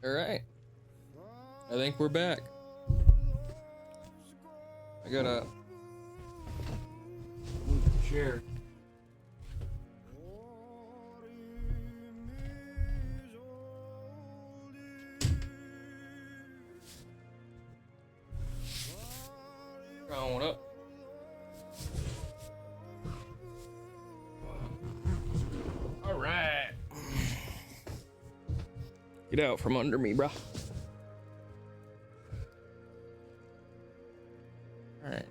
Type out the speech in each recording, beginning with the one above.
All right. I think we're back. I gotta move the chair. Going up. All right. Get out from under me, bruh. All right.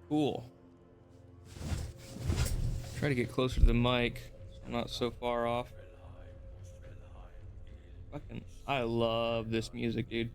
Cool. Try to get closer to the mic so I'm not so far off. Fucking, I love this music, dude.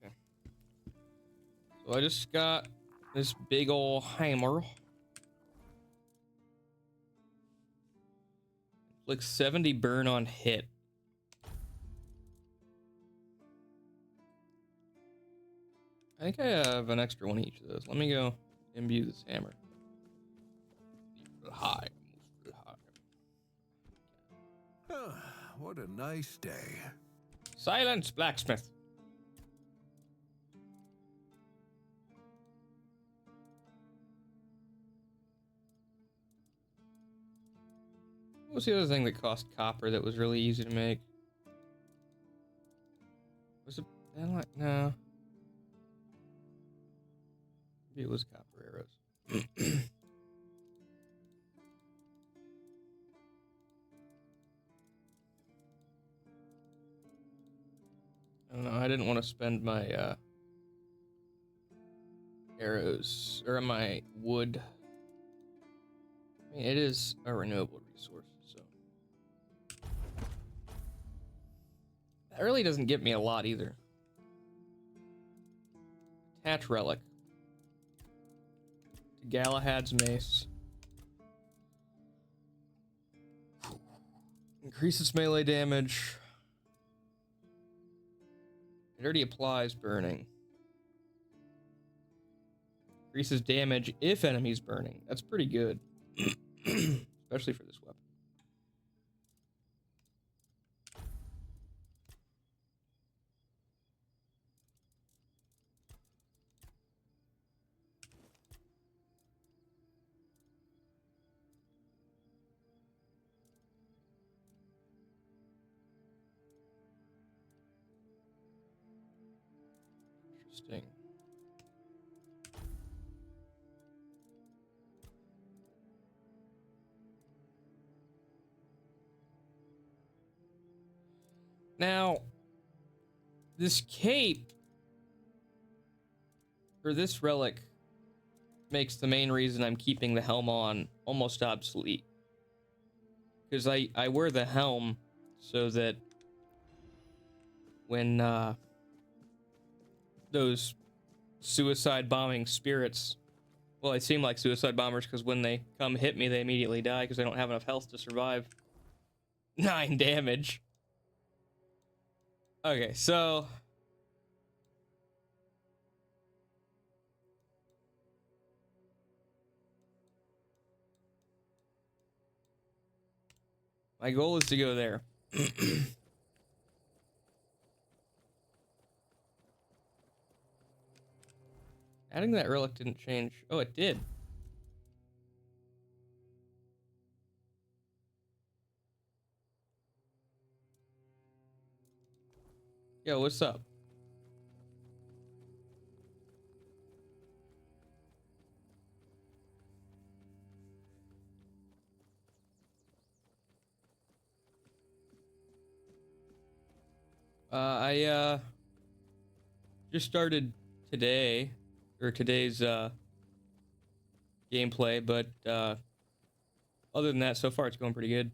Okay. So I just got this big ol' hammer. Like 70 burn on hit. I think I have an extra one each of those. Let me go imbue this hammer. High. What a nice day. Silence, blacksmith. What was the other thing that cost copper that was really easy to make? Was it like no? Maybe it was copper arrows. I don't know. I didn't want to spend my arrows or my wood. I mean, it is a renewable resource, so that really doesn't give me a lot either. Attach relic to Galahad's mace. Increases melee damage. It already applies burning. Increases damage if enemies burning. That's pretty good. Especially for this weapon. Interesting. Now, this cape, or this relic, makes the main reason I'm keeping the helm on almost obsolete. Because I wear the helm so that when those suicide bombing spirits, well, they seem like suicide bombers because when they come hit me, they immediately die because they don't have enough health to survive. 9 damage. Okay, so my goal is to go there. Adding that relic didn't change. Oh, it did. Yo, what's up? I just started today, or today's gameplay, but other than that, so far it's going pretty good.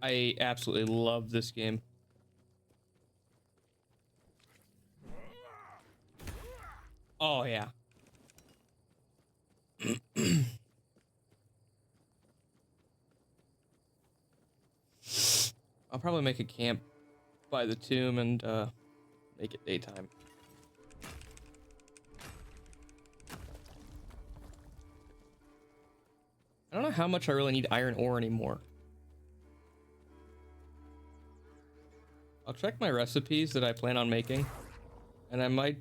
I absolutely love this game. Oh, yeah. I'll probably make a camp by the tomb and make it daytime. I don't know how much I really need iron ore anymore. I'll check my recipes that I plan on making, and I might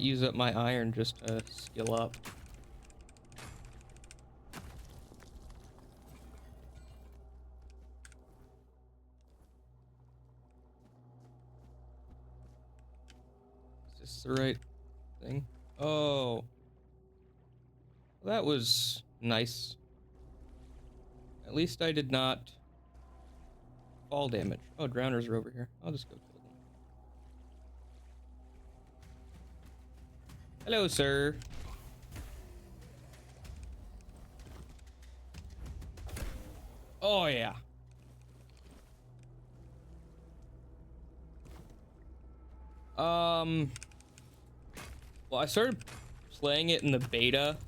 use up my iron just to skill up. Is this the right thing? Oh. That was nice. At least I did not fall damage. Oh, drowners are over here. I'll just go kill them. Hello, sir. Oh, yeah. Well, I started playing it in the beta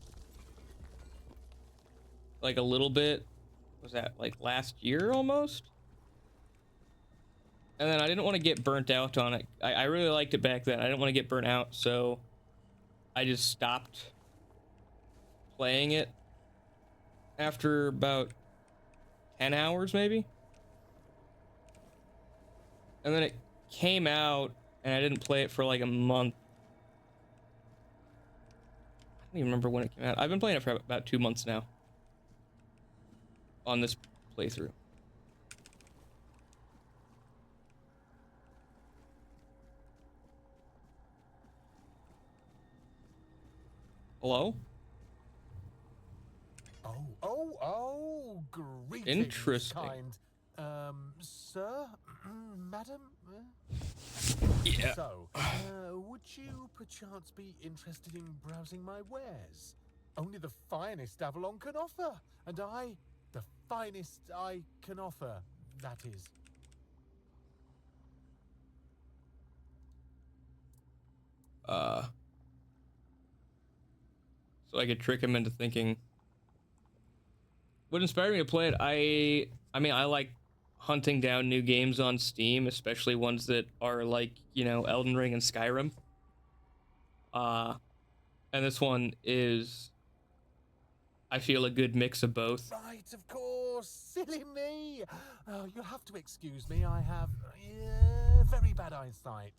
like a little bit. Was that like last year almost? And then I didn't want to get burnt out on it. I really liked it back then. I didn't want to get burnt out, so I just stopped playing it after about 10 hours maybe. And then it came out and I didn't play it for like a month. I don't even remember when it came out. I've been playing it for about 2 months now on this playthrough. Hello? Oh, greetings, Interesting. kind. Sir? Madam? Yeah. So, would you perchance be interested in browsing my wares? Only the finest Avalon can offer, and the finest I can offer, that is. So I could trick him into thinking. What inspired me to play it, I mean, I like hunting down new games on Steam, especially ones that are like, you know, Elden Ring and Skyrim. And this one is, I feel, a good mix of both. Right, of course. Silly me. Oh, you'll have to excuse me. I have very bad eyesight.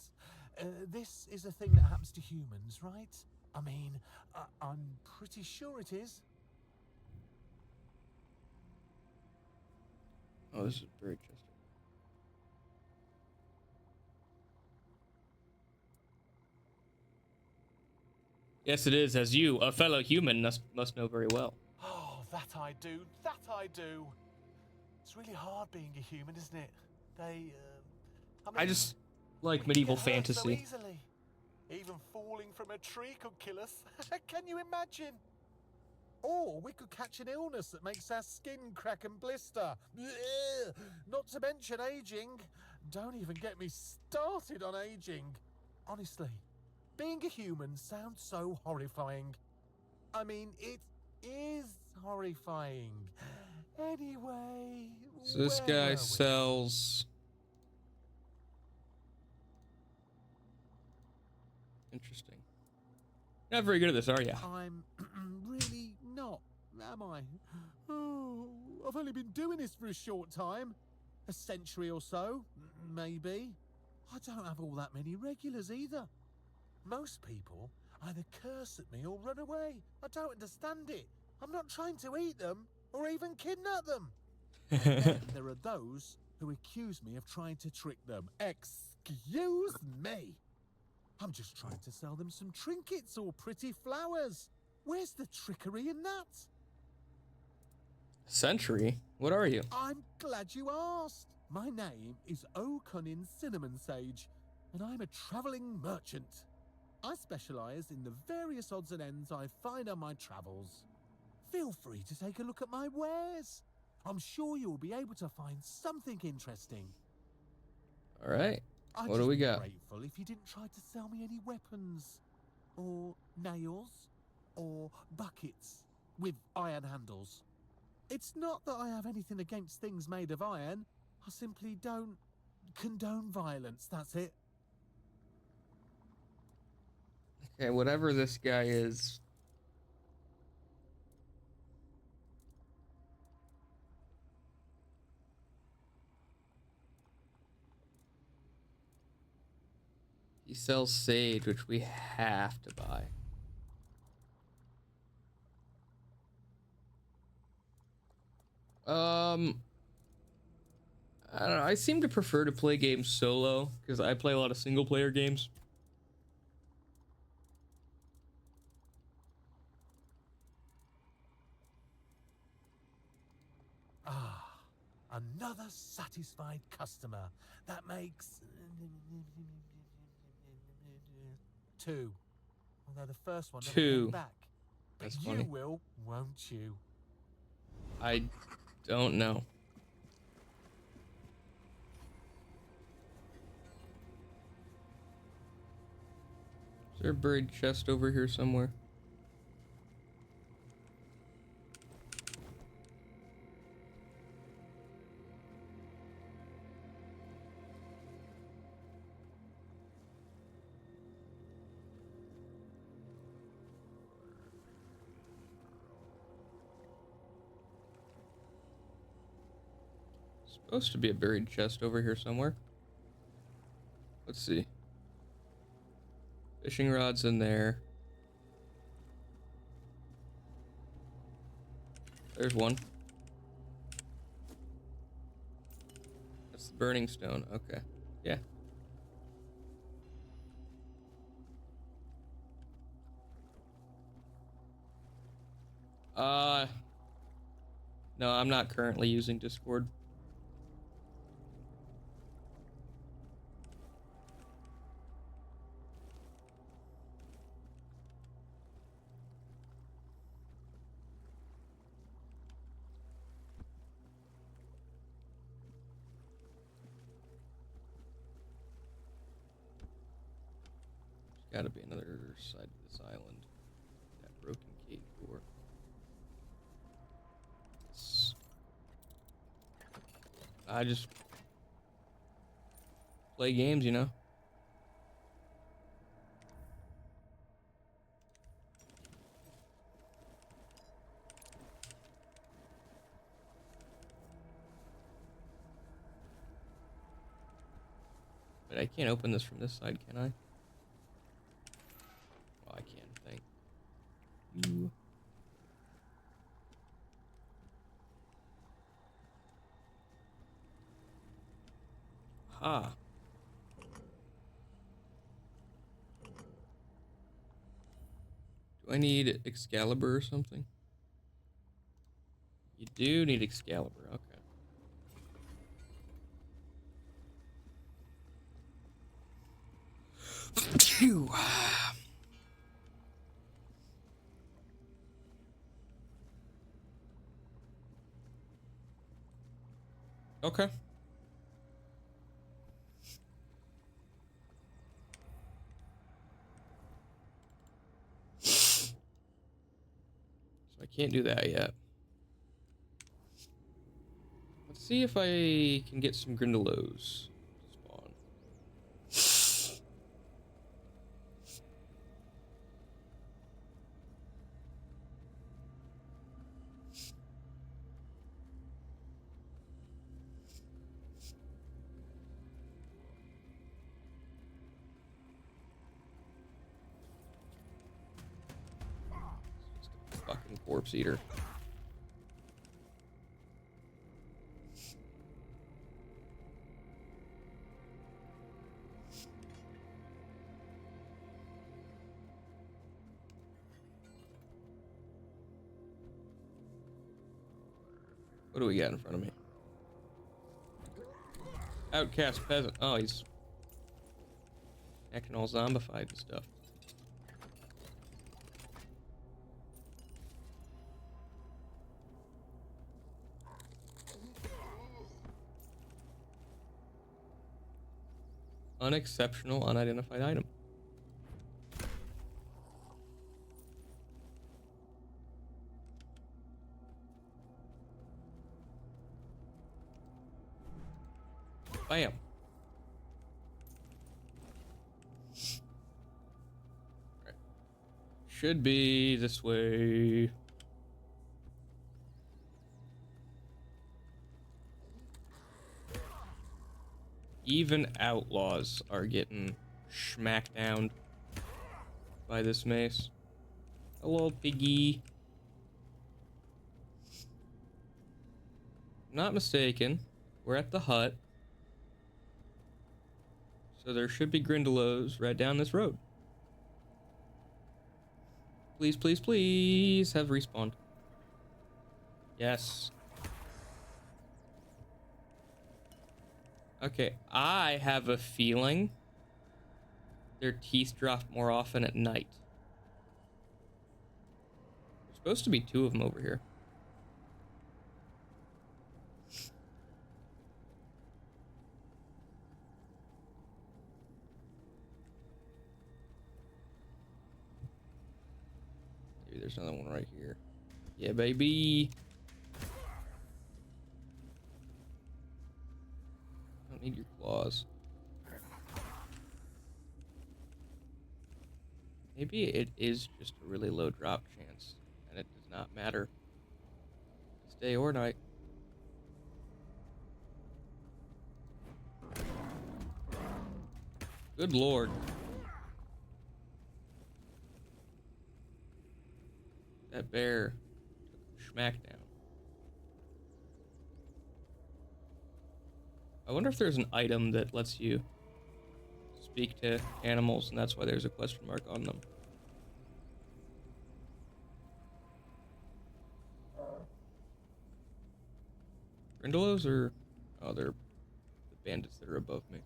This is a thing that happens to humans, right? I mean, I'm pretty sure it is. Oh, this is very interesting. Yes, it is, as you, a fellow human, must know very well. Oh, that I do. That I do. It's really hard being a human, isn't it? I just like medieval fantasy. So easily. Even falling from a tree could kill us. Can you imagine? Or we could catch an illness that makes our skin crack and blister. Ugh. Not to mention aging. Don't even get me started on aging. Honestly, being a human sounds so horrifying. I mean, it is horrifying. Anyway, So this guy sells... Interesting. Not very good at this, are you? I'm really not, am I? Oh, I've only been doing this for a short time. A century or so, maybe. I don't have all that many regulars either. Most people either curse at me or run away. I don't understand it. I'm not trying to eat them or even kidnap them. And then there are those who accuse me of trying to trick them. Excuse me. I'm just trying to sell them some trinkets or pretty flowers. Where's the trickery in that? Century? What are you? I'm glad you asked. My name is O'Cunnin Cinnamon Sage, and I'm a travelling merchant. I specialise in the various odds and ends I find on my travels. Feel free to take a look at my wares. I'm sure you'll be able to find something interesting. All right. I'd What do just we be got? grateful if you didn't try to sell me any weapons, or nails, or buckets with iron handles. It's not that I have anything against things made of iron. I simply don't condone violence, that's it. Okay, whatever this guy is. He sells sage, which we have to buy. I don't know. I seem to prefer to play games solo because I play a lot of single player games. Ah, another satisfied customer. That makes 2. Although the first one never 2. came back. But That's you funny. will, won't you? I don't know. Is there a buried chest over here somewhere? Supposed to be a buried chest over here somewhere. Let's see. Fishing rod's in there. There's one. That's the burning stone. Okay. Yeah. No, I'm not currently using Discord. There's gotta be another side of this island. That broken cave door. I just play games, you know? But I can't open this from this side, can I? Well, I can, thank you. Ha. Do I need Excalibur or something? You do need Excalibur, okay. Phew. Okay. So I can't do that yet. Let's see if I can get some Grindylows spawn. Fucking corpse eater. What do we got in front of me? Outcast peasant. Oh, he's acting all zombified and stuff. Unexceptional, unidentified item. Bam. Right. Should be this way. Even outlaws are getting smacked down by this mace. Hello, piggy. Not mistaken, we're at the hut. So there should be Grindelows right down this road. Please, please, please have respawned. Yes. Okay, I have a feeling their teeth drop more often at night. There's supposed to be 2 of them over here. Maybe there's another one right here. Yeah, baby. I don't need your claws. Maybe it is just a really low drop chance, and it does not matter. It's day or night. Good lord. That bear took a smackdown. I wonder if there's an item that lets you speak to animals, and that's why there's a question mark on them. Grindelows or... oh, they're the bandits that are above me.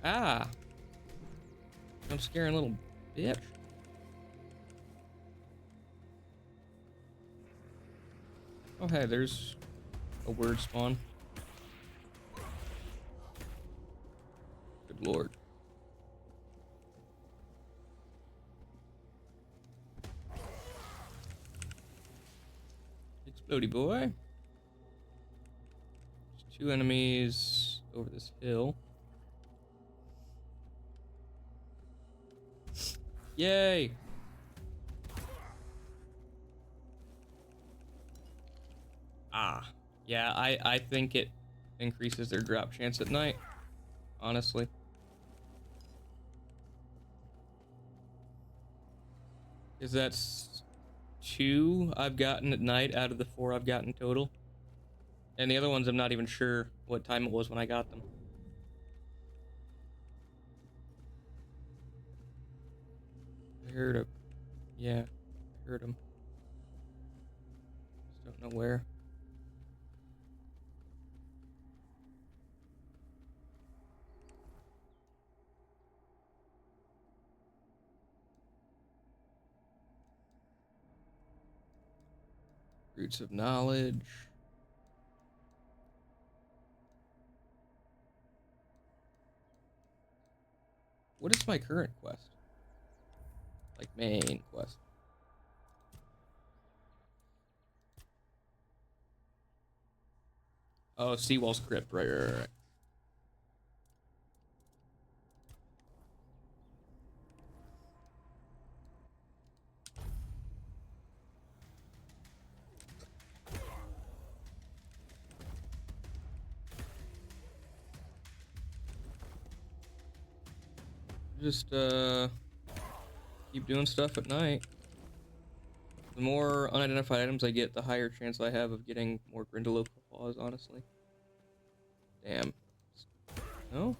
Ah! I'm scaring little bitch. Oh, hey, there's a word spawn. Good lord. Explodey boy. There's 2 enemies over this hill. Yay! Ah. Yeah, I think it increases their drop chance at night. Honestly. Because that's 2 I've gotten at night out of the 4 I've gotten total. And the other ones I'm not even sure what time it was when I got them. I heard a... yeah, I heard him. Just don't know where. Roots of knowledge. What is my current quest? Like, main quest. Oh, Seawall's Crypt. Right. Just, keep doing stuff at night. The more unidentified items I get, the higher chance I have of getting more Grindelow claws, honestly. Damn. No?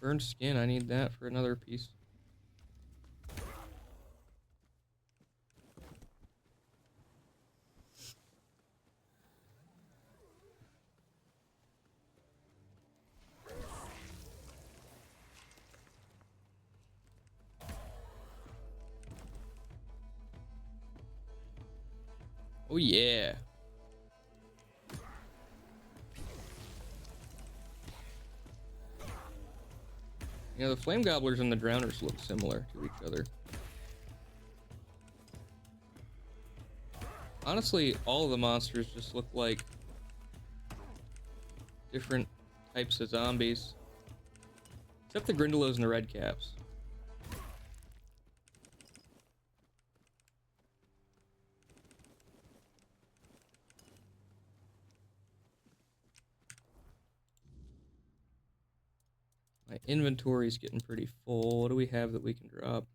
Burned skin, I need that for another piece. Oh yeah. You know, the flame gobblers and the drowners look similar to each other. Honestly, all of the monsters just look like different types of zombies. Except the Grindylows and the Redcaps. My inventory's getting pretty full. What do we have that we can drop?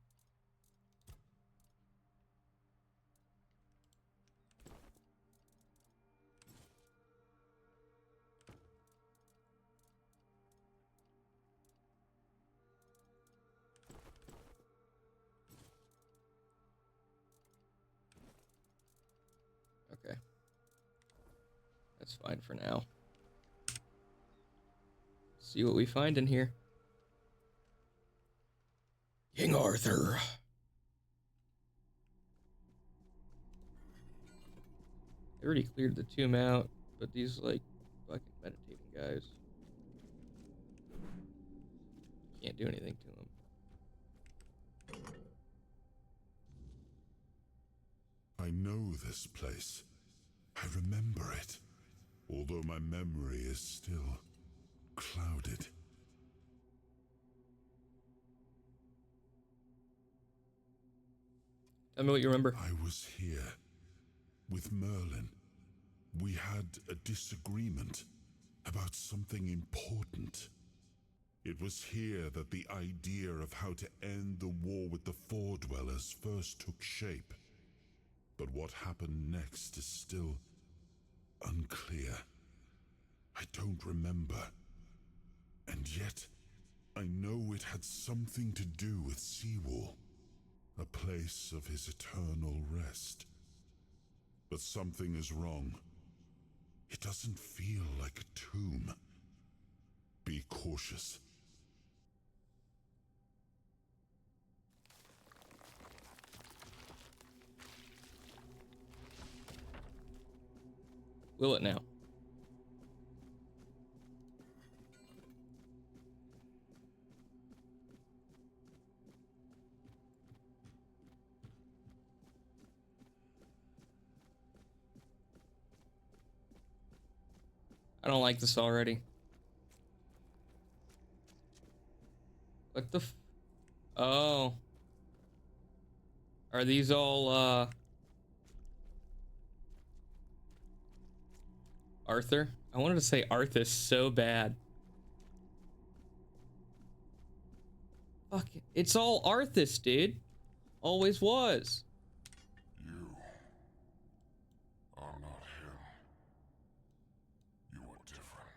Okay. That's fine for now. See what we find in here. King Arthur. I already cleared the tomb out, but these, like, fucking meditating guys. Can't do anything to them. I know this place. I remember it, although my memory is still clouded. Tell me what you remember. I was here with Merlin. We had a disagreement about something important. It was here that the idea of how to end the war with the Four Dwellers first took shape. But what happened next is still unclear. I don't remember. And yet, I know it had something to do with Seawall, a place of his eternal rest. But something is wrong. It doesn't feel like a tomb. Be cautious. Will it now? I don't like this already. What the Oh. Are these all, Arthur? I wanted to say Arthas so bad. Fuck it. It's all Arthas, dude. Always was. You are not him. You are different.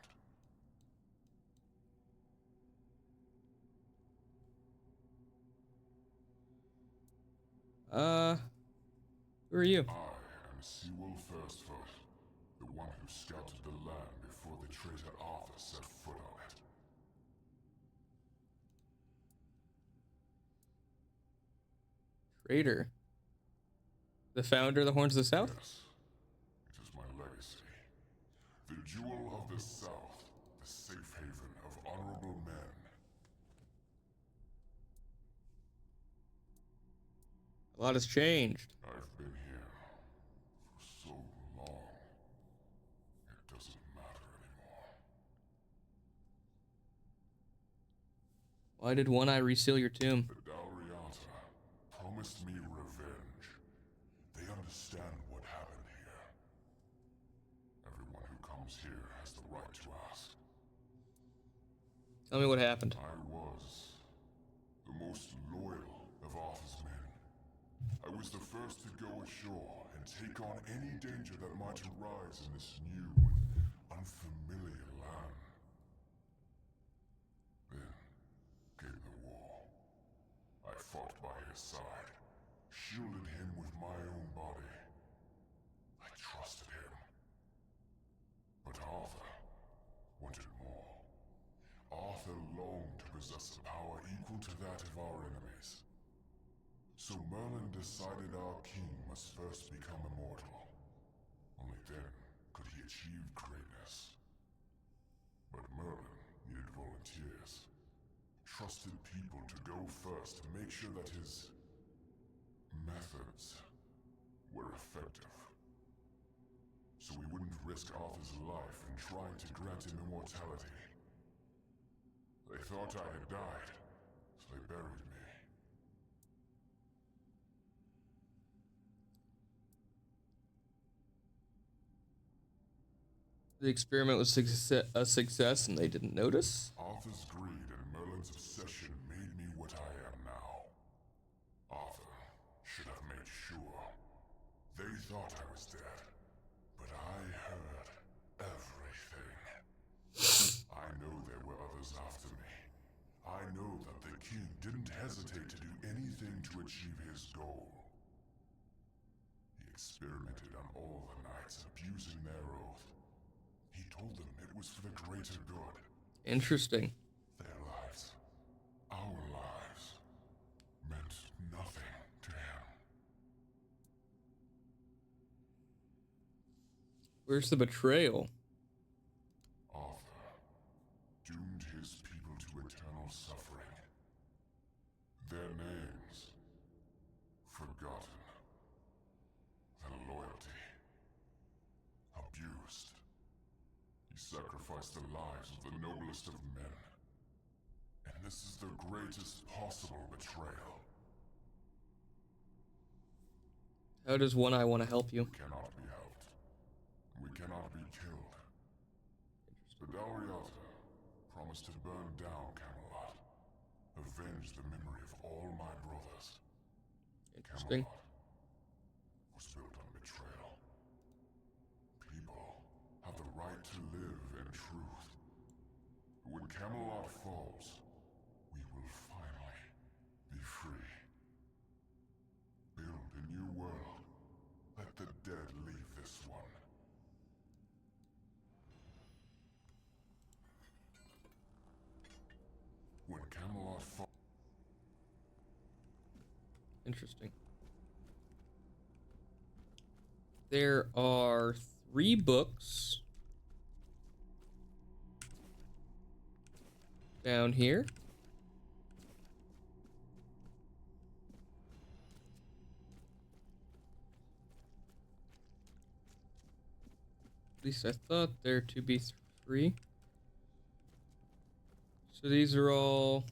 Who are you? I am Seawall Firstfoot, the one who scouted the land before the traitor Arthur set foot on it. Traitor. The founder of the Horns of the South? Yes, it is my legacy. The jewel of the South, the safe haven of honorable men. A lot has changed. I've been here for so long. It doesn't matter anymore. Why did One Eye reseal your tomb? The Dalriata promised me revenge. They understand what happened here. Everyone who comes here has the right to ask. Tell me what happened. I was the most loyal of Arthur's men. I was the first to go ashore and take on any danger that might arise in this new and unfamiliar land. Then, side, shielded him with my own body. I trusted him. But Arthur wanted more. Arthur longed to possess a power equal to that of our enemies. So Merlin decided our king must first become immortal. Only then could he achieve greatness. But Merlin needed volunteers. Trusted people to go first to make sure that his methods were effective. So we wouldn't risk Arthur's life in trying to grant him immortality. They thought I had died, so they buried me. The experiment was a success and they didn't notice. Arthur's greed and Merlin's obsession made me what I am now. Arthur should have made sure. They thought I was dead, but I heard everything. I know there were others after me. I know that the king didn't hesitate to do anything to achieve his goal. He experimented on all the knights, abusing their oath. He told them it was for the greater good. Interesting. Their lives, our lives, meant nothing to him. Where's the betrayal? Arthur doomed his people to eternal suffering. Their names forgotten. Their loyalty abused. He sacrificed the lives of the noblest of men. And this is the greatest possible betrayal. How does One Eye want to help you? We cannot be helped. We cannot be killed. But Dariata promised to burn down Camelot. Avenge the memory of all my brothers. Interesting. Camelot was built on betrayal. People have the right to live in truth. But when Camelot falls, we will finally be free. Build a new world. Let the dead leave this one. When Camelot falls. Interesting. There are 3 books down here. At least I thought there to be 3. So these are all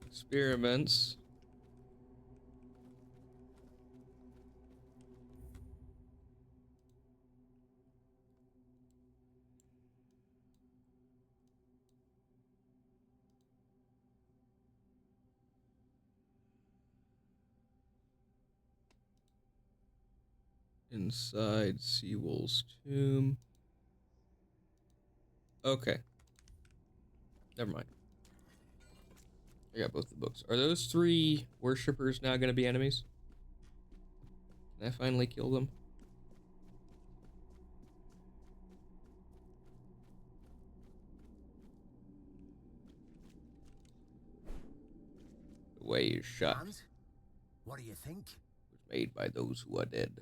experiments. Inside Seawolf's tomb. Okay. Never mind. I got both the books. Are those 3 worshippers now going to be enemies? Can I finally kill them? The way is shot. And what do you think? Was made by those who are dead.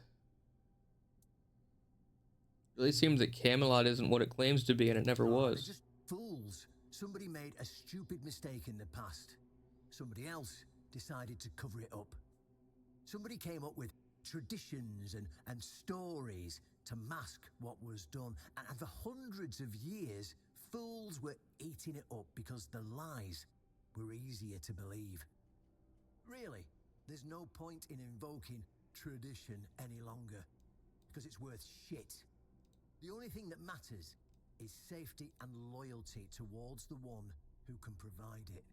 Really seems that Camelot isn't what it claims to be, and it never They're was. just fools. Somebody made a stupid mistake in the past. Somebody else decided to cover it up. Somebody came up with traditions and stories to mask what was done. And for hundreds of years, fools were eating it up because the lies were easier to believe. Really, there's no point in invoking tradition any longer, because it's worth shit. The only thing that matters is safety and loyalty towards the one who can provide it.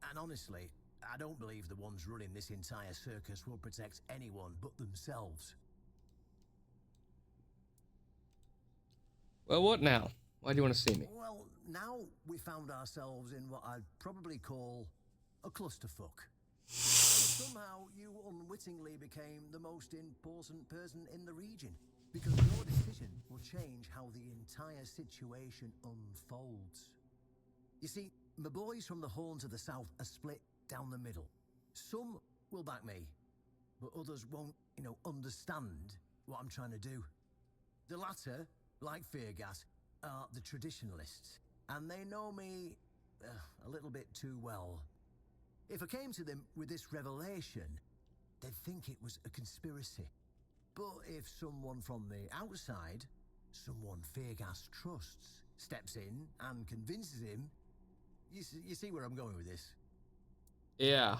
And honestly, I don't believe the ones running this entire circus will protect anyone but themselves. Well, what now? Why do you want to see me? Well, now we found ourselves in what I'd probably call a clusterfuck. Somehow you unwittingly became the most important person in the region, because your decision will change how the entire situation unfolds. You see, my boys from the Horns of the South are split down the middle. Some will back me, but others won't, understand what I'm trying to do. The latter, like Feargas, are the traditionalists, and they know me a little bit too well. If I came to them with this revelation, they'd think it was a conspiracy. But if someone from the outside, someone Feargas trusts, steps in and convinces him, you see where I'm going with this? Yeah.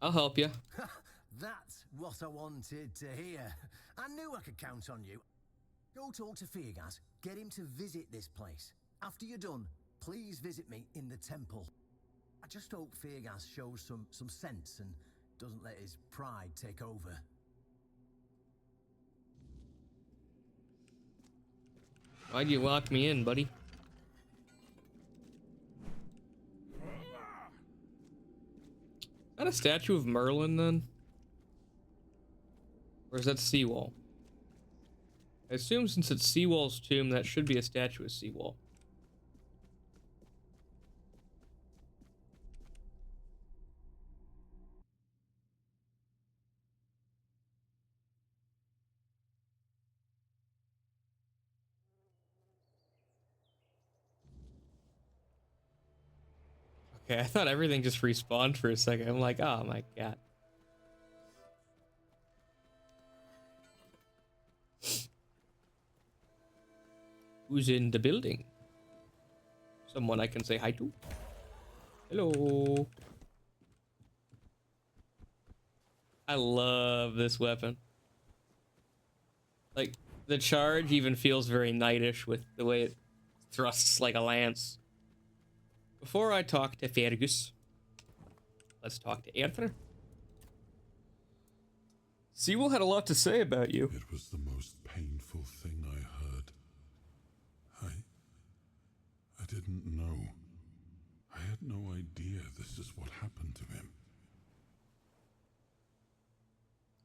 I'll help you. That's what I wanted to hear. I knew I could count on you. Go talk to Feargas, get him to visit this place. After you're done, please visit me in the temple. I just hope Feargas shows some sense and doesn't let his pride take over. Why'd you lock me in, buddy? Is that a statue of Merlin, then? Or is that Seawall? I assume since it's Seawall's tomb, that should be a statue of Seawall. Okay, I thought everything just respawned for a second. I'm like, oh my god. Who's in the building? Someone I can say hi to. Hello. I love this weapon. Like, the charge even feels very knightish with the way it thrusts like a lance. Before I talk to Fergus, let's talk to Arthur. Sewell had a lot to say about you. It was the most painful thing I heard. I didn't know. I had no idea this is what happened to him.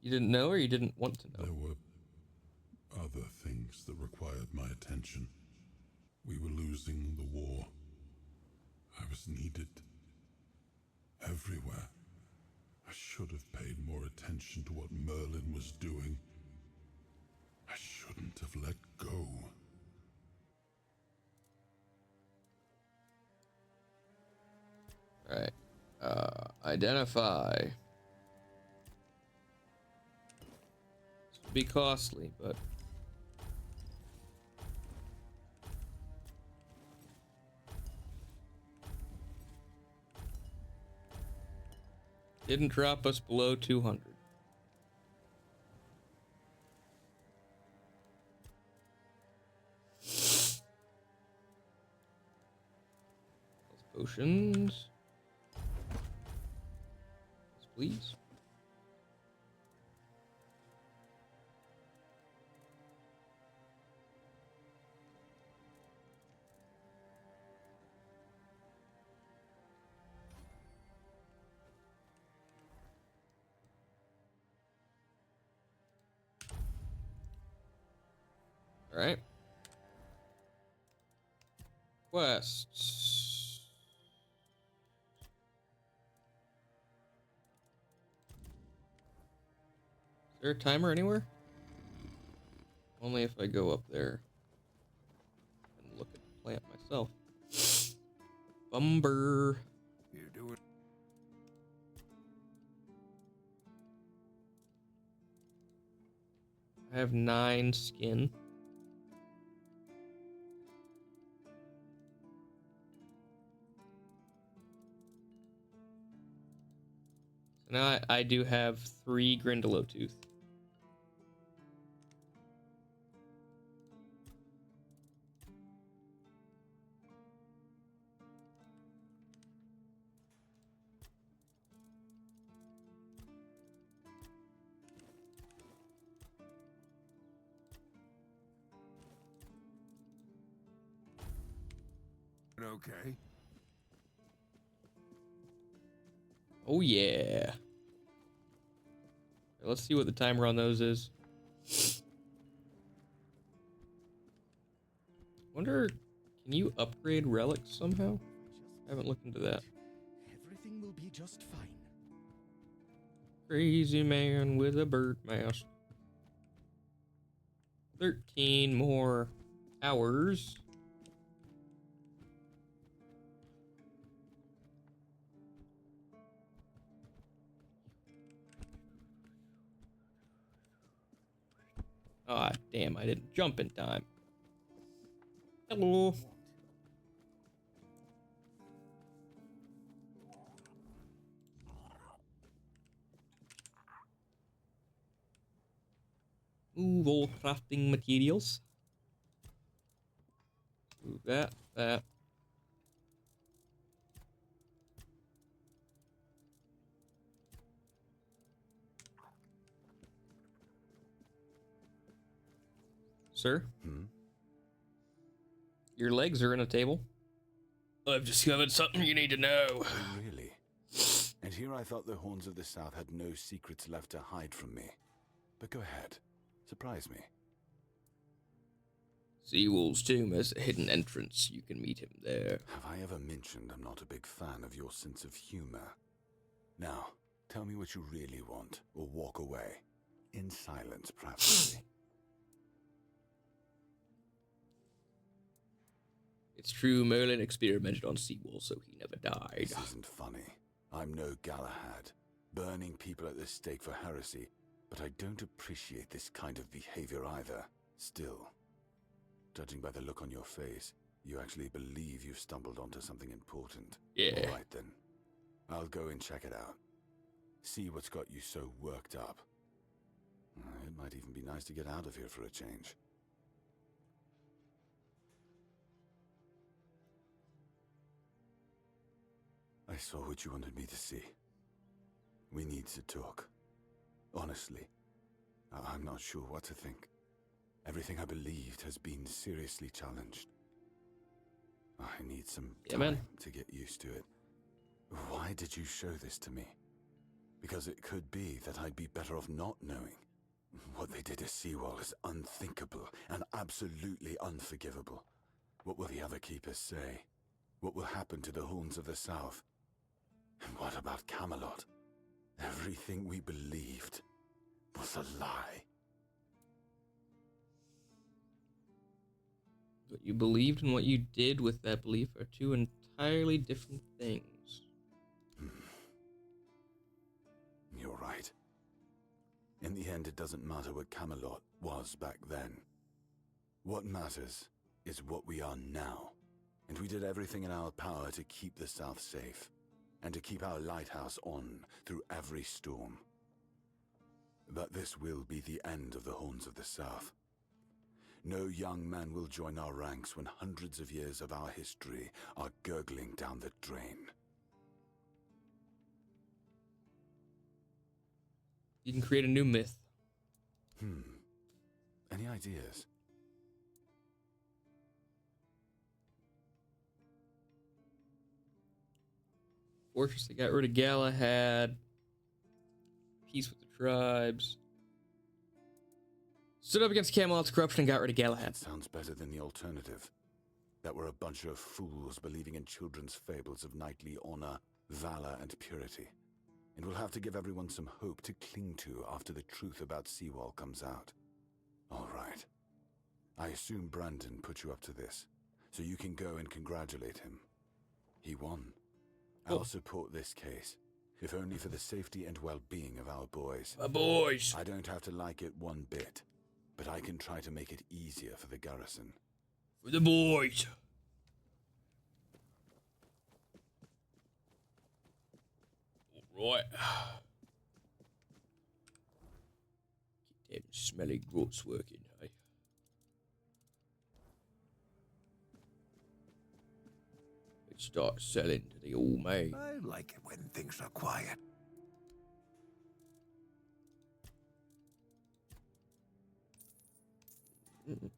You didn't know, or you didn't want to know? There were other things that required my attention. We were losing the war. I was needed everywhere. I should have paid more attention to what Merlin was doing. I shouldn't have let go. Alright. Identify. This would be costly, but... didn't drop us below 200. Potions. Yes, please. All right. Quests. Is there a timer anywhere? Only if I go up there and look at the plant myself. Bumber. You do it. I have 9 skin. So now I do have 3 Grindylow tooth. Okay. Oh yeah. Let's see what the timer on those is. Wonder, can you upgrade relics somehow? I haven't looked into that. Everything will be just fine. Crazy man with a bird mask. 13 more hours. Ah, damn, I didn't jump in time. Hello. Move all crafting materials. Move that. Sir? Your legs are in a table. I've discovered something you need to know. Oh, really? And here I thought the Horns of the South had no secrets left to hide from me. But go ahead. Surprise me. Seawolf's tomb has a hidden entrance. You can meet him there. Have I ever mentioned I'm not a big fan of your sense of humor? Now, tell me what you really want, or walk away. In silence, preferably. It's true, Merlin experimented on Seawolf, so he never died. This isn't funny. I'm no Galahad, burning people at the stake for heresy, but I don't appreciate this kind of behavior either. Still, judging by the look on your face, you actually believe you've stumbled onto something important. Yeah. All right then. I'll go and check it out. See what's got you so worked up. It might even be nice to get out of here for a change. I saw what you wanted me to see. We need to talk. Honestly, I'm not sure what to think. Everything I believed has been seriously challenged. I need some time to get used to it. Why did you show this to me? Because it could be that I'd be better off not knowing. What they did to Seawall is unthinkable and absolutely unforgivable. What will the other keepers say? What will happen to the Horns of the South? And what about Camelot? Everything we believed was a lie. What you believed and what you did with that belief are two entirely different things. You're right. In the end, it doesn't matter what Camelot was back then. What matters is what we are now. And we did everything in our power to keep the South safe, and to keep our lighthouse on through every storm. But this will be the end of the Horns of the South. No young man will join our ranks when hundreds of years of our history are gurgling down the drain. You can create a new myth. Any ideas? Fortress that got rid of Galahad. Peace with the tribes. Stood up against Camelot's corruption and got rid of Galahad. Sounds better than the alternative. That we're a bunch of fools believing in children's fables of knightly honor, valor, and purity. And we'll have to give everyone some hope to cling to after the truth about Seawall comes out. All right. I assume Brandon put you up to this, so you can go and congratulate him. He won. I'll support this case, if only for the safety and well-being of our boys. My boys! I don't have to like it one bit, but I can try to make it easier for the garrison. For the boys! Alright. Get them smelly groats working, hey? Let's start selling to the old maid. I like it when things are quiet. Get rid of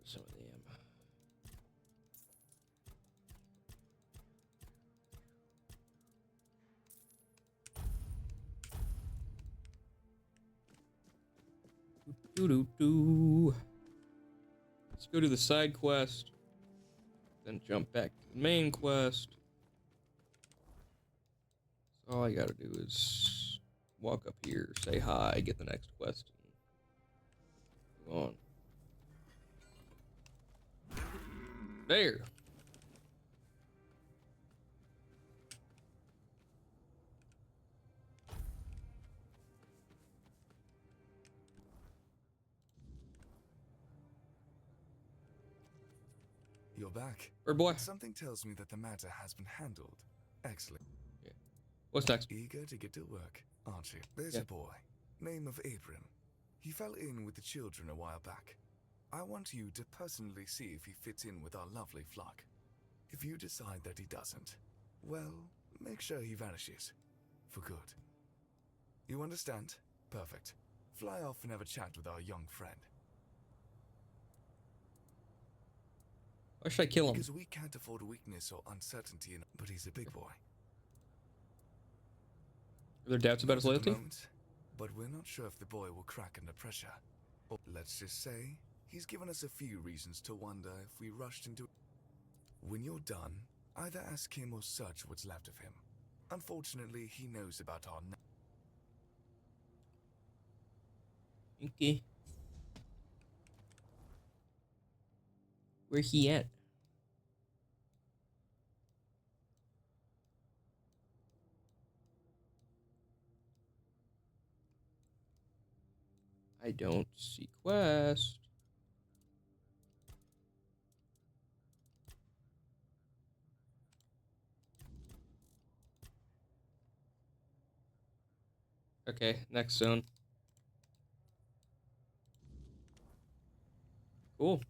some of them. Doo-doo-doo. Let's go to the side quest, then jump back to the main quest. So all I gotta do is walk up here, say hi, get the next quest, and move on. There. You're back. Bird boy. Something tells me that the matter has been handled. Excellent. Yeah. What's next? Eager to get to work, aren't you? There's Yeah. a boy, name of Abram. He fell in with the children a while back. I want you to personally see if he fits in with our lovely flock. If you decide that he doesn't, well, make sure he vanishes. For good. You understand? Perfect. Fly off and have a chat with our young friend. Why should I kill him? Because we can't afford weakness or uncertainty, but he's a big boy. Are there doubts about his Not at the loyalty? moment, but we're not sure if the boy will crack under pressure. Or let's just say, he's given us a few reasons to wonder if we rushed into it. When you're done, either ask him or search what's left of him. Unfortunately, he knows about our... Okay. Where he at? I don't see quest. Okay, next zone. Cool.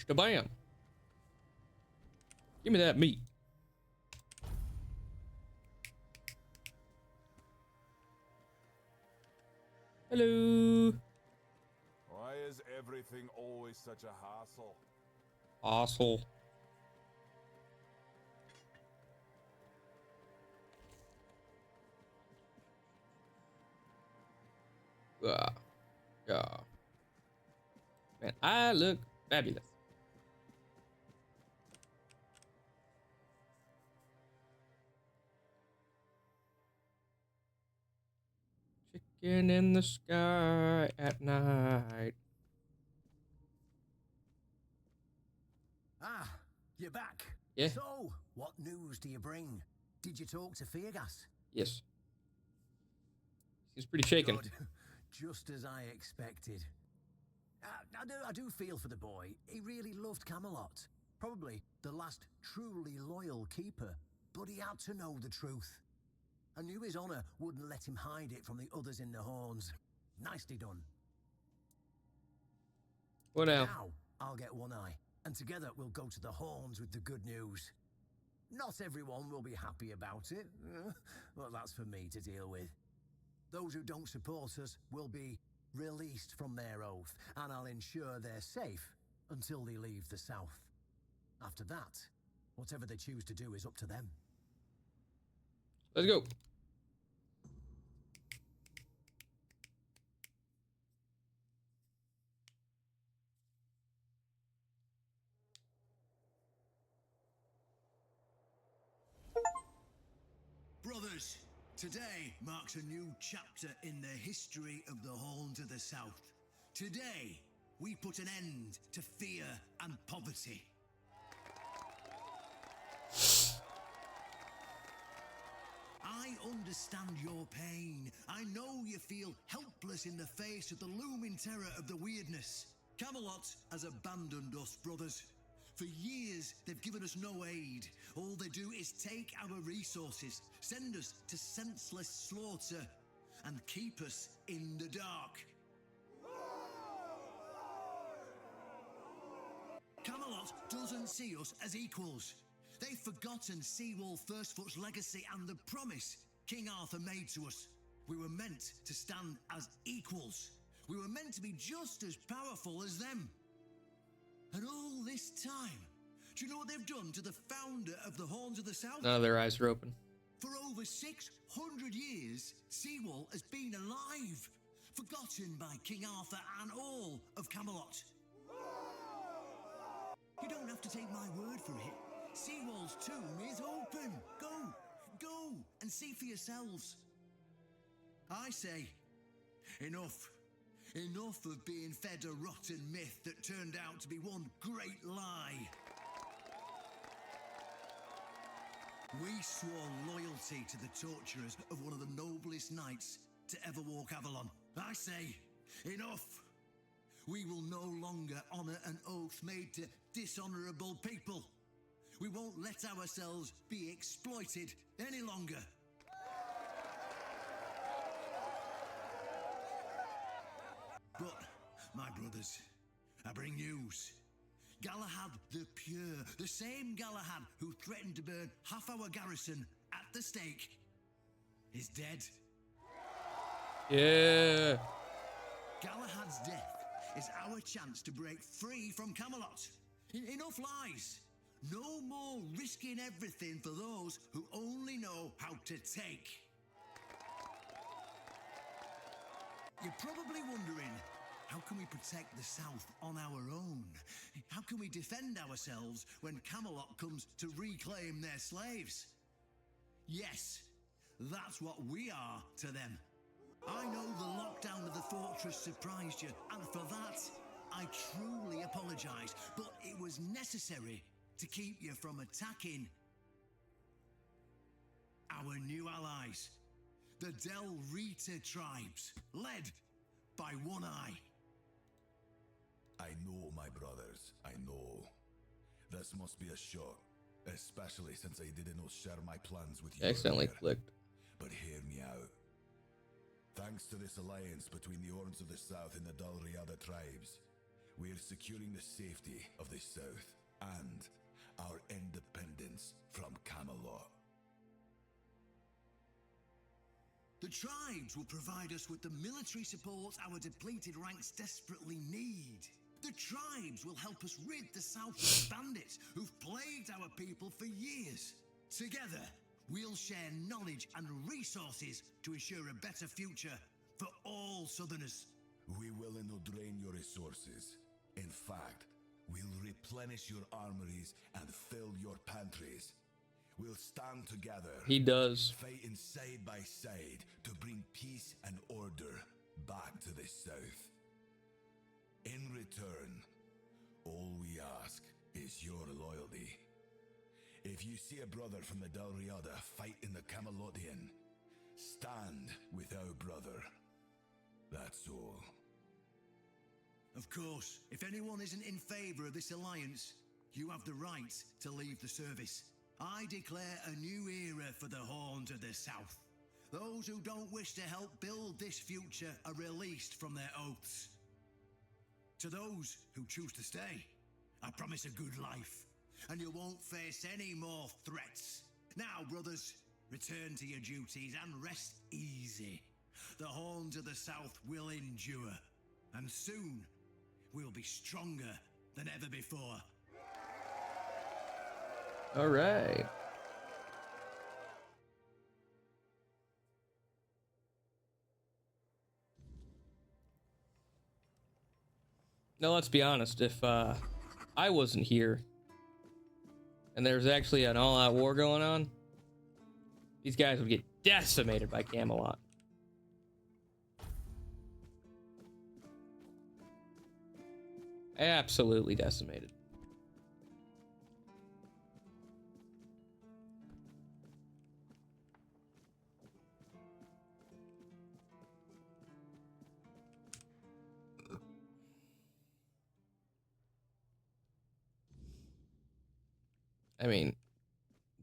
Shabam. Give me that meat. Hello. Why is everything always such a hassle? Asshole. Yeah. Yeah. Man, I look fabulous. Chicken in the sky at night. Ah, you're back. Yeah. So, what news do you bring? Did you talk to Feargas? Yes. He's pretty shaken. Good. Just as I expected. I do feel for the boy. He really loved Camelot. Probably the last truly loyal keeper. But he had to know the truth. I knew his honor wouldn't let him hide it from the others in the Horns. Nicely done. What now? Now, I'll get one eye. And together we'll go to the Horns with the good news. Not everyone will be happy about it. But that's for me to deal with. Those who don't support us will be released from their oath, and I'll ensure they're safe until they leave the south. After that, whatever they choose to do is up to them. Let's go. Brothers, today marks a new chapter in the history of the Horn to the south. Today, we put an end to fear and poverty. I understand your pain. I know you feel helpless in the face of the looming terror of the weirdness. Camelot has abandoned us, brothers. For years, they've given us no aid. All they do is take our resources, send us to senseless slaughter, and keep us in the dark. Camelot doesn't see us as equals. They've forgotten Seawall Firstfoot's legacy and the promise King Arthur made to us. We were meant to stand as equals. We were meant to be just as powerful as them. And all this time, Do you know what they've done to the founder of the Horns of the South? None of their eyes are open. For over 600 years, Seawall has been alive, forgotten by King Arthur and all of Camelot. You don't have to take my word for it. Seawall's tomb is open. Go and see for yourselves. I say, enough. Enough of being fed a rotten myth that turned out to be one great lie. We swore loyalty to the torturers of one of the noblest knights to ever walk Avalon. I say, enough. We will no longer honor an oath made to dishonorable people. We won't let ourselves be exploited any longer. But, my brothers, I bring news. Galahad the Pure, the same Galahad who threatened to burn half our garrison at the stake, is dead. Yeah. Galahad's death is our chance to break free from Camelot. Enough lies. No more risking everything for those who only know how to take. You're probably wondering, how can we protect the South on our own? How can we defend ourselves when Camelot comes to reclaim their slaves? Yes, that's what we are to them. I know the lockdown of the fortress surprised you, and for that, I truly apologize, but it was necessary to keep you from attacking our new allies, the Del Rita tribes, led by One Eye. I know, my brothers, I know. This must be a shock, especially since I didn't share my plans with you. Accidentally earlier. clicked. But hear me out. Thanks to this alliance between the Horns of the South and the Dalriada tribes, we are securing the safety of the South and our independence from Camelot. The tribes will provide us with the military support our depleted ranks desperately need. The tribes will help us rid the South of bandits who've plagued our people for years. Together, we'll share knowledge and resources to ensure a better future for all Southerners. We will not drain your resources. In fact, we'll replenish your armories and fill your pantries. We'll stand together. He does. Fighting side by side to bring peace and order back to the South. In return, all we ask is your loyalty. If you see a brother from the Dalriada fighting the Camelotian, stand with our brother. That's all. Of course, if anyone isn't in favor of this alliance, you have the right to leave the service. I declare a new era for the Horns of the South. Those who don't wish to help build this future are released from their oaths. To those who choose to stay, I promise a good life, and you won't face any more threats. Now, brothers, return to your duties and rest easy. The Horns of the South will endure, and soon we'll be stronger than ever before. All right. Now, let's be honest. If I wasn't here and there's actually an all-out war going on, these guys would get decimated by Camelot. Absolutely decimated. I mean,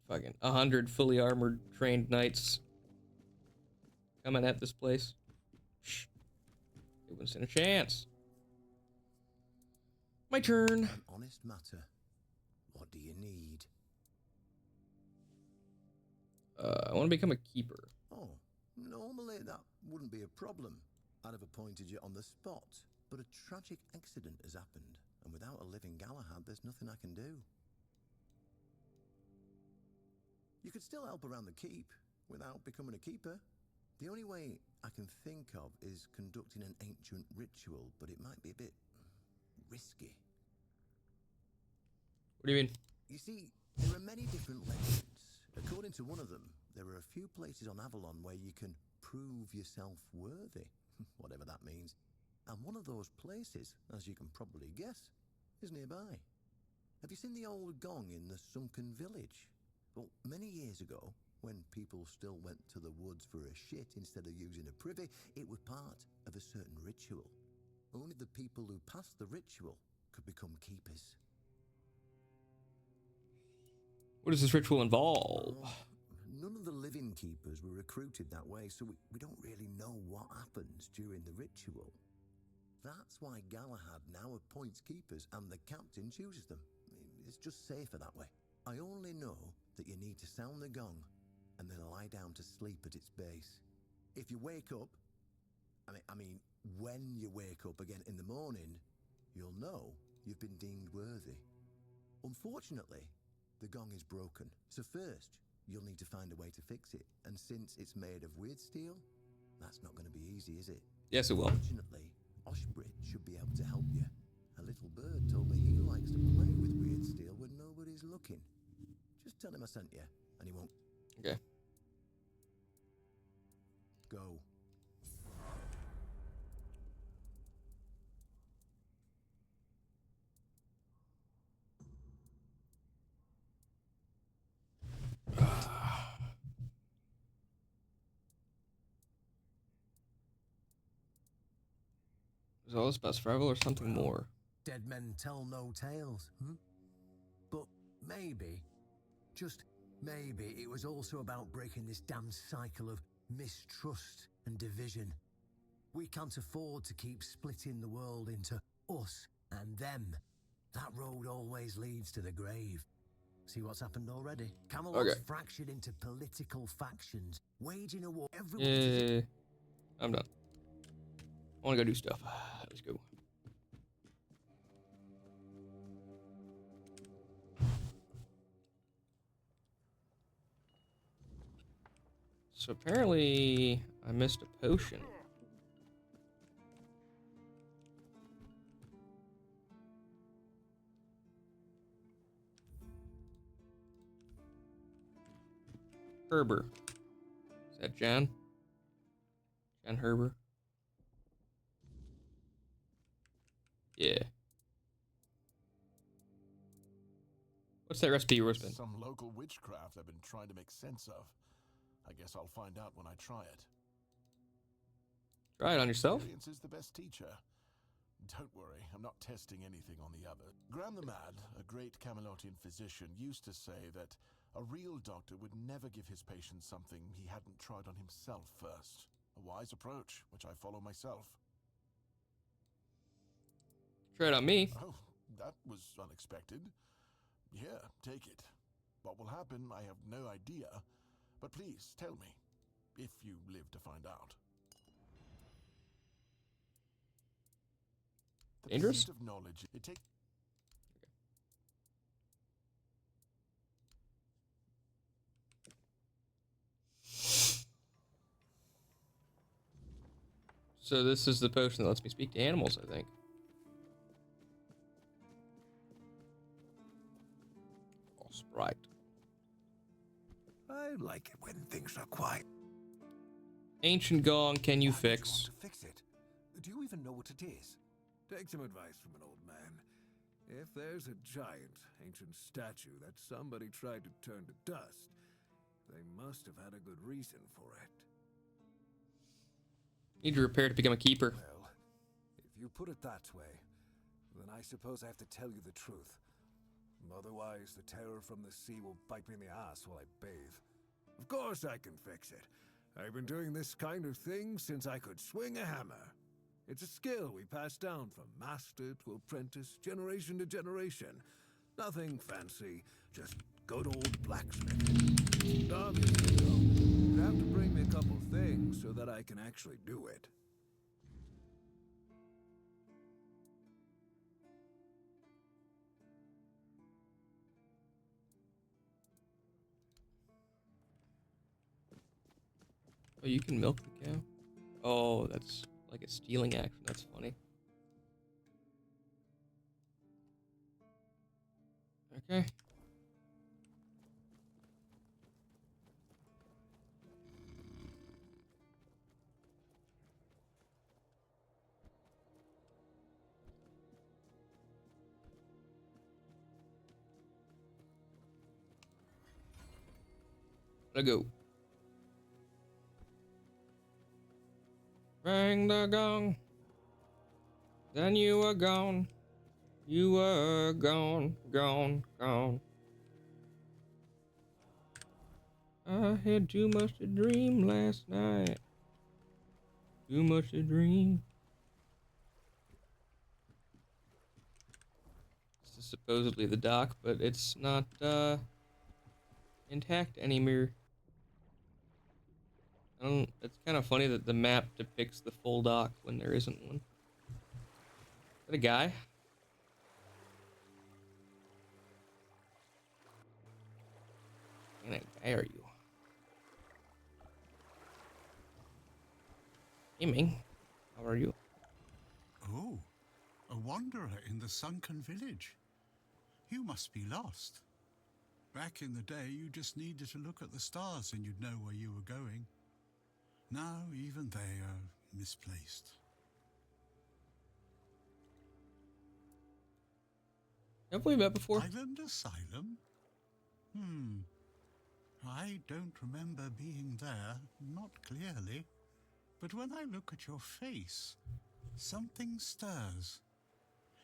fucking 100 fully armored trained knights coming at this place. Shh. It wasn't a chance. My turn. An honest matter. What do you need? I want to become a keeper. Oh, normally that wouldn't be a problem. I'd have appointed you on the spot. But a tragic accident has happened, and without a living Galahad, there's nothing I can do. You could still help around the keep without becoming a keeper. The only way I can think of is conducting an ancient ritual, but it might be a bit risky. What do you mean? You see, there are many different legends. According to one of them, there are a few places on Avalon where you can prove yourself worthy, whatever that means. And one of those places, as you can probably guess, is nearby. Have you seen the old gong in the sunken village? Well, many years ago, when people still went to the woods for a shit instead of using a privy, it was part of a certain ritual. Only the people who passed the ritual could become keepers. What does this ritual involve? None of the living keepers were recruited that way, so we don't really know what happens during the ritual. That's why Galahad now appoints keepers and the captain chooses them. It's just safer that way. I only know that you need to sound the gong and then lie down to sleep at its base. If you wake up, I mean, when you wake up again in the morning, you'll know you've been deemed worthy. Unfortunately, the gong is broken, so first you'll need to find a way to fix it. And since it's made of weird steel, that's not going to be easy, is it? Yes, it will. Fortunately, Oshbrit should be able to help you. A little bird told me he likes to play with weird steel when nobody's looking. Just tell him I sent you, and he won't. Okay. Go. Is all this about survival or something more? Dead men tell no tales, But maybe, just maybe, it was also about breaking this damn cycle of mistrust and division. We can't afford to keep splitting the world into us and them. That road always leads to the grave. See what's happened already? Camelot's fractured into political factions, waging a war. Yeah, I'm done. I want to go do stuff. Let's go. So apparently, I missed a potion. Herber. Is that Jan? Jan Herber? Yeah. What's that recipe yours been? Some local witchcraft I've been trying to make sense of. I guess I'll find out when I try it. Try it on yourself? Experience is the best teacher. Don't worry, I'm not testing anything on the other. Graham the Mad, a great Camelotian physician, used to say that a real doctor would never give his patients something he hadn't tried on himself first. A wise approach, which I follow myself. Try it on me. Oh, that was unexpected. Here, take it. What will happen, I have no idea. But please, tell me, if you live to find out. The Dangerous? pursuit of knowledge, it takes... So this is the potion that lets me speak to animals, I think. Oh, Sprite. I like it when things are quiet. Ancient gong, can you Why would fix? want to fix it? Do you even know what it is? Take some advice from an old man. If there's a giant, ancient statue that somebody tried to turn to dust, they must have had a good reason for it. Need to repair to become a keeper. Well, if you put it that way, then I suppose I have to tell you the truth. Otherwise, the terror from the sea will bite me in the ass while I bathe. Of course I can fix it. I've been doing this kind of thing since I could swing a hammer. It's a skill we pass down from master to apprentice, generation to generation. Nothing fancy, just good old blacksmithing. Obviously, though, you have to bring me a couple things so that I can actually do it. Oh, you can milk the cow? Oh, that's like a stealing action. That's funny. Okay. Gotta go. Rang the gong. Then you were gone. You were gone, gone, gone. I had too much to dream last night. Too much to dream. This is supposedly the dock, but it's not intact anymore. It's kind of funny that the map depicts the full dock when there isn't one. Is that a guy? What kind of guy are you? Gaming? How are you? Oh, a wanderer in the sunken village. You must be lost. Back in the day, you just needed to look at the stars and you'd know where you were going. Now, even they are misplaced. Have we met before? Island Asylum? I don't remember being there, not clearly. But when I look at your face, something stirs.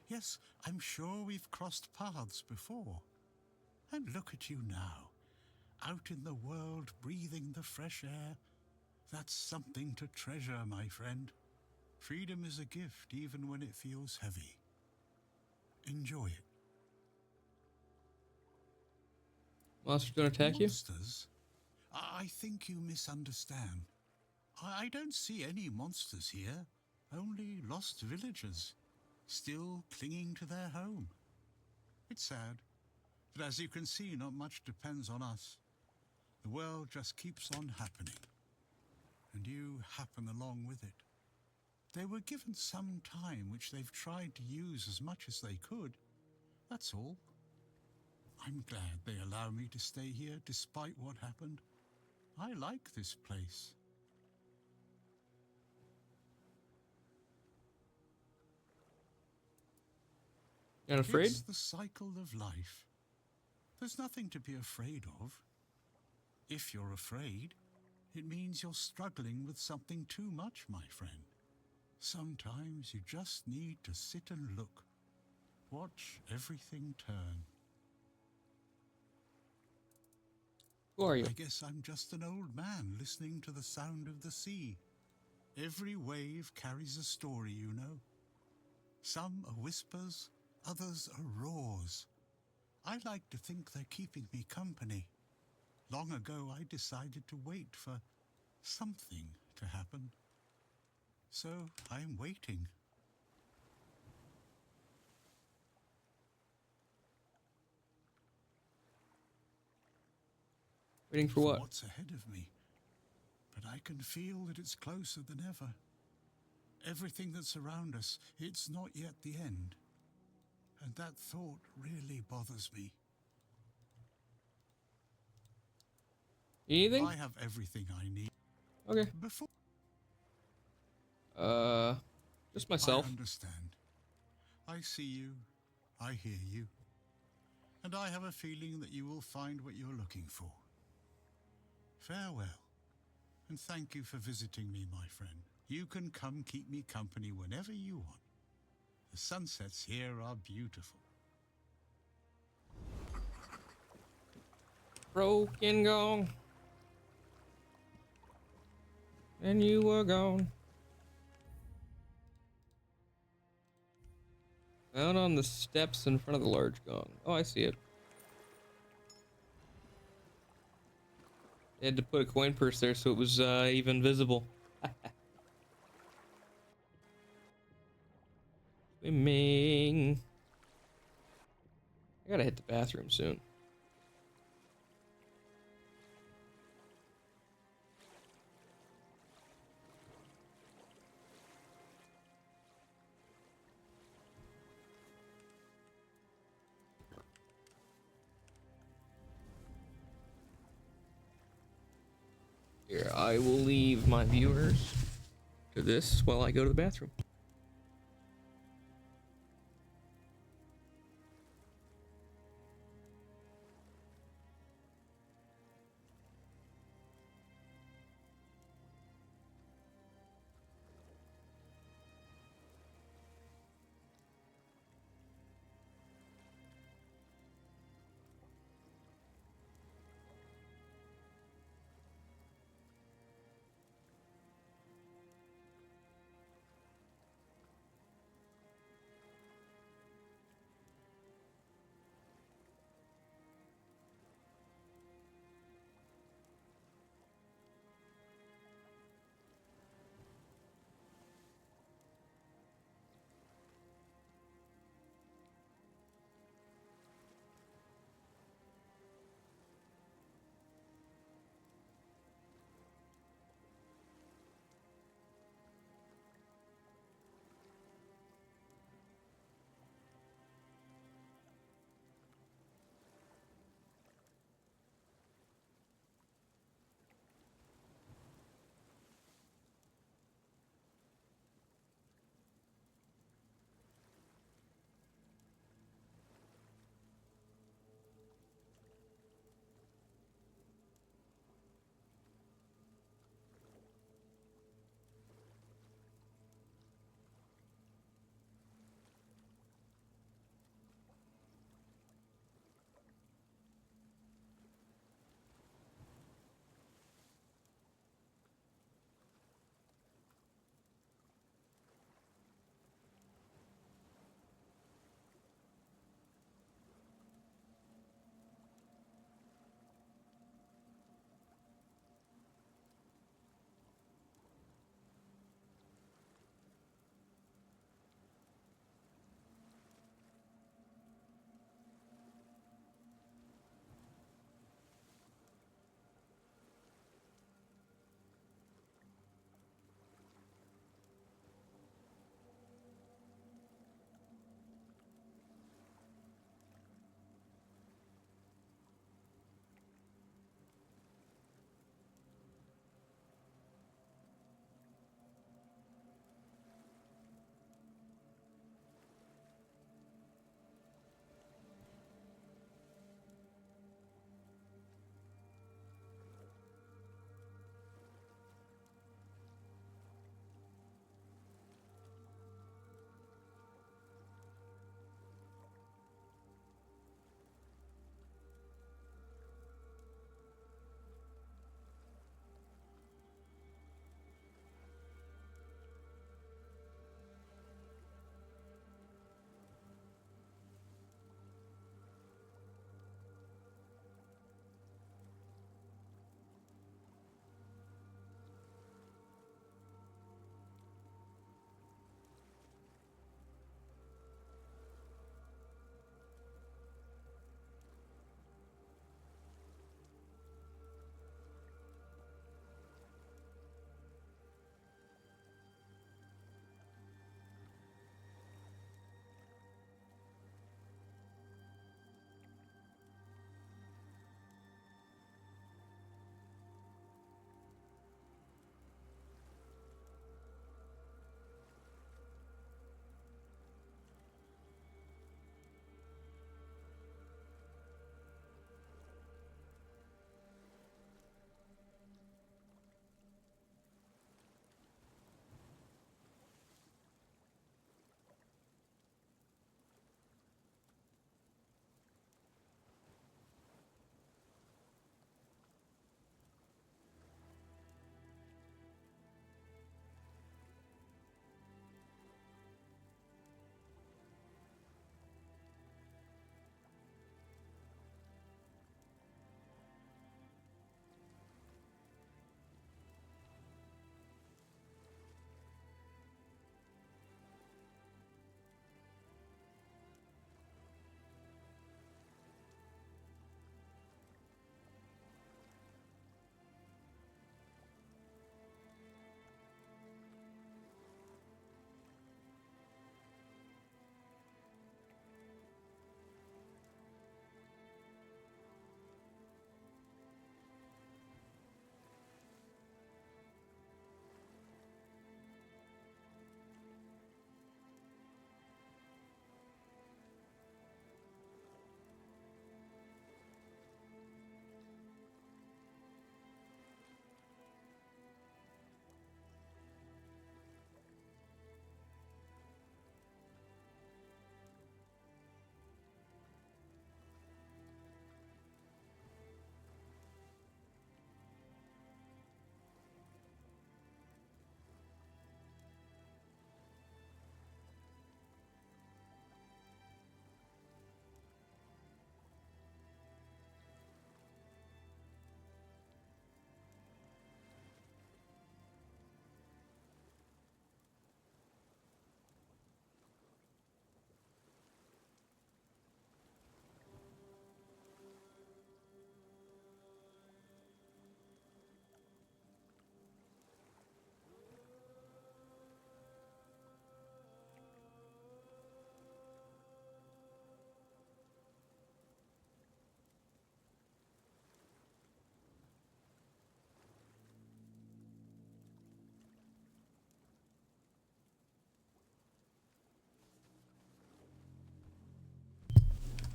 Yes, I'm sure we've crossed paths before. And look at you now, out in the world, breathing the fresh air. That's something to treasure, my friend. Freedom is a gift, even when it feels heavy. Enjoy it. Monsters gonna attack you? Monsters? I think you misunderstand. I don't see any monsters here, only lost villagers, still clinging to their home. It's sad, but as you can see, not much depends on us. The world just keeps on happening, and you happen along with it. They were given some time which they've tried to use as much as they could. That's all. I'm glad they allow me to stay here despite what happened. I like this place. Not afraid? It's the cycle of life. There's nothing to be afraid of. If you're afraid, it means you're struggling with something too much, my friend. Sometimes you just need to sit and look. Watch everything turn. Who are you? I guess I'm just an old man listening to the sound of the sea. Every wave carries a story, you know. Some are whispers, others are roars. I like to think they're keeping me company. Long ago, I decided to wait for something to happen. So I'm waiting. Waiting for what? What's ahead of me? But I can feel that it's closer than ever. Everything that's around us, it's not yet the end. And that thought really bothers me. Anything? I have everything I need. Okay. Before just myself. I understand. I see you. I hear you. And I have a feeling that you will find what you're looking for. Farewell. And thank you for visiting me, my friend. You can come keep me company whenever you want. The sunsets here are beautiful. Broken gone. And you were gone. Out on the steps in front of the large gong. Oh, I see it. They had to put a coin purse there so it was even visible. Swimming. I gotta hit the bathroom soon. Here, I will leave my viewers to this while I go to the bathroom.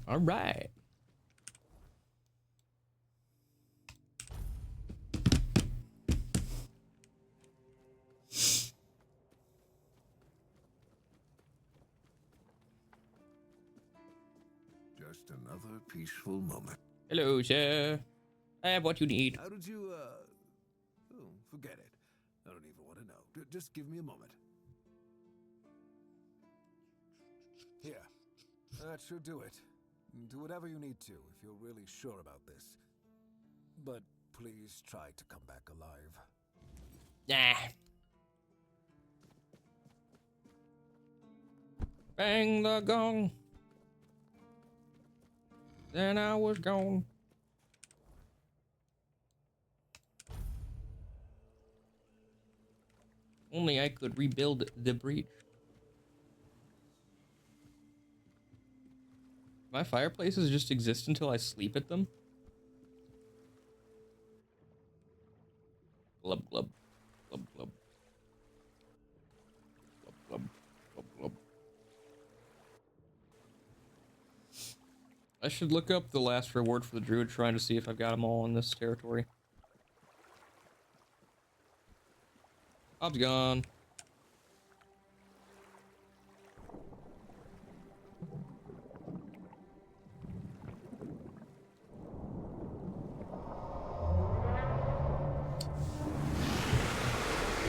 All right. Just another peaceful moment. Hello, sir. I have what you need. How did you, oh, forget it. I don't even want to know. Just give me a moment. Here. That should do it. Do whatever you need to if you're really sure about this. But please try to come back alive. Yeah. Bang the gong. Then I was gone. Only I could rebuild the breach. My fireplaces just exist until I sleep at them. Glub glub. Glub glub. Glub glub. Glub glub. I should look up the last reward for the druid shrine to see if I've got them all in this territory. Bob's gone.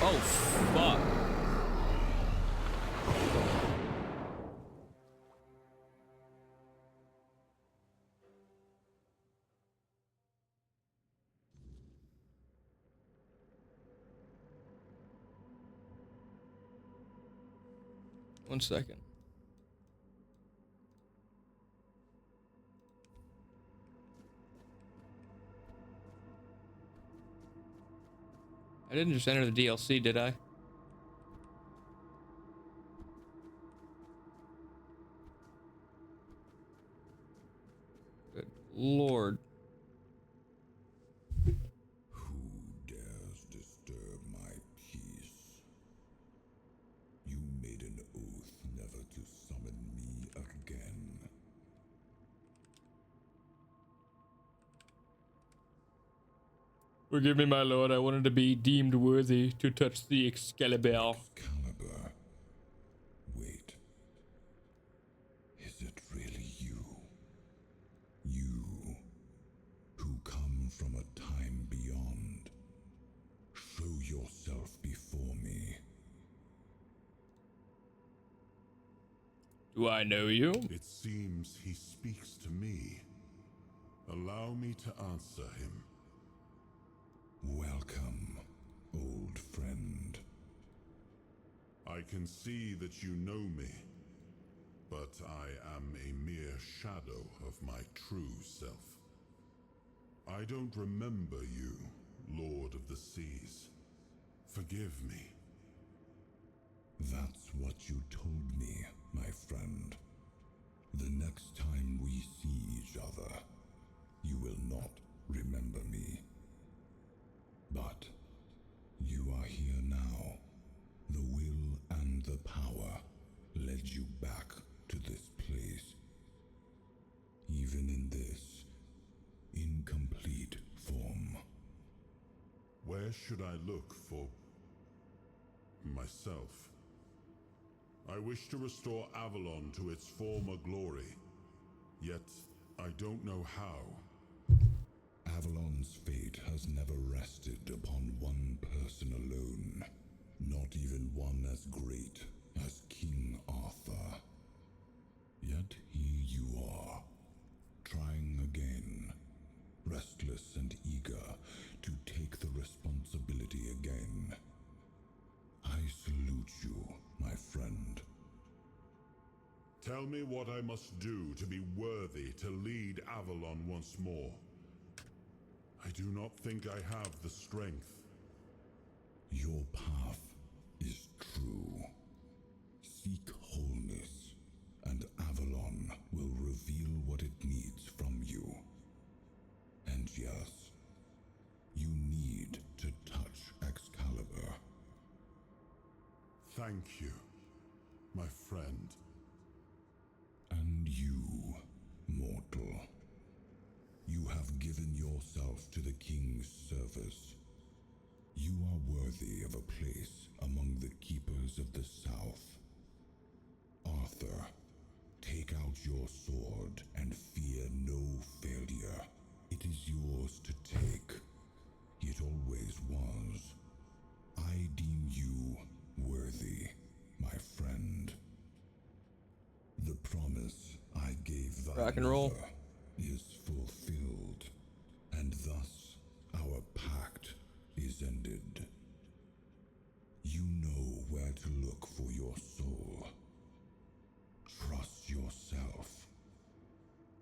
Oh, fuck. One second. I didn't just enter the DLC, did I? Good Lord. Who dares disturb my peace? You made an oath never to summon me again. Forgive me, my lord. I wanted to be deemed worthy to touch the Excalibur. Excalibur. Wait. Is it really you? You, who come from a time beyond. Show yourself before me. Do I know you? It seems he speaks to me. Allow me to answer him. Welcome, old friend. I can see that you know me, but I am a mere shadow of my true self. I don't remember you, Lord of the Seas. Forgive me. That's what you told me, my friend. The next time we see each other, you will not remember me. But you are here now. The will and the power led you back to this place. Even in this incomplete form. Where should I look for myself? I wish to restore Avalon to its former glory, yet I don't know how. Avalon's fate has never rested upon one person alone, not even one as great as King Arthur. Yet here you are, trying again, restless and eager to take the responsibility again. I salute you, my friend. Tell me what I must do to be worthy to lead Avalon once more. I do not think I have the strength. Your path is true. Seek wholeness, and Avalon will reveal what it needs from you. And yes, you need to touch Excalibur. Thank you, my friend. And you, yourself to the king's service. You are worthy of a place among the keepers of the south. Arthur, take out your sword and fear no failure. It is yours to take. It always was. I deem you worthy, my friend. The promise I gave thy Rock and roll. mother is fulfilled, and thus our pact is ended. You know where to look for your soul. Trust yourself.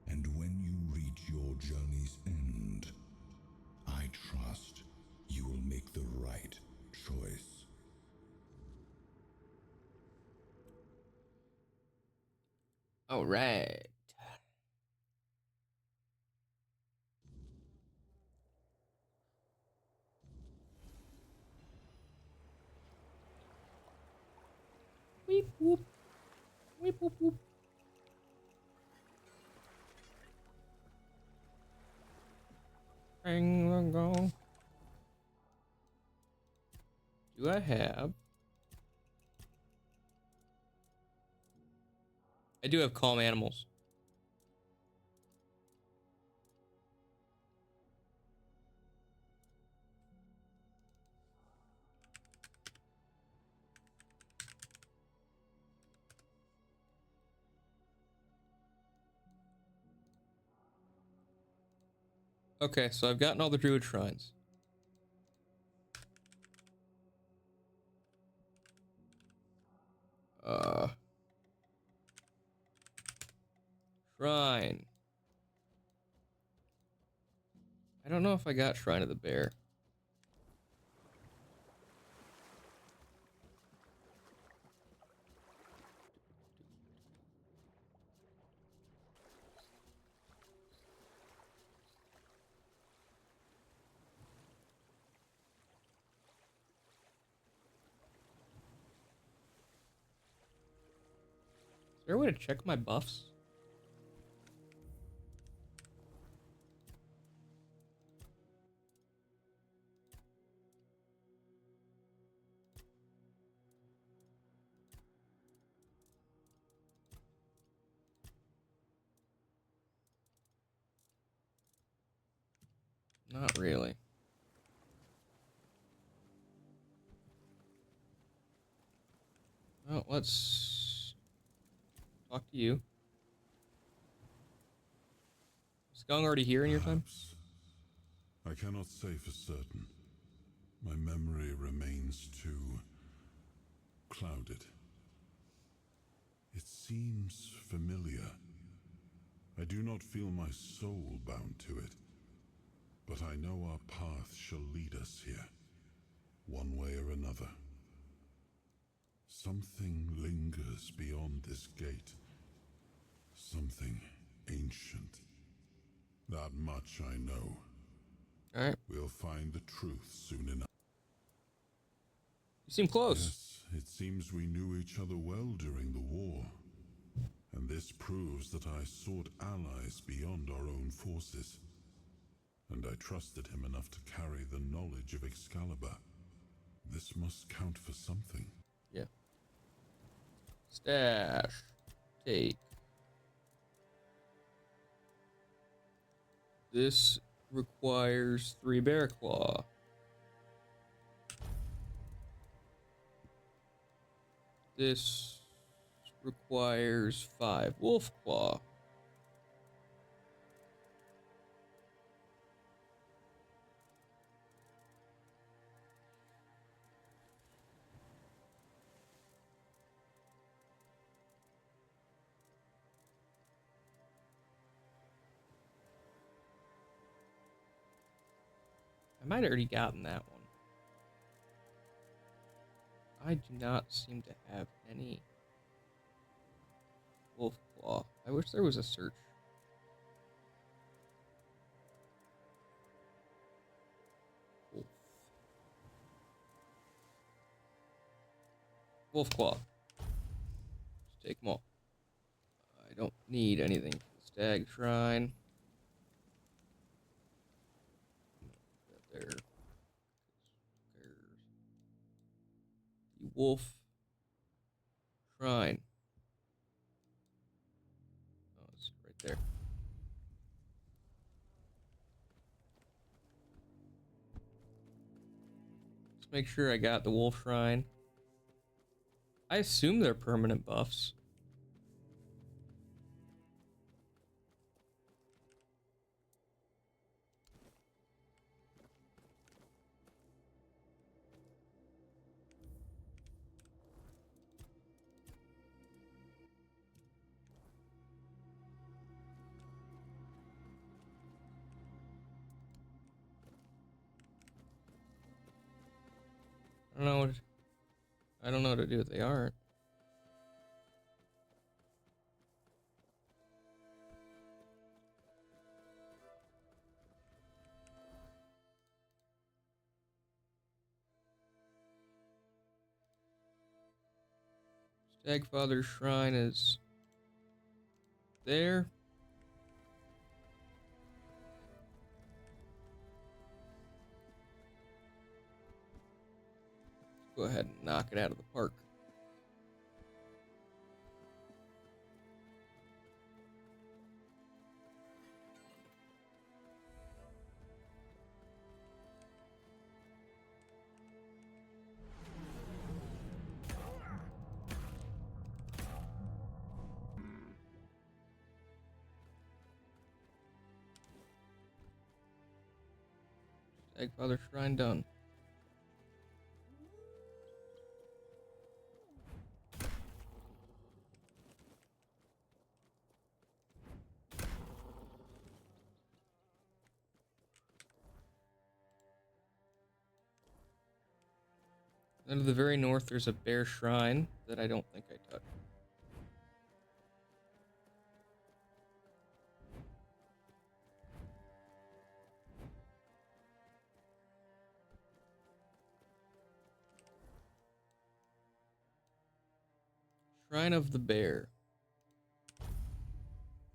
And when you reach your journey's end, I trust you will make the right choice. All right. Weep whoop. Weep whoop whoop. Bang go. Do I have? I do have calm animals. Okay, so I've gotten all the druid shrines. Shrine. I don't know if I got Shrine of the Bear. Is there a way to check my buffs? Not really. Well, let's talk to you. Is Gong already here in your time? I cannot say for certain. My memory remains too clouded. It seems familiar. I do not feel my soul bound to it, but I know our path shall lead us here, one way or another. Something lingers beyond this gate. Something ancient. That much I know. All right. We'll find the truth soon enough. You seem close. Yes, it seems we knew each other well during the war. And this proves that I sought allies beyond our own forces. And I trusted him enough to carry the knowledge of Excalibur. This must count for something. Yeah. Stash. Take. This requires 3 bear claw. This requires 5 wolf claw. I might have already gotten that one. I do not seem to have any wolf claw. I wish there was a search. Wolf. Wolf claw. Just take them all. I don't need anything. Stag shrine. there. The wolf shrine. Oh, it's right there. Let's make sure I got the wolf shrine. I assume they're permanent buffs. I don't know what to do if they aren't. Stagfather's shrine is there. Go ahead and knock it out of the park. Stagfather shrine done. Then to the very north, there's a bear shrine that I don't think I touched. Shrine of the Bear.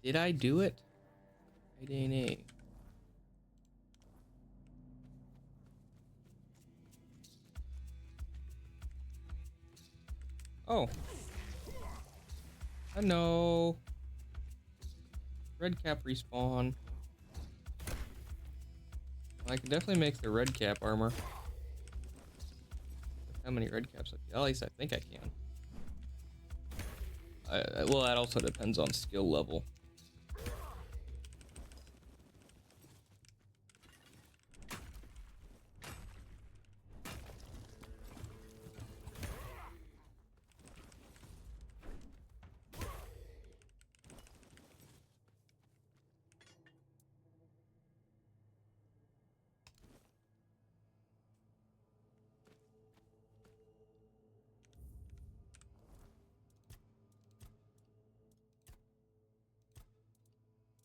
Did I do it? I didn't. Oh. I know. Red cap respawn. I can definitely make the red cap armor. How many red caps? At least I think I can. Well, that also depends on skill level.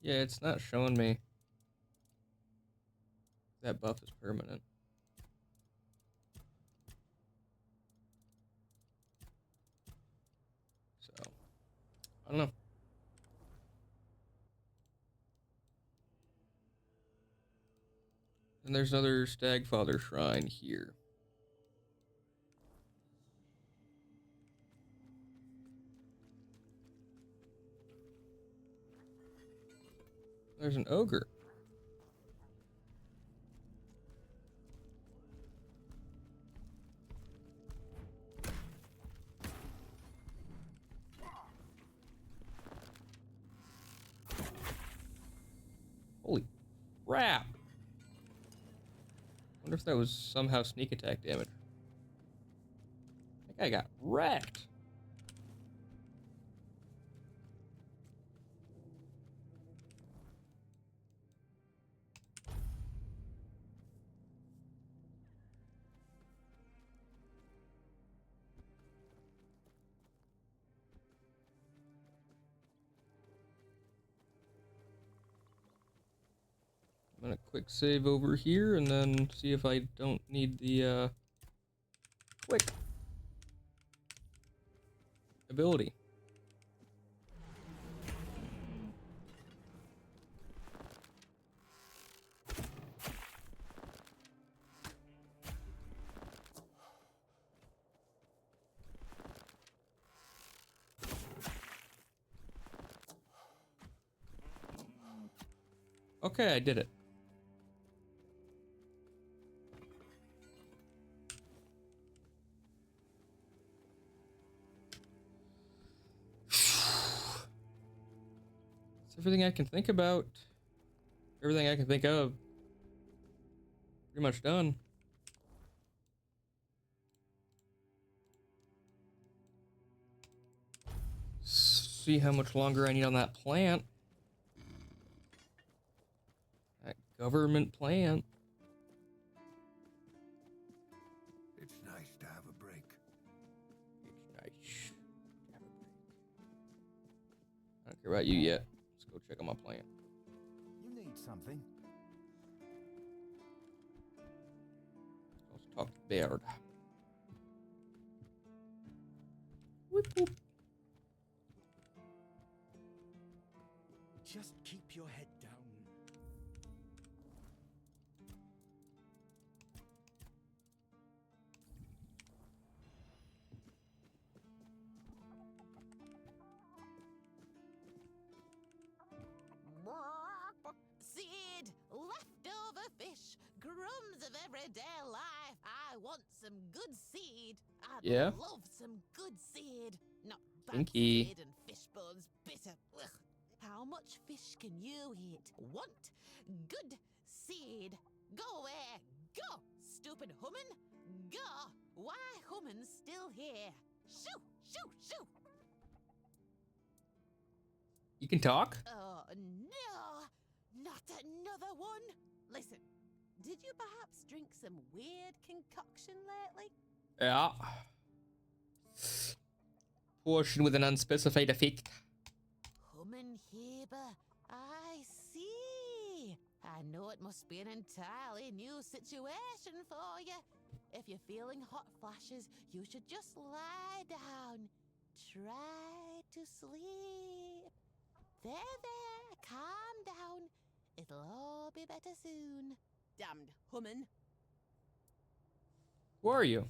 Yeah, it's not showing me that buff is permanent. So, I don't know. And there's another Stagfather shrine here. There's an ogre. Holy crap. Wonder if that was somehow sneak attack damage. That guy got wrecked. I'm gonna quick save over here and then see if I don't need the quick ability. Okay, I did it. It's everything I can think about. Everything I can think of. Pretty much done. See how much longer I need on that plant. That government plant. It's nice to have a break. It's nice to have a break. I don't care about you yet. Let's go check on my plant. You need something. Let's talk to Baird. Whoop, whoop. Just keep your head down. Seed, leftover fish, crumbs of everyday life. I want some good seed. I'd Yeah. love some good seed. Not bad Pinky. seed and fish bones bitter. Ugh. How much fish can you eat? Want good seed. Go away. Go, stupid human. Go. Why human's still here? Shoo, shoo, shoo. You can talk? Oh, no! Not another one! Listen, did you perhaps drink some weird concoction lately? Yeah. Portion with an unspecified effect. Humanheber, I see. I know it must be an entirely new situation for you. If you're feeling hot flashes, you should just lie down. Try to sleep. There, calm down. It'll all be better soon. Damned human. Who are you?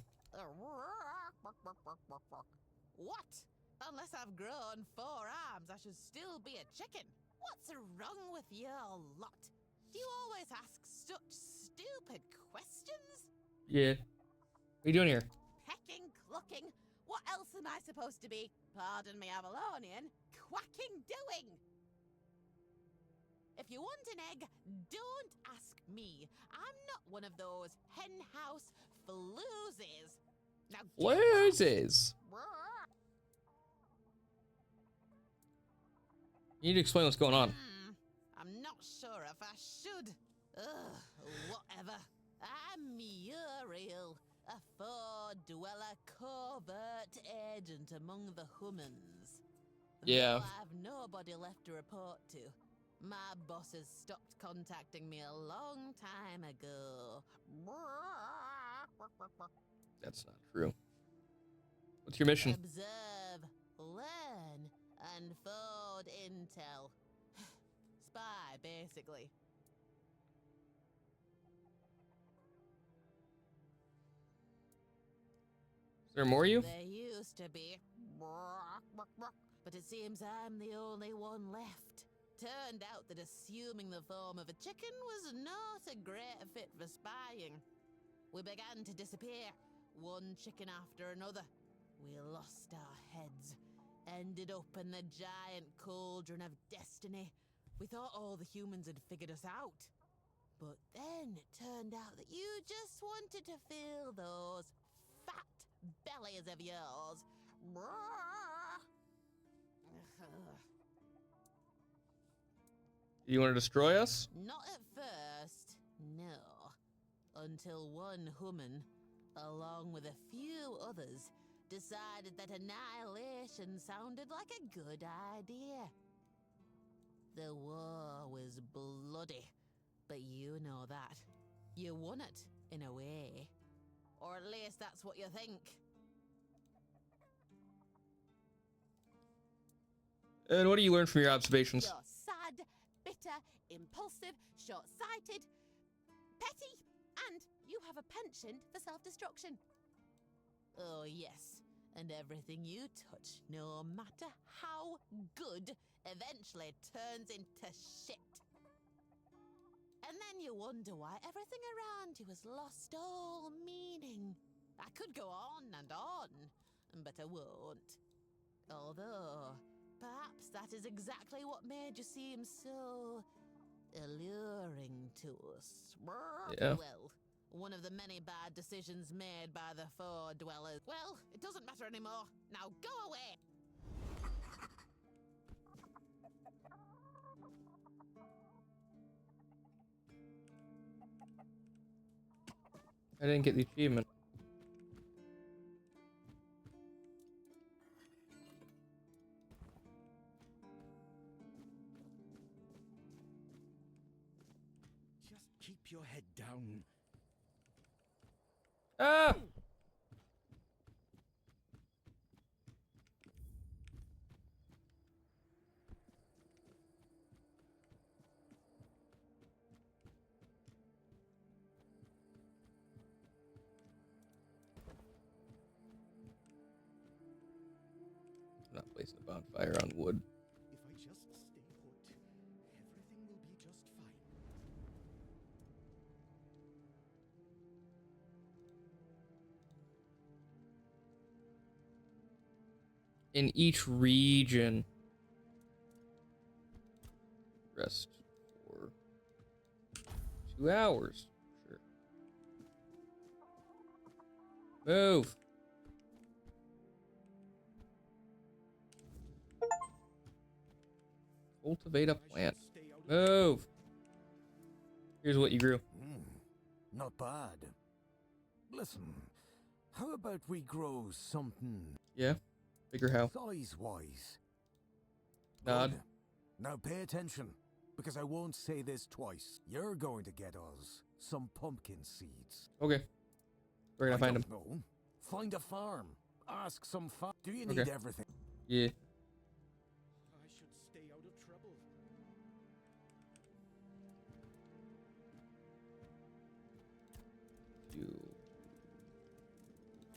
What? Unless I've grown 4 arms, I should still be a chicken. What's wrong with your lot? Do you always ask such stupid questions? Yeah. What are you doing here? Pecking, clucking. What else am I supposed to be? Pardon me, Avalonian. Quacking doing. If you want an egg, don't ask me. I'm not one of those henhouse floozies. Now Floozies. You need to explain what's going on. I'm not sure if I should. Ugh, whatever. I'm Muriel, a four-dweller covert agent among the humans. Yeah. Though I've nobody left to report to. My bosses stopped contacting me a long time ago. That's not true. What's your mission? Observe, learn, and forward intel. Spy, basically. Is there more of you? There used to be. But it seems I'm the only one left. Turned out that assuming the form of a chicken was not a great fit for spying. We began to disappear, one chicken after another. We lost our heads, ended up in the giant cauldron of destiny. We thought all the humans had figured us out. But then it turned out that you just wanted to fill those fat bellies of yours. You want to destroy us? Not at first, no. Until one human, along with a few others, decided that annihilation sounded like a good idea. The war was bloody, but you know that. You won it, in a way. Or at least that's what you think. And what do you learn from your observations? You're sad, bitter, impulsive, short-sighted, petty, and you have a penchant for self-destruction. Oh, yes. And everything you touch, no matter how good, eventually turns into shit. And then you wonder why everything around you has lost all meaning. I could go on and on, but I won't. Although, perhaps that is exactly what made you seem so alluring to us. Yeah. Well, one of the many bad decisions made by the Four Dwellers. Well, it doesn't matter anymore. Now go away! I didn't get the achievement. Just keep your head down. Ah! I'm not placing a bonfire on wood. If I just stay put, everything will be just fine. In each region. Rest for 2 hours. Sure. Move. Cultivate a plant. Move. Here's what you grew. Not bad. Listen, how about we grow something? Yeah. Figure how. Size-wise. Nod. Good. Now pay attention, because I won't say this twice. You're going to get us some pumpkin seeds. Okay. Where can I find them? No. Find a farm. Ask some Do you need Okay. everything? Yeah. I should stay out of trouble. You.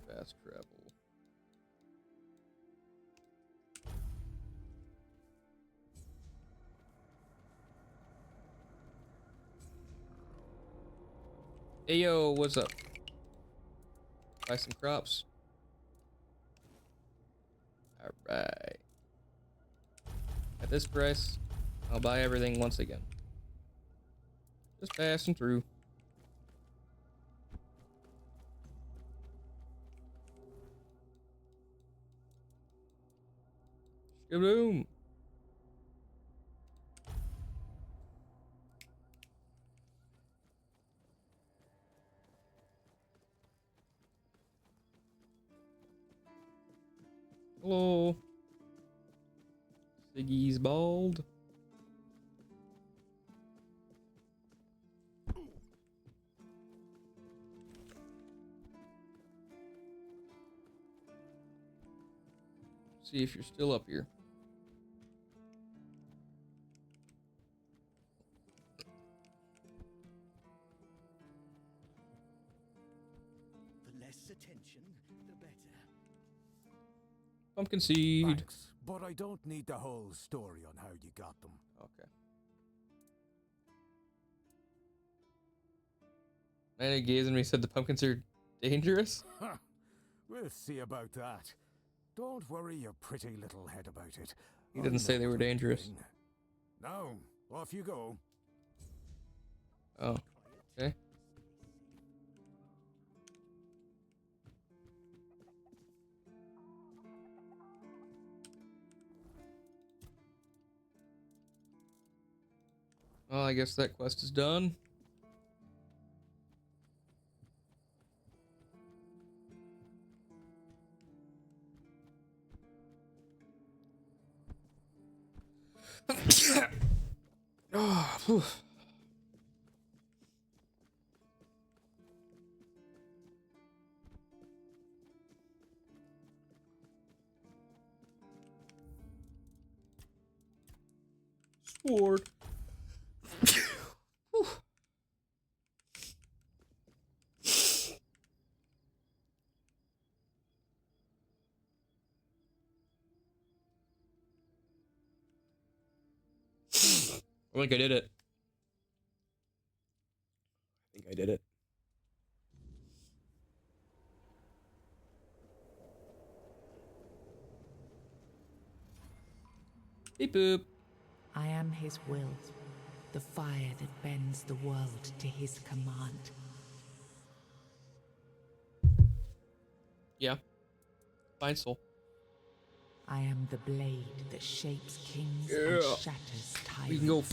Fast travel. Hey yo, what's up? Buy some crops. Alright. At this price, I'll buy everything once again. Just passing through. Shaboom! Hello. Siggy's bald. See if you're still up here. The less attention, the better. Pumpkin seed. Thanks, but I don't need the whole story on how you got them. Okay. Man gazed at me and said the pumpkins are dangerous. We'll see about that. Don't worry your pretty little head about it. He didn't say they were dangerous. Now, off you go. Oh, okay. Well, I guess that quest is done. Oh, whew. Sword. Whew. I think I did it. think I did it. Beep boop. I am his will, the fire that bends the world to his command. Yeah. Fine soul. I am the blade that shapes kings Yeah. and shatters tyrants. We can go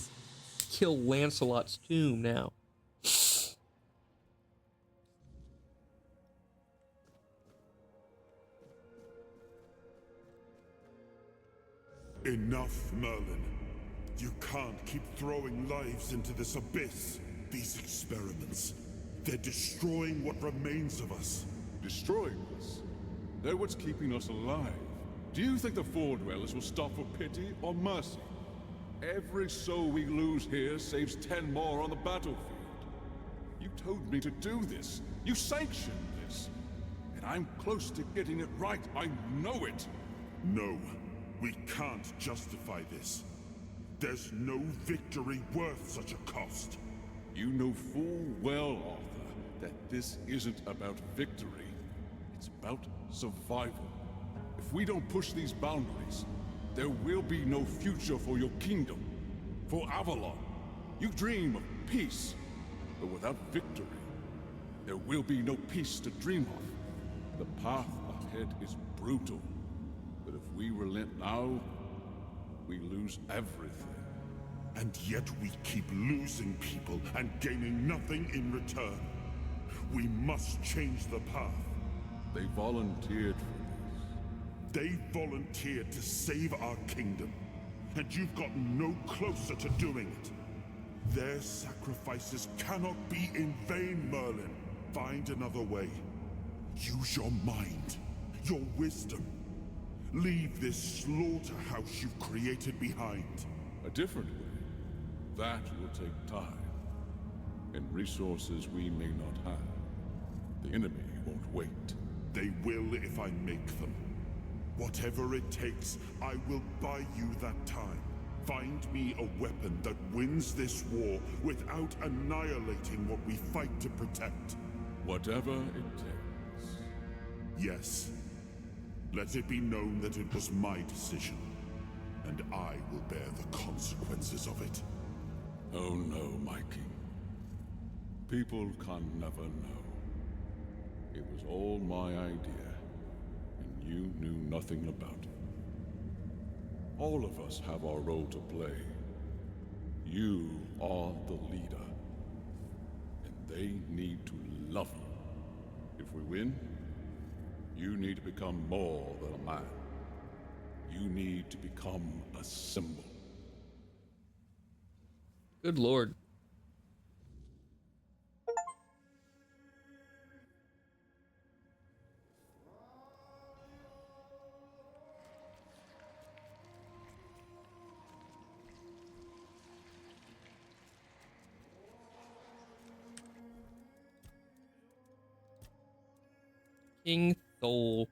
kill Lancelot's tomb now. Enough, Merlin. You can't keep throwing lives into this abyss. These experiments, they're destroying what remains of us. Destroying us? They're what's keeping us alive. Do you think the Four Dwellers will stop for pity or mercy? Every soul we lose here saves 10 more on the battlefield. You told me to do this. You sanctioned this. And I'm close to getting it right. I know it. No, we can't justify this. There's no victory worth such a cost. You know full well, Arthur, that this isn't about victory. It's about survival. If we don't push these boundaries, there will be no future for your kingdom, for Avalon. You dream of peace, but without victory, there will be no peace to dream of. The path ahead is brutal, but if we relent now, we lose everything. And yet we keep losing people and gaining nothing in return. We must change the path. They volunteered for this. They volunteered to save our kingdom. And you've gotten no closer to doing it. Their sacrifices cannot be in vain, Merlin. Find another way. Use your mind, your wisdom. Leave this slaughterhouse you've created behind. A different way. That will take time. And resources we may not have. The enemy won't wait. They will if I make them. Whatever it takes, I will buy you that time. Find me a weapon that wins this war without annihilating what we fight to protect. Whatever it takes. Yes. Let it be known that it was my decision, and I will bear the consequences of it. Oh no, my king. People can never know. It was all my idea, and you knew nothing about it. All of us have our role to play. You are the leader, and they need to love you. If we win, you need to become more than a man. You need to become a symbol. Good lord. King Thol.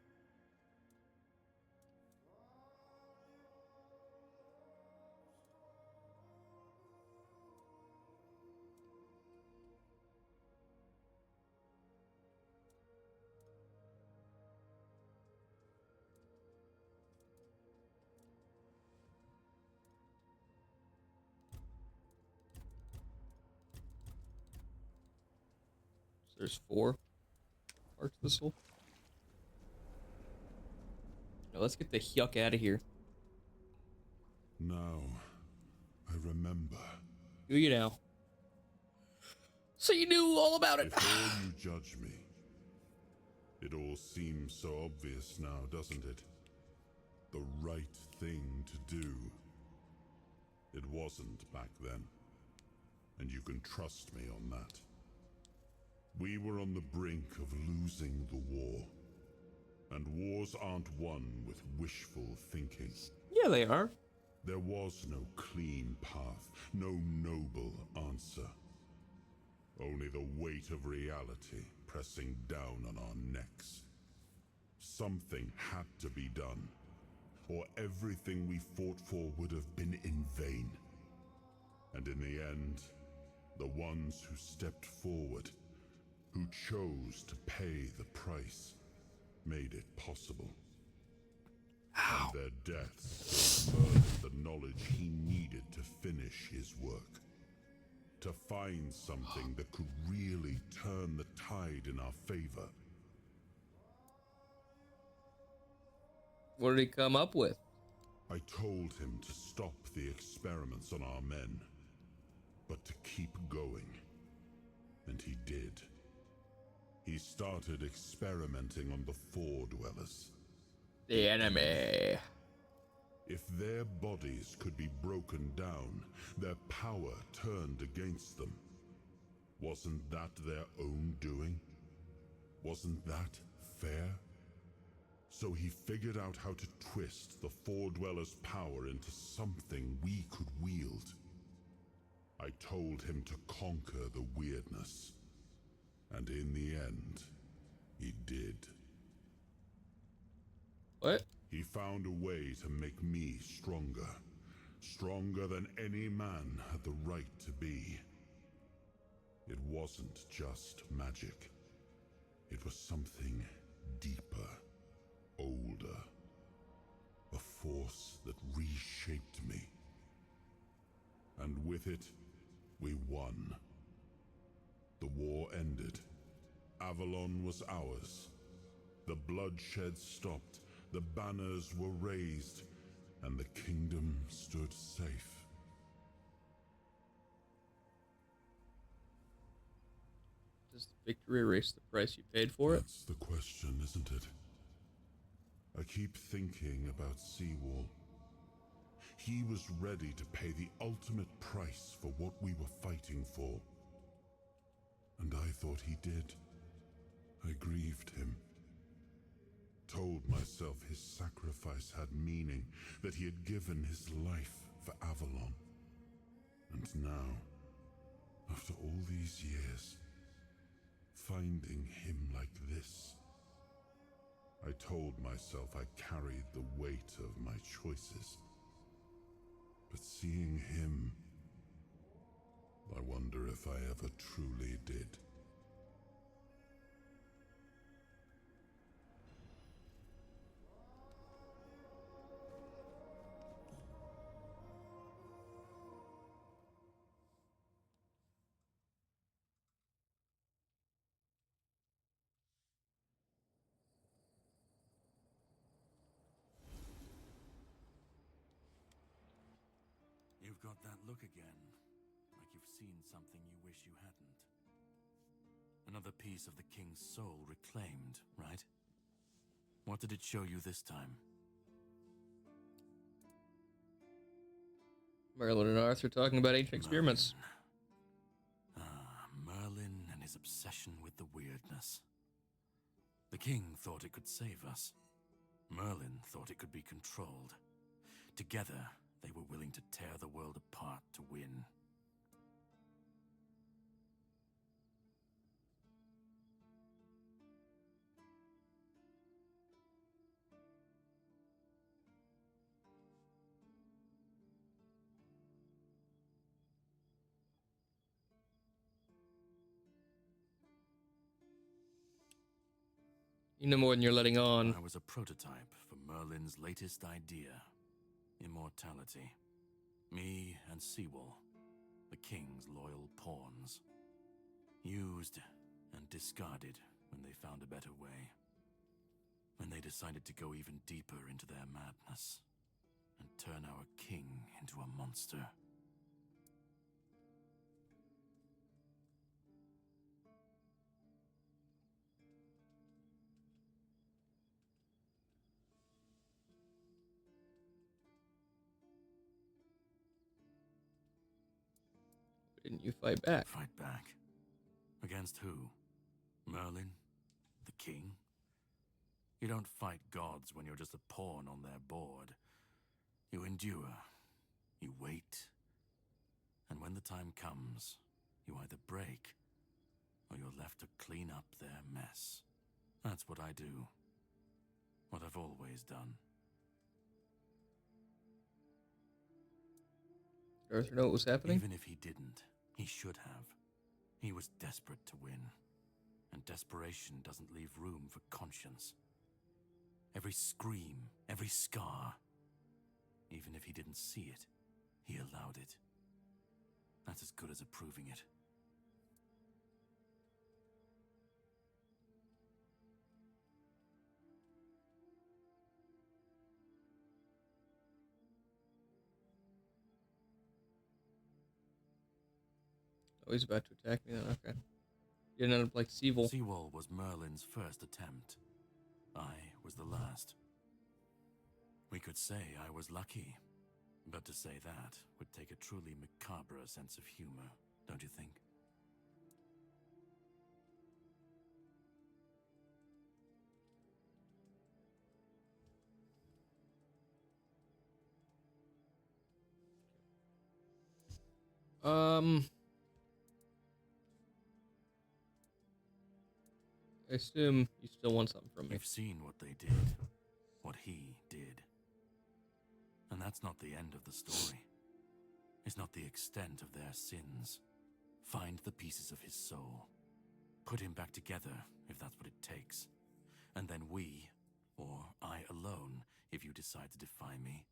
There's 4 Arch Thistle. Now let's get the yuck out of here. Now, I remember. Do you now? So you knew all about it. Before you judge me, it all seems so obvious now, doesn't it? The right thing to do. It wasn't back then, and you can trust me on that. We were on the brink of losing the war. And wars aren't won with wishful thinking. Yeah, they are. There was no clean path, no noble answer. Only the weight of reality pressing down on our necks. Something had to be done, or everything we fought for would have been in vain. And in the end, The ones who stepped forward, who chose to pay the price, made it possible. And their deaths gave Merlin the knowledge he needed to finish his work. To find something that could really turn the tide in our favor. What did he come up with? I told him to stop the experiments on our men, but to keep going. And he did. He started experimenting on the Four Dwellers. The enemy. If their bodies could be broken down, their power turned against them. Wasn't that their own doing? Wasn't that fair? So he figured out how to twist the Four Dwellers' power into something we could wield. I told him to conquer the weirdness. And in the end, he did. What? He found a way to make me stronger. Stronger than any man had the right to be. It wasn't just magic. It was something deeper, older. A force that reshaped me. And with it, we won. The war ended. Avalon was ours. The bloodshed stopped. The banners were raised, and the kingdom stood safe. Does the victory erase the price you paid for it? That's the question, isn't it? I keep thinking about Seawall. He was ready to pay the ultimate price for what we were fighting for. And I thought he did. I grieved him. Told myself his sacrifice had meaning, that he had given his life for Avalon. And now, after all these years, finding him like this, I told myself I carried the weight of my choices. But seeing him, I wonder if I ever truly did. You've got that look again, like you've seen something you wish you hadn't. Another piece of the king's soul reclaimed, right? What did it show you this time? Merlin and Arthur talking about ancient experiments. Merlin and his obsession with the weirdness. The king thought it could save us. Merlin thought it could be controlled. Together, they were willing to tear the world apart to win. You know more than you're letting on. I was a prototype for Merlin's latest idea. Immortality. Me and Seawall, the king's loyal pawns. Used and discarded when they found a better way. When they decided to go even deeper into their madness and turn our king into a monster. Didn't you fight back? Fight back? Against who? Merlin? The king? You don't fight gods when you're just a pawn on their board. You endure. You wait. And when the time comes, you either break, or you're left to clean up their mess. That's what I do. What I've always done. Arthur know what was happening? Even if he didn't, He should have. He was desperate to win. And desperation doesn't leave room for conscience. Every scream, every scar, even if he didn't see it, he allowed it. That's as good as approving it. Oh, he's about to attack me then, okay. You didn't end up like Seawolf. Seawolf was Merlin's first attempt. I was the last. We could say I was lucky, but to say that would take a truly macabre sense of humor, don't you think? I assume you still want something from me. You've seen what they did, what he did. And that's not the end of the story. It's not the extent of their sins. Find the pieces of his soul. Put him back together, if that's what it takes. And then we, or I alone, if you decide to defy me,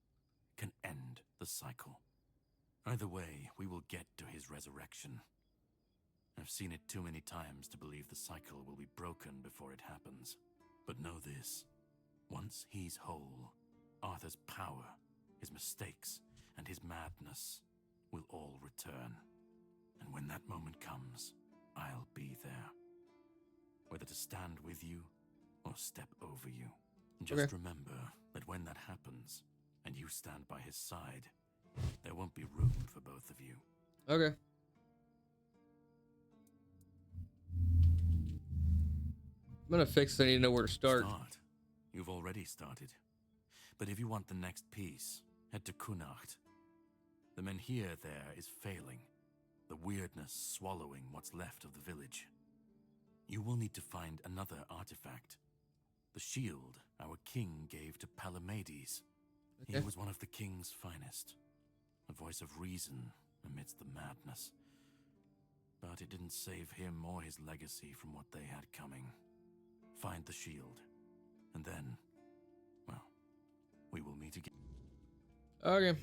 can end the cycle. Either way, we will get to his resurrection. I've seen it too many times to believe the cycle will be broken before it happens. But know this. Once he's whole, Arthur's power, his mistakes, and his madness will all return. And when that moment comes, I'll be there. Whether to stand with you or step over you. Just remember that when that happens, and you stand by his side, there won't be room for both of you. Okay. I'm gonna fix it. I need to know where to start. You've already started. But if you want the next piece, head to Kunacht. The menhir there is failing, the weirdness swallowing what's left of the village. You will need to find another artifact. The shield our king gave to Palamedes. He was one of the king's finest. A voice of reason amidst the madness. But it didn't save him or his legacy from what they had coming. Find the shield, and then, well, we will meet again. Okay.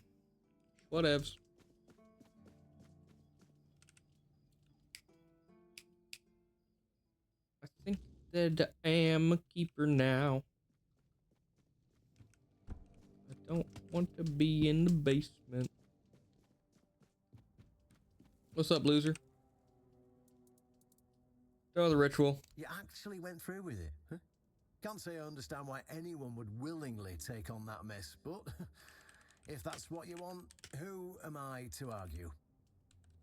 Whatevs. I think that I am a keeper now. I don't want to be in the basement. What's up, loser? Oh, the ritual. You actually went through with it, huh? Can't say I understand why anyone would willingly take on that mess, but if that's what you want, who am I to argue?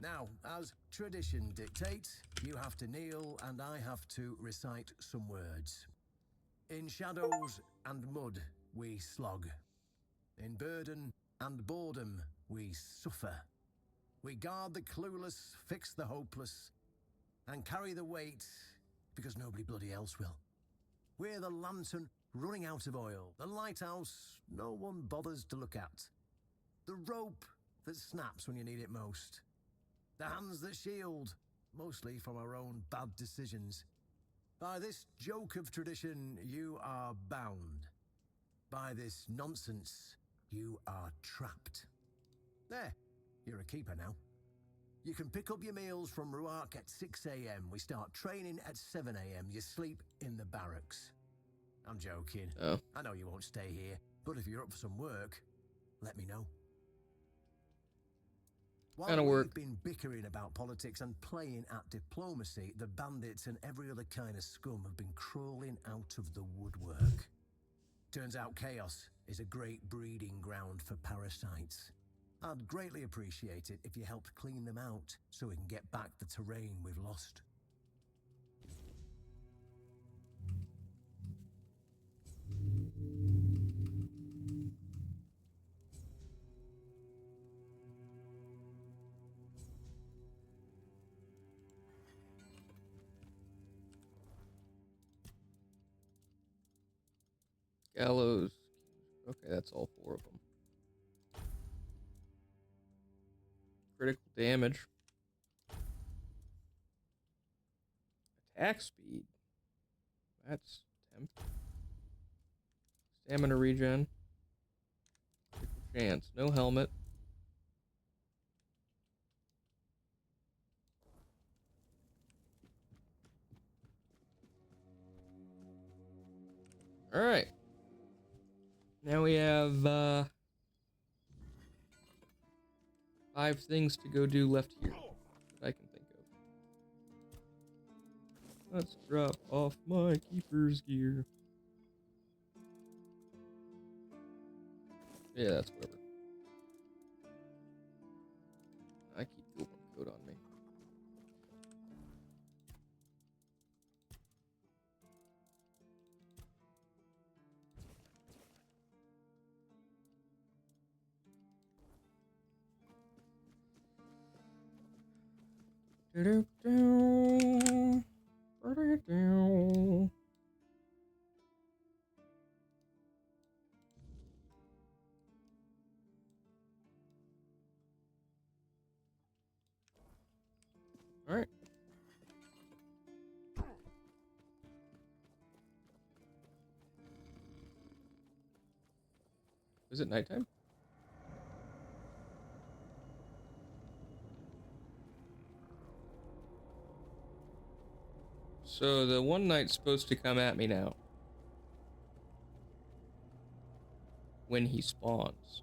Now, as tradition dictates, you have to kneel and I have to recite some words. In shadows and mud we slog. In burden and boredom we suffer. We guard the clueless, fix the hopeless, and carry the weight because nobody bloody else will. We're the lantern running out of oil, the lighthouse no one bothers to look at, the rope that snaps when you need it most, the hands that shield, mostly from our own bad decisions. By this joke of tradition, you are bound. By this nonsense, you are trapped. There, you're a keeper now. You can pick up your meals from Ruark at 6 a.m. We start training at 7 a.m. You sleep in the barracks. I'm joking. Oh. I know you won't stay here, but if you're up for some work, let me know. While we've been bickering about politics and playing at diplomacy, the bandits and every other kind of scum have been crawling out of the woodwork. Turns out chaos is a great breeding ground for parasites. I'd greatly appreciate it if you helped clean them out so we can get back the terrain we've lost. Gallows. Okay, that's all 4 of them. Critical damage. attack speed. That's tempting. Stamina regen. Critical chance. No helmet. Alright. Now we have 5 things to go do left here that I can think of. Let's drop off my keeper's gear. Yeah, that's whatever. I keep the warm coat on me. Do-do-do. Do-do-do. All right. Is it nighttime? So the one knight's supposed to come at me now. When he spawns.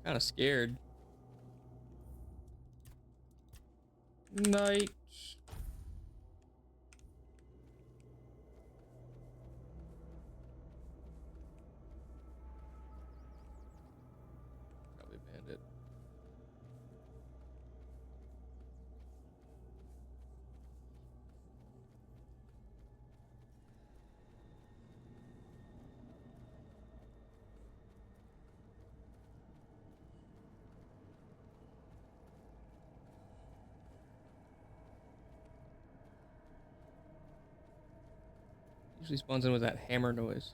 Kind of scared. Night. Probably bandit. Usually spawns in with that hammer noise.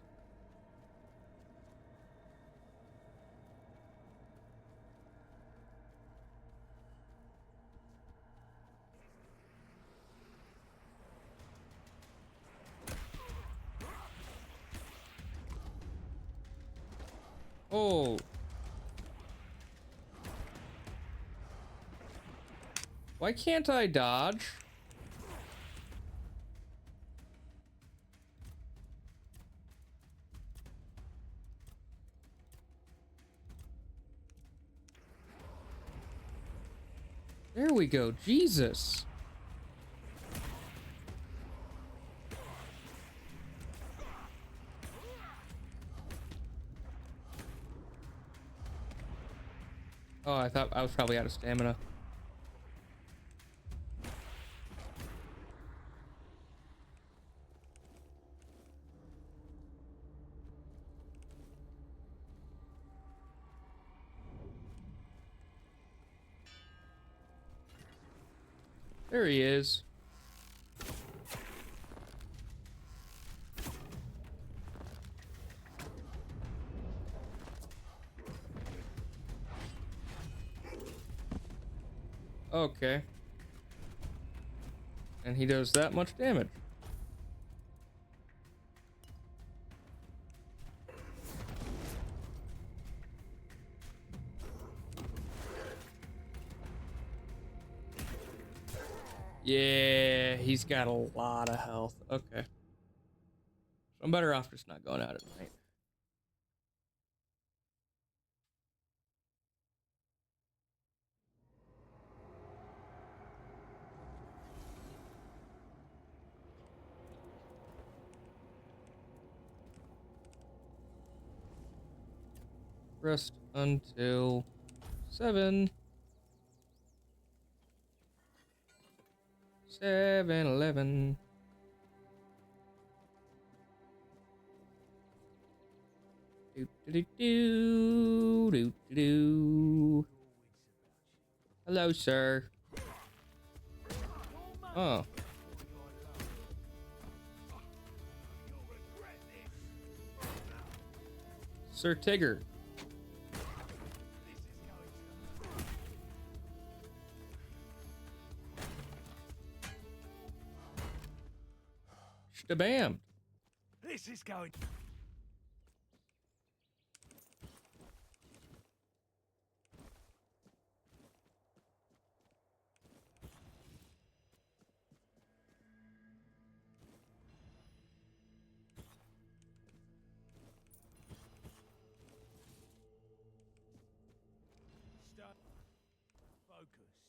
Oh. Why can't I dodge? There we go. Jesus. Oh, I thought I was probably out of stamina. There he is. Okay. And he does that much damage. Yeah, he's got a lot of health. Okay. So I'm better off just not going out at night. Rest until 7. 7-Eleven. Do-do-do-do-do-do. Hello, sir. Oh. Sir Tigger. Shabam. This is going. Focused.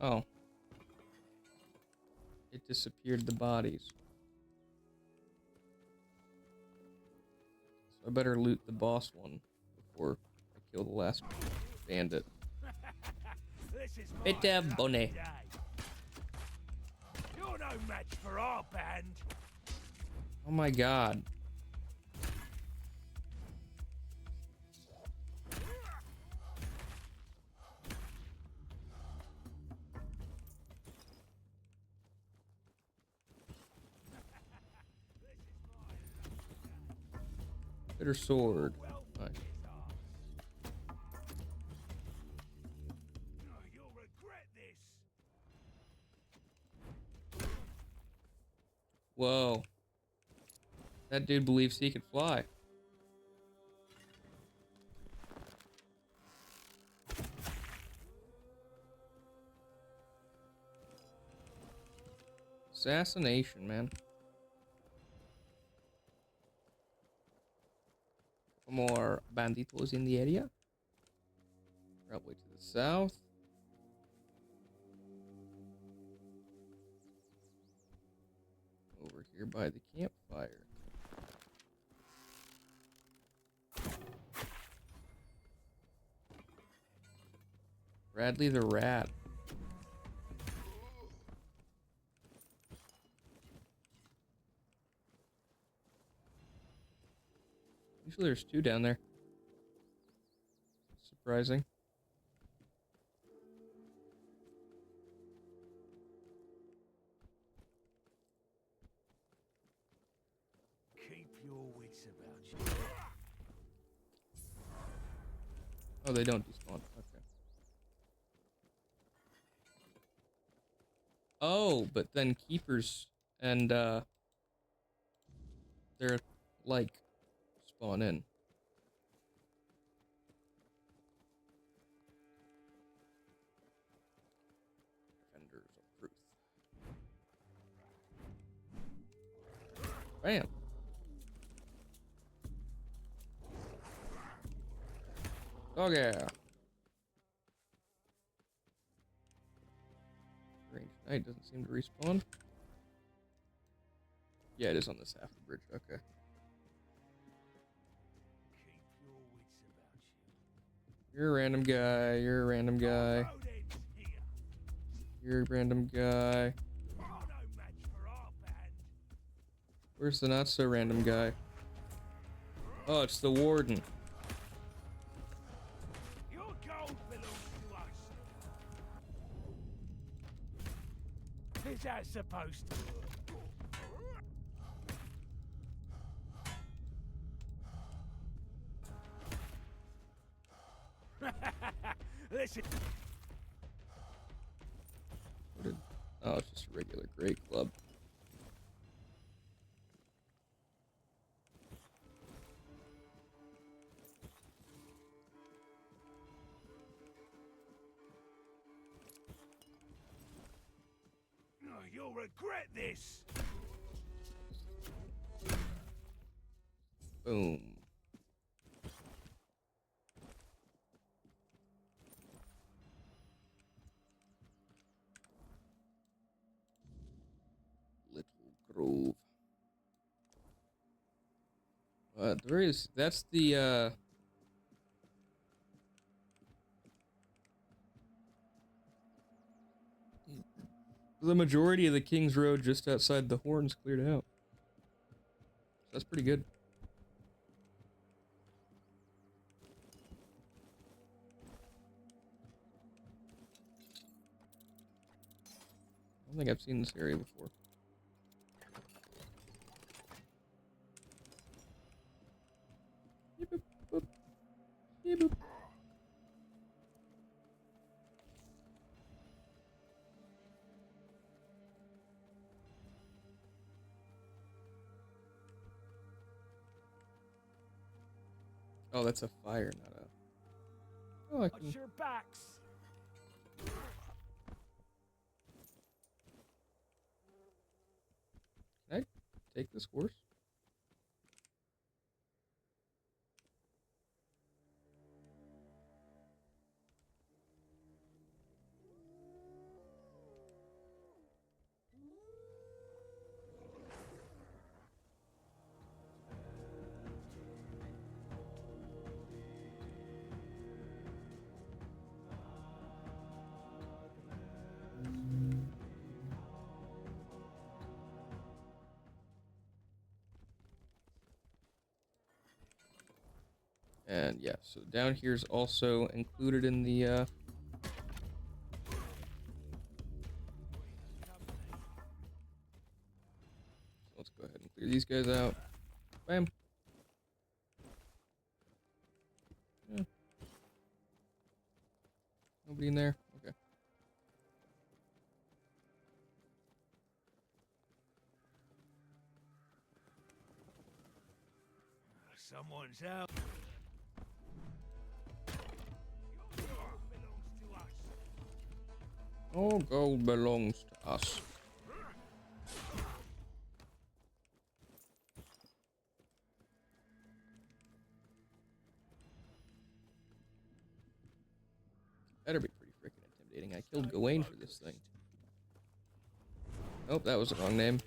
Oh. It disappeared the bodies. So I better loot the boss one before I kill the last bandit. Pt5 bonnet. You're no match for our band. Oh my god. Bitter sword. Nice. You'll regret this. Whoa. That dude believes he could fly. Assassination, man. More banditos in the area. Probably to the south. Over here by the campfire. Bradley the Rat. Usually there's two down there. Surprising. Keep your wits about you. Oh, they don't despawn. Okay. Oh, but then keepers and they're like spawn in. Defenders of Truth. Bam. Oh yeah. Range Knight doesn't seem to respawn. Yeah, it is on this half of the bridge. Okay. Keep your wits about you. You're a random guy. You're a random guy. You're a random guy. Where's the not so random guy? Oh, it's the warden. Your gold belongs to us. Is that supposed to work? Listen. Oh, it's just a regular Great Club. You'll regret this. Boom. Grove. That's the majority of the King's Road just outside the Horns cleared out. That's pretty good. I don't think I've seen this area before. Beep, boop, boop. Beep, boop. Oh, that's a fire, not a... Oh, I can... Watch your backs. Can I take this horse? And yeah, so down here is also included in the let's go ahead and clear these guys out. Bam. Yeah. Nobody in there? Okay. Someone's out. All gold belongs to us. Better be pretty freaking intimidating. I killed Gawain for this thing. Nope, that was the wrong name.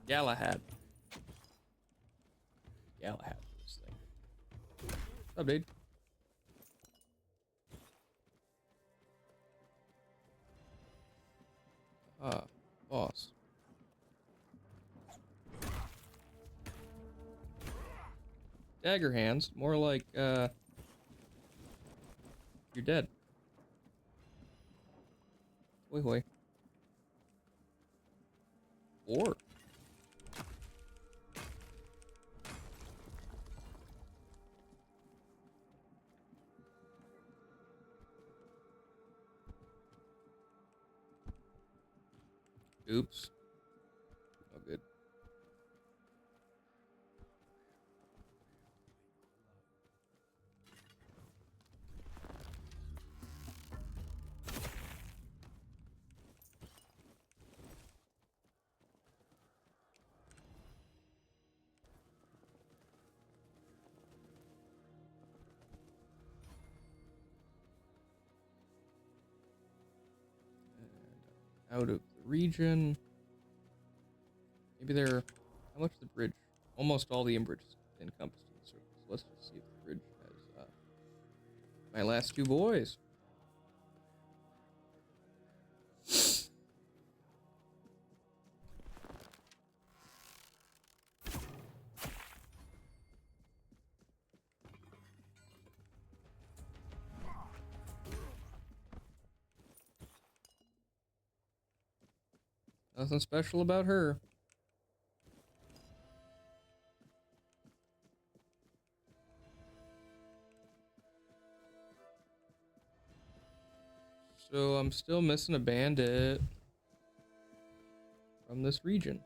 Galahad. Galahad for this thing. What's up, dude? Ah, boss. Dagger hands, more like, you're dead. Hoi hoi. Or. Oops. Oh, good. And out of the region. Maybe they're... How much is the bridge? Almost all the bridge is encompassed in the circle. So let's just see if the bridge has my last two boys. Nothing special about her. So I'm still missing a bandit from this region.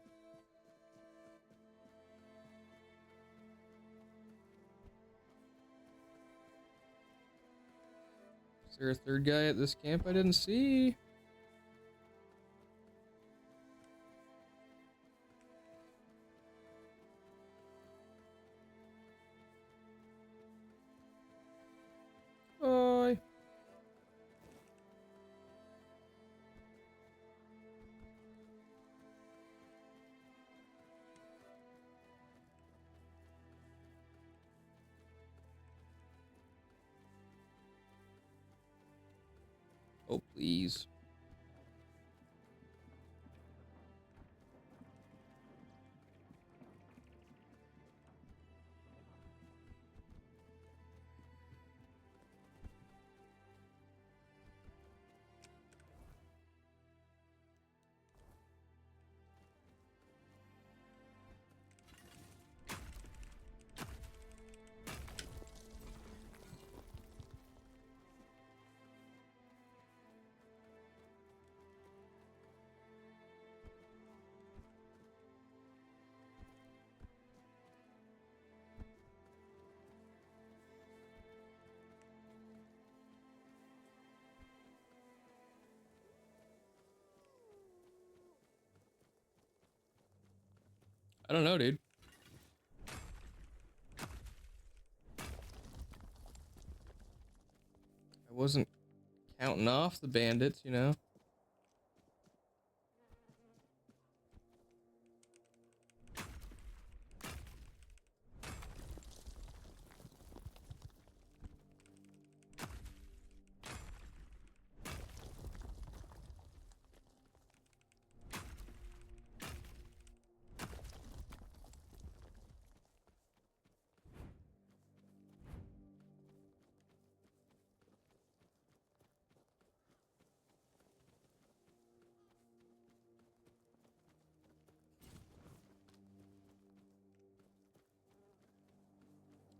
Is there a third guy at this camp I didn't see? Bye. these. I don't know, dude. I wasn't counting off the bandits, you know?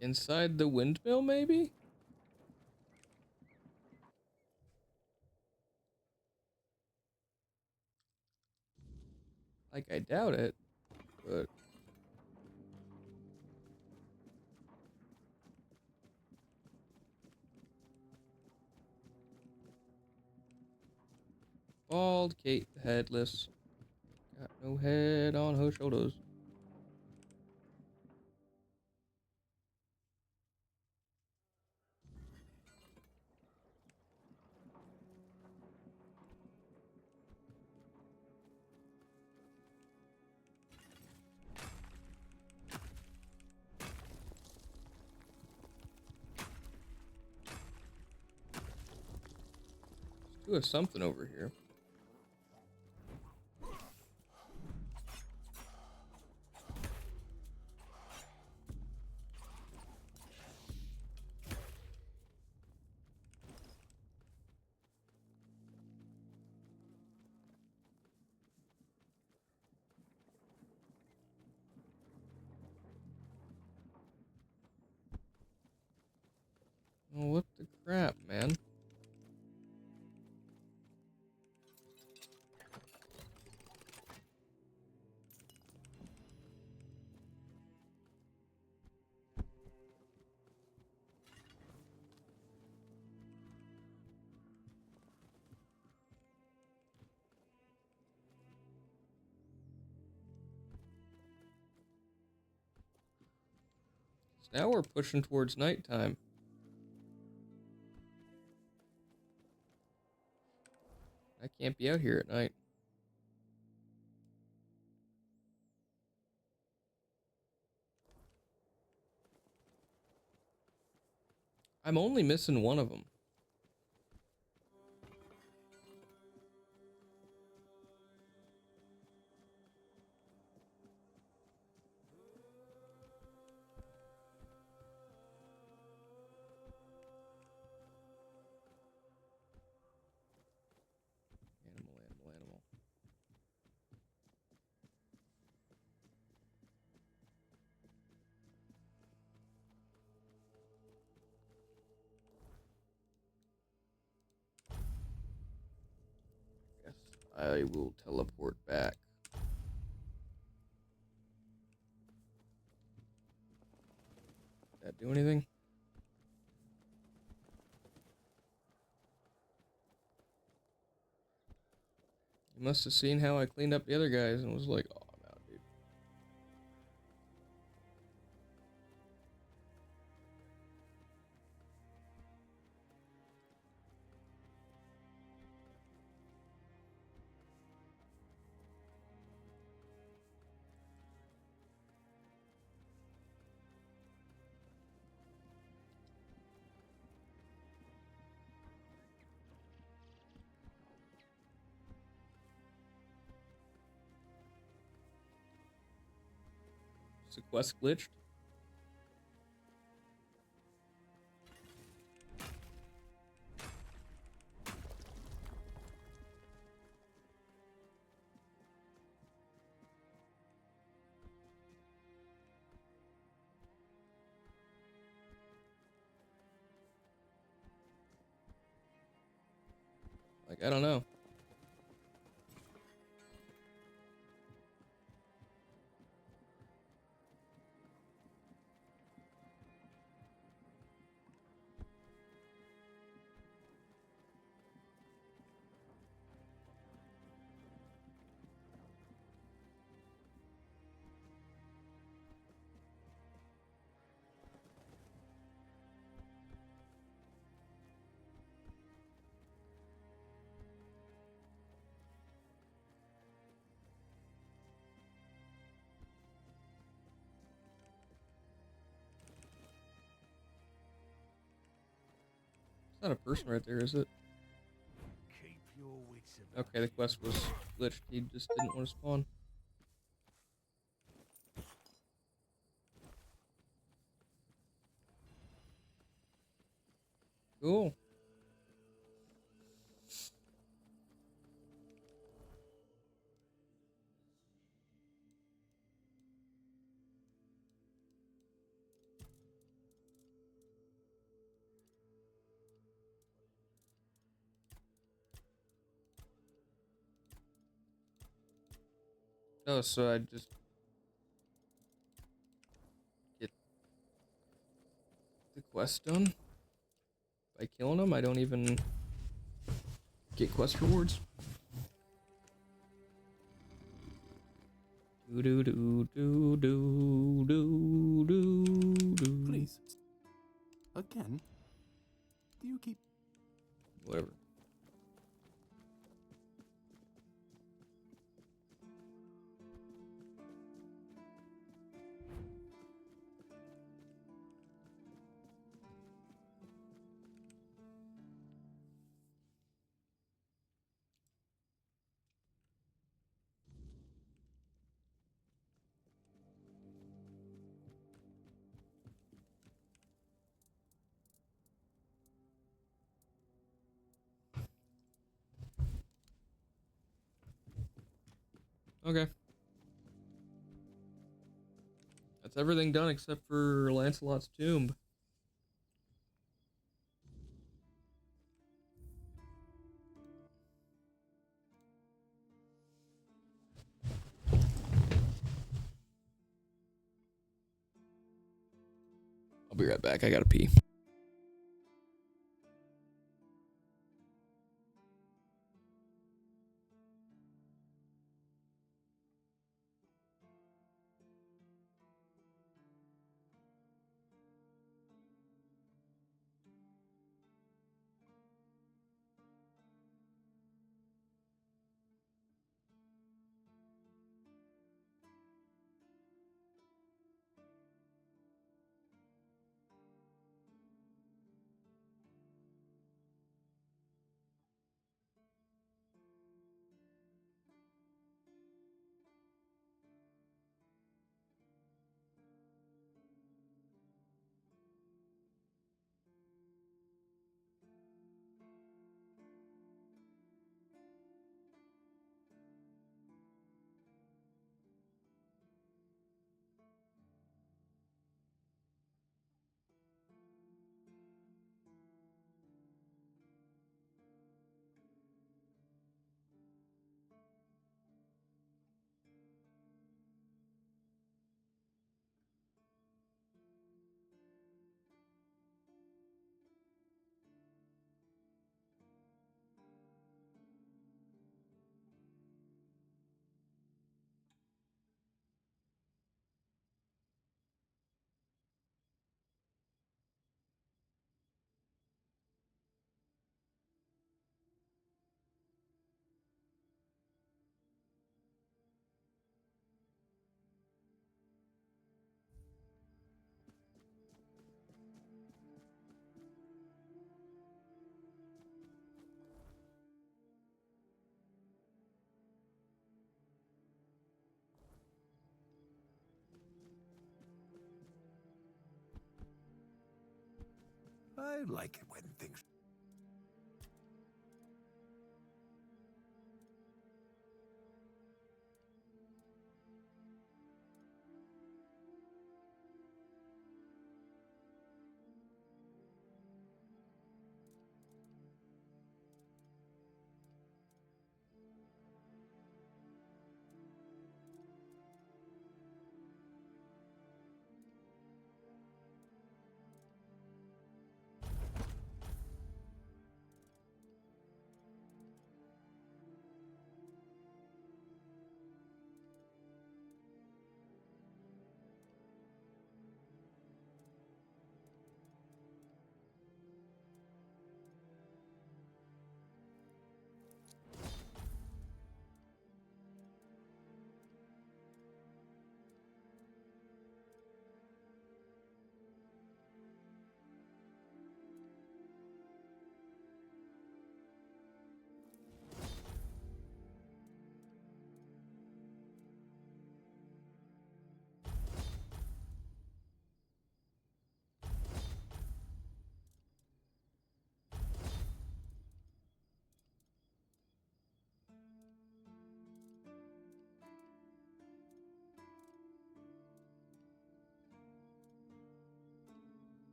Inside the windmill, maybe? Like, I doubt it, but... Bald Kate the Headless. Got no head on her shoulders. Do have something over here. Oh, what the crap, man? So now we're pushing towards nighttime. I can't be out here at night. I'm only missing one of them. Animal. Yes, I will teleport back. Did that do anything? You must have seen how I cleaned up the other guys and was like, oh, I'm out, dude. Is the quest glitched? Like, I don't know. It's not a person right there, is it? Keep your wits about Okay, the quest was glitched. He just didn't want to spawn. Cool. Oh, so I just get the quest done by killing them. I don't even get quest rewards. Do do do do do do do do. Please. Again? Do you keep... Whatever. Okay. That's everything done except for Lancelot's tomb. I'll be right back. I gotta pee. I like it when things...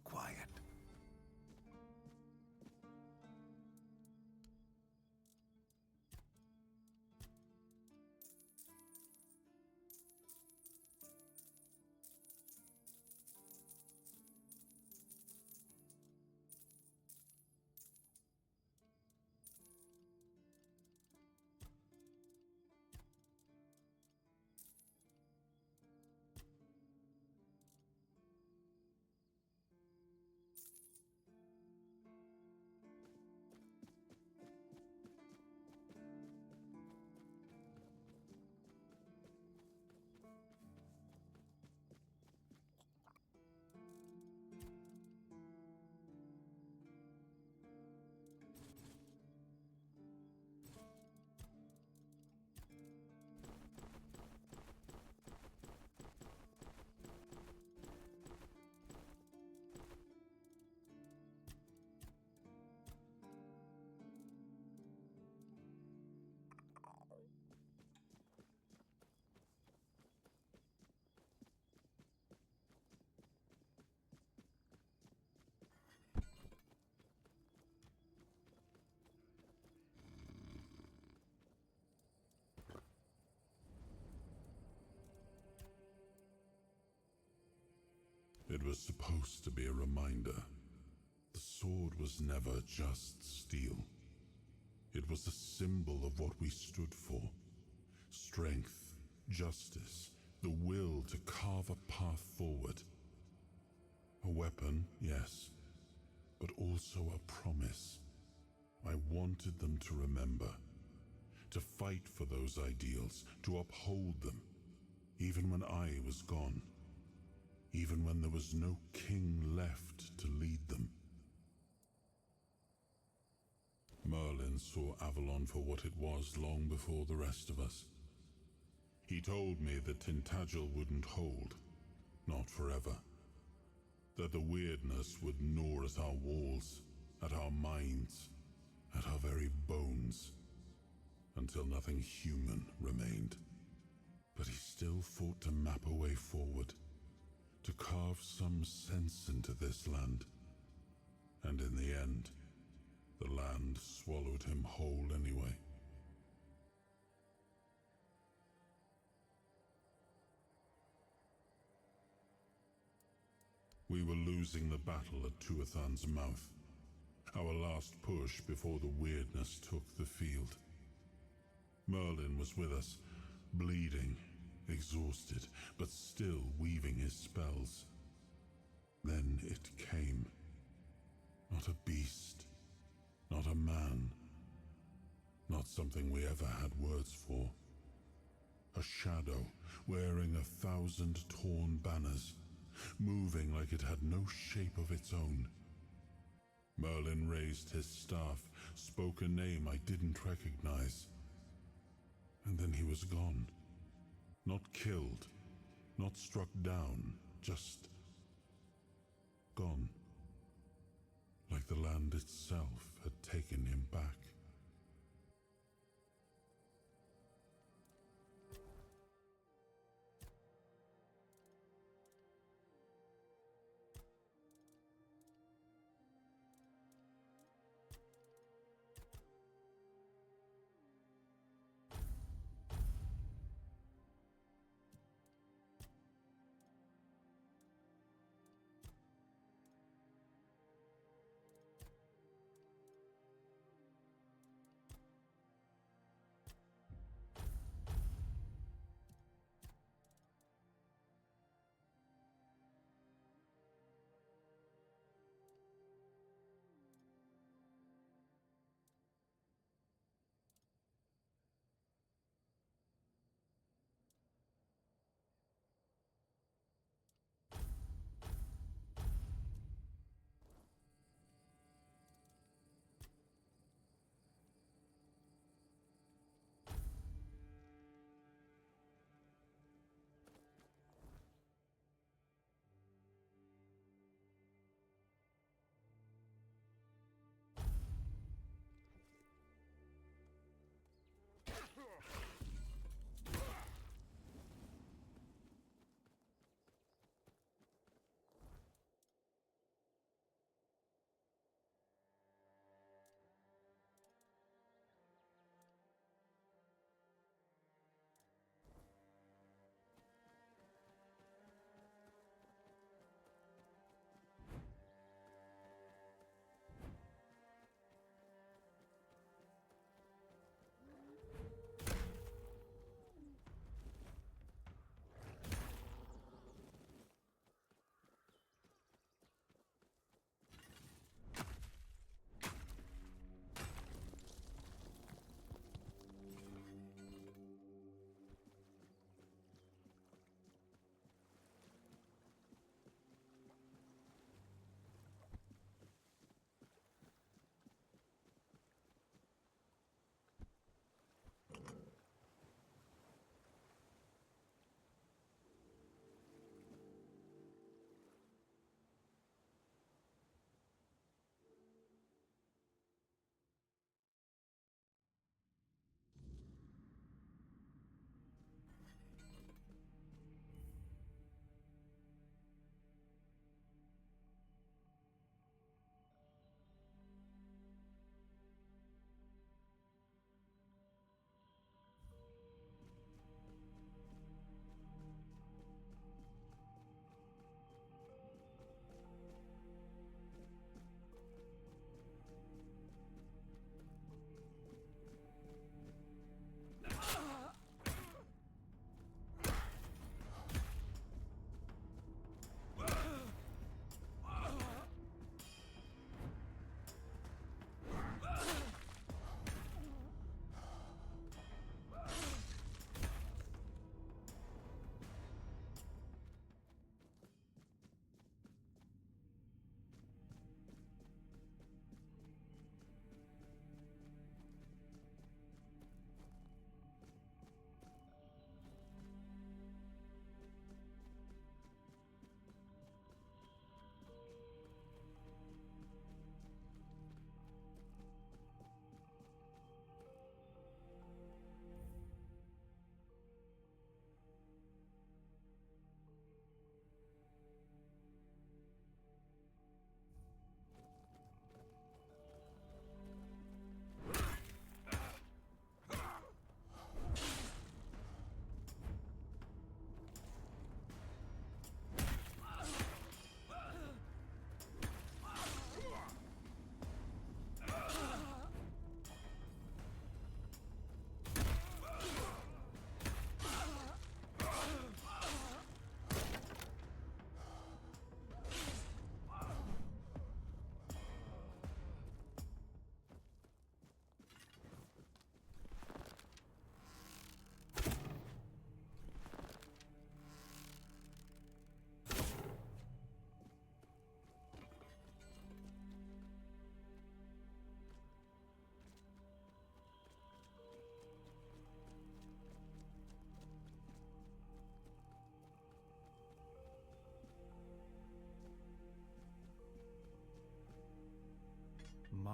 quiet. It was supposed to be a reminder. The sword was never just steel. It was a symbol of what we stood for. Strength, justice, the will to carve a path forward. A weapon, yes, but also a promise. I wanted them to remember, to fight for those ideals, to uphold them, even when I was gone. Even when there was no king left to lead them. Merlin saw Avalon for what it was long before the rest of us. He told me that Tintagel wouldn't hold, not forever. That the weirdness would gnaw at our walls, at our minds, at our very bones, until nothing human remained. But he still fought to map a way forward, to carve some sense into this land. And in the end, the land swallowed him whole anyway. We were losing the battle at Tuathan's mouth, our last push before the weirdness took the field. Merlin was with us, bleeding, exhausted, but still weaving his spells. Then it came. Not a beast, not a man, not something we ever had words for. a shadow wearing 1,000 torn banners, moving like it had no shape of its own. Merlin raised his staff, spoke a name I didn't recognize, and then he was gone. Not killed, not struck down, just gone. Like the land itself had taken him back.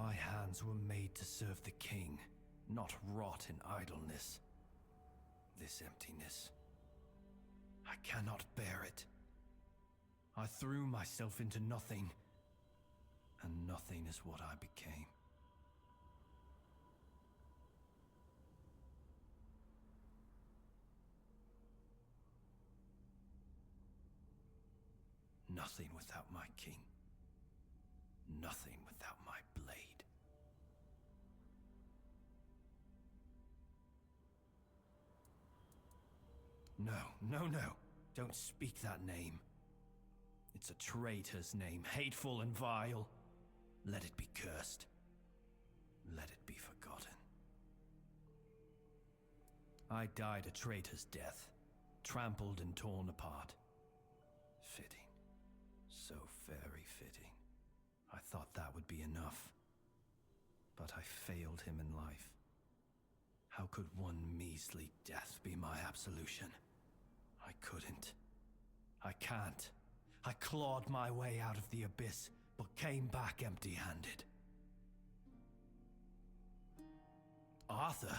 My hands were made to serve the king, not rot in idleness. This emptiness, I cannot bear it. I threw myself into nothing, and nothing is what I became. Nothing without my king. Nothing without my blade. No. Don't speak that name. It's a traitor's name, hateful and vile. Let it be cursed. Let it be forgotten. I died a traitor's death, trampled and torn apart. Fitting. So very fitting. I thought that would be enough. But I failed him in life. How could one measly death be my absolution? I couldn't. I can't. I clawed my way out of the abyss, but came back empty-handed. Arthur?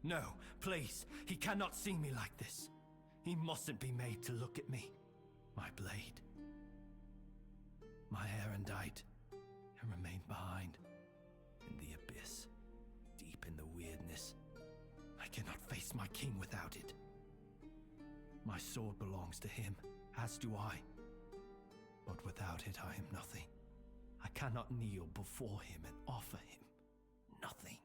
No, please. He cannot see me like this. He mustn't be made to look at me. My blade. My erendite. It remained behind. In the abyss. Deep in the weirdness. I cannot face my king without it. My sword belongs to him, as do I. But without it, I am nothing. I cannot kneel before him and offer him nothing.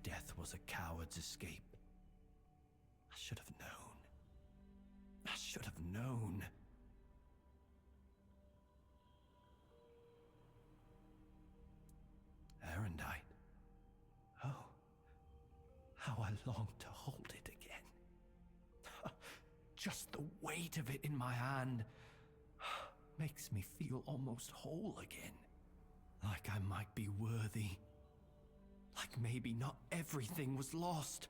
Death was a coward's escape. I should have known. I should have known. Erendite. Oh, how I long to hold it again. Just the weight of it in my hand makes me feel almost whole again. Like I might be worthy. Like maybe not everything was lost.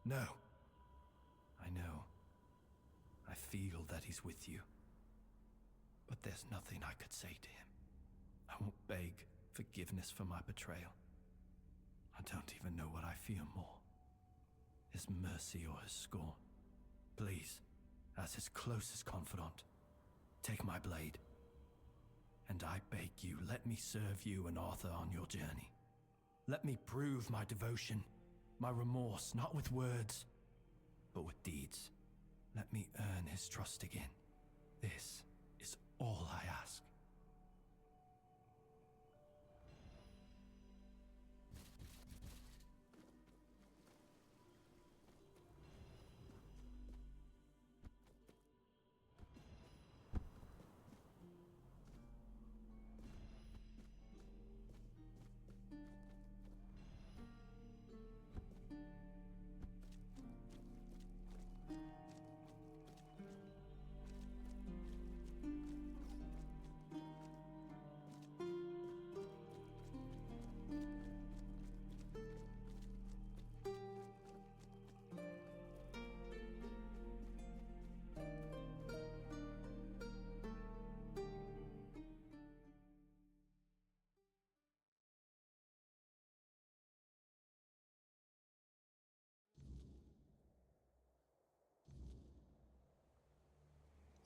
No. I know. I feel that he's with you. But there's nothing I could say to him. I won't beg forgiveness for my betrayal. I don't even know what I fear more. His mercy or his scorn. Please, as his closest confidant, take my blade. And I beg you, let me serve you and Arthur on your journey. Let me prove my devotion, my remorse, not with words, but with deeds. Let me earn his trust again. This is all I ask.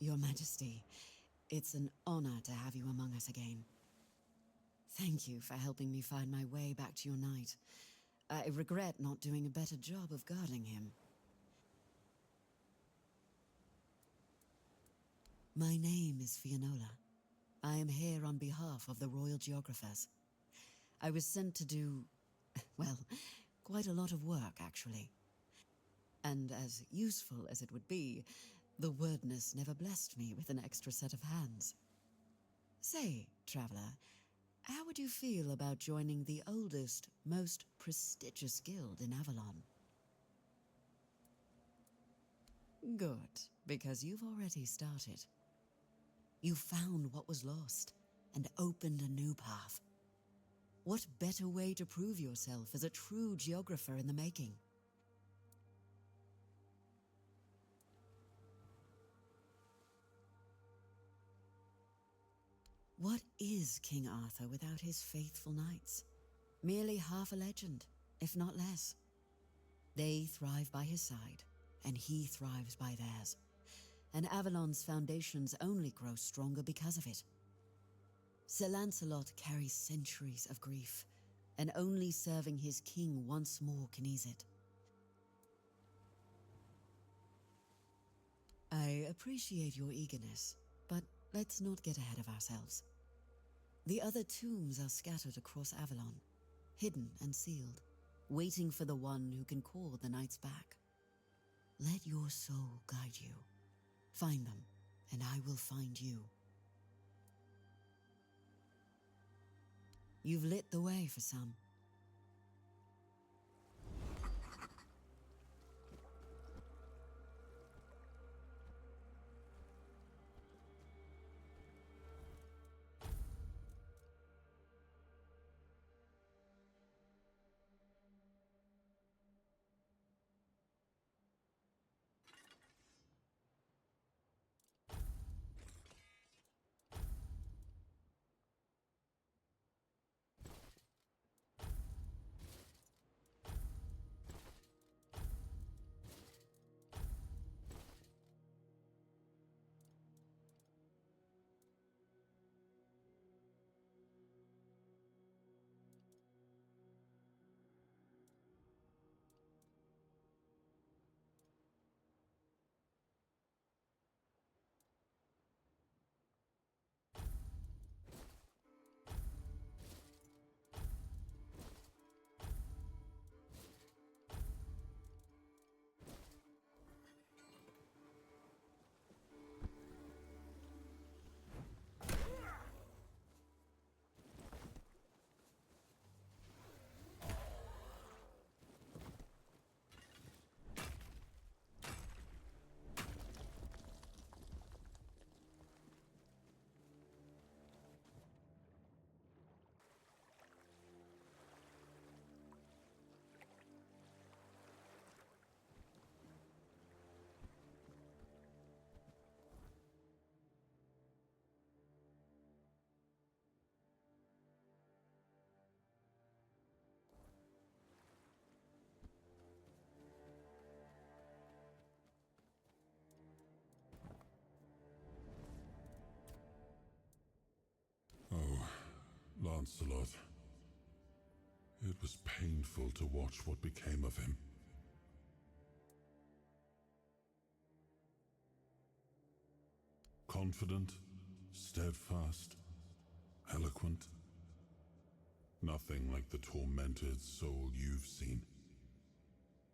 Your Majesty, it's an honor to have you among us again. Thank you for helping me find my way back to your knight. I regret not doing a better job of guarding him. My name is Fianola. I am here on behalf of the Royal Geographers. I was sent to do, well, quite a lot of work, actually. And as useful as it would be, the wordness never blessed me with an extra set of hands. Say, traveler, how would you feel about joining the oldest, most prestigious guild in Avalon? Good, because you've already started. You found what was lost and opened a new path. What better way to prove yourself as a true geographer in the making? What is King Arthur without his faithful knights? Merely half a legend, if not less. They thrive by his side, and he thrives by theirs. And Avalon's foundations only grow stronger because of it. Sir Lancelot carries centuries of grief, and only serving his king once more can ease it. I appreciate your eagerness, but let's not get ahead of ourselves. The other tombs are scattered across Avalon, hidden and sealed, waiting for the one who can call the knights back. Let your soul guide you. Find them, and I will find you. You've lit the way for some. Lancelot. It was painful to watch what became of him. Confident, steadfast, eloquent. Nothing like the tormented soul you've seen.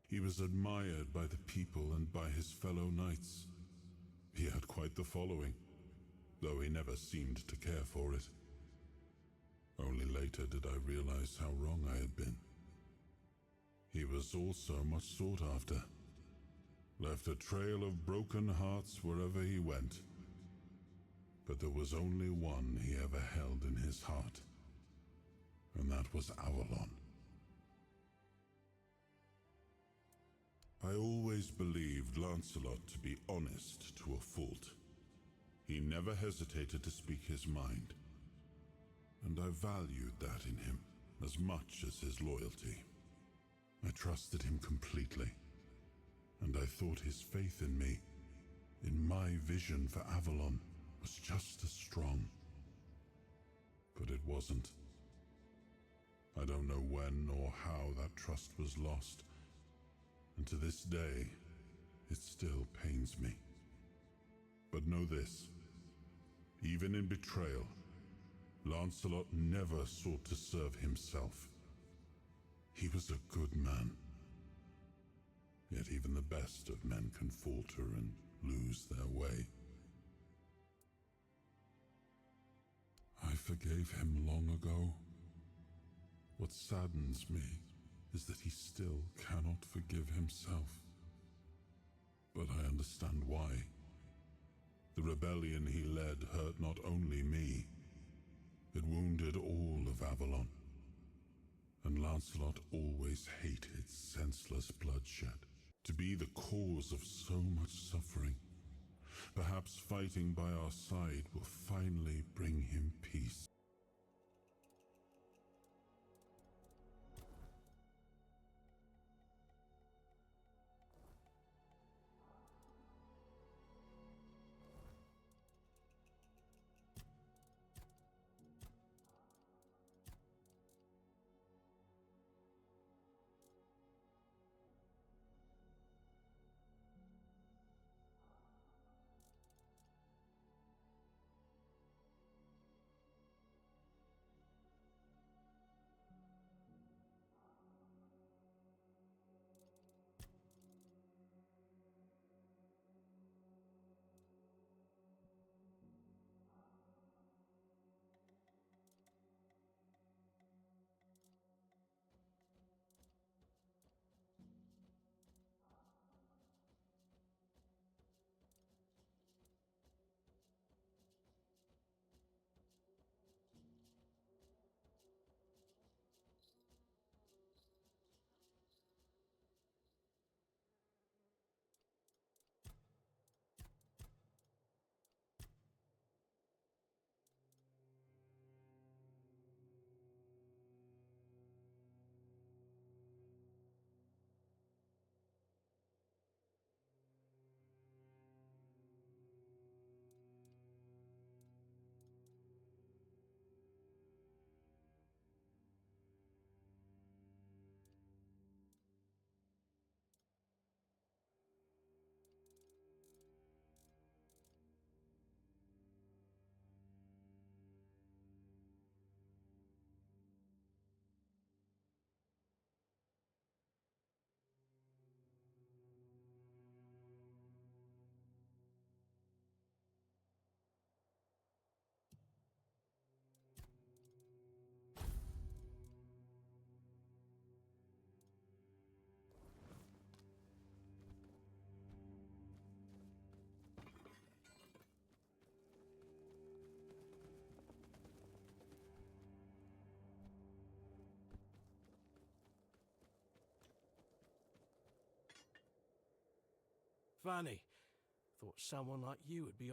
He was admired by the people and by his fellow knights. He had quite the following, though he never seemed to care for it. Only later did I realize how wrong I had been. He was also much sought after, left a trail of broken hearts wherever he went. But there was only one he ever held in his heart, and that was Avalon. I always believed Lancelot to be honest to a fault. He never hesitated to speak his mind, and I valued that in him as much as his loyalty. I trusted him completely, and I thought his faith in me in my vision for Avalon was just as strong. But it wasn't. I don't know when or how that trust was lost, and to this day, it still pains me. But know this, even in betrayal, Lancelot never sought to serve himself. He was a good man. Yet even the best of men can falter and lose their way. I forgave him long ago. What saddens me is that he still cannot forgive himself. But I understand why. The rebellion he led hurt not only me, it wounded all of Avalon. And Lancelot always hated senseless bloodshed. To be the cause of so much suffering, perhaps fighting by our side will finally bring him peace. Funny. Thought someone like you would be...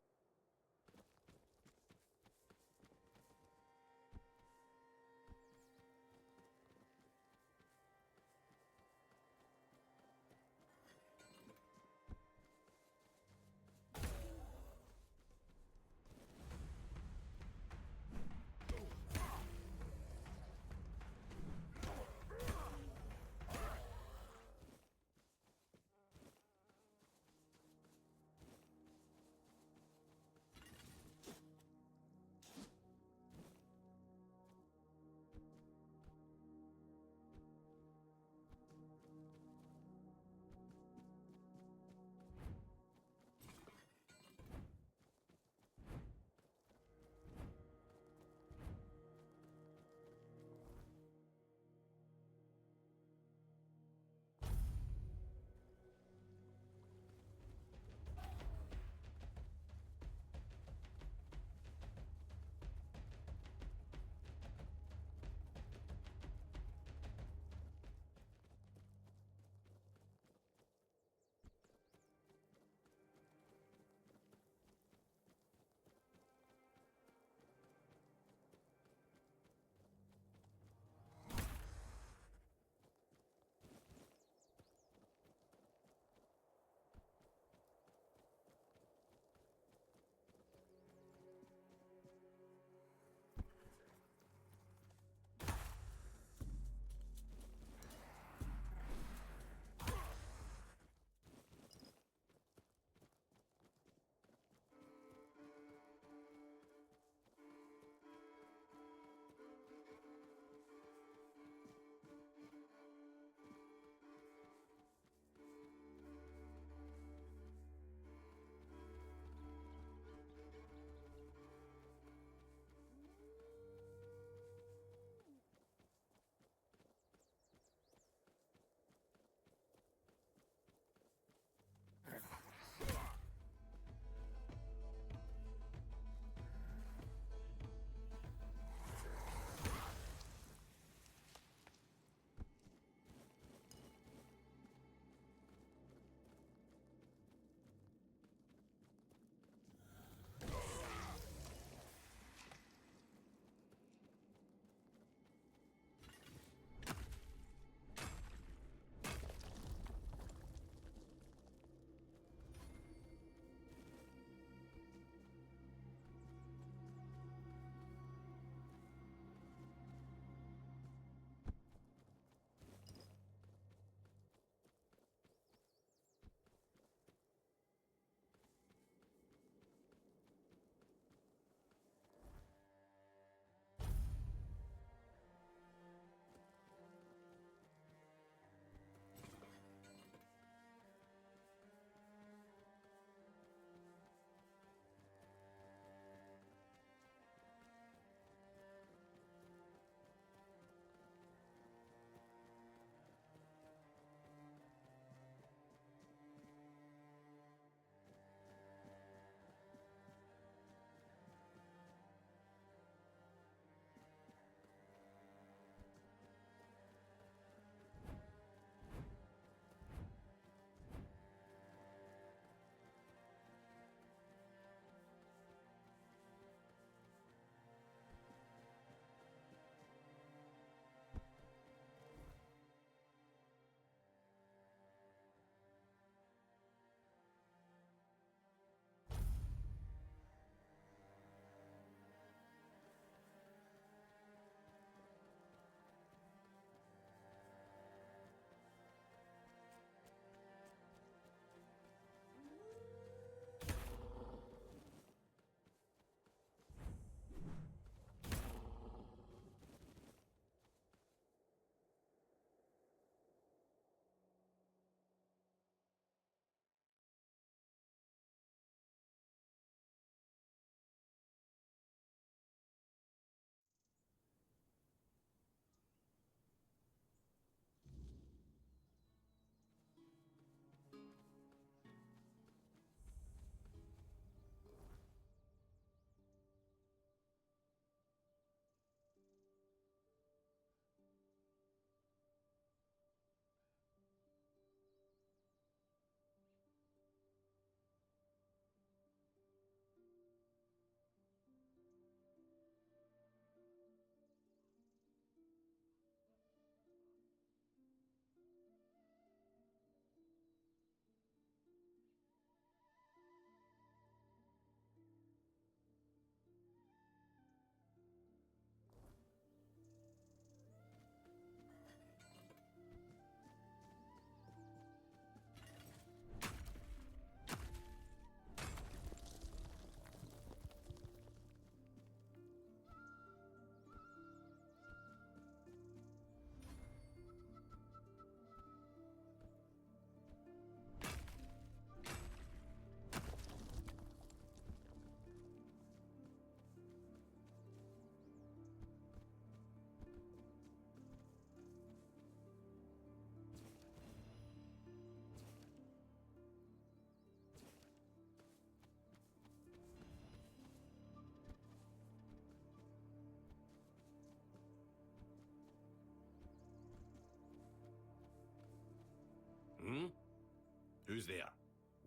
Who's there?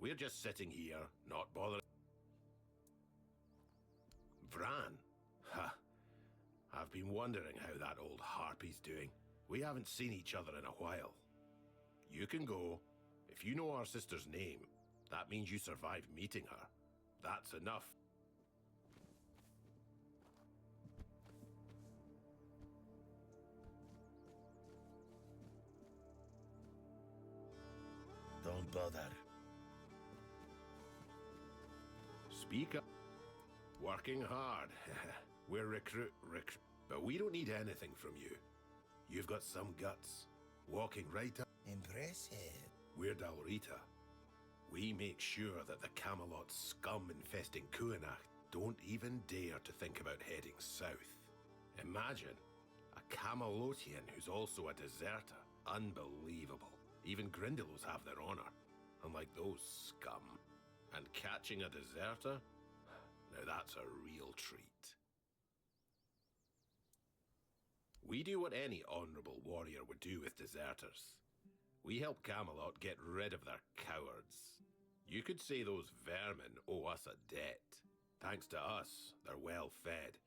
We're just sitting here, not bothering. Vran? Ha. I've been wondering how that old harpy's doing. We haven't seen each other in a while. You can go. If you know our sister's name, that means you survived meeting her. That's enough. Don't bother. Speak up. Working hard. We're recruit, but we don't need anything from you. You've got some guts. Walking right up. Impressive. We're Dalrita. We make sure that the Camelot scum infesting Kuanach don't even dare to think about heading south. Imagine a Camelotian who's also a deserter. Unbelievable. Even Grindylows have their honor, unlike those scum. And catching a deserter? Now that's a real treat. We do what any honorable warrior would do with deserters. We help Camelot get rid of their cowards. You could say those vermin owe us a debt. Thanks to us, they're well fed,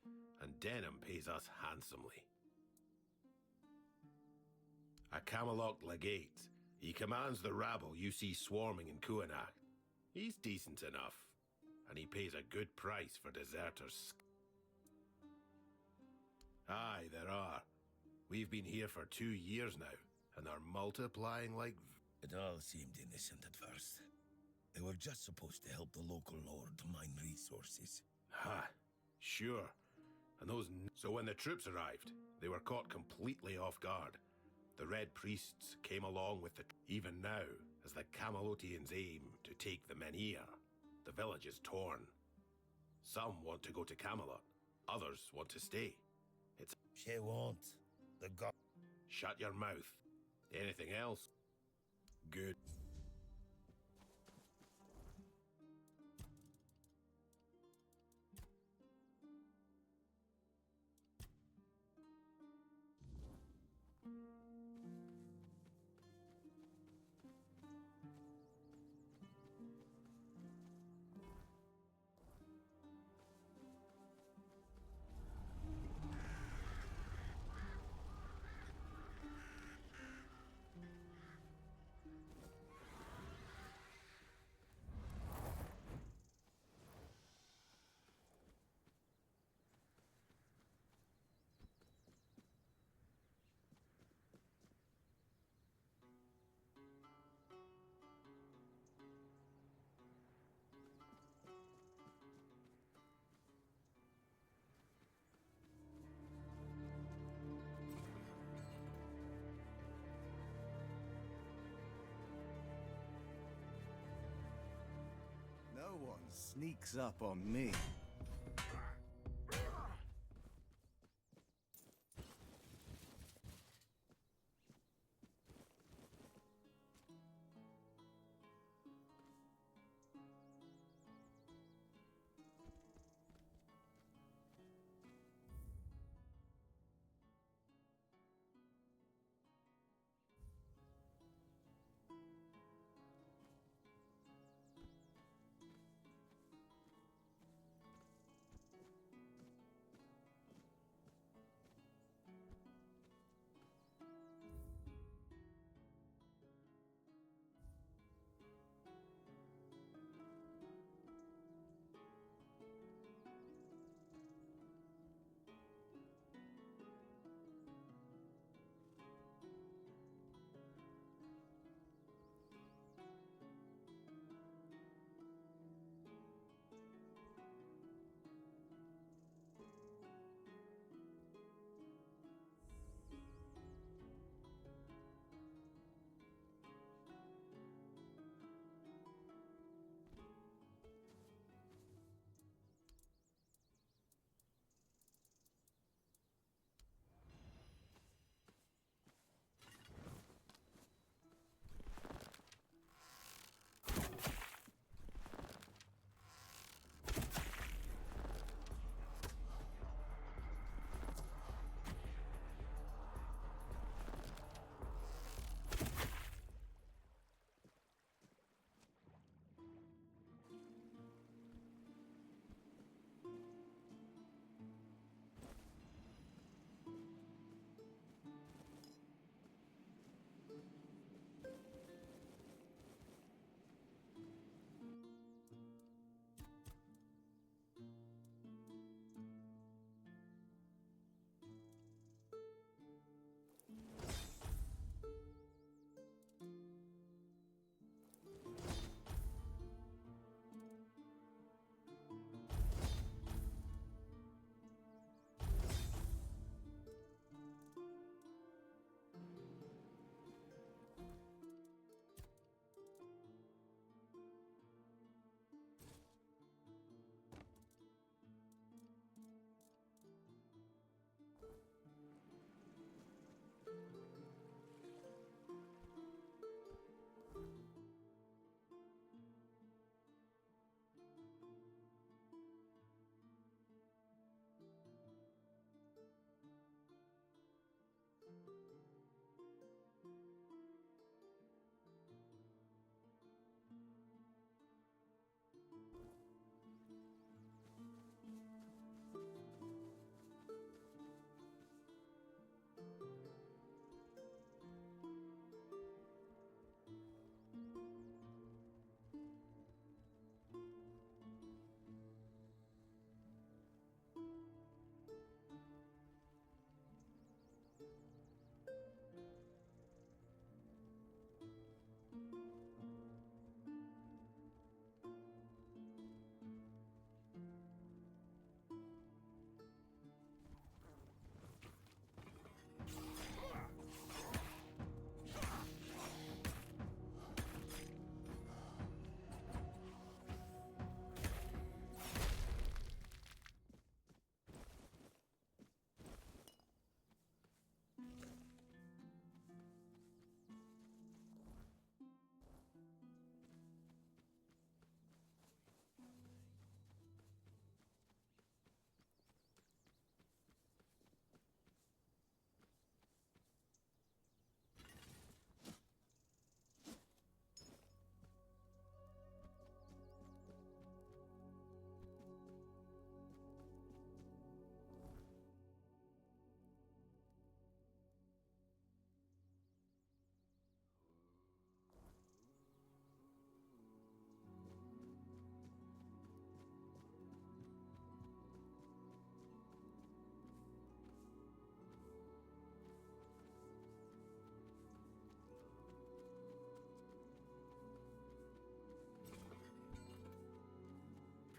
and Denham pays us handsomely. A Camelot legate. He commands the rabble you see swarming in Kuanach. He's decent enough, and he pays a good price for deserters. Aye, there are. We've been here for 2 years now, and they're multiplying like... It all seemed innocent at first. They were just supposed to help the local lord to mine resources. Ha, sure. And those... So when the troops arrived, they were caught completely off guard. The Red Priests came along with the... Even now, as the Camelotians aim to take the Menhir, the village is torn. Some want to go to Camelot, others want to stay. It's... She won't. The god... Shut your mouth. Anything else? Good. No one sneaks up on me.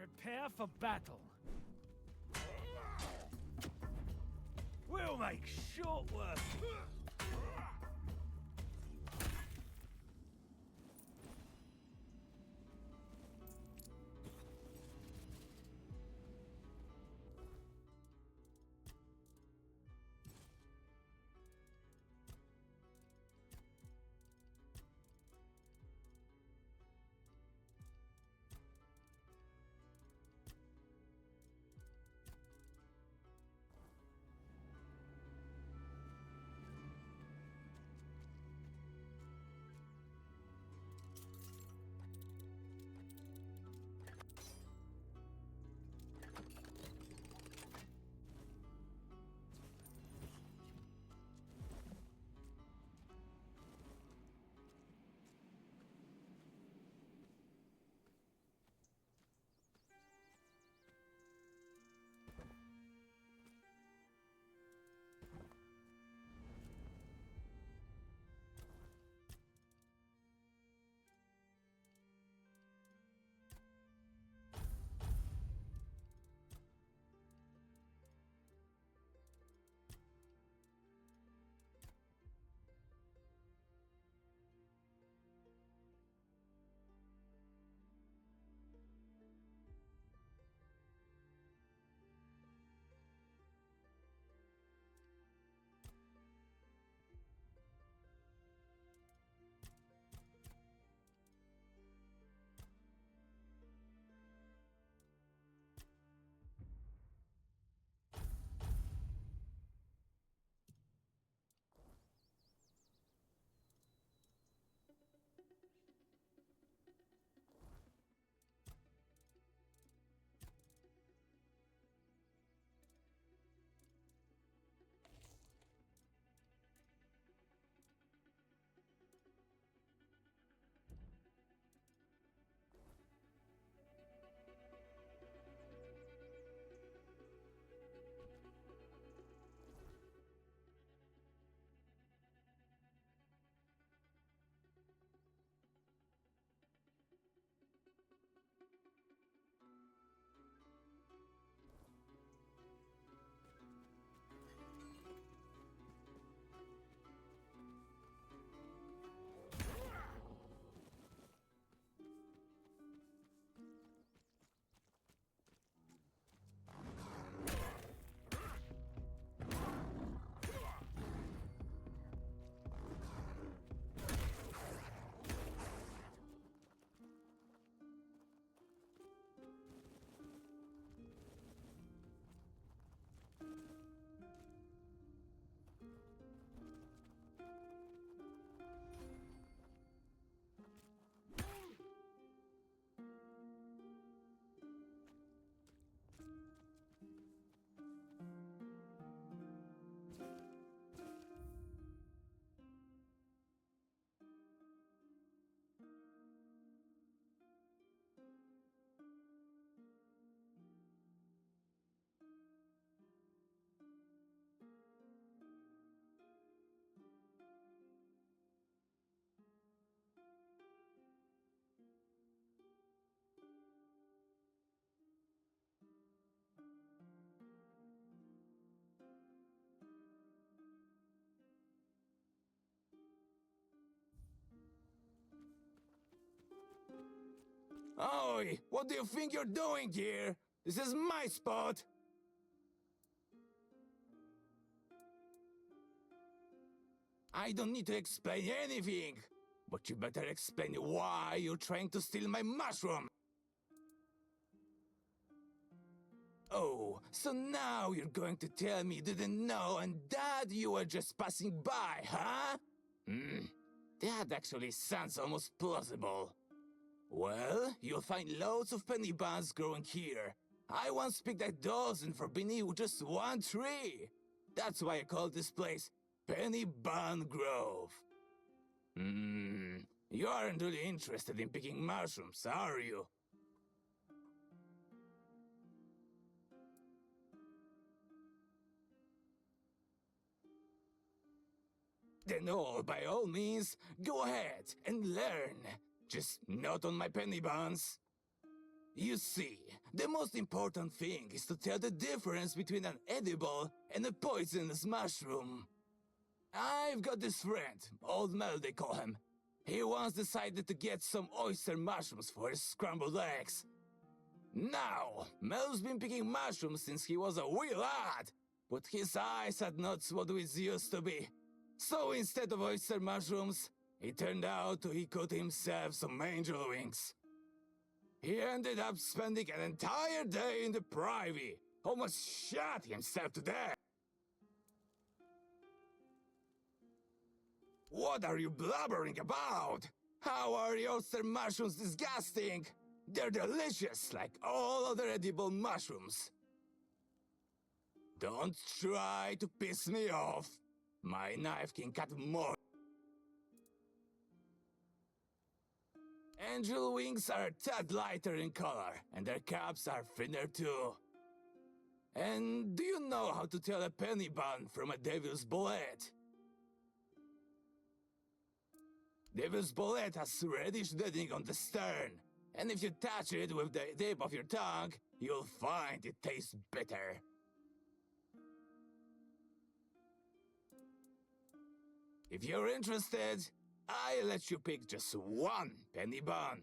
Prepare for battle. We'll make short work. Oi! What do you think you're doing here? This is my spot! I don't need to explain anything, but you better explain why you're trying to steal my mushroom! Oh, so now you're going to tell me you didn't know and that you were just passing by, huh? That actually sounds almost plausible. Well, you'll find loads of penny buns growing here. I once picked a dozen for Benny with just one tree. That's why I call this place Penny Bun Grove. You aren't really interested in picking mushrooms, are you? Then by all means, go ahead and learn. Just not on my penny buns. You see, the most important thing is to tell the difference between an edible and a poisonous mushroom. I've got this friend, Old Mel they call him. He once decided to get some oyster mushrooms for his scrambled eggs. Now, Mel's been picking mushrooms since he was a wee lad, but his eyes had not what it used to be. So instead of oyster mushrooms, it turned out he caught himself some angel wings. He ended up spending an entire day in the privy, almost shot himself to death. What are you blubbering about? How are the oyster mushrooms disgusting? They're delicious, like all other edible mushrooms. Don't try to piss me off. My knife can cut more. Angel wings are a tad lighter in color, and their caps are thinner too. And do you know how to tell a penny bun from a devil's bullet? Devil's bullet has reddish netting on the stern, and if you touch it with the tip of your tongue, you'll find it tastes bitter. If you're interested, I'll let you pick just one penny bun.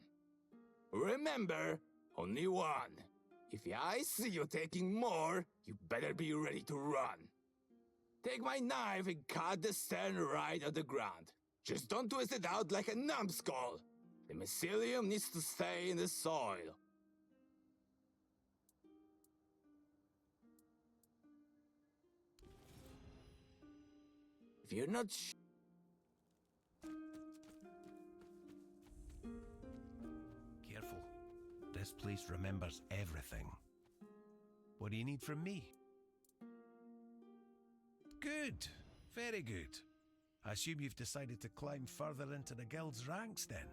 Remember, only one. If I see you taking more, you better be ready to run. Take my knife and cut the stern right at the ground. Just don't twist it out like a numbskull. The mycelium needs to stay in the soil. If you're not Careful. This place remembers everything. What do you need from me? Good. Very good. I assume you've decided to climb further into the guild's ranks then.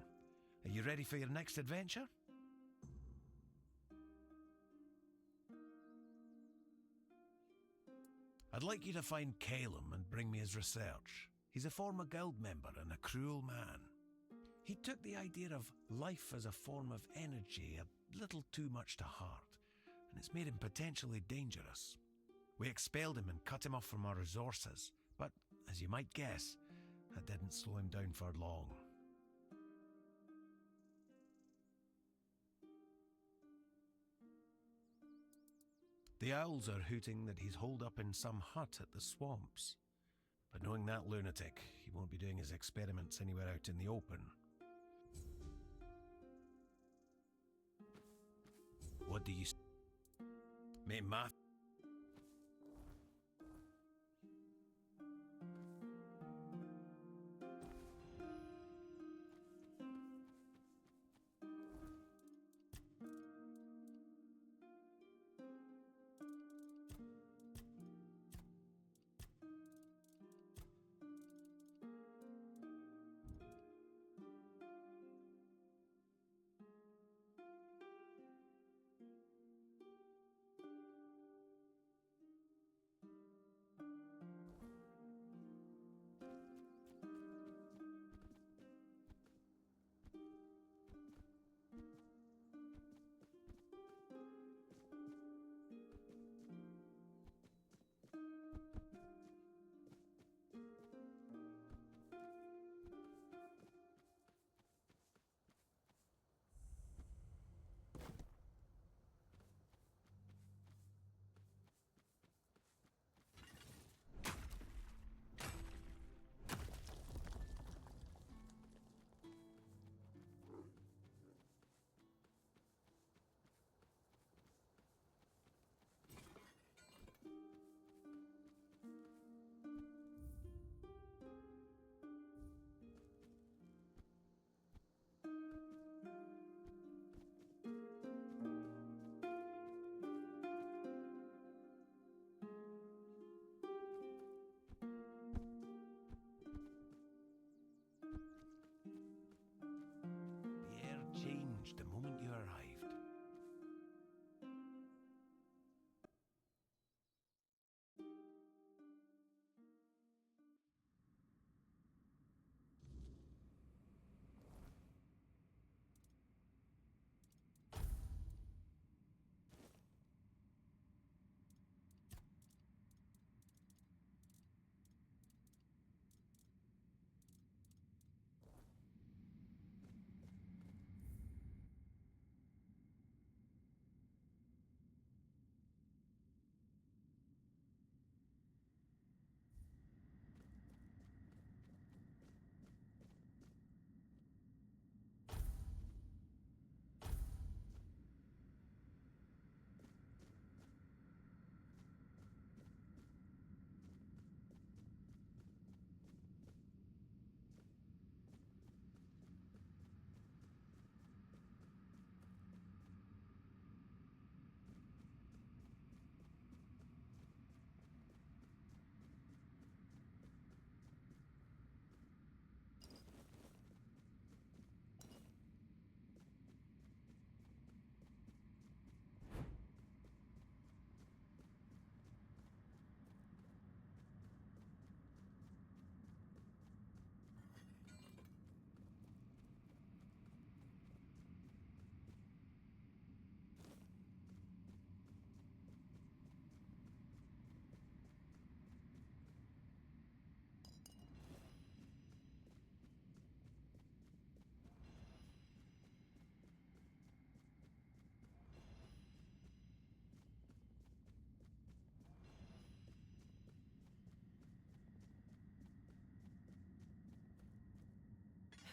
Are you ready for your next adventure? I'd like you to find Calum and bring me his research. He's a former guild member and a cruel man. He took the idea of life as a form of energy a little too much to heart, and it's made him potentially dangerous. We expelled him and cut him off from our resources, but as you might guess, that didn't slow him down for long. The owls are hooting that he's holed up in some hut at the swamps. But knowing that lunatic, he won't be doing his experiments anywhere out in the open. What do you... May math...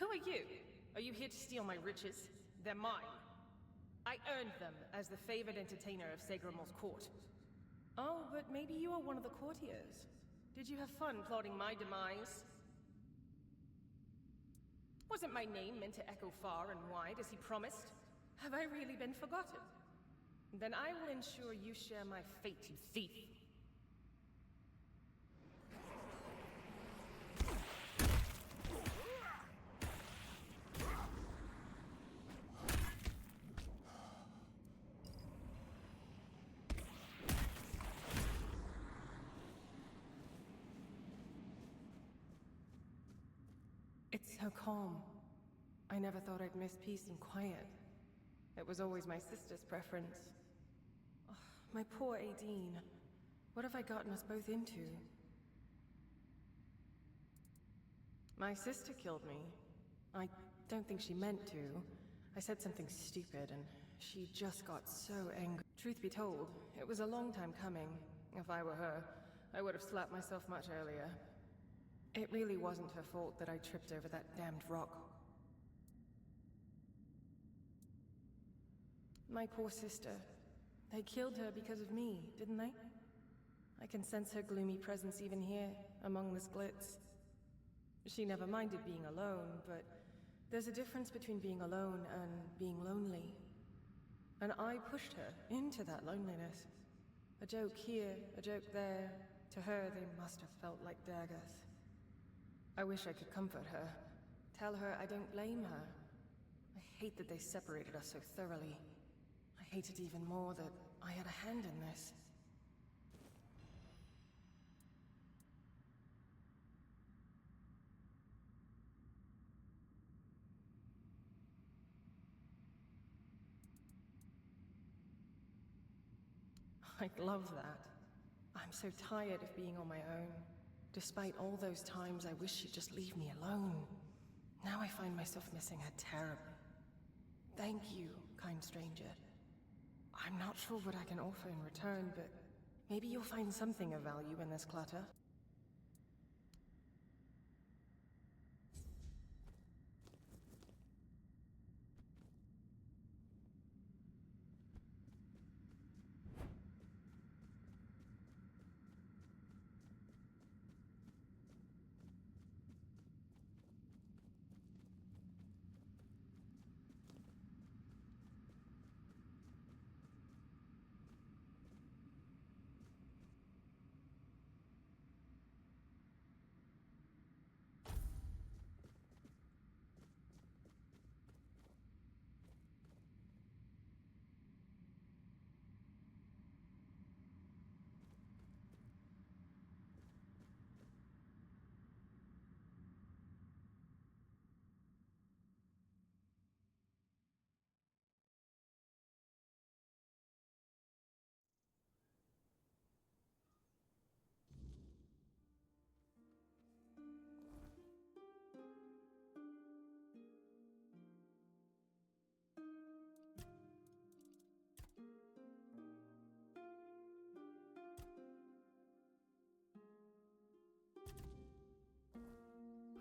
Who are you? Are you here to steal my riches? They're mine. I earned them as the favored entertainer of Segramor's court. Oh, but maybe you are one of the courtiers. Did you have fun plotting my demise? Wasn't my name meant to echo far and wide as he promised? Have I really been forgotten? Then I will ensure you share my fate, you thief. It's so calm. I never thought I'd miss peace and quiet. It was always my sister's preference. Oh, my poor Aideen. What have I gotten us both into? My sister killed me. I don't think she meant to. I said something stupid and she just got so angry. Truth be told, it was a long time coming. If I were her, I would have slapped myself much earlier. It really wasn't her fault that I tripped over that damned rock. My poor sister. They killed her because of me, didn't they? I can sense her gloomy presence even here, among this glitz. She never minded being alone, but there's a difference between being alone and being lonely. And I pushed her into that loneliness. A joke here, a joke there. To her, they must have felt like daggers. I wish I could comfort her. Tell her I don't blame her. I hate that they separated us so thoroughly. I hate it even more that I had a hand in this. I'd love that. I'm so tired of being on my own. Despite all those times I wish she'd just leave me alone. Now I find myself missing her terribly. Thank you, kind stranger. I'm not sure what I can offer in return, but maybe you'll find something of value in this clutter.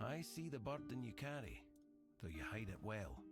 I see the burden you carry, though you hide it well.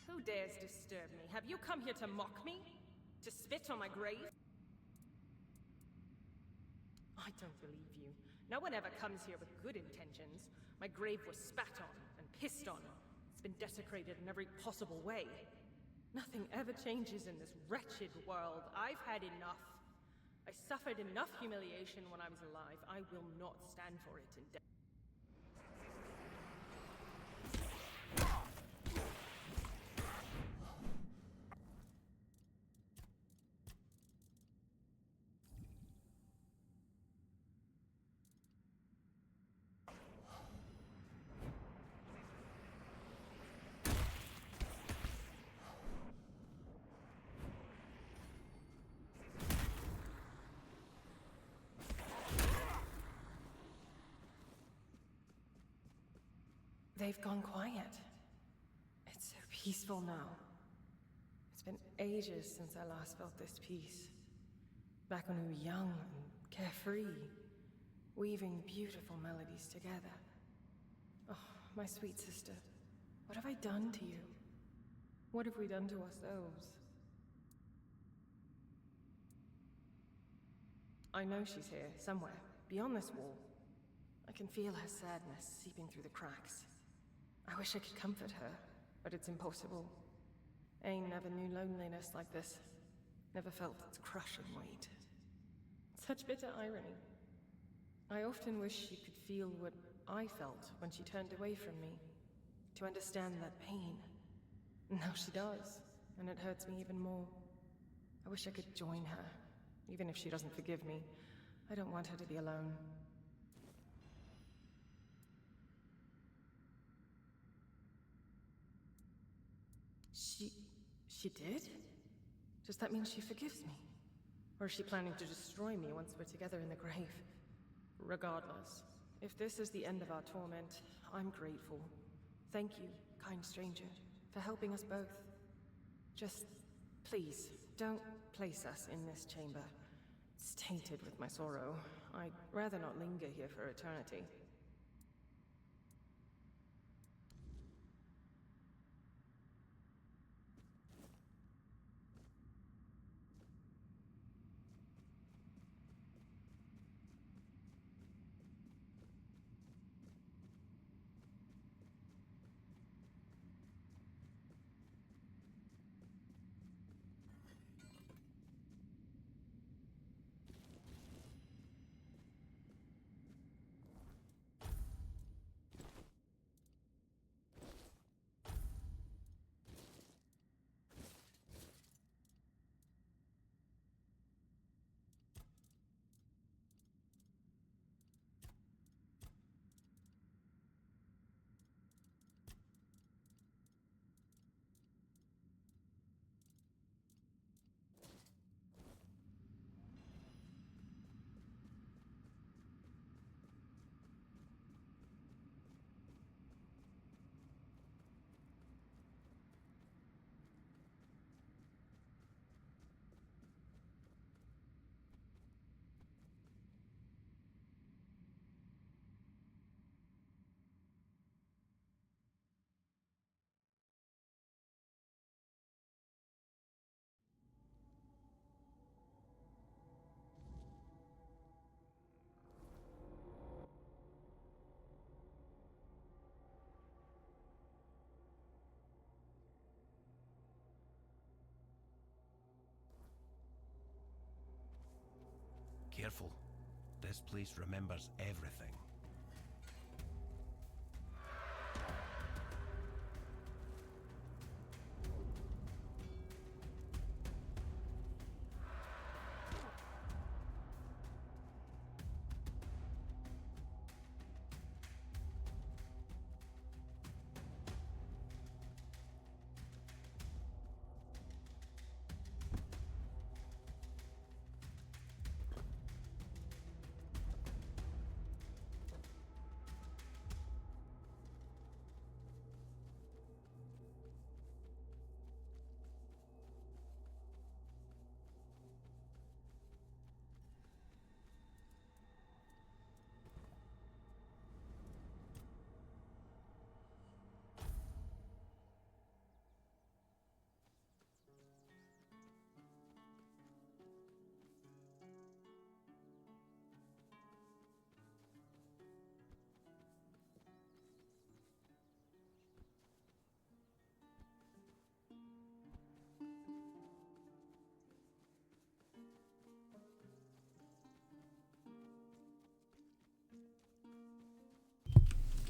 Who dares disturb me? Have you come here to mock me? To spit on my grave? I don't believe you. No one ever comes here with good intentions. My grave was spat on and pissed on. It's been desecrated in every possible way. Nothing ever changes in this wretched world. I've had enough. I suffered enough humiliation when I was alive. I will not stand for it in death. They've gone quiet. It's so peaceful now. It's been ages since I last felt this peace. Back when we were young and carefree, weaving beautiful melodies together. Oh, my sweet sister, what have I done to you? What have we done to ourselves? I know she's here, somewhere, beyond this wall. I can feel her sadness seeping through the cracks. I wish I could comfort her, but it's impossible. Aang never knew loneliness like this. Never felt its crushing weight. Such bitter irony. I often wish she could feel what I felt when she turned away from me. To understand that pain. Now she does, and it hurts me even more. I wish I could join her, even if she doesn't forgive me. I don't want her to be alone. She did? Does that mean she forgives me? Or is she planning to destroy me once we're together in the grave? Regardless, if this is the end of our torment, I'm grateful. Thank you, kind stranger, for helping us both. Just, please, don't place us in this chamber. It's tainted with my sorrow. I'd rather not linger here for eternity. Careful. This place remembers everything.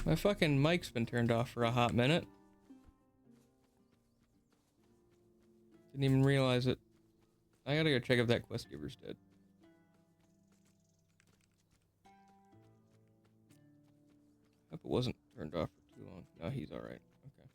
My fucking mic's been turned off for a hot minute. Didn't even realize it. I gotta go check if that quest giver's dead. Hope it wasn't turned off for too long. No, he's alright. Okay.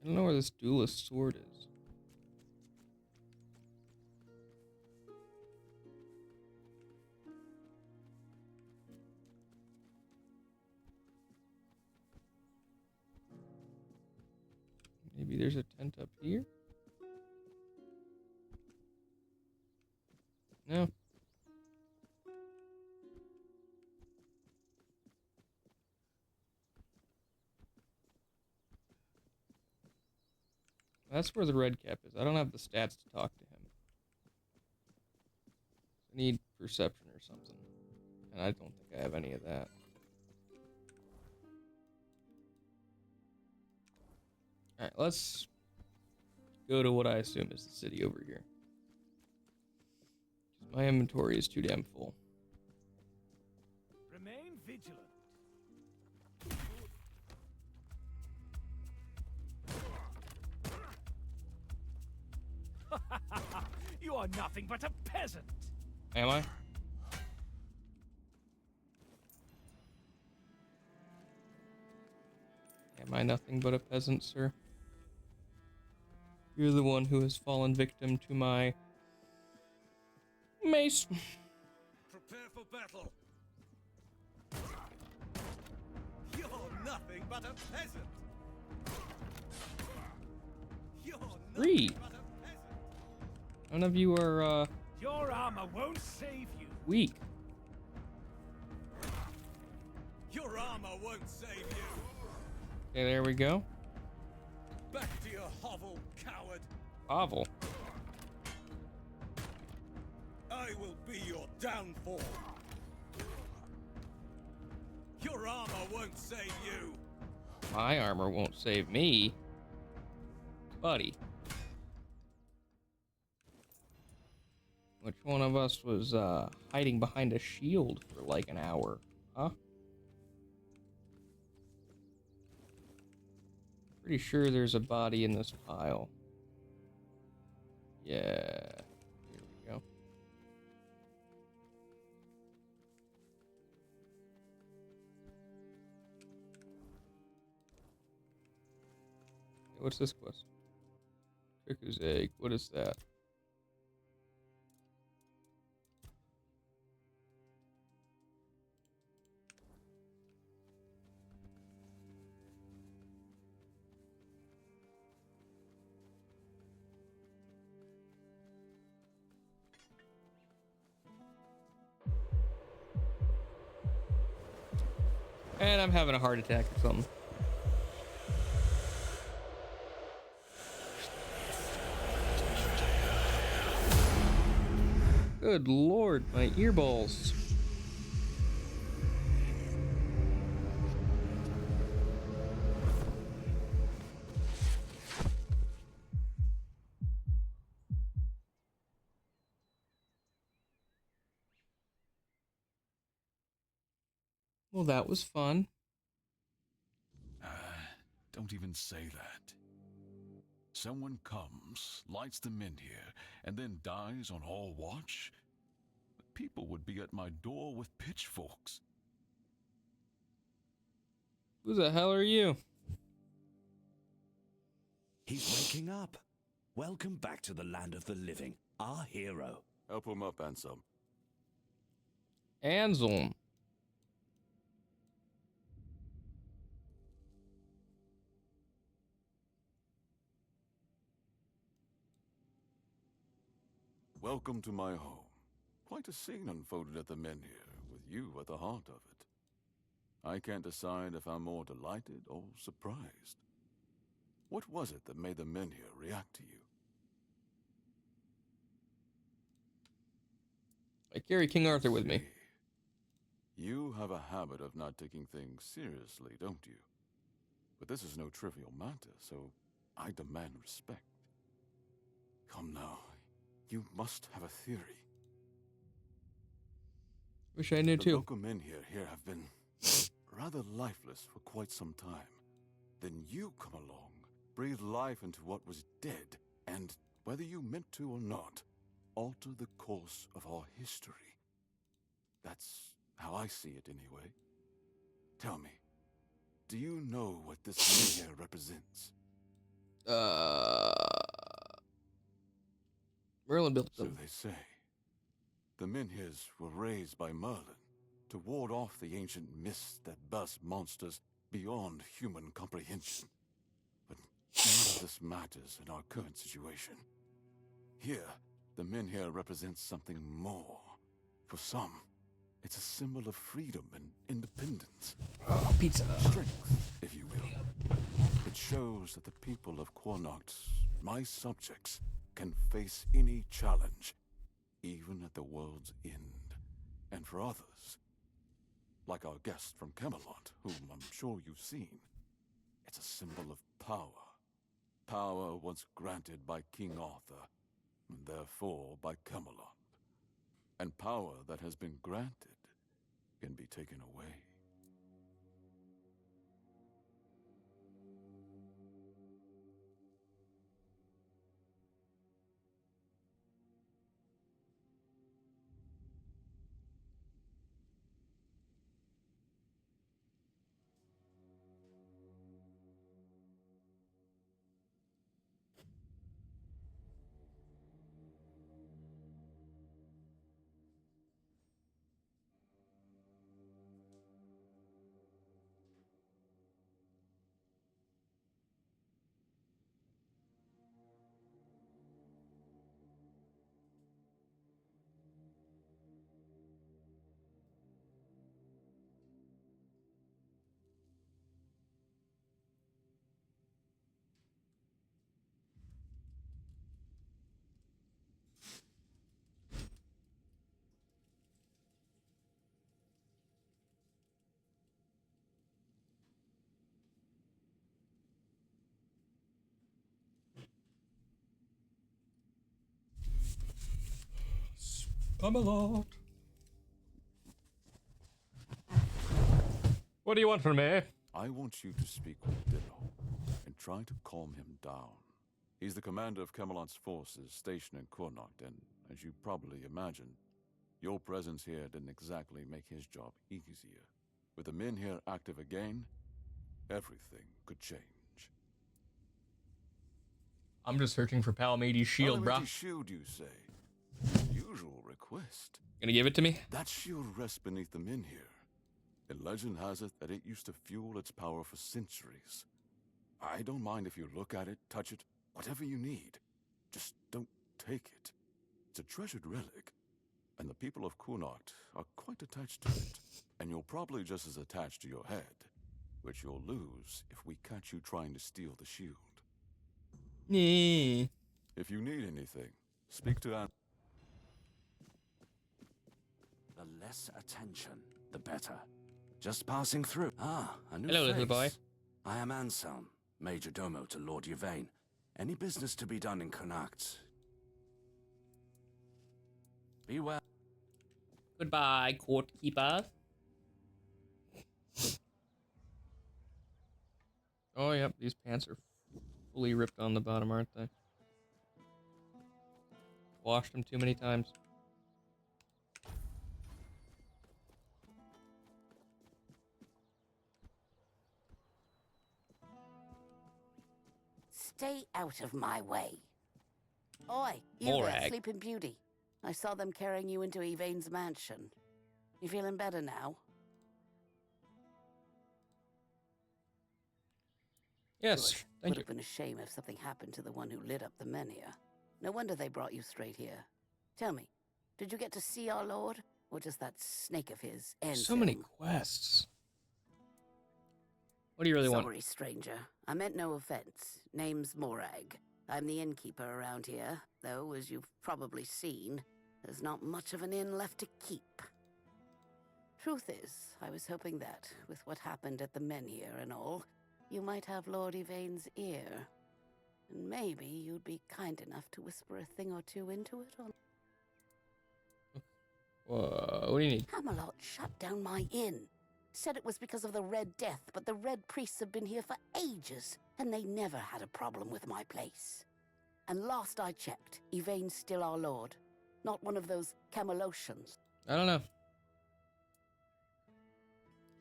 I don't know where this duelist sword is. Maybe there's a tent up here? No. That's where the red cap is. I don't have the stats to talk to him. I need perception or something. And I don't think I have any of that. Alright, let's go to what I assume is the city over here. My inventory is too damn full. Remain vigilant. You are nothing but a peasant. Am I? Am I nothing but a peasant, sir? You're the one who has fallen victim to my mace. Prepare for battle. You're nothing but a peasant. You're Three. nothing but a peasant. None of you are Your armor won't save you. weak. Your armor won't save you. Okay, there we go. Back to your hovel, coward. Hovel. I will be your downfall. Your armor won't save you. My armor won't save me. Buddy. Which one of us was hiding behind a shield for like an hour? Huh? Pretty sure there's a body in this pile. Yeah. Here we go. What's this quest? Cuckoo's egg. What is that? And I'm having a heart attack or something. Good lord, my earballs. Well, that was fun. Don't even say that. Someone comes, lights them in here, and then dies on all watch? People would be at my door with pitchforks. Who the hell are you? He's waking up. Welcome back to the land of the living, our hero. Help him up, Anselm. Anselm. Welcome to my home. Quite a scene unfolded at the Menhir, with you at the heart of it. I can't decide if I'm more delighted or surprised. What was it that made the Menhir react to you? I carry King Arthur with me. You have a habit of not taking things seriously, don't you? But this is no trivial matter, so I demand respect. Come now, you must have a theory. Wish I knew the too. Local Menhir here have been rather lifeless for quite some time. Then you come along, breathe life into what was dead, and, whether you meant to or not, alter the course of our history. That's how I see it anyway. Tell me, do you know what this Menhir represents? Merlin built them. So they say. The Menhirs were raised by Merlin to ward off the ancient mists that burst monsters beyond human comprehension. But none of this matters in our current situation. Here, the Menhir represents something more. For some, it's a symbol of freedom and independence. Oh, pizza. Strength, if you will. It shows that the people of Connacht, my subjects, can face any challenge, even at the world's end. And for others, like our guest from Camelot, whom I'm sure you've seen, it's a symbol of power. Power once granted by King Arthur, and therefore by Camelot. And power that has been granted can be taken away. Camelot. What do you want from me? I want you to speak with Dillo and try to calm him down. He's the commander of Camelot's forces stationed in Connacht, and as you probably imagined, your presence here didn't exactly make his job easier. With the Menhir active again, everything could change. I'm just searching for Palomati's shield, bruh. Palomati's shield, you say? Usual request. Gonna give it to me? That shield rests beneath the Menhir. And legend has it that it used to fuel its power for centuries. I don't mind if you look at it, touch it, whatever you need. Just don't take it. It's a treasured relic, and the people of Connacht are quite attached to it. And you're probably just as attached to your head, which you'll lose if we catch you trying to steal the shield. Yeah. If you need anything, speak to Anne. The less attention, the better. Just passing through. Ah, a new Hello, face. little boy. I am Anselm, Major Domo to Lord Yvain. Any business to be done in Connacht? Be well. Goodbye, court keeper. Oh, yep, these pants are fully ripped on the bottom, aren't they? Washed them too many times. Stay out of my way. Oi, you there, Morag. Sleeping Beauty. I saw them carrying you into Yvain's mansion. You feeling better now? Yes, Good. thank Would you. have been a shame if something happened to the one who lit up the Menhir. No wonder they brought you straight here. Tell me, did you get to see our lord? Or just that snake of his, So many Anselm? quests. What do you really want? Sorry, stranger. I meant no offense. Name's Morag. I'm the innkeeper around here, though, as you've probably seen, there's not much of an inn left to keep. Truth is, I was hoping that, with what happened at the Menhir and all, you might have Lord Yvain's ear. And maybe you'd be kind enough to whisper a thing or two into it on... What do you need? Camelot shut down my inn. Said it was because of the Red Death, but the Red Priests have been here for ages, and they never had a problem with my place. And last I checked, Yvain's still our lord. Not one of those Camelocians. I don't know.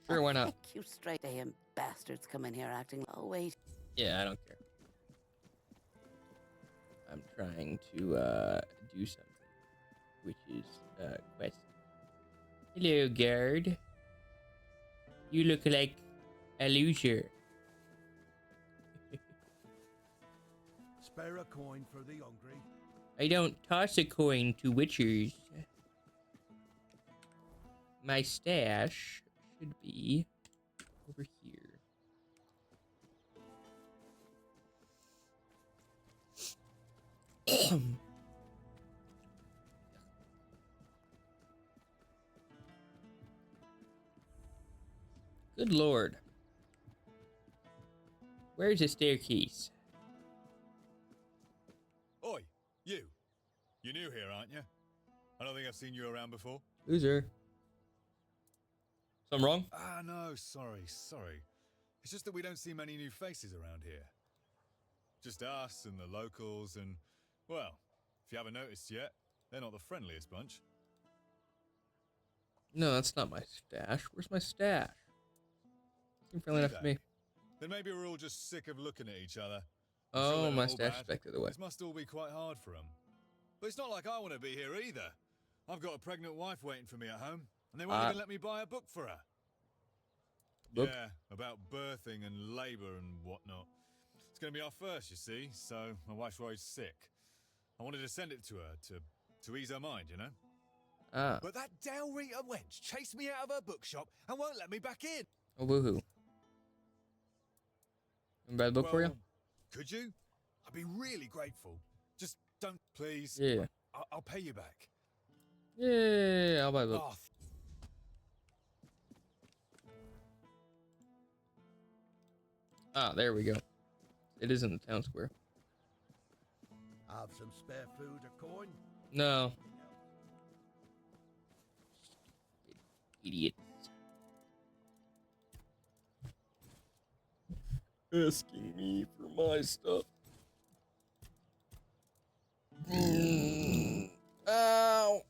Sure, why not? Take you straight to him, bastards come in here acting... Oh, wait. Yeah, I don't care. I'm trying to do something, which is quest. Hello, guard. You look like a loser. Spare a coin for the hungry. I don't toss a coin to witchers. My stash should be over here. Good lord. Where's the staircase? Oi, you. You're new here, aren't you? I don't think I've seen you around before. Loser. Something wrong? Ah, no, sorry. It's just that we don't see many new faces around here. Just us and the locals and, well, if you haven't noticed yet, they're not the friendliest bunch. No, that's not my stash. Where's my stash? Seemed friendly enough to me. Then maybe we're all just sick of looking at each other. Oh, my stash is back the other way. This must all be quite hard for them. But it's not like I want to be here either. I've got a pregnant wife waiting for me at home, and they won't even let me buy a book for her. Book? Yeah, about birthing and labour and whatnot. It's going to be our first, you see, so my wife's worried sick. I wanted to send it to her to ease her mind, you know? Ah. But that Dalrita wench chased me out of her bookshop and won't let me back in. Oh, woohoo. Can I buy the book for you? Could you? I'd be really grateful. Just don't, please. Yeah. I'll pay you back. Yeah, I'll buy the book. Oh, Ah, there we go. It is in the town square. Have some spare food or coin? No. Idiots. Asking me for my stuff. Ow.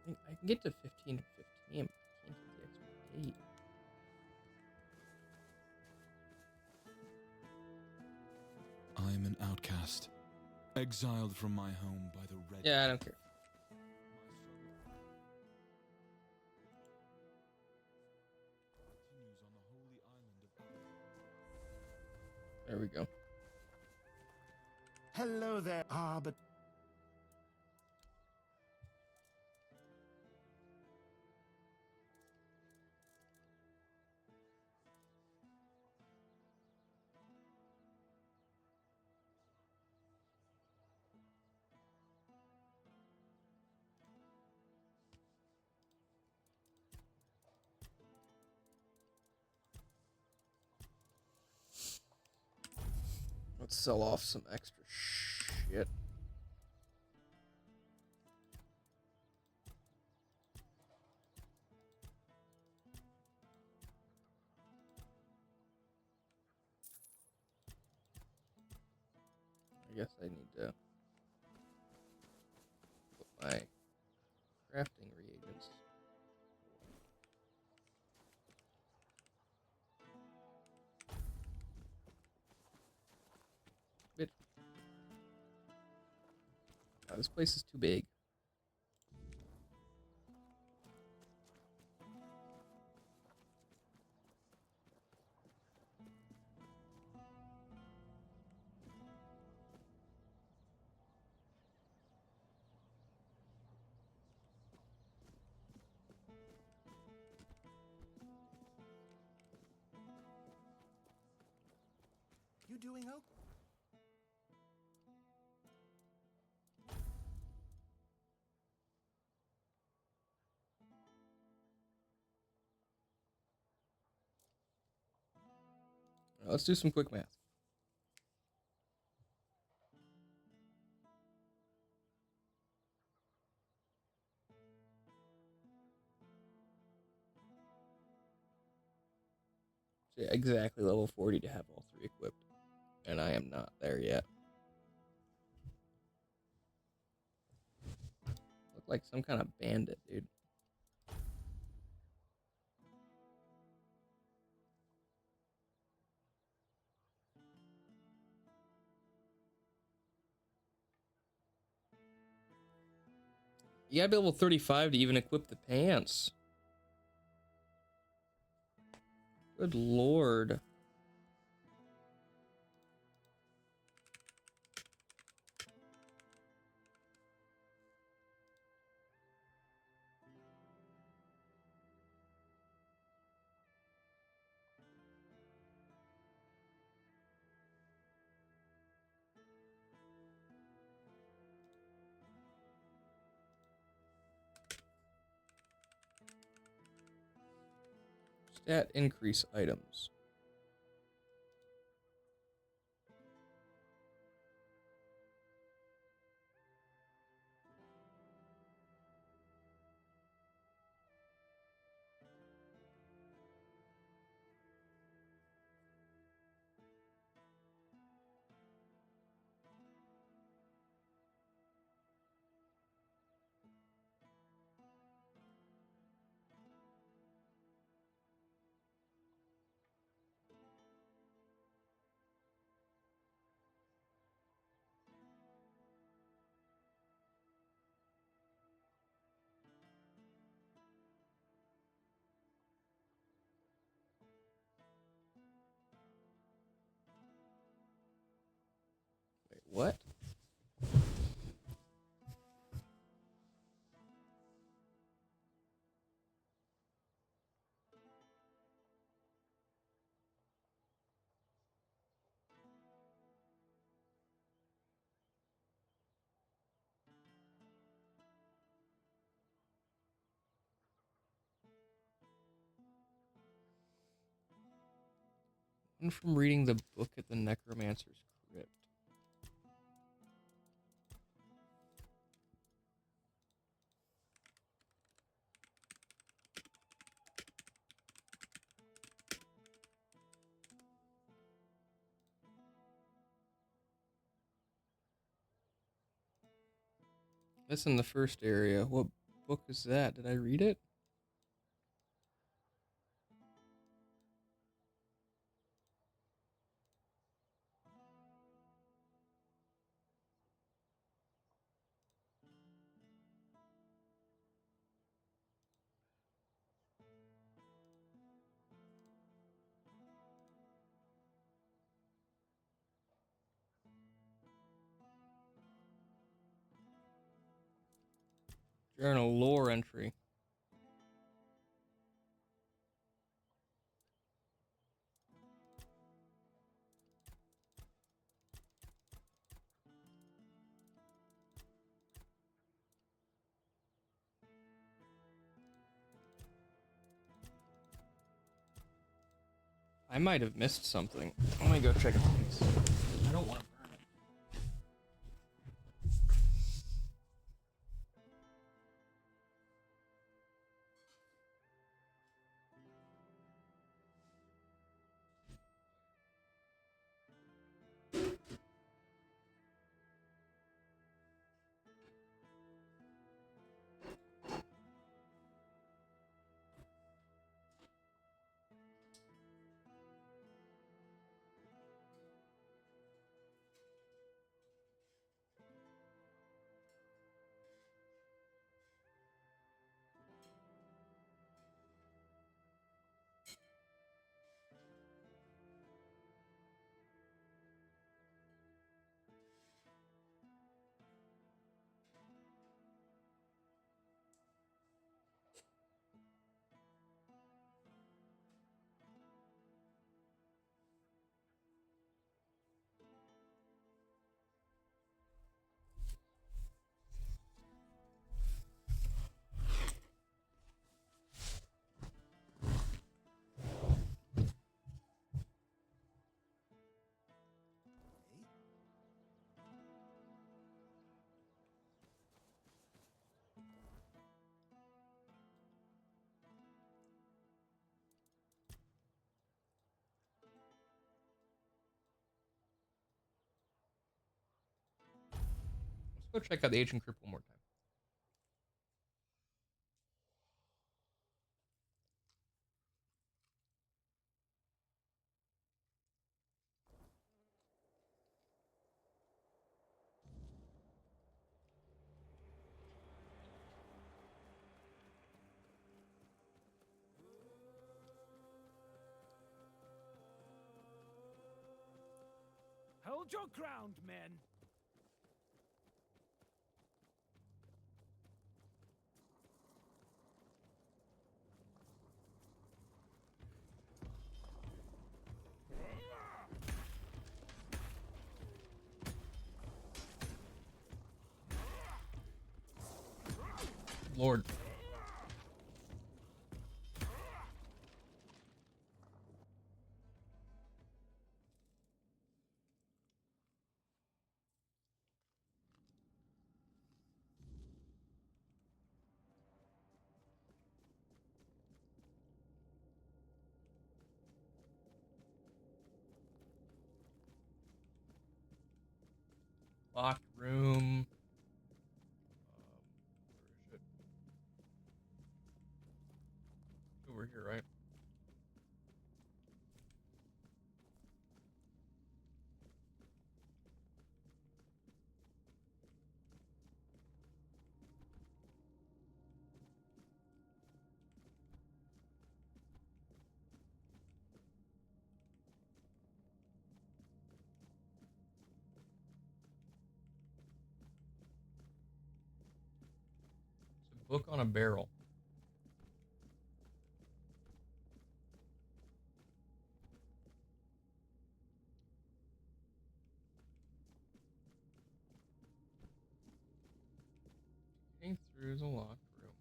I can get to 15 to 15, but I can't get the extra 8. I'm an outcast, exiled from my home by the red. Yeah, I don't care. There we go. Hello there. Ah, but Let's sell off some extra shit. I guess I need to put my crafting reagents. Bit. Oh, this place is too big. You doing okay? Let's do some quick math. So yeah, exactly level 40 to have all 3 equipped. And I am not there yet. Look like some kind of bandit, dude. You gotta be level 35 to even equip the pants. Good lord. Stat increase items. Wait, what? One from reading the book at the Necromancer's Crypt. That's in the first area. What book is that? Did I read it? Journal lore entry. I might have missed something. Let me go check it, please. I don't want to burn it. Go check out the Ancient Crypt one more time. Hold your ground, men. Lord. Locked room. Where is it? Over here, right? It's a book on a barrel. Getting through the locked room.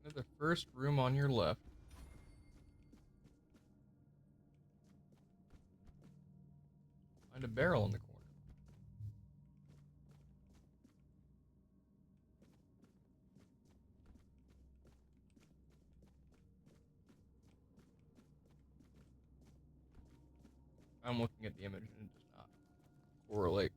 Enter the first room on your left. Find a barrel in the corner. I'm looking at the image and it does not correlate.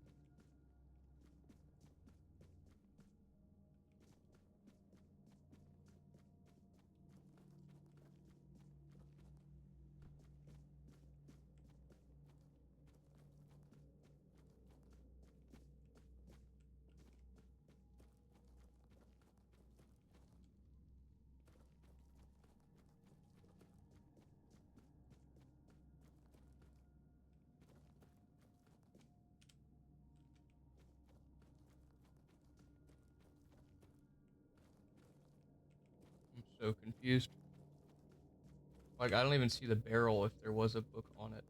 I'm so confused. Like, I don't even see the barrel if there was a book on it.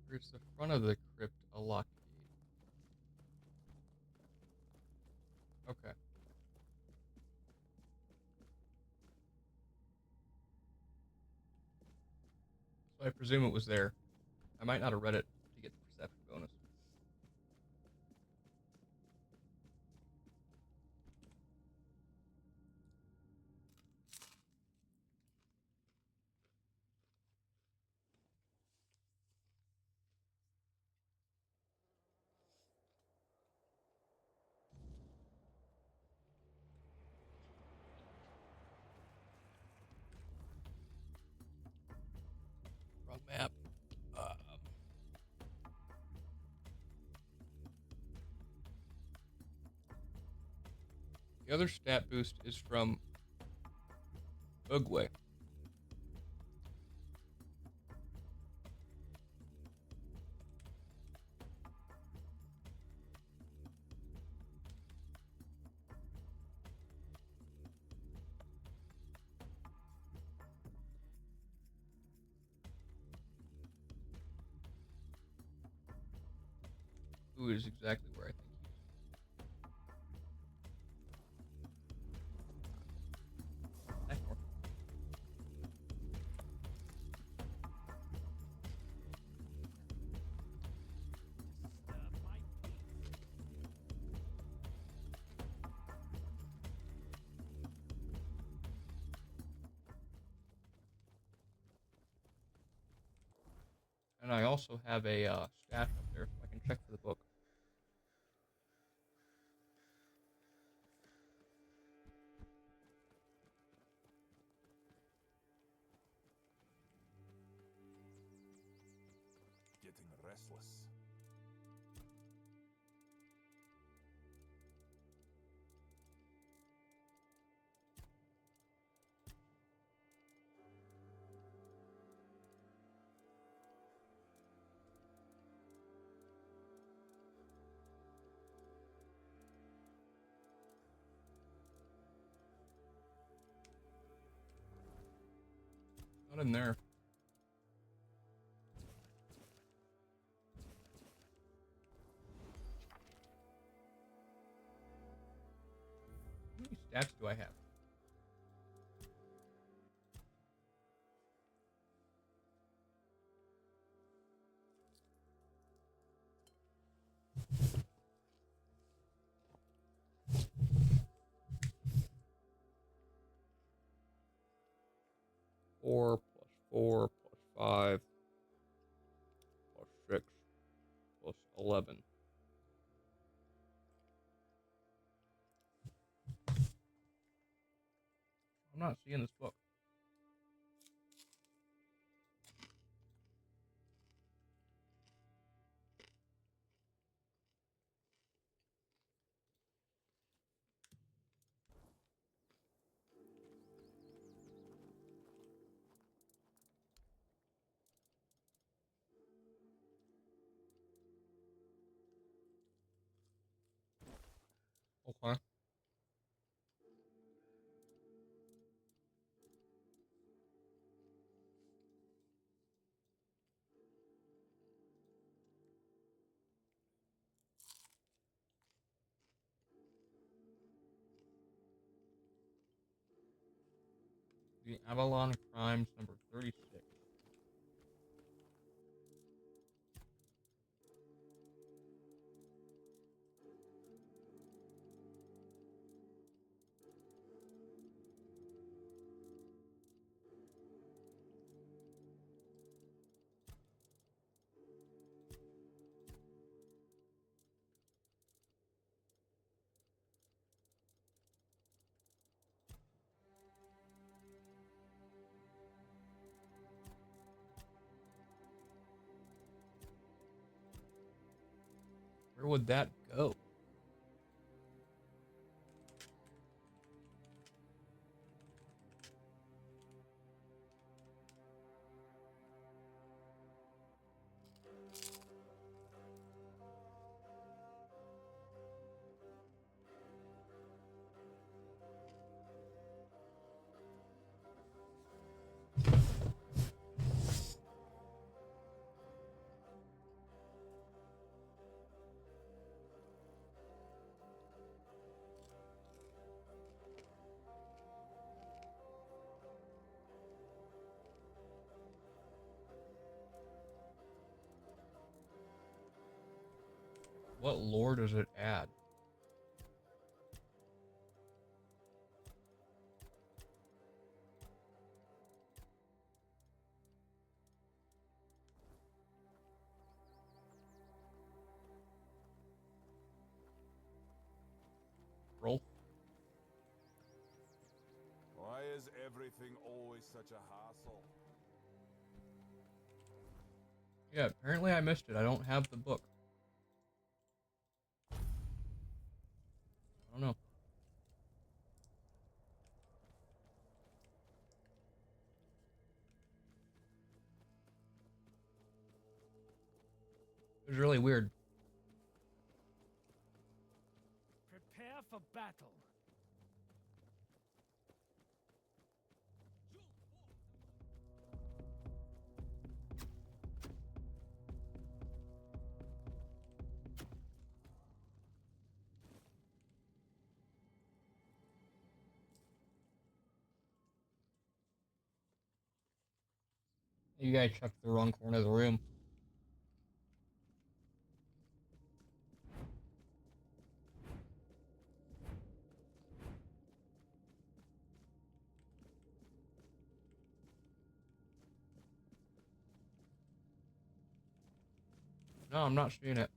Here's the front of the crypt, a locked gate. Okay. So I presume it was there. I might not have read it to get the perception bonus. Wrong map. The other stat boost is from Uguay. Who is exactly where I think he is. Back north. And I also have a stash up there, so I can check for the book. Getting restless. Not in there. How many stats do I have? Four plus 4 plus 5 plus 6 plus 11. I'm not seeing this book. Okay. The Avalon Crimes number 36. Where would that go? What lore does it add? Roll. Why is everything always such a hassle? Yeah, apparently I missed it. I don't have the book. I don't know. It was really weird. Prepare for battle. You guys checked the wrong corner of the room. No, I'm not seeing it.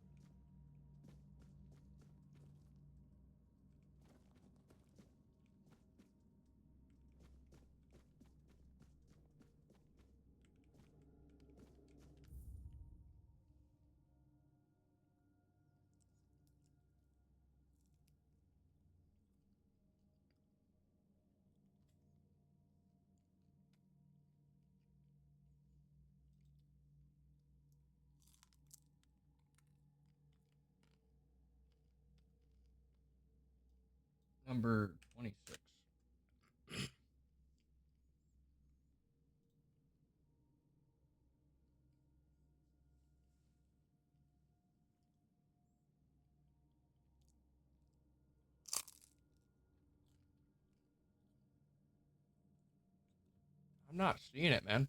Number 26. I'm not seeing it, man.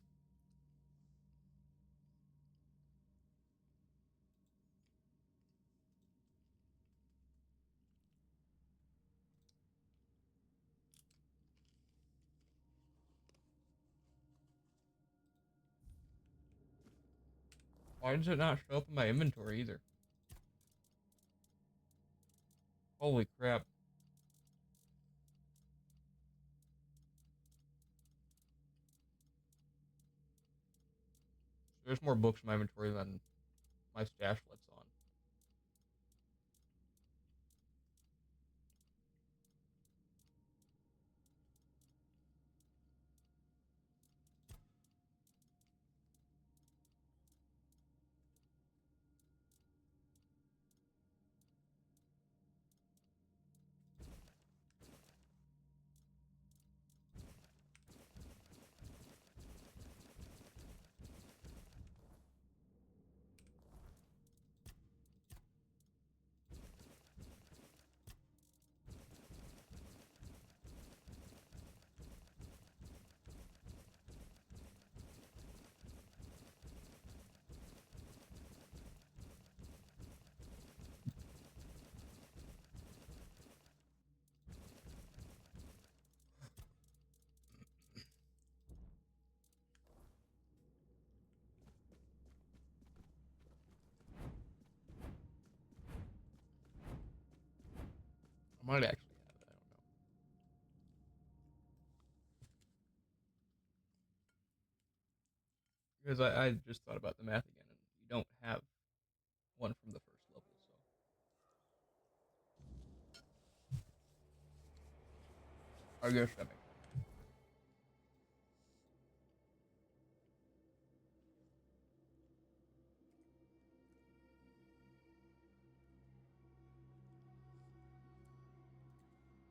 Why does it not show up in my inventory either? Holy crap. There's more books in my inventory than my stash lets on. I might actually have it, I don't know. Because I just thought about the math again, and you don't have one from the first level, so. I guess that makes sense.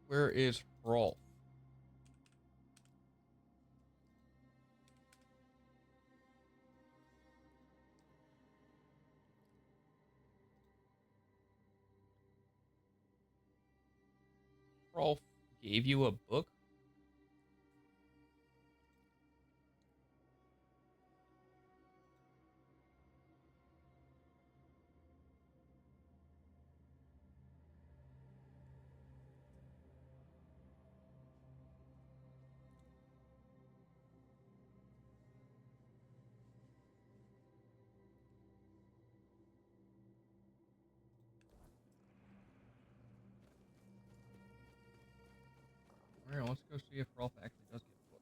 Where is Rolf? Rolf gave you a book? Alright, let's go see if Rolf actually does get a book.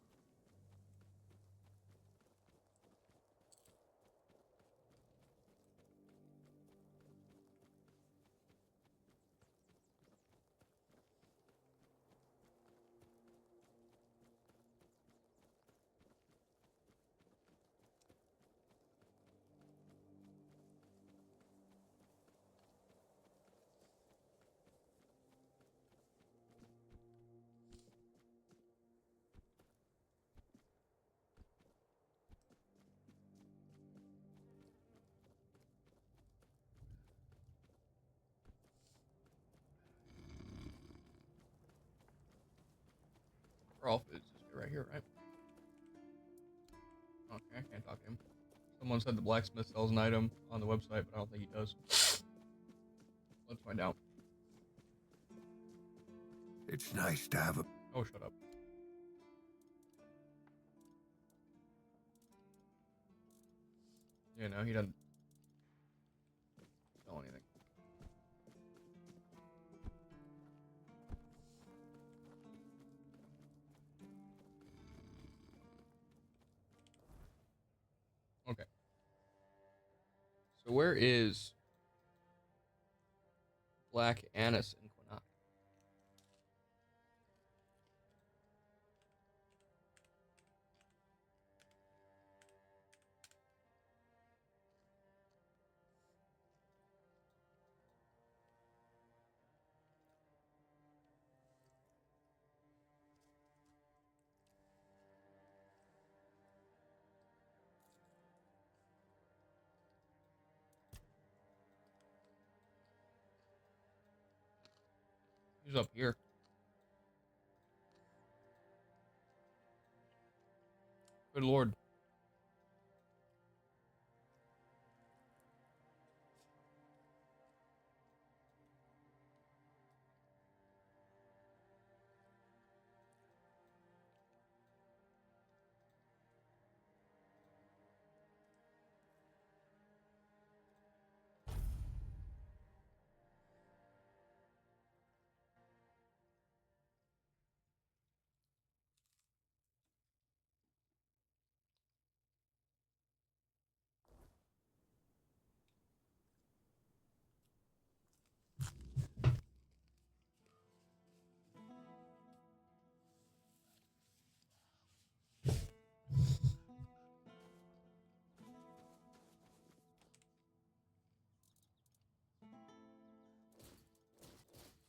Rolf is this guy right here, right? Okay, I can't talk to him. Someone said the blacksmith sells an item on the website, but I don't think he does. Let's find out. It's nice to have a... Oh, shut up. You know, he doesn't... So where is Black Anise in Quinnock? He's up here. Good lord.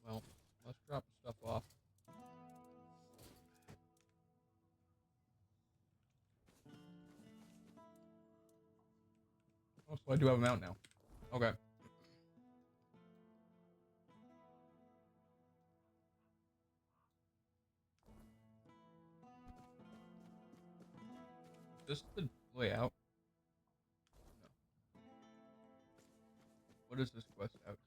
Well, let's drop the stuff off. Oh, so I do have them out now. Okay. Is this the way out? No. What is this quest out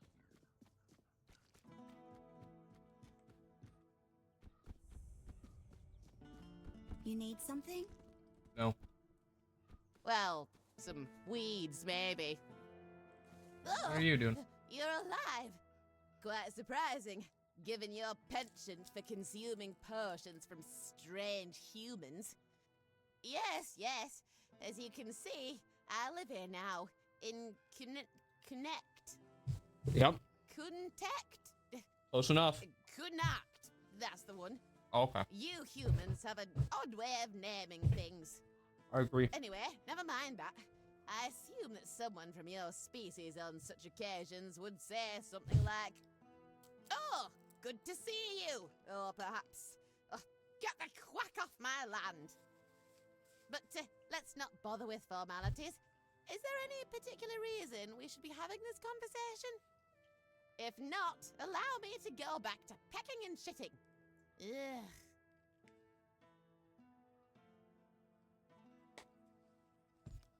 You need something? here? No. Well, some weeds, maybe. What are you doing? You're alive. Quite surprising, given your penchant for consuming potions from strange humans. Yes, yes. As you can see, I live here now, in Connect. Yep. Connect. Close enough. Connect. That's the one. Okay. You humans have an odd way of naming things. I agree. Anyway, never mind that. I assume that someone from your species on such occasions would say something like, "Oh, good to see you," or perhaps, "Oh, get the quack off my land." But let's not bother with formalities. Is there any particular reason we should be having this conversation? If not, allow me to go back to pecking and shitting. Ugh.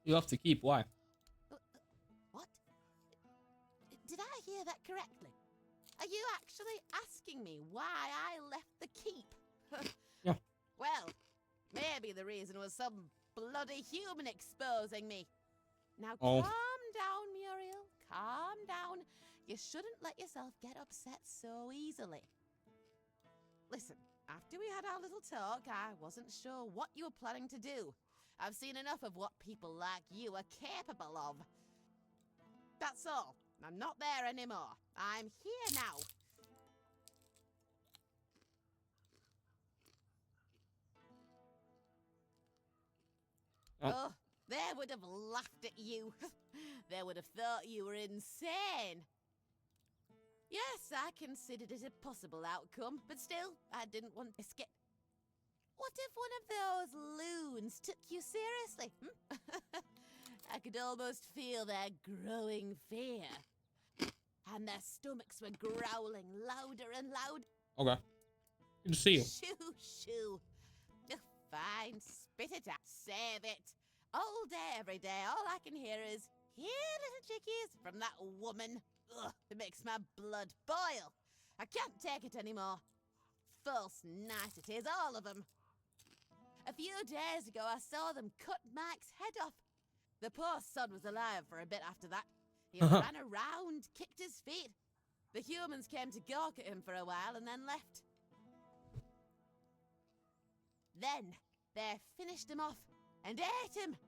You have to keep. Why? What? Did I hear that correctly? Are you actually asking me why I left the keep? Yeah. Well, maybe the reason was some bloody human exposing me. Now calm down, Muriel. Calm down. You shouldn't let yourself get upset so easily. Listen, after we had our little talk, I wasn't sure what you were planning to do. I've seen enough of what people like you are capable of. That's all. I'm not there anymore. I'm here now. Oh, they would have laughed at you. They would have thought you were insane. Yes, I considered it a possible outcome, but still, I didn't want to skip. What if one of those loons took you seriously? I could almost feel their growing fear. And their stomachs were growling louder and louder. Okay. Good to see you. Shoo, shoo. Fine, spit it out. Save it. All day, every day, all I can hear is, "Here, little chickies," from that woman. Ugh, it makes my blood boil. I can't take it anymore. False niceties, all of them. A few days ago, I saw them cut Mike's head off. The poor sod was alive for a bit after that. He ran around, kicked his feet. The humans came to gawk at him for a while and then left. Then, they finished him off and ate him.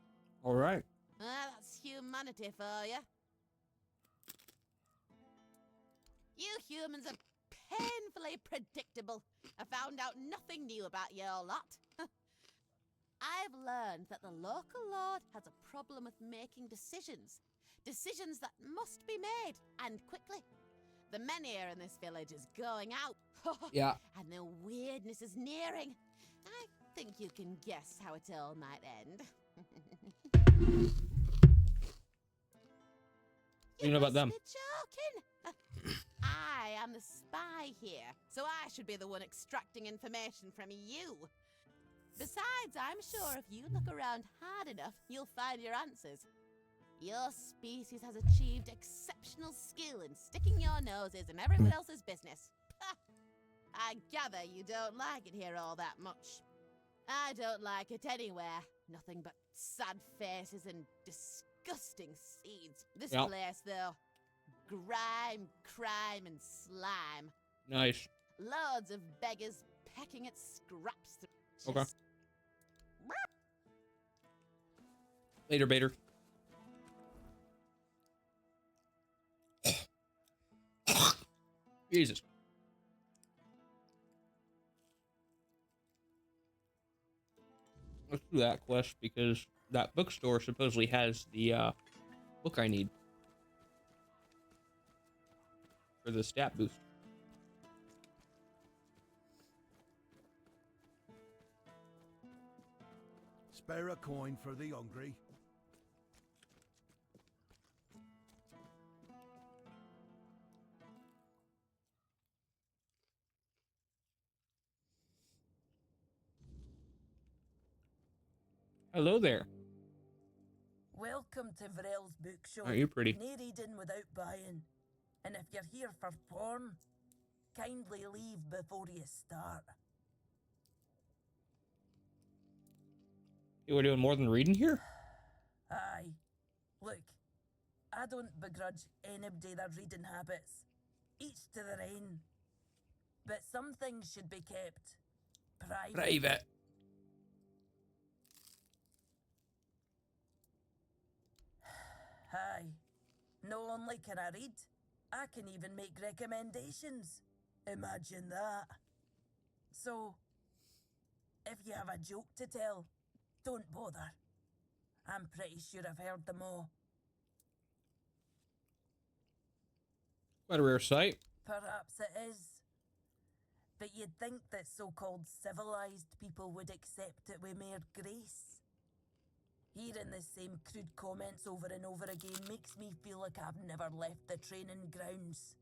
All right. That's humanity for you. You humans are painfully predictable. I found out nothing new about your lot. I've learned that the local lord has a problem with making decisions. Decisions that must be made, and quickly. The men here in this village is going out. Yeah. And the weirdness is nearing. I think you can guess how it all might end. You know about them? Be joking. I am the spy here, so I should be the one extracting information from you. Besides, I'm sure if you look around hard enough, you'll find your answers. Your species has achieved exceptional skill in sticking your noses in everyone else's business. I gather you don't like it here all that much. I don't like it anywhere. Nothing but sad faces and disgusting seeds. This place, though, grime, crime, and slime. Nice. Loads of beggars pecking at scraps. Okay. Later, Bader. Jesus. Let's do that quest because that bookstore supposedly has the book I need for the stat boost. Spare a coin for the hungry. Hello there. Welcome to Vrel's bookshop. Aren't you pretty? No reading without buying. And if you're here for porn, kindly leave before you start. You were doing more than reading here? Aye. Look, I don't begrudge anybody their reading habits. Each to their own. But some things should be kept private. Private. Aye. Not only can I read, I can even make recommendations. Imagine that. So, if you have a joke to tell, don't bother. I'm pretty sure I've heard them all. Quite a rare sight. Perhaps it is. But you'd think that so-called civilized people would accept it with mere grace. Hearing the same crude comments over and over again makes me feel like I've never left the training grounds.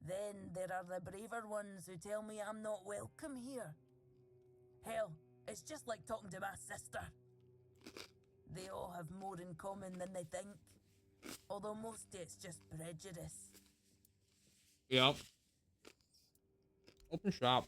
Then there are the braver ones who tell me I'm not welcome here. Hell, it's just like talking to my sister. They all have more in common than they think, although mostly it's just prejudice. Yep. Open shop.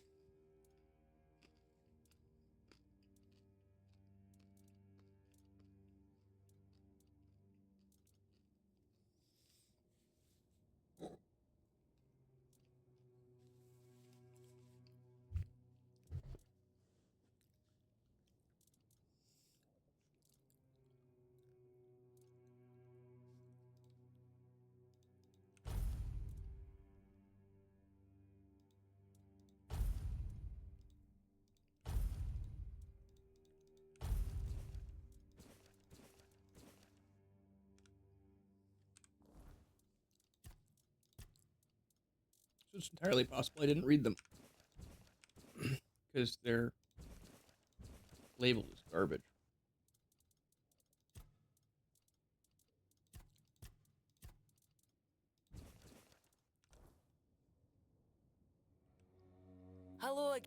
It's entirely possible I didn't read them because their label is garbage. Hello.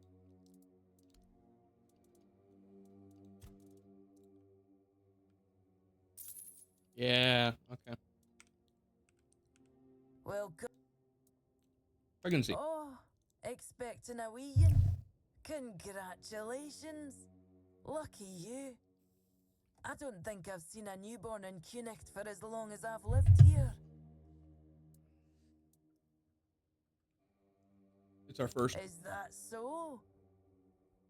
Yeah, okay. Welcome. Pregnancy. Oh, expecting a weein'. Congratulations. Lucky you. I don't think I've seen a newborn in Cunicht for as long as I've lived here. It's our first. Is that so?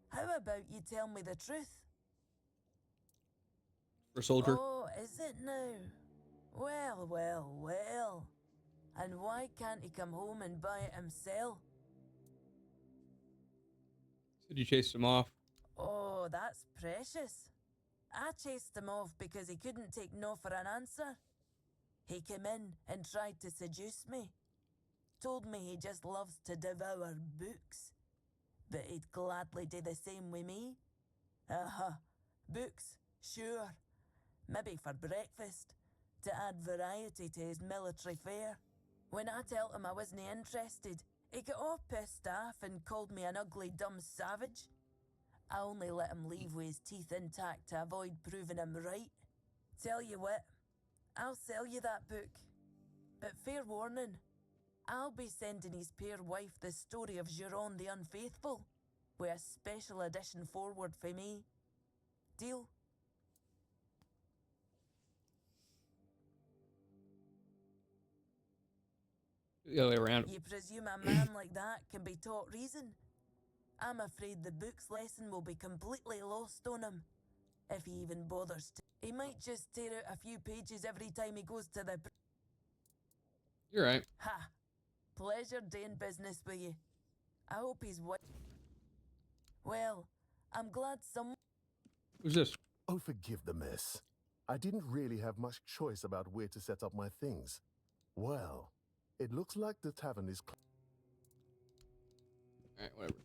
How about you tell me the truth? For soldier. Oh, is it now? Well, well, well. And why can't he come home and buy it himself? Said you chased him off. Oh, that's precious. I chased him off because he couldn't take no for an answer. He came in and tried to seduce me. Told me he just loves to devour books. But he'd gladly do the same with me. Books, sure. Maybe for breakfast, to add variety to his military fare. When I told him I wasn't interested, he got all pissed off and called me an ugly, dumb savage. I only let him leave with his teeth intact to avoid proving him right. Tell you what, I'll sell you that book. But fair warning, I'll be sending his peer wife the story of Giron the Unfaithful, with a special edition forward for me. Deal? The other way around. You presume a man like that can be taught reason? I'm afraid the book's lesson will be completely lost on him, if he even bothers to. He might just tear out a few pages every time he goes to the... You're right. Ha! Pleasure doing business with you. I hope he's what... Well, I'm glad someone... Who's this? Oh, forgive the mess. I didn't really have much choice about where to set up my things. Well, it looks like the tavern is... Alright, whatever.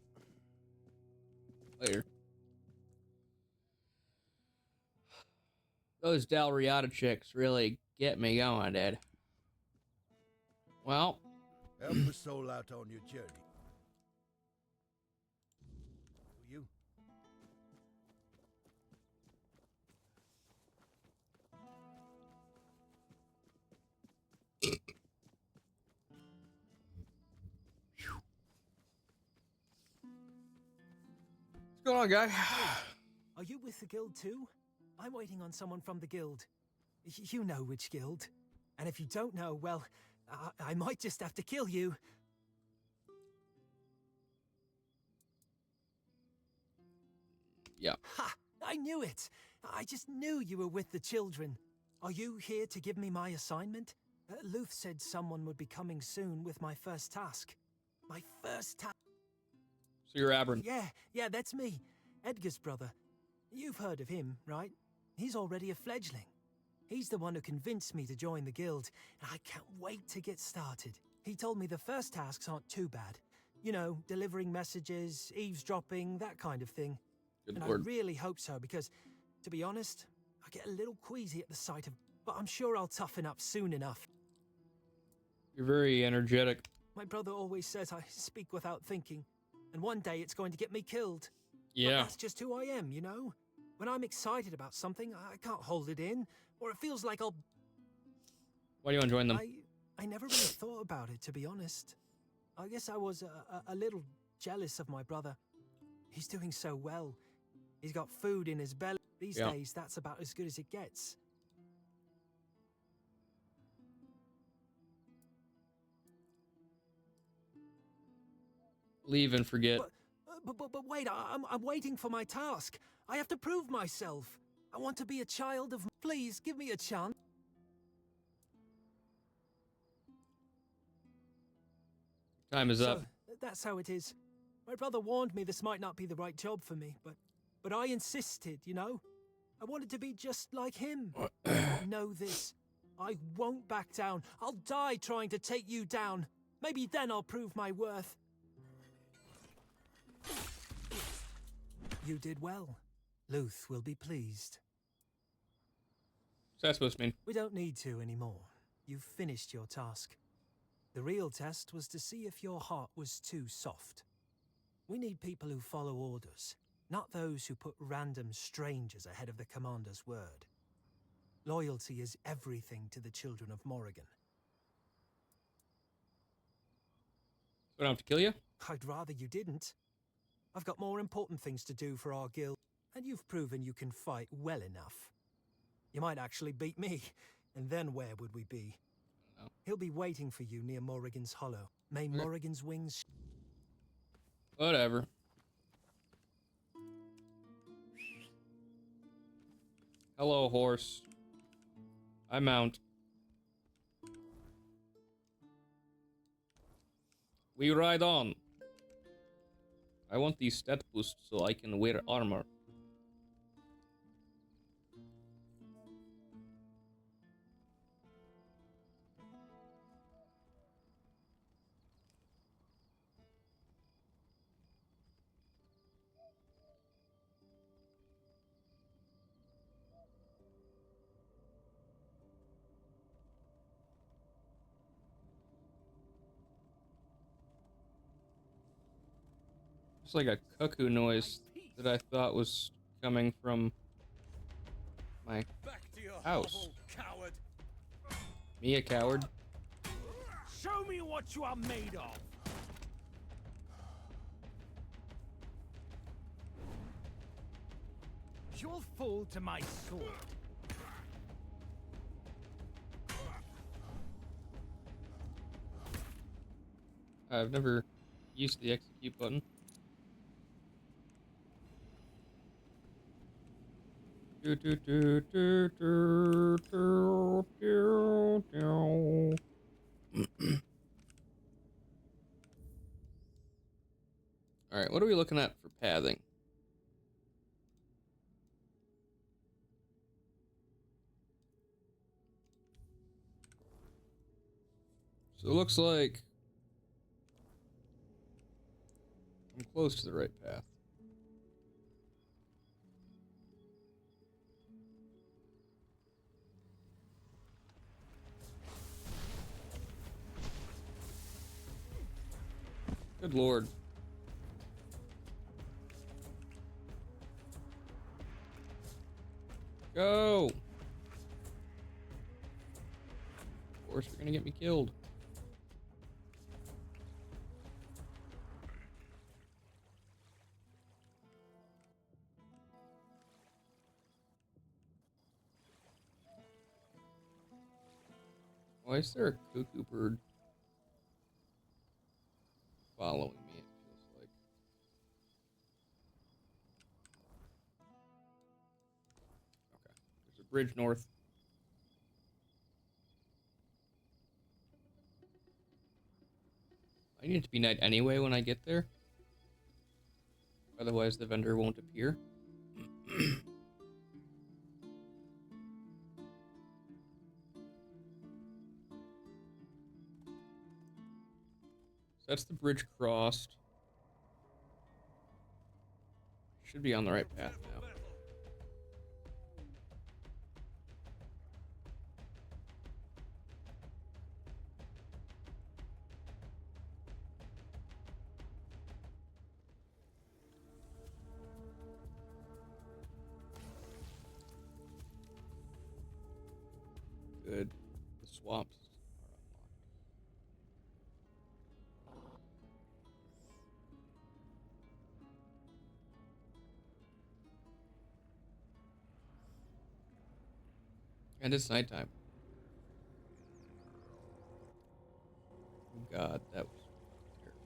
Later. Those Dalriata chicks really get me going, Dad. Well. Help a soul out on your journey. You? What's going on, guy? Are you with the guild too? I'm waiting on someone from the guild. You know which guild. And if you don't know, well, I might just have to kill you. Yeah. Ha! I knew it! I just knew you were with the children. Are you here to give me my assignment? Luth said someone would be coming soon with my first task. My first task. So you're Abram. Yeah, that's me. Edgar's brother. You've heard of him, right? He's already a fledgling. He's the one who convinced me to join the guild, and I can't wait to get started. He told me the first tasks aren't too bad. You know, delivering messages, eavesdropping, that kind of thing. Good and Lord. I really hope so, because, to be honest, I get a little queasy at the sight of... But I'm sure I'll toughen up soon enough. You're very energetic. My brother always says I speak without thinking, and one day it's going to get me killed. Yeah. But that's just who I am, you know? When I'm excited about something, I can't hold it in, or it feels like I'll... Why do you want to join them? I never really thought about it, to be honest. I guess I was a little jealous of my brother. He's doing so well. He's got food in his belly. These days, that's about as good as it gets. Leave and forget. But wait, I'm waiting for my task. I have to prove myself. I want to be a child of... Please, give me a chance. Time is up. That's how it is. My brother warned me this might not be the right job for me, but I insisted, you know? I wanted to be just like him. Know this. I won't back down. I'll die trying to take you down. Maybe then I'll prove my worth. You did well. Luth will be pleased. What's that supposed to mean? We don't need to anymore. You've finished your task. The real test was to see if your heart was too soft. We need people who follow orders, not those who put random strangers ahead of the commander's word. Loyalty is everything to the children of Morrigan. So I don't have to kill you? I'd rather you didn't. I've got more important things to do for our guild, and you've proven you can fight well enough. You might actually beat me, and then where would we be? He'll be waiting for you near Morrigan's Hollow. May Morrigan's wings... Whatever. Hello, horse. I mount. We ride on. I want these stat boosts so I can wear armor. It's like a cuckoo noise that I thought was coming from my house. Coward. Me a coward? Show me what you are made of. You'll fall to my sword. I've never used the execute button. Do, do, do, do, do, do, do, do. Alright, what are we looking at for pathing? So it looks like I'm close to the right path. Good lord. Go! Of course, you're gonna get me killed. Why is there a cuckoo bird following me, it feels like? Okay. There's a bridge north. I need it to be night anyway when I get there. Otherwise the vendor won't appear. So that's the bridge crossed. Should be on the right path now. Good. The swamps are unlocked. And it's nighttime. Oh God, that was terrifying.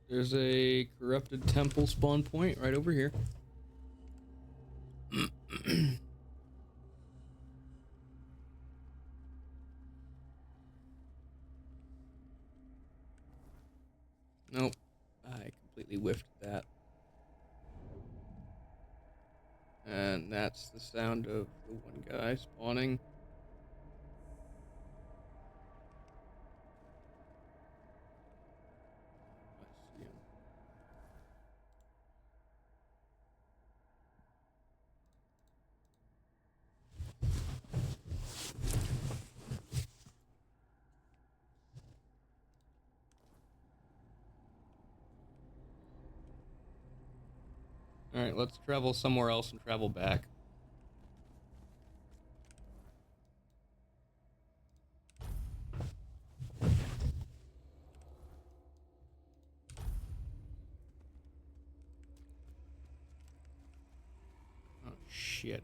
There's a corrupted temple spawn point right over here. Nope. I completely whiffed that. And that's the sound of the one guy spawning. I see him. Alright, let's travel somewhere else and travel back. Oh, shit.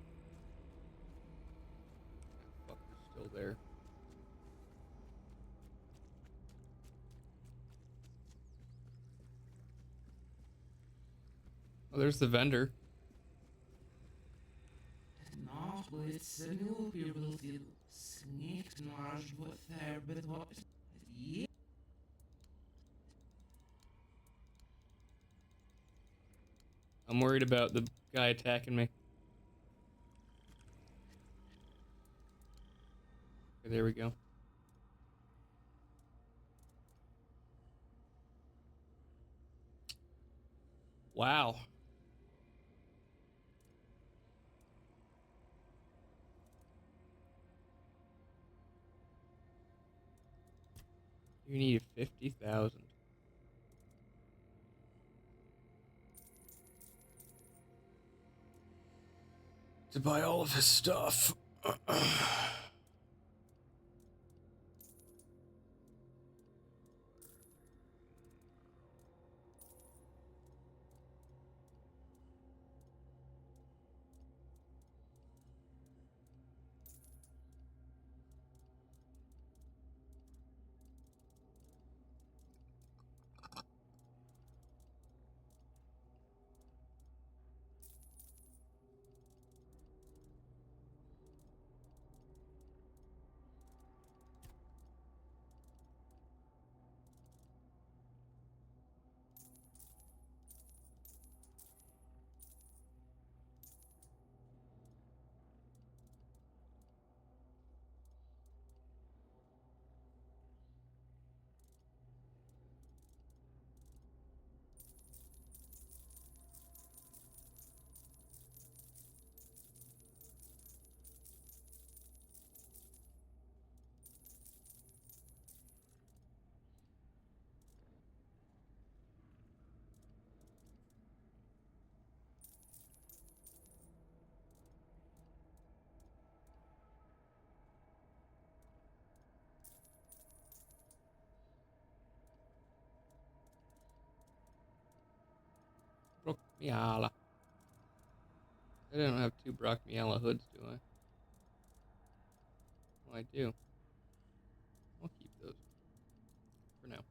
That fucker's still there. Oh, there's the vendor. I'm worried about the guy attacking me. Okay, there we go. Wow. You need 50,000. To buy all of his stuff. Brockmiala. I don't have 2 Brockmiala hoods, do I? Well, I do. I'll keep those for now.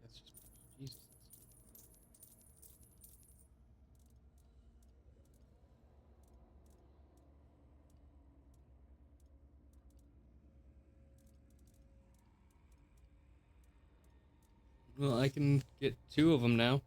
That's just Jesus. Well, I can get 2 of them now.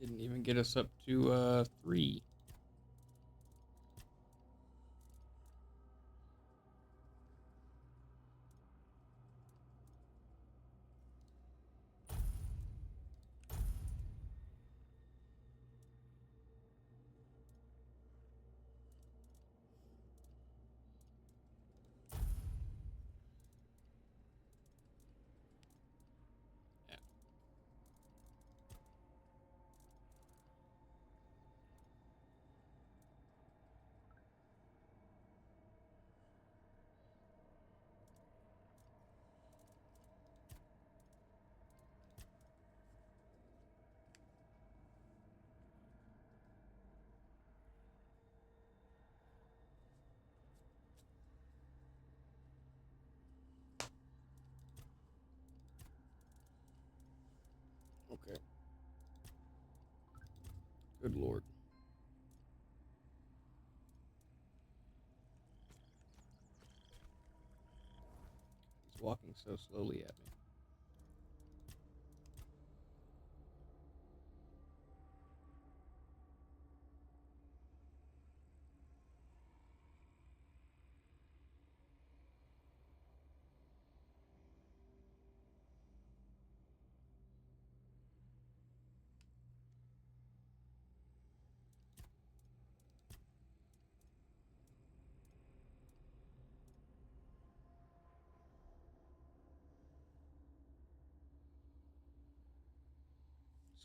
Didn't even get us up to 3. Okay. Good lord. He's walking so slowly at me.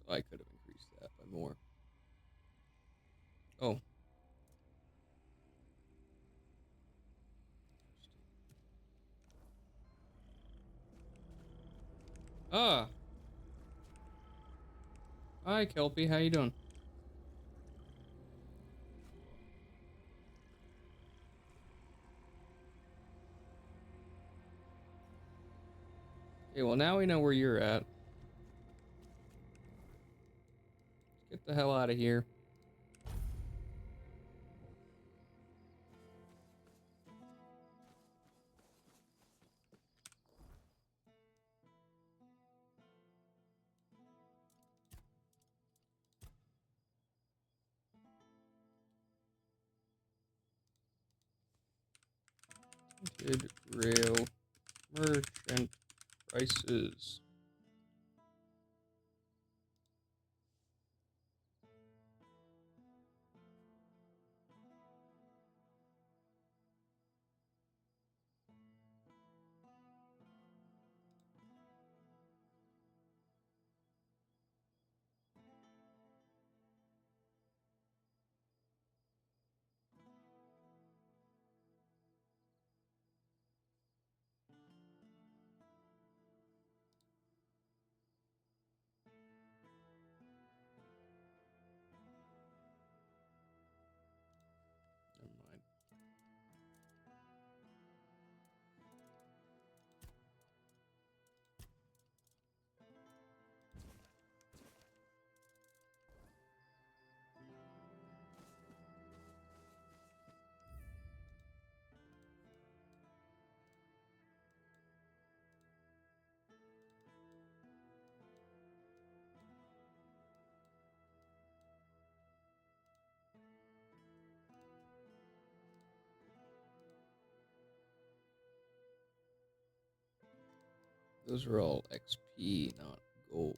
So I could have increased that by more. Oh. Ah. Hi, Kelpie. How you doing? Okay, well now we know where you're at. Get the hell out of here. Tainted Grail merchant prices. Never mind. Those are all XP, not gold.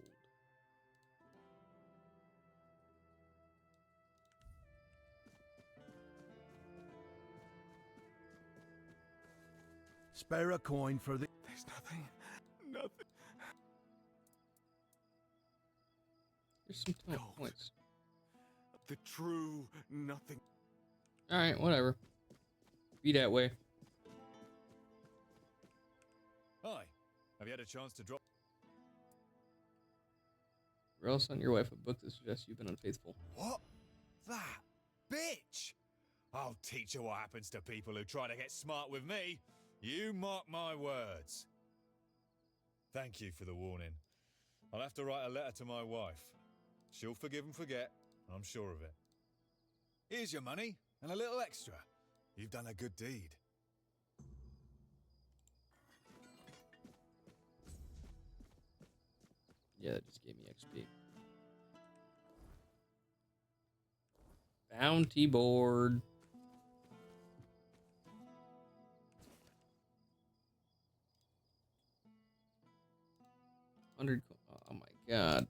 Spare a coin for the... There's nothing. Nothing. There's some points. The true nothing. Alright, whatever. Be that way. Hi. Have you had a chance to drop... Or else on your wife a book that suggests you've been unfaithful. What? That bitch! I'll teach her what happens to people who try to get smart with me. You mark my words. Thank you for the warning. I'll have to write a letter to my wife. She'll forgive and forget, I'm sure of it. Here's your money, and a little extra. You've done a good deed. Yeah, that just gave me XP. Bounty board. 100. Oh my god.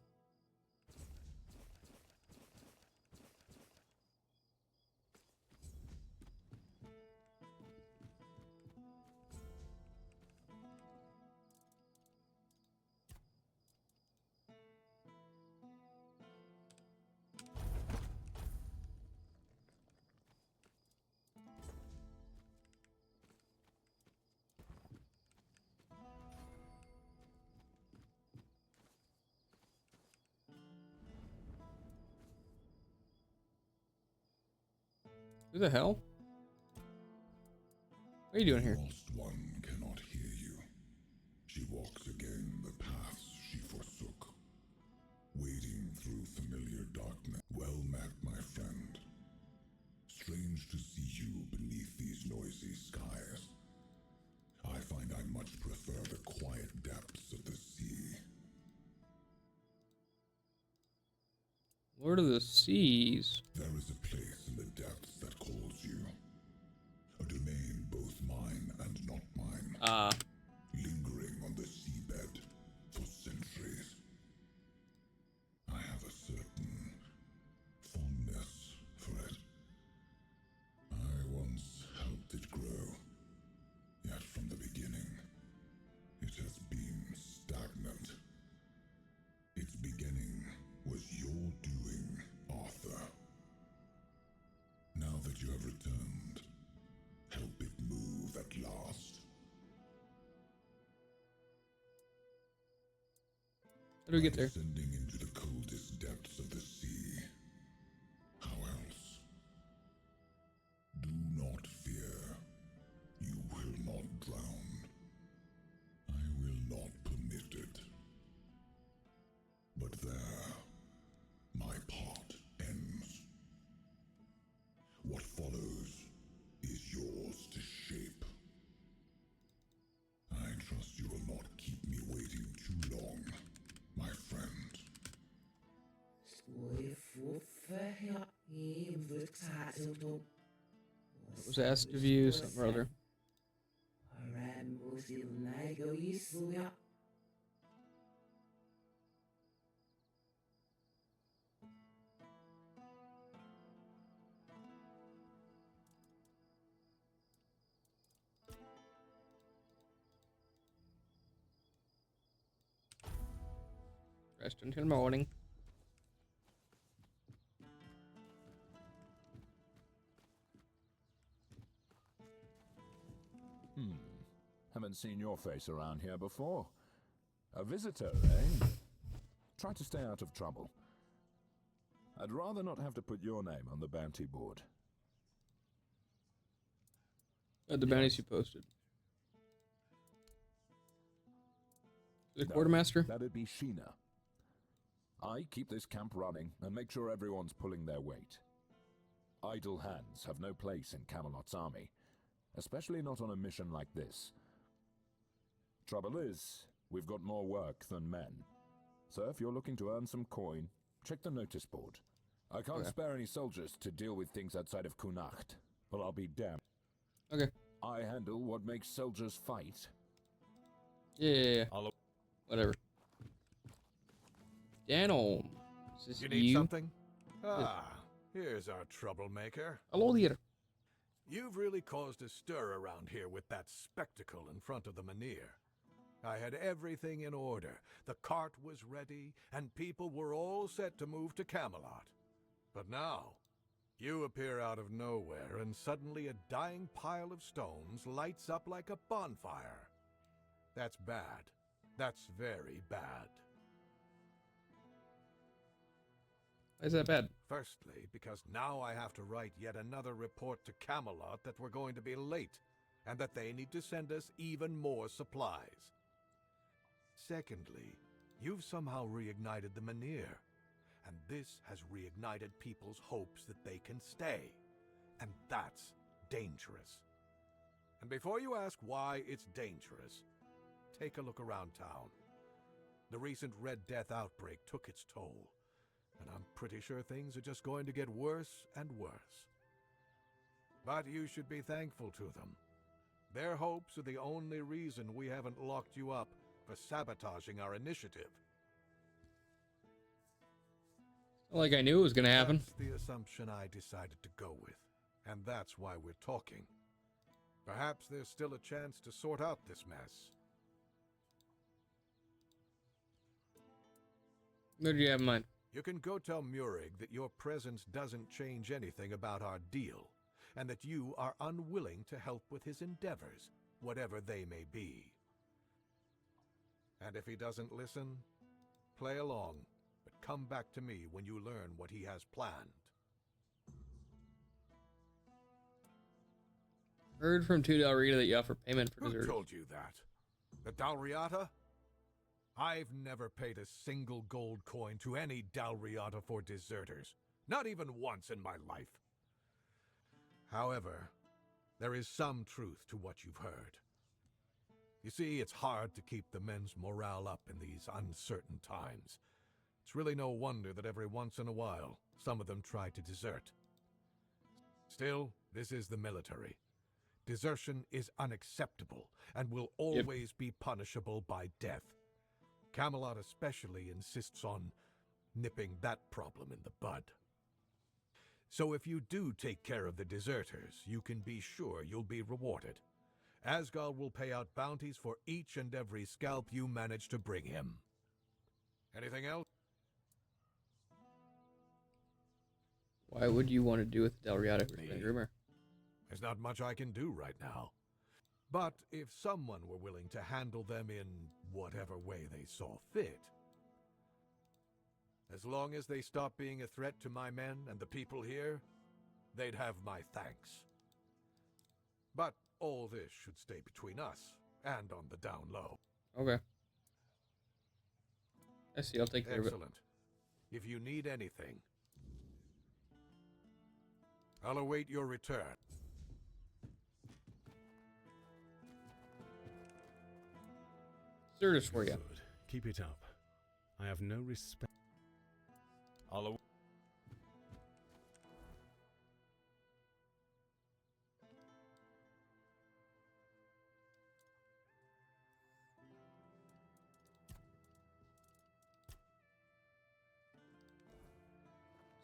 Who the hell? What are you doing here? The lost one cannot hear you. She walks again the paths she forsook, wading through familiar darkness. Well met, my friend. Strange to see you beneath these noisy skies. I find I much prefer the quiet depths of the sea. Lord of the Seas. There is a place in the depths that calls you. A domain both mine and not mine. Lingering on the seabed for centuries. I have a certain fondness for it. I once helped it grow. Yet from the beginning, it has been stagnant. Its beginning was your doing, Arthur. Now that you have returned, help it move at last. How do we get there? Descending into the coldest depths of the sea. How else? Do not fear. You will not drown. I will not permit it. But there, my part ends. What follows is yours to shape. I trust you will not keep me waiting too long, my friend. What was asked of you, something or other. Rest until morning. Haven't seen your face around here before. A visitor, eh? Try to stay out of trouble. I'd rather not have to put your name on the bounty board. The bounties you posted. The quartermaster? That'd be Sheena. I keep this camp running and make sure everyone's pulling their weight. Idle hands have no place in Camelot's army, especially not on a mission like this. Trouble is, we've got more work than men. So if you're looking to earn some coin, check the notice board. I can't spare any soldiers to deal with things outside of Kunacht, but I'll be damned. Okay. I handle what makes soldiers fight. Yeah. Whatever. Dano. Is this You need something? Ah, here's our troublemaker. Hello there. You've really caused a stir around here with that spectacle in front of the Menhir. I had everything in order. The cart was ready, and people were all set to move to Camelot. But now, you appear out of nowhere, and suddenly a dying pile of stones lights up like a bonfire. That's bad. That's very bad. Why is that bad? Firstly, because now I have to write yet another report to Camelot that we're going to be late, and that they need to send us even more supplies. Secondly, you've somehow reignited the Menhir, and this has reignited people's hopes that they can stay, and that's dangerous. And before you ask why it's dangerous, take a look around town. The recent Red Death outbreak took its toll. and I'm pretty sure things are just going to get worse and worse. But you should be thankful to them. Their hopes are the only reason we haven't locked you up for sabotaging our initiative. Like I knew it was going to happen. That's the assumption I decided to go with, and that's why we're talking. Perhaps there's still a chance to sort out this mess. What do you have in mind? You can go tell Murig that your presence doesn't change anything about our deal, and that you are unwilling to help with his endeavors, whatever they may be. And if he doesn't listen, play along, but come back to me when you learn what he has planned. Heard from 2 Dalriata that you offer payment for Who deserters. told you that? The Dalriata? I've never paid a single gold coin to any Dalriata for deserters. Not even once in my life. However, there is some truth to what you've heard. You see, it's hard to keep the men's morale up in these uncertain times. It's really no wonder that every once in a while, some of them try to desert. Still, this is the military. Desertion is unacceptable and will always be punishable by death. Camelot especially insists on nipping that problem in the bud. So if you do take care of the deserters, you can be sure you'll be rewarded. Asgard will pay out bounties for each and every scalp you manage to bring him. Anything else? Why would you want to do with Dalriata rumor? There's not much I can do right now. But if someone were willing to handle them in whatever way they saw fit, as long as they stop being a threat to my men and the people here, they'd have my thanks. But all this should stay between us and on the down low. Okay. I see, I'll take care of it. Excellent. If you need anything, I'll await your return. Service for you. Good. Keep it up. I have no respect. I'll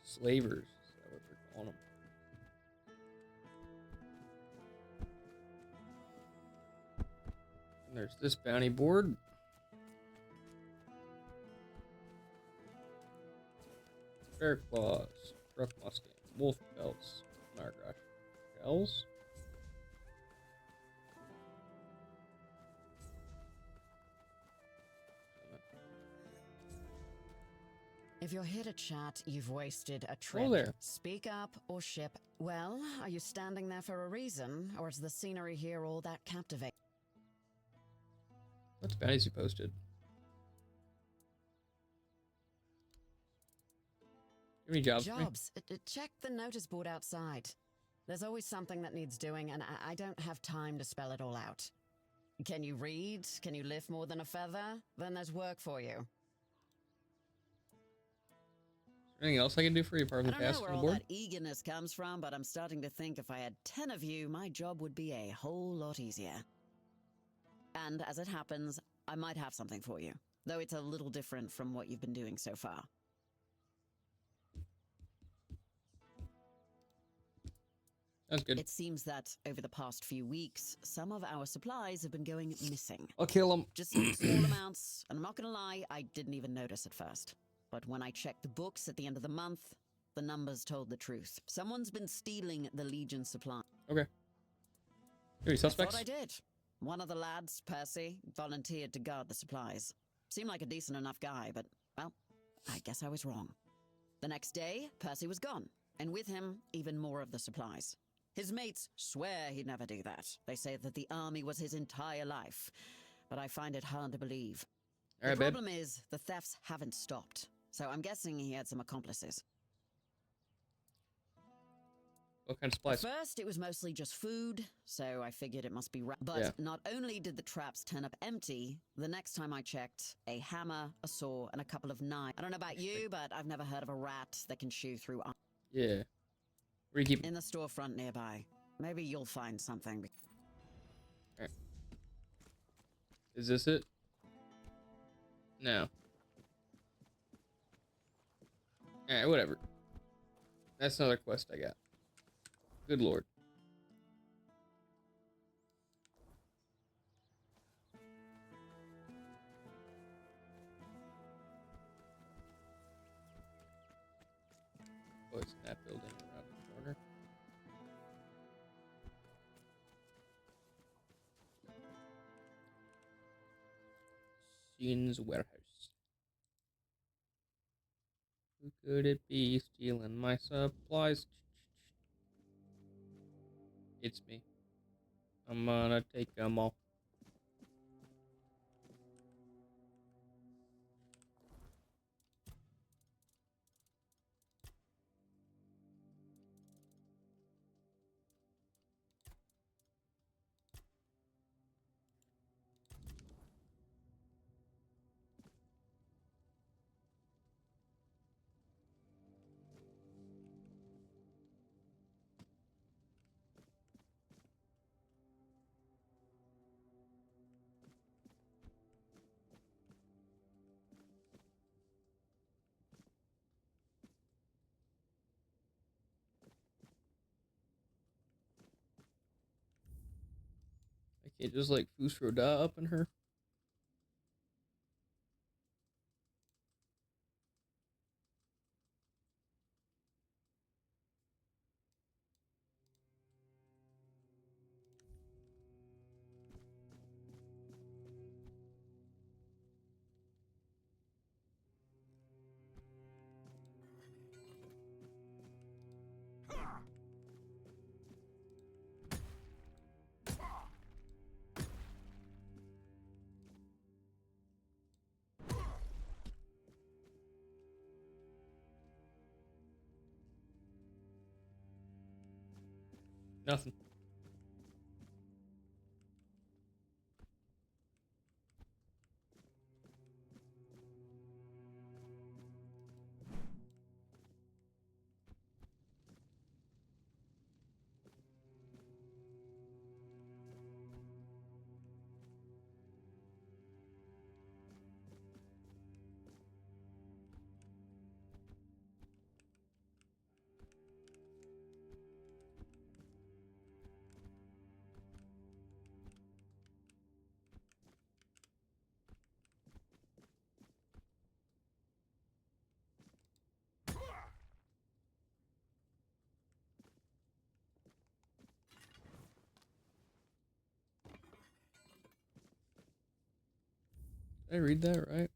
Slavers, is that what they're calling them? And there's this bounty board. Bear claws, rough mustang, wolf pelts, Nargosh shells. If you're here to chat, you've wasted a trip. Oh, there. Speak up or ship. Well, are you standing there for a reason, or is the scenery here all that captivating? What's bounties you posted? Give me jobs. Jobs. Check the notice board outside. There's always something that needs doing, and I don't have time to spell it all out. Can you read? Can you lift more than a feather? Then there's work for you. Anything else I can do for you apart from I the don't task know on where the all board? that eagerness comes from, but I'm starting to think if I had 10 of you, my job would be a whole lot easier. And as it happens, I might have something for you, though it's a little different from what you've been doing so far. That's good. It seems that over the past few weeks, some of our supplies have been going missing. I'll kill them. Just small amounts, and I'm not gonna lie, I didn't even notice at first. But when I checked the books at the end of the month, the numbers told the truth. Someone's been stealing the Legion supply. Okay. Any suspects? I thought I did. One of the lads, Percy, volunteered to guard the supplies. Seemed like a decent enough guy, but, well, I guess I was wrong. The next day, Percy was gone, and with him, even more of the supplies. His mates swear he'd never do that. They say that the army was his entire life, but I find it hard to believe. All right, the babe. problem is, the thefts haven't stopped, so I'm guessing he had some accomplices. What kind of supplies? At first, it was mostly just food, so I figured it must be but Yeah. not only did the traps turn up empty, the next time I checked, a hammer, a saw, and a couple of knives. I don't know about you, but I've never heard of a rat that can chew through iron. Yeah. Where you keep? In the storefront nearby. Maybe you'll find something. Alright. Is this it? No. Alright, whatever. That's another quest I got. Good lord. Oh, it's in that building around the corner. Scene's warehouse. Who could it be stealing my supplies? It's me. I'm gonna take them all. I can't just like Fusroda up in her. Nothing. Did I read that right?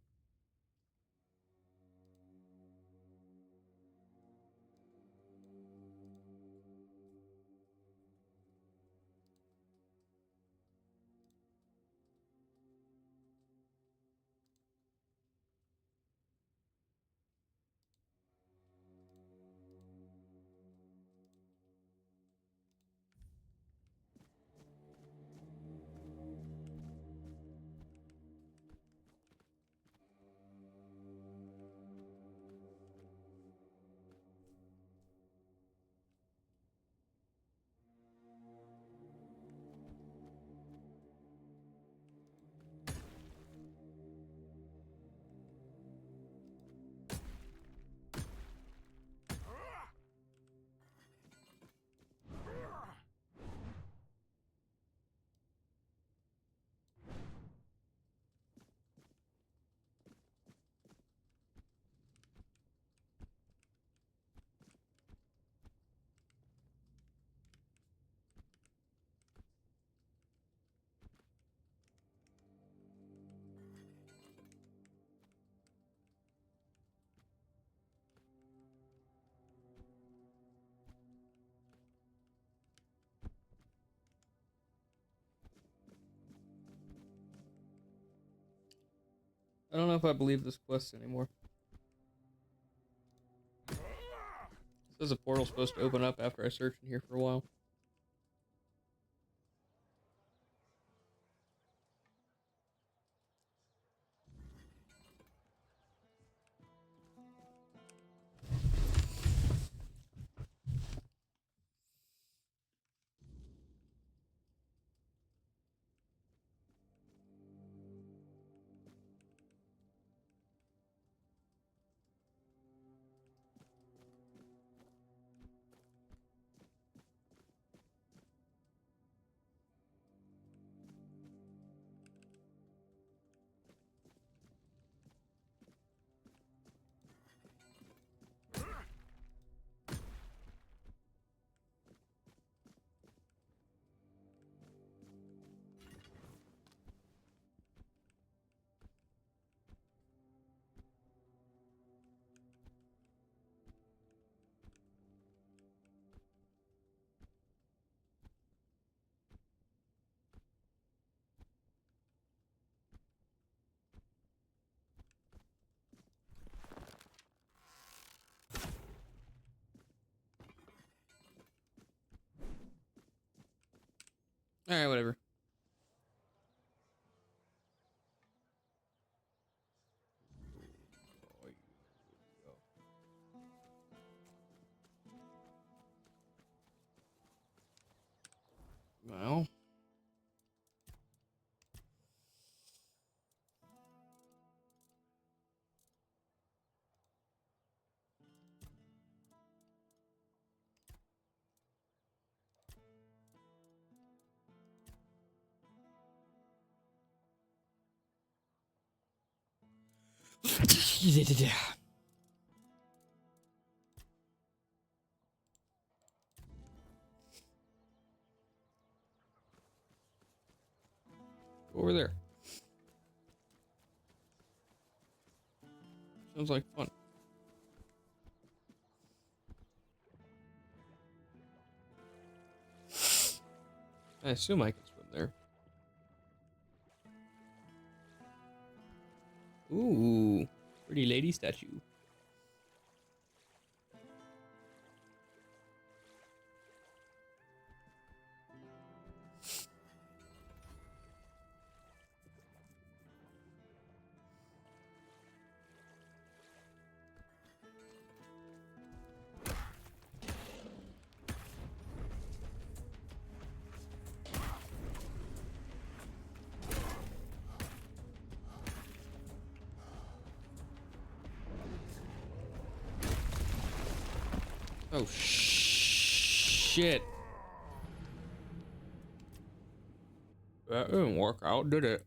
I don't know if I believe this quest anymore. Says a portal's supposed to open up after I search in here for a while. Alright, whatever. Well. Over there. Sounds like fun. I assume I can swim there. Ooh, pretty lady statue. Oh, shit. That didn't work out, did it?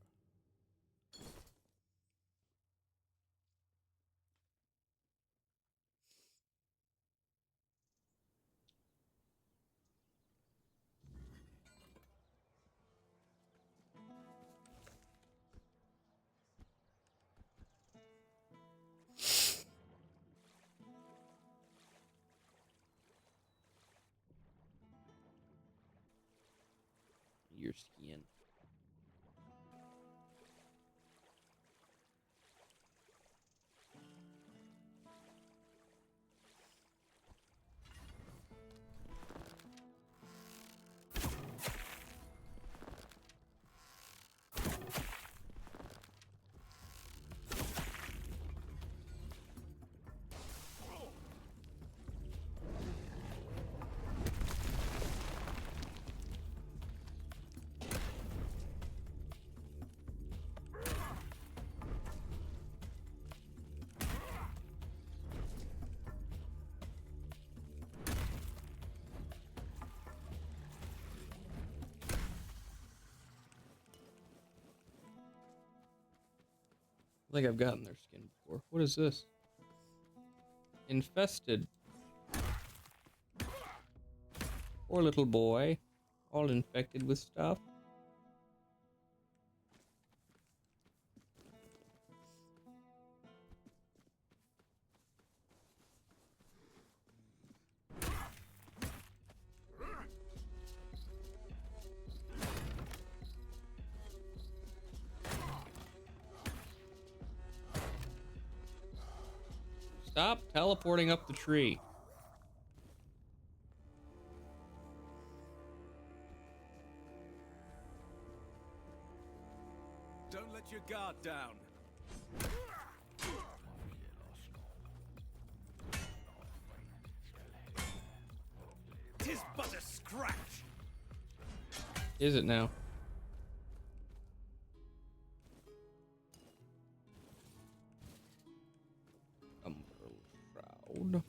Your skin. I think I've gotten their skin before. What is this? Infested. Poor little boy. All infected with stuff. Stop teleporting up the tree. Don't let your guard down. 'Tis but a scratch. Is it now? Umbral Shroud.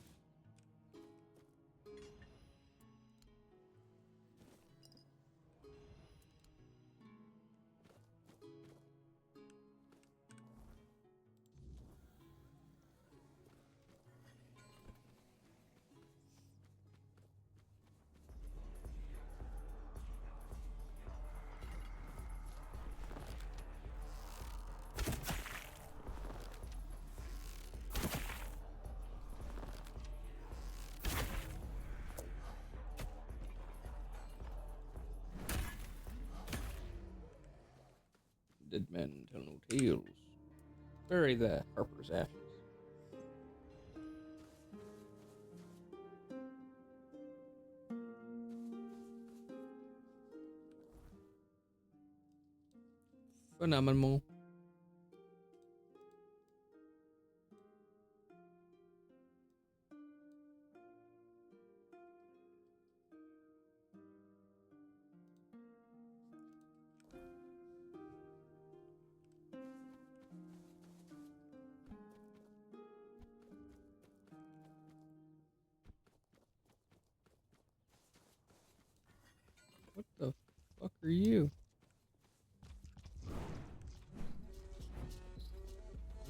Dead men tell no tales. Bury the Harper's ashes. Phenomenal. What the fuck are you?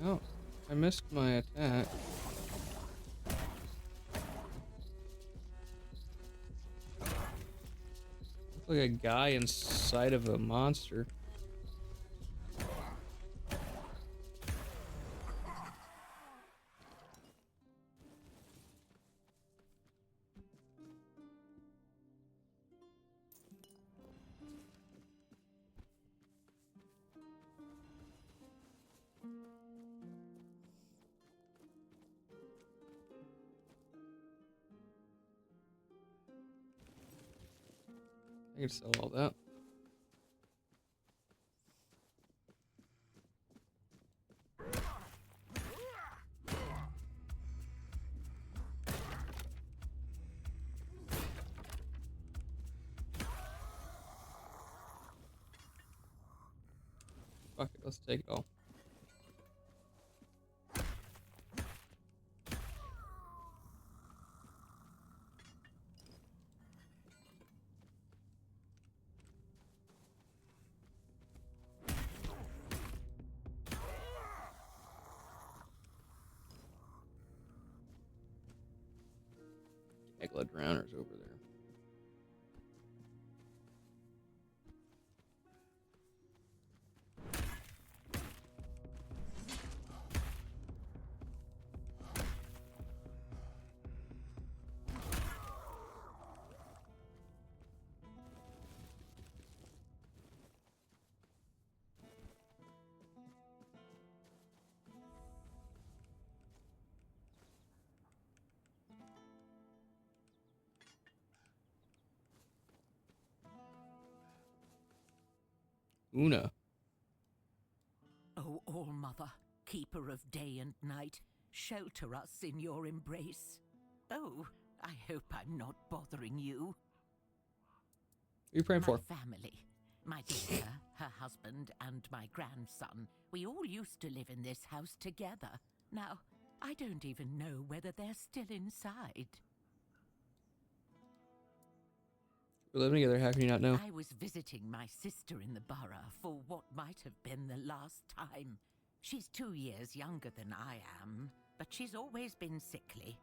Oh, I missed my attack. Looks like a guy inside of a monster. I can sell all that. Fuck it, let's take it all. Egla drowners over there. Una. O All-Mother, keeper of day and night, shelter us in your embrace. Oh, I hope I'm not bothering you. Who are you praying for? My family, my daughter, her husband, and my grandson. We all used to live in this house together. Now, I don't even know whether they're still inside. We're living together, how can you not know? I was visiting my sister in the borough for what might have been the last time. She's 2 years younger than I am, but she's always been sickly.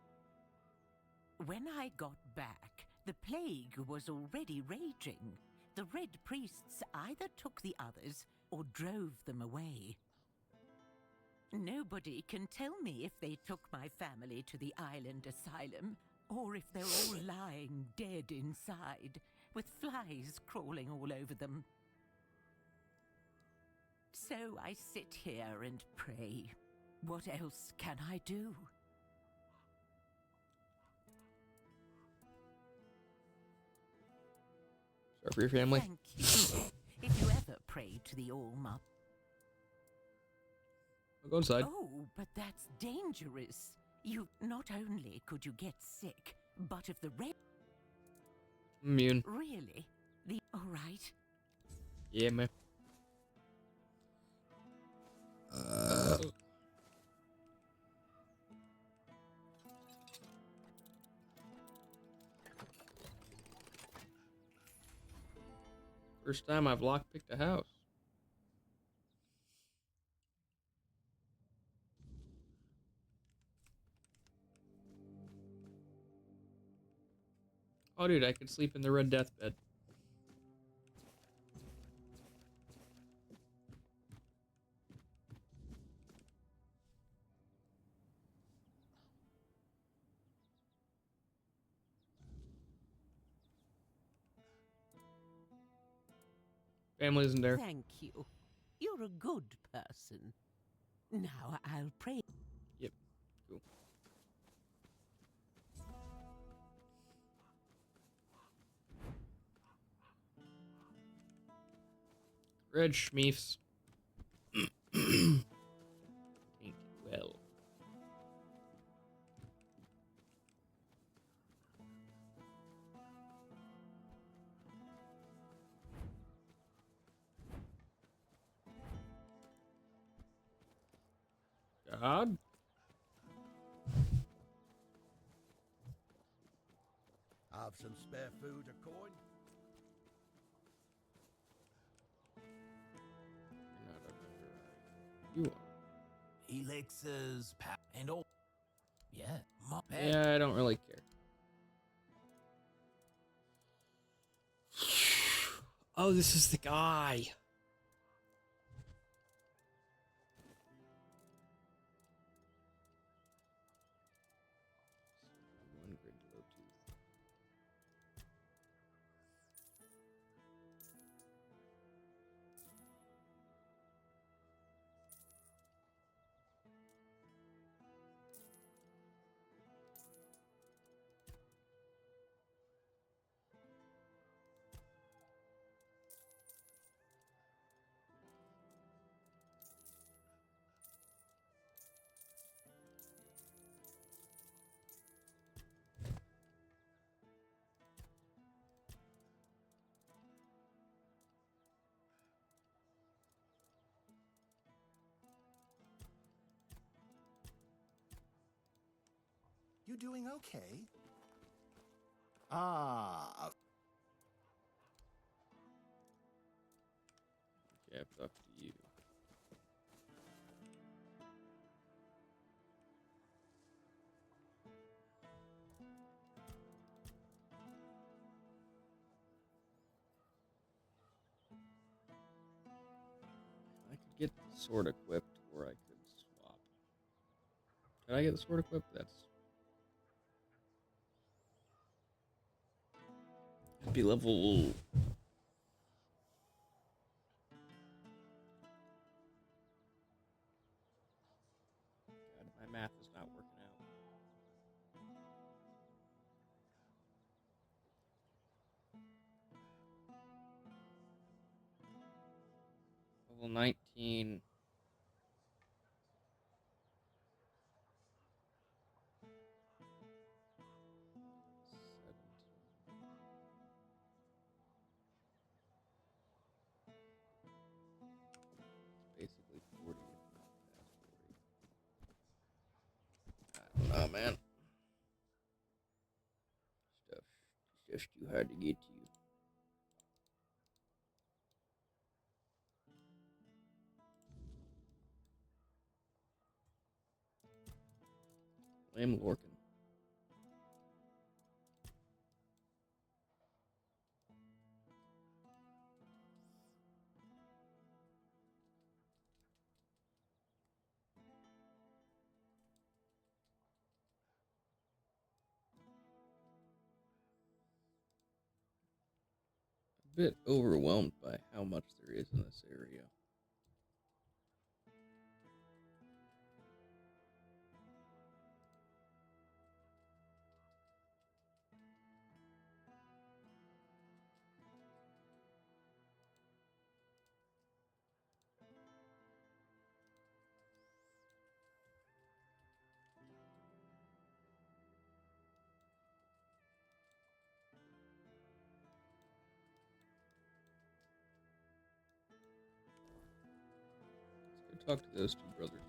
When I got back, the plague was already raging. The Red Priests either took the others or drove them away. Nobody can tell me if they took my family to the island asylum, or if they're all lying dead inside, with flies crawling all over them. So I sit here and pray. What else can I do? Sorry for your family. Thank you. If you ever pray to the All-Mother. I'll go inside. Oh, but that's dangerous. You not only could you get sick, but if the red Immune. really the all right. Yeah, man. First time I've lockpicked a house. Oh, dude, I could sleep in the Red Death bed. Family isn't there. Thank you. You're a good person. Now I'll pray. Yep. Cool. Red Schmeefs. Tainted Well. God. Have some spare food or coin? You are. Elixirs, and all. Yeah, Yeah, I don't really care. Oh, this is the guy. One grid low tooth. You doing okay? Ah. Okay, I've talked to you. I could get the sword equipped, or I could swap. Can I get the sword equipped? That's... It'd be level... God, my math is not working out. Level 19. Basically 40, if not past 40. I don't know, man. Stuff's too hard to get to. Lamb Lorcan. A bit overwhelmed by how much there is in this area. talk to those two brothers.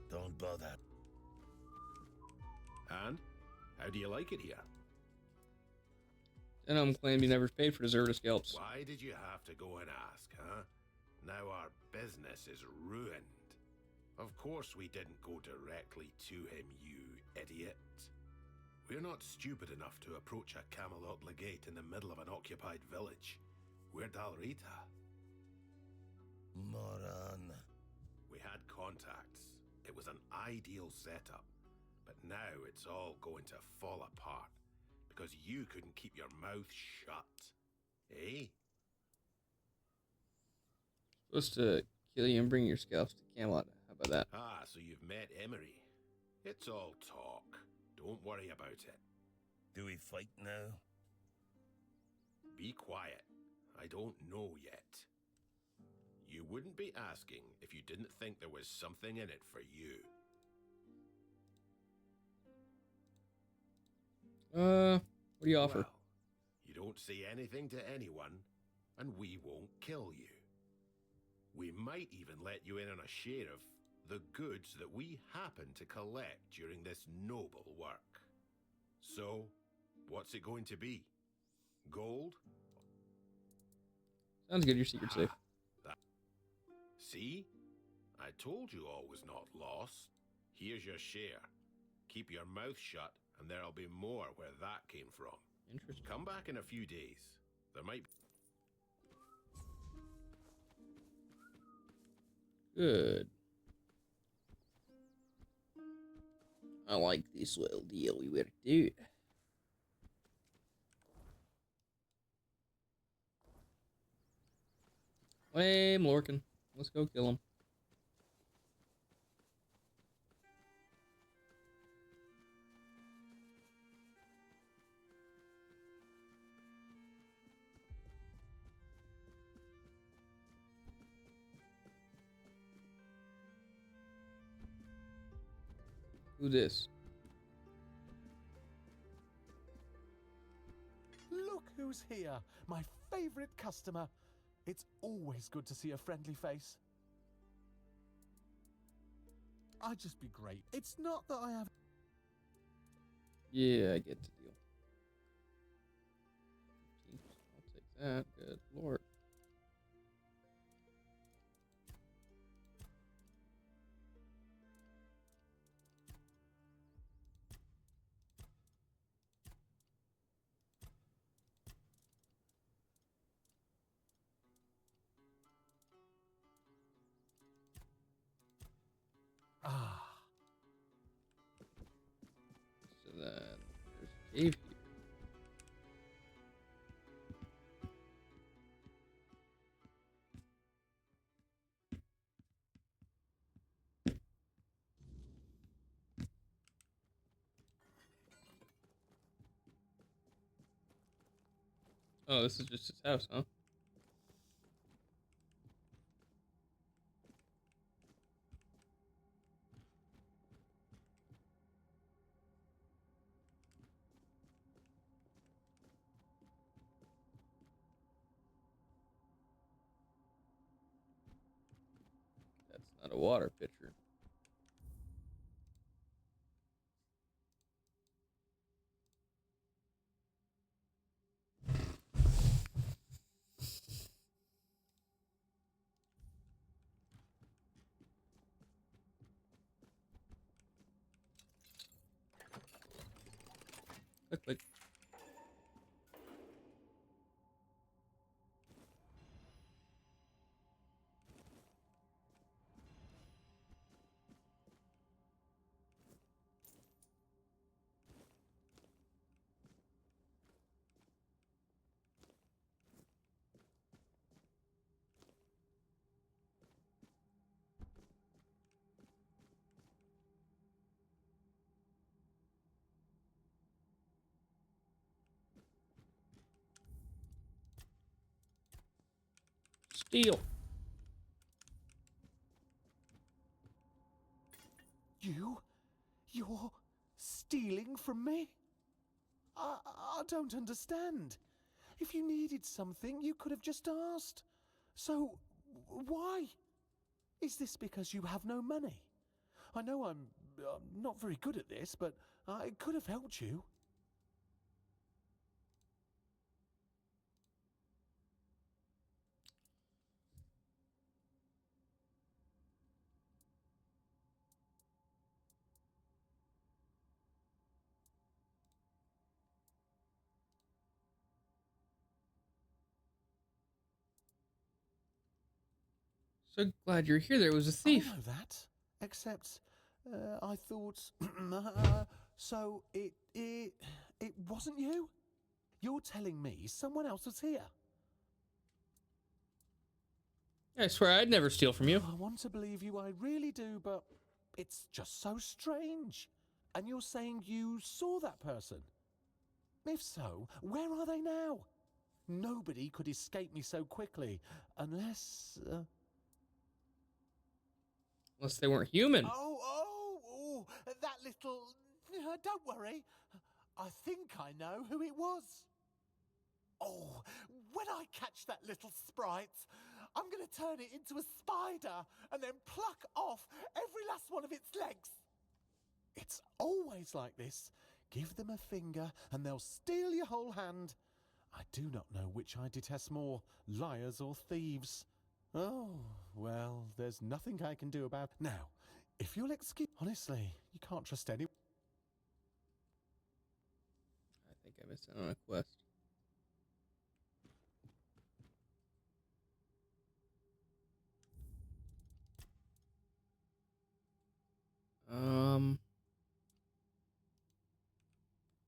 Don't bother. And how do you like it here? And I'm claiming you never paid for deserter scalps. Why did you have to go and ask, huh? Now our business is ruined. Of course we didn't go directly to him, you idiot. We're not stupid enough to approach a Camelot legate in the middle of an occupied village. We're Dalrita. Moron. We had contacts. It was an ideal setup. But now it's all going to fall apart. Because you couldn't keep your mouth shut. Eh? Supposed to kill you and bring your scalps to Camelot. How about that? Ah, so you've met Emery. It's all talk. Don't worry about it. Do we fight now? Be quiet. I don't know yet. You wouldn't be asking if you didn't think there was something in it for you. What do you offer? Well, you don't say anything to anyone, and we won't kill you. We might even let you in on a share of the goods that we happen to collect during this noble work. So, what's it going to be? Gold? Sounds good, your secret's safe. See? I told you all was not lost. Here's your share. Keep your mouth shut, and there'll be more where that came from. Interesting. Come back in a few days. There might be... Good. I like this little deal we were doing. Hey, Lorcan. Let's go kill him. Who this? Look who's here, my favorite customer. It's always good to see a friendly face. I'd just be great. It's not that I have... Yeah, I get the deal. 15%, I'll take that. Good lord. Ah. So then there's a cave here. Oh, this is just his house, huh? That's not a water pitcher. Click, click. Steal. from me? I don't understand. If you needed something, you could have just asked. So, why? Is this because you have no money? I know I'm not very good at this, but I could have helped you. So glad you're here. There was a thief. I know that, except I thought. So it wasn't you? You're telling me someone else was here? I swear I'd never steal from you. I want to believe you, I really do, but it's just so strange. And you're saying you saw that person? If so, where are they now? Nobody could escape me so quickly, unless... Unless they weren't human. Oh, that little... don't worry. I think I know who it was. Oh, when I catch that little sprite, I'm going to turn it into a spider and then pluck off every last one of its legs. It's always like this. Give them a finger and they'll steal your whole hand. I do not know which I detest more, liars or thieves. Oh, well, there's nothing I can do about it. Now, if you'll excuse... Honestly, you can't trust anyone. I think I missed out on a quest.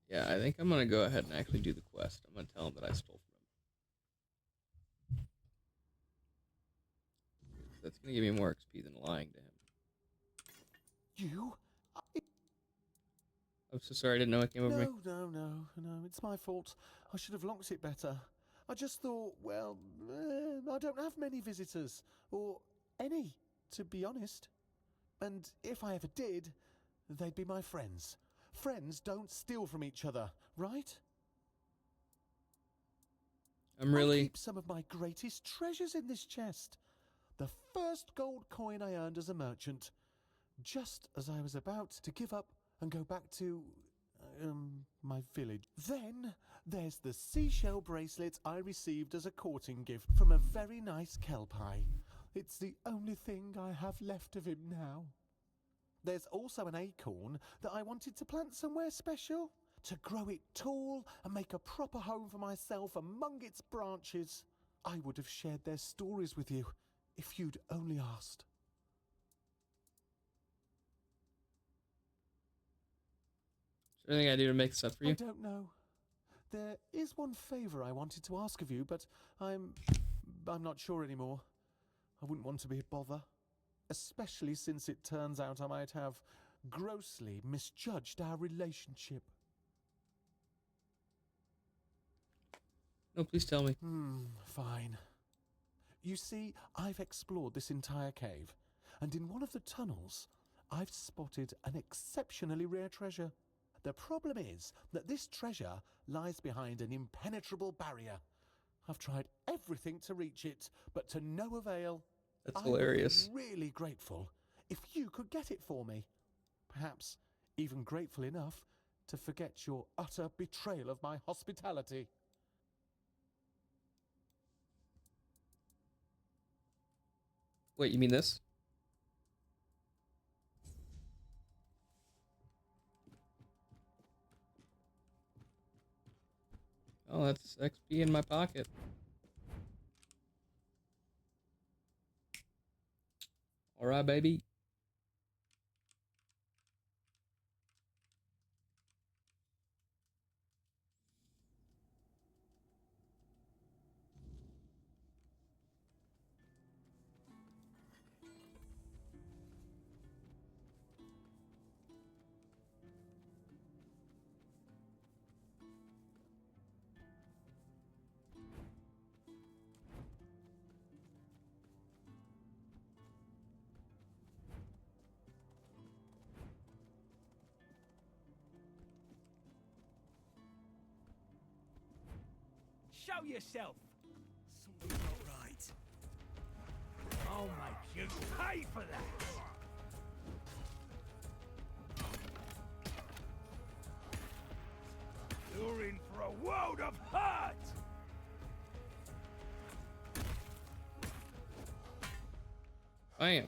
Yeah, I think I'm gonna go ahead and actually do the quest. I'm gonna tell him that I stole from him. That's gonna give me more XP than lying to him. You? I'm so sorry, I didn't know it came over me. No, it's my fault. I should have locked it better. I just thought, well, I don't have many visitors. Or any, to be honest. And if I ever did, they'd be my friends. Friends don't steal from each other, right? I keep some of my greatest treasures in this chest. The first gold coin I earned as a merchant. Just as I was about to give up and go back to, my village. Then there's the seashell bracelet I received as a courting gift from a very nice kelpie. It's the only thing I have left of him now. There's also an acorn that I wanted to plant somewhere special, to grow it tall and make a proper home for myself among its branches. I would have shared their stories with you if you'd only asked. Is there anything I do to make this up for you? I don't know. There is one favour I wanted to ask of you, but I'm not sure anymore. I wouldn't want to be a bother. Especially since it turns out I might have grossly misjudged our relationship. No, please tell me. Fine. You see, I've explored this entire cave, and in one of the tunnels, I've spotted an exceptionally rare treasure. The problem is that this treasure lies behind an impenetrable barrier. I've tried everything to reach it, but to no avail. That's hilarious. I would be really grateful if you could get it for me. Perhaps even grateful enough to forget your utter betrayal of my hospitality. Wait, you mean this? Oh, that's XP in my pocket. Alright, baby. Show yourself. Something's not right. I'll make you pay for that. You're in for a world of hurt. Bam.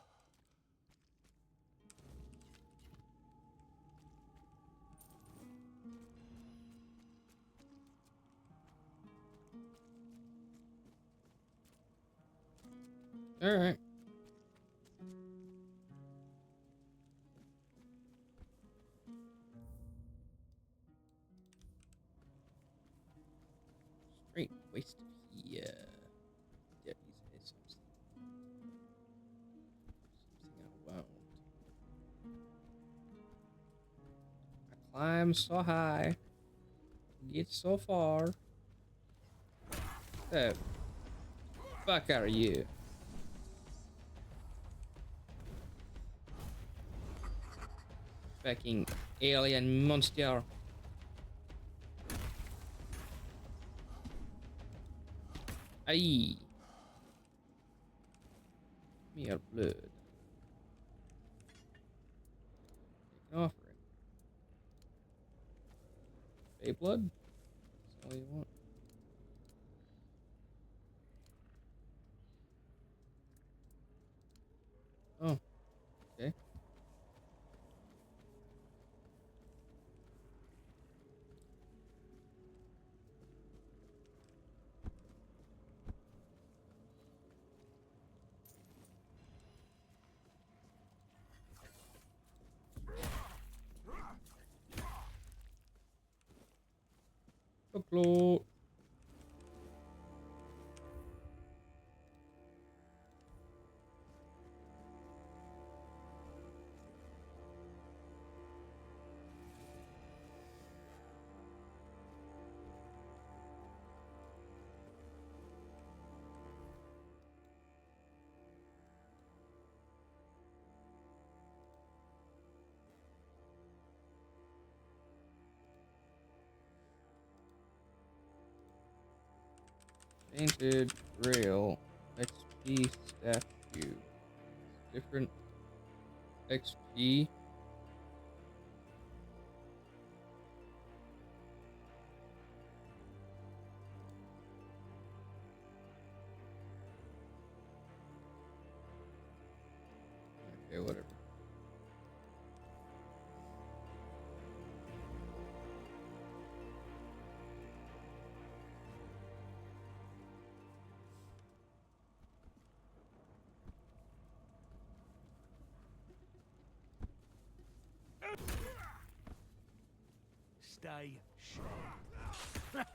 All right. Straight waste of here. Yeah, he's something I won't. I climb so high, get so far. The fuck are you? Fucking alien monster. Aye. Me your blood. Take an offering. Bay blood? That's all you want. Oh. Okay. Folklore. Tainted Grail XP statue. Different XP. Okay, whatever. Stay sharp.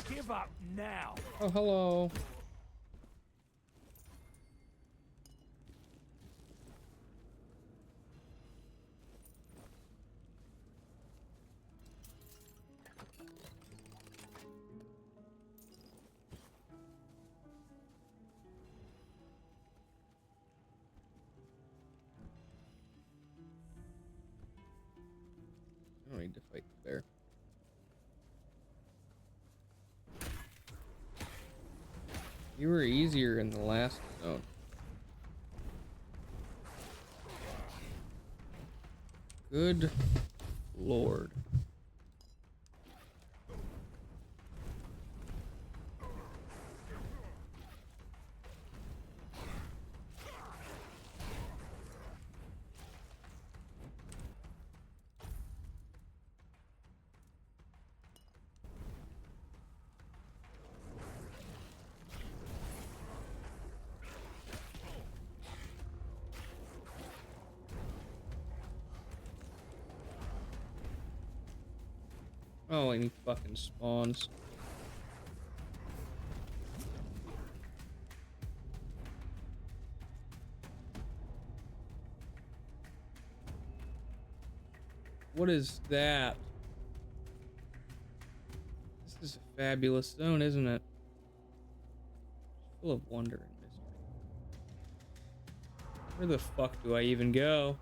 Give up now. Oh, hello. I don't need to fight the bear. You were easier in the last zone. Good Lord. Oh, and he fucking spawns. What is that? This is a fabulous zone, isn't it? Full of wonder and mystery. Where the fuck do I even go?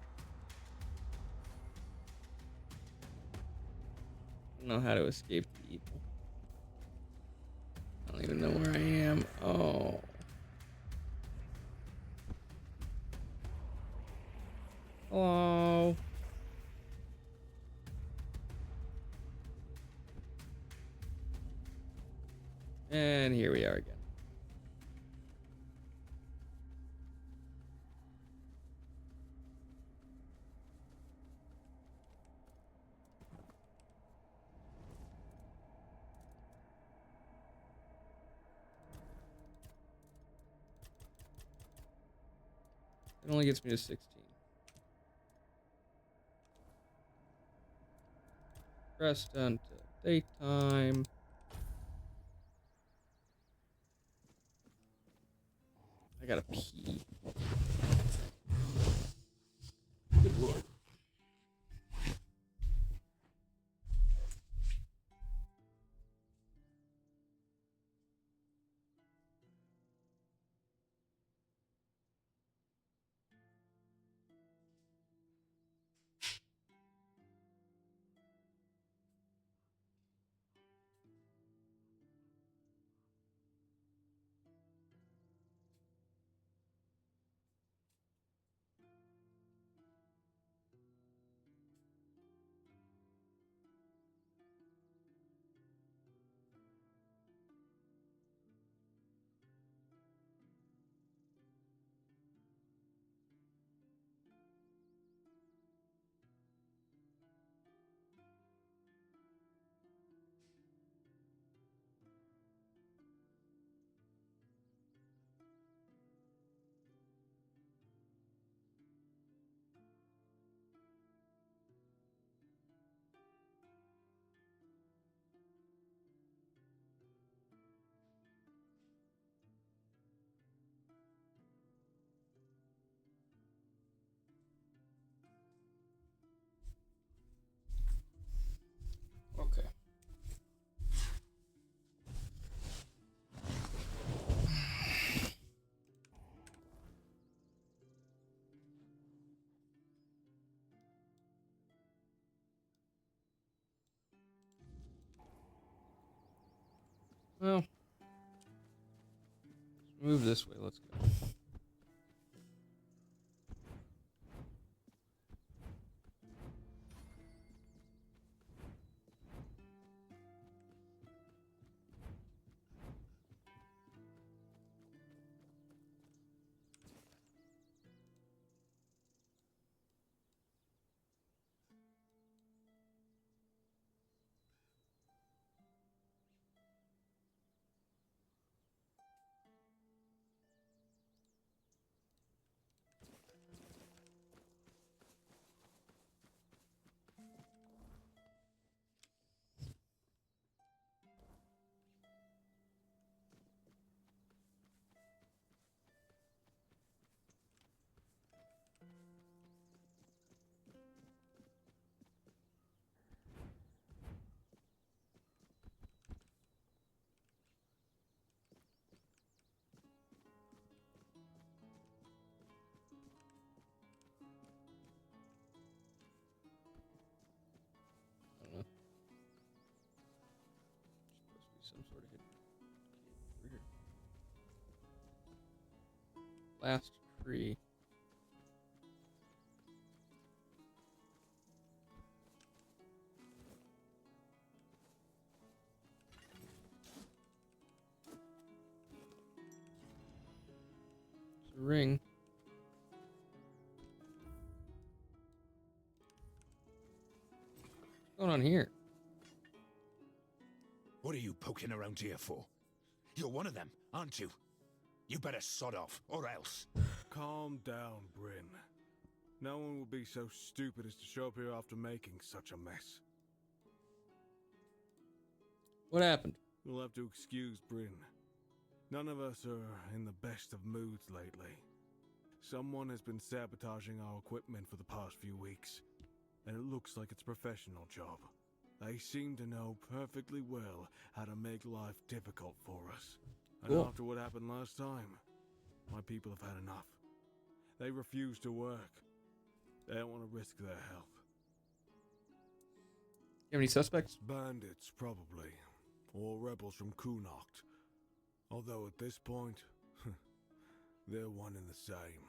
don't know how to escape the evil. I don't even know where I am. Oh. Hello. And here we are again. It only gets me to 16. Rest until daytime. I gotta pee. Good lord. Okay. Well, let's move this way. Let's go. I don't know. Supposed to be some sort of hidden cave over here. Last tree. It's a ring. What's going on here? What are you poking around here for? You're one of them, aren't you? You better sod off, or else. Calm down, Bryn. No one would be so stupid as to show up here after making such a mess. What happened? You'll have to excuse Bryn. None of us are in the best of moods lately. Someone has been sabotaging our equipment for the past few weeks, and it looks like it's a professional job. They seem to know perfectly well how to make life difficult for us. And Cool. after what happened last time, my people have had enough. They refuse to work. They don't want to risk their health. You have any suspects? Bandits, probably. Or rebels from Kunakt. Although at this point, they're one and the same.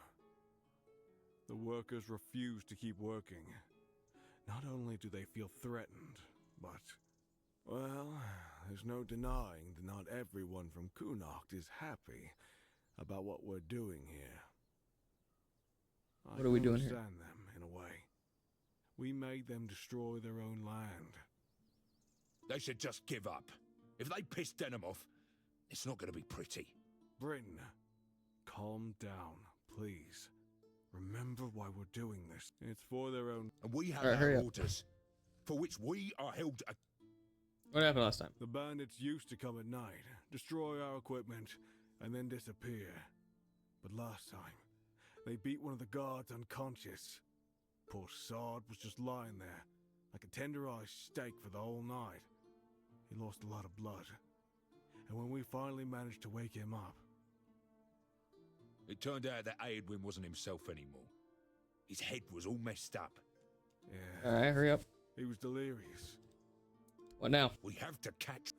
The workers refuse to keep working. Not only do they feel threatened, but, well, there's no denying that not everyone from Kunakt is happy about what we're doing here. What are we doing here? I understand them, in a way. We made them destroy their own land. They should just give up. If they piss Denham off, it's not going to be pretty. Bryn, calm down, please. Remember why we're doing this. It's for their own... And we have Alright, hurry our up. orders, for which we are held... What happened last time? The bandits used to come at night, destroy our equipment, and then disappear. But last time, they beat one of the guards unconscious. Poor sod was just lying there, like a tenderized steak for the whole night. He lost a lot of blood. And when we finally managed to wake him up... It turned out that Aedwin wasn't himself anymore. His head was all messed up. Yeah. Alright, hurry up. He was delirious. What now? We have to catch...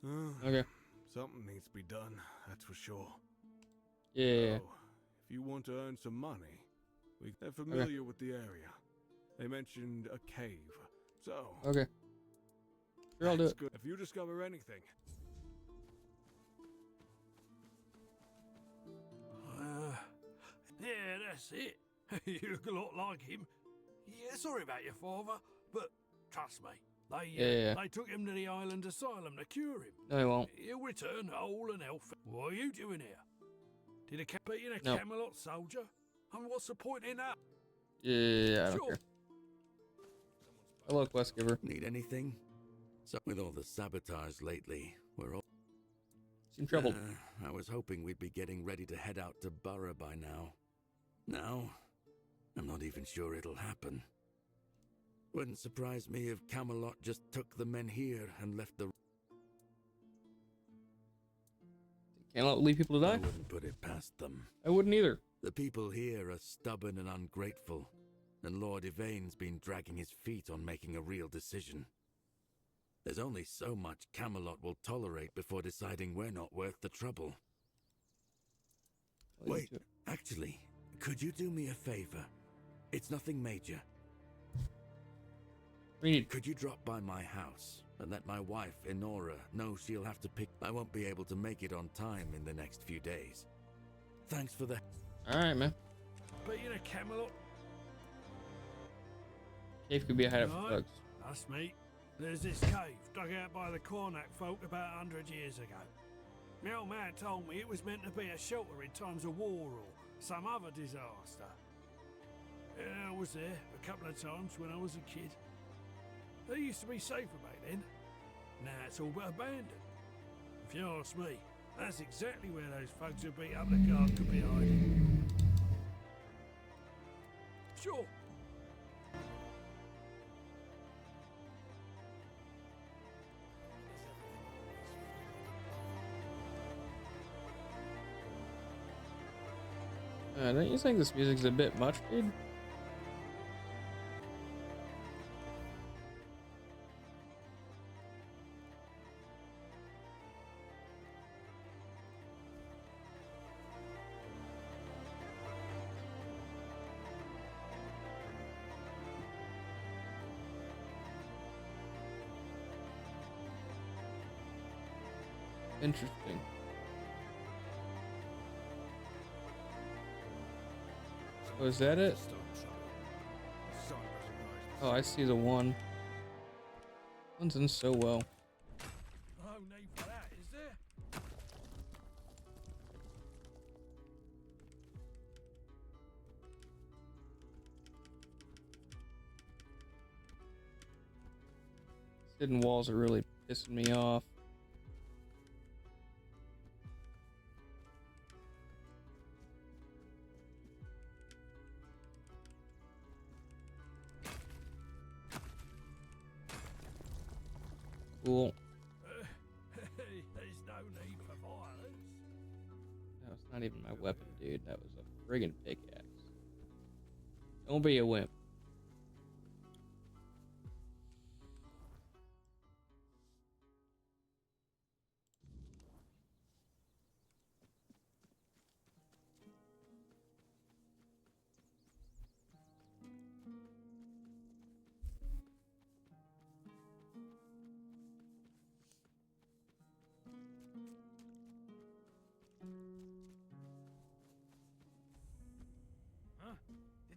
Okay. Something needs to be done, that's for sure. Yeah. So, if you want to earn some money, they're familiar with the area. They mentioned a cave, so... Okay. Sure, I'll do it. Good. If you discover anything... Yeah, that's it. You look a lot like him. Yeah, sorry about your father, but trust me, they took him to the island asylum to cure him. No, he won't. He'll return whole and healthy. What are you doing here? Did a being a No. Camelot soldier? And what's the point in that? Yeah, I don't care. Hello, quest giver. Need anything? So with all the sabotage lately, we're all... Seem troubled. I was hoping we'd be getting ready to head out to Borough by now. Now, I'm not even sure it'll happen. Wouldn't surprise me if Camelot just took the men here and left the... Can't leave people to die? I wouldn't put it past them. I wouldn't either. The people here are stubborn and ungrateful, and Lord Yvain's been dragging his feet on making a real decision. There's only so much Camelot will tolerate before deciding we're not worth the trouble. Wait, actually, could you do me a favor? It's nothing major. Could you drop by my house and let my wife, Enora, know she'll have to pick... I won't be able to make it on time in the next few days. Thanks for the... Alright, man. Being a Camelot? Cave could be a hideout for Right, thugs. that's me. There's this cave dug out by the Cornac folk about 100 years ago. My old man told me it was meant to be a shelter in times of war or some other disaster. Yeah, I was there a couple of times when I was a kid. They used to be safer back then. Now it's all but abandoned. If you ask me, that's exactly where those folks who beat up the guard could be hiding. Sure. Don't you think this music's a bit much, dude? Interesting. Oh, is that it? Oh, I see the one. One's in so well. No need for that, is there? Hidden walls are really pissing me off. Cool. There's no need for violence. No, it's not even my weapon, dude. That was a friggin' pickaxe. Don't be a wimp.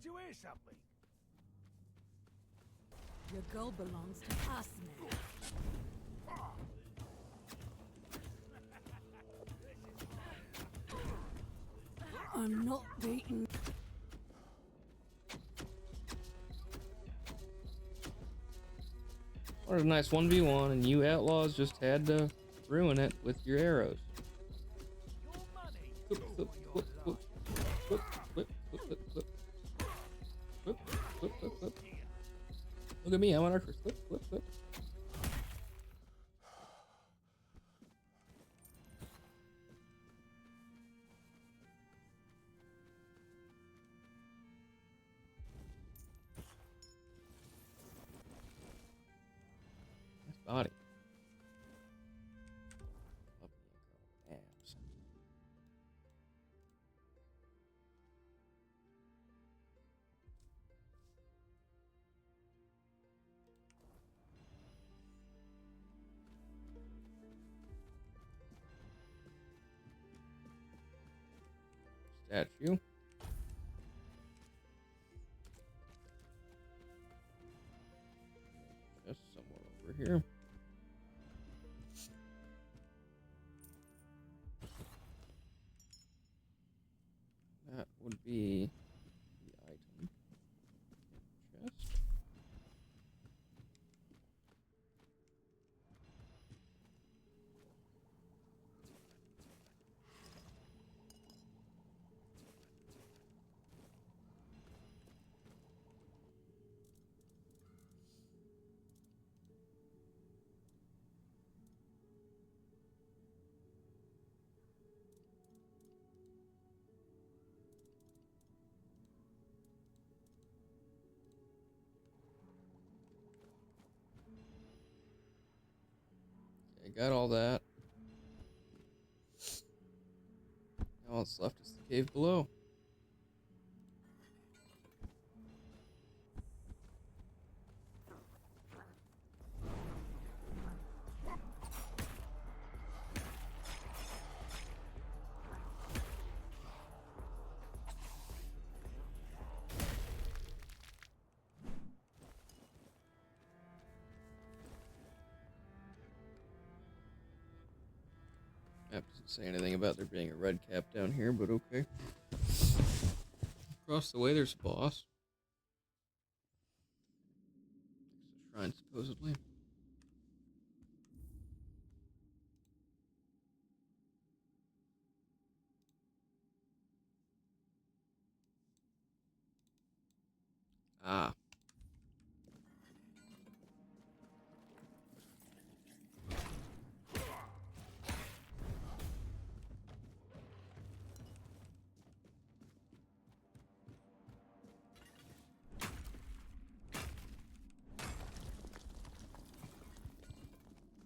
you hear something? Your girl belongs to us now. I'm not beaten. What a nice 1v1, and you outlaws just had to ruin it with your arrows. Whip, whip, whip, whip, whip, whip, whip, whip, whip. Whip, whip, whip, whip. Look at me, I'm an archer. Whip, whip, whip. Nice body. Love the abs. Statue. Just somewhere over here. That would be the item. Chest. Okay, got all that. Now all that's left is the cave below. Map doesn't say anything about there being a red cap down here, but okay. Across the way, there's a boss. There's a shrine, supposedly. Ah.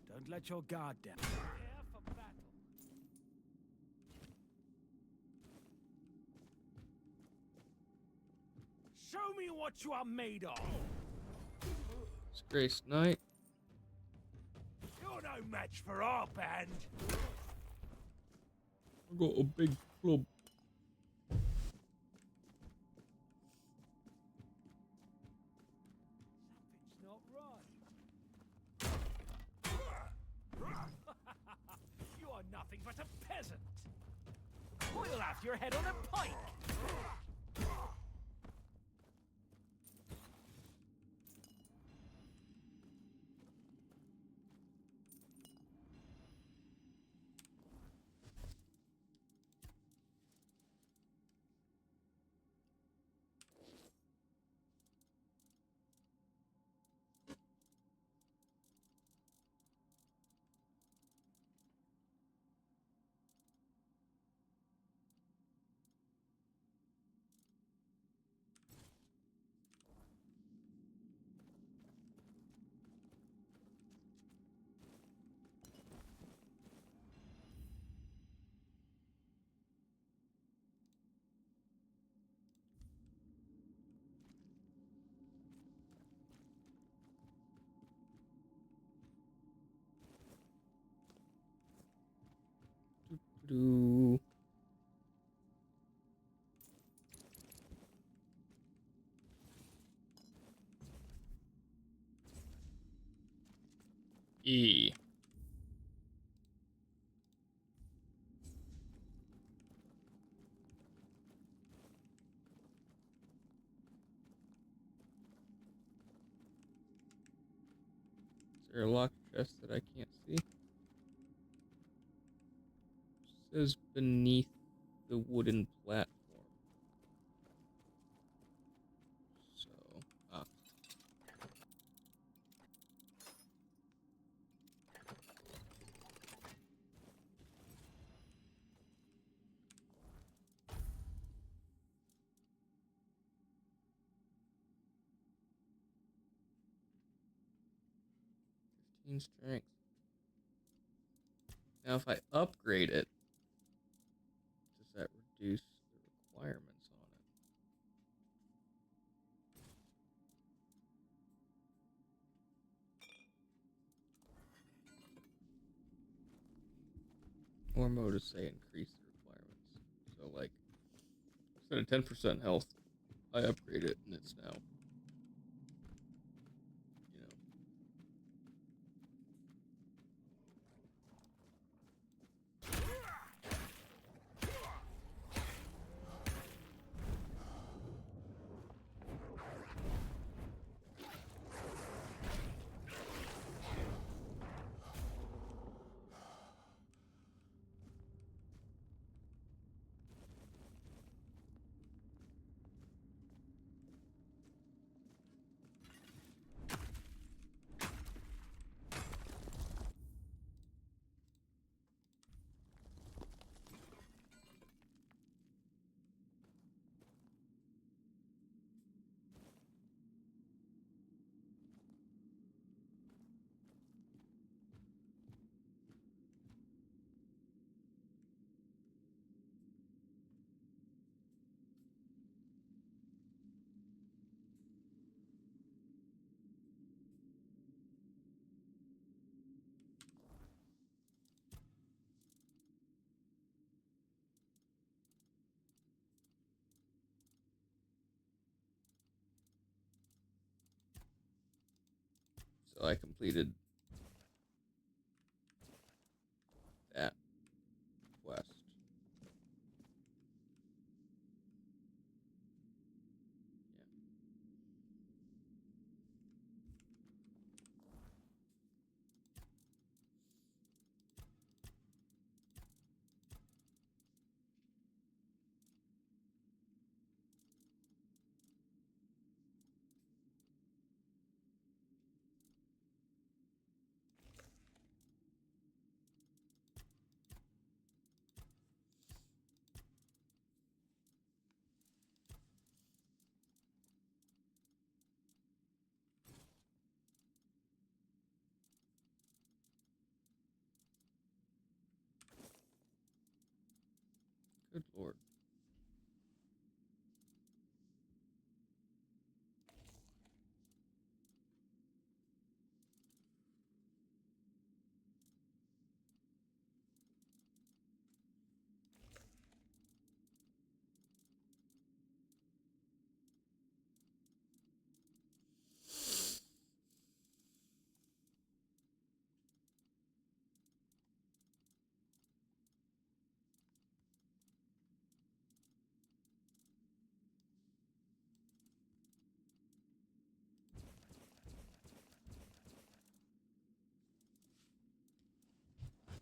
Don't let your guard down. Prepare for battle. Show me what you are made of. Disgraced Knight. You're no match for our band. I got a big club. Something's not right. You are nothing but a peasant. We'll have your head on a pike. there a locked chest that I can't see? It says beneath the wooden platform. So, ah. Strength. Now, if I upgrade it, does that reduce the requirements on it? Or mode say increase the requirements. So, like, instead of 10% health, I upgrade it, and it's now, you know. So I completed that quest. Good lord.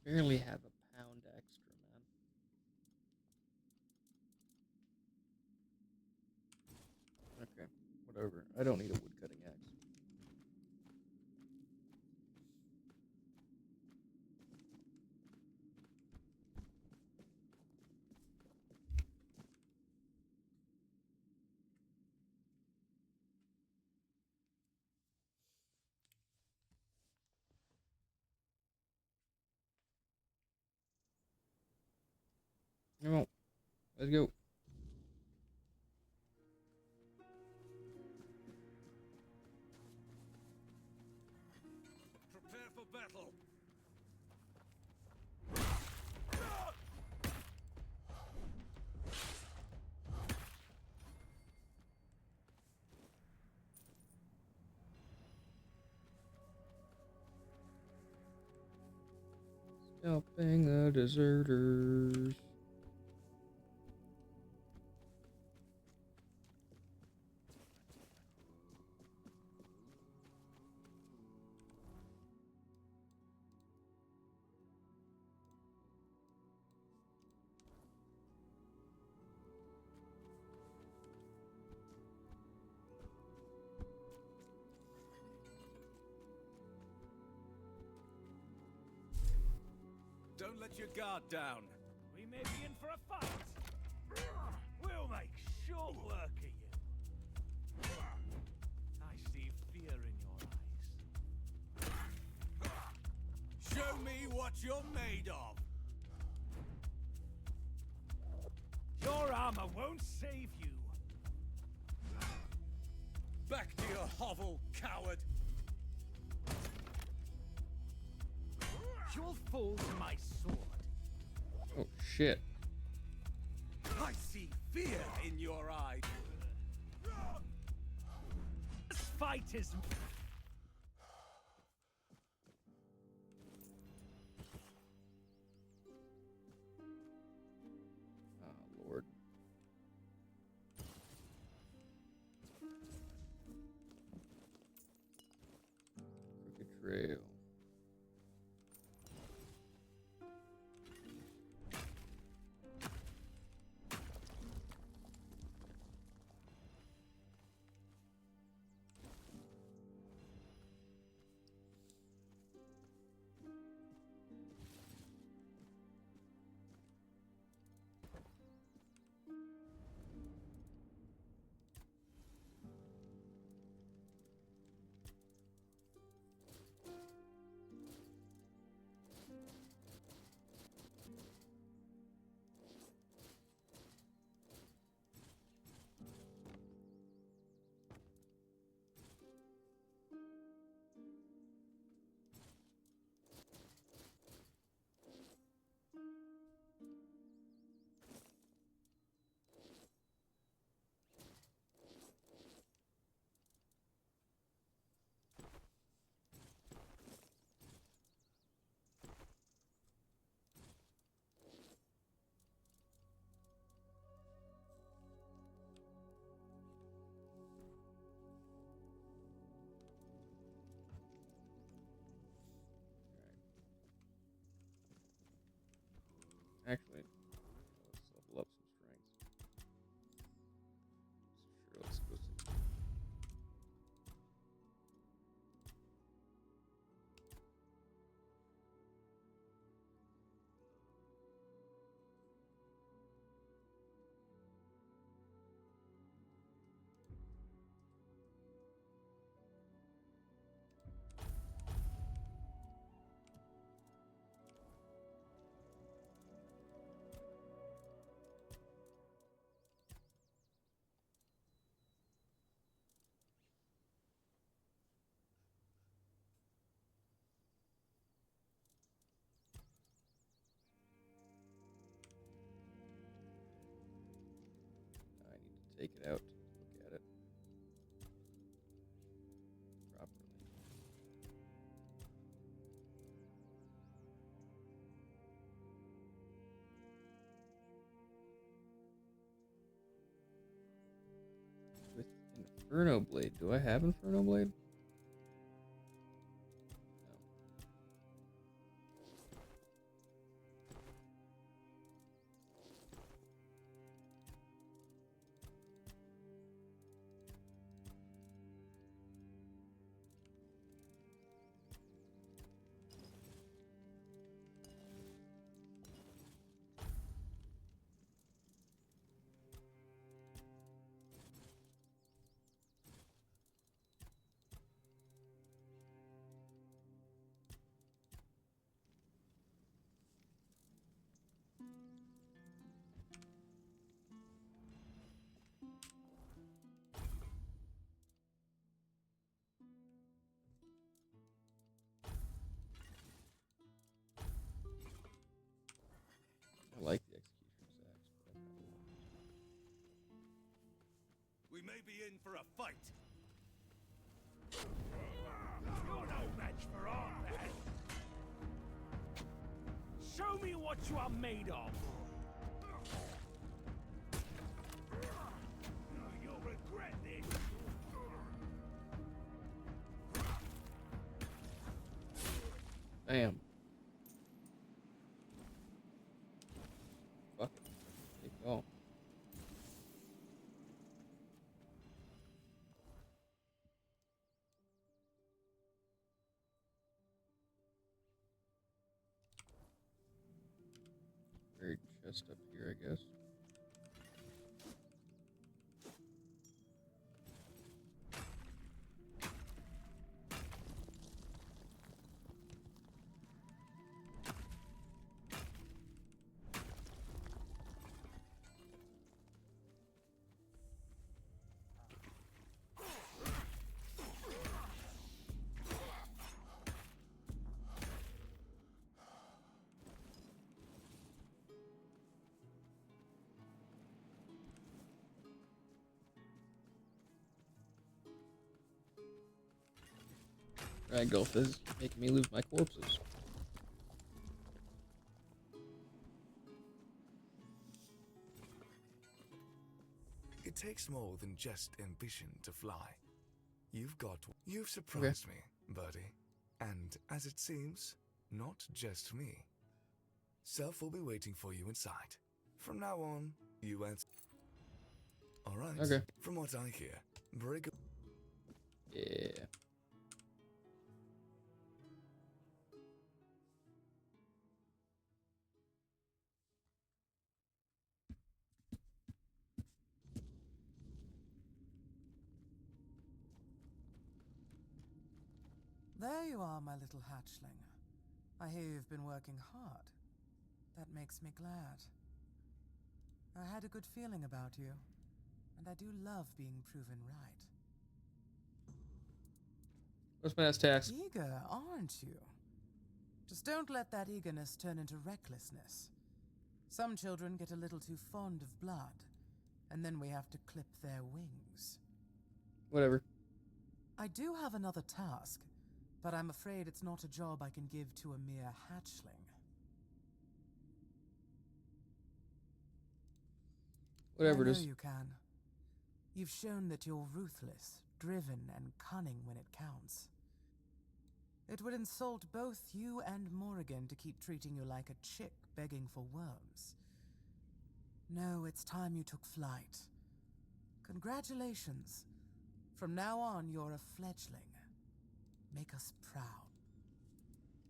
Barely have a pound extra, man. Okay, whatever. I don't need a wood cutting axe. Come on, let's go. Prepare for battle. Helping the deserters. Don't let your guard down. We may be in for a fight. We'll make short work of you. I see fear in your eyes. Show me what you're made of. Your armor won't save you. Back to your hovel, coward. You'll fall to my sword. Oh, shit. I see fear in your eyes. This fight is... Oh, Lord. Crooked Trail. Actually, let's level up some strengths. Sure, let's go see. I need to take it out to look at it properly. With Inferno Blade. Do I have Inferno Blade? I like the executioner's axe, but I've got We may be in for a fight. You're no match for our man. Show me what you are made of. You'll regret this. Bam. Fuck it. Keep going. chest up here, I guess. Ragolf is making me lose my corpses. It takes more than just ambition to fly. You've surprised me, Birdie. And as it seems, not just me. Self will be waiting for you inside. From now on, you answer. Alright. Okay. From what I hear, break. Yeah. There you are, my little hatchling. I hear you've been working hard. That makes me glad. I had a good feeling about you, and I do love being proven right. What's my next task? Eager, aren't you? Just don't let that eagerness turn into recklessness. Some children get a little too fond of blood, and then we have to clip their wings. Whatever. I do have another task, but I'm afraid it's not a job I can give to a mere hatchling. Whatever it I is. know you can. You've shown that you're ruthless, driven, and cunning when it counts. It would insult both you and Morrigan to keep treating you like a chick begging for worms. No, it's time you took flight. Congratulations. From now on, you're a fledgling. Make us proud.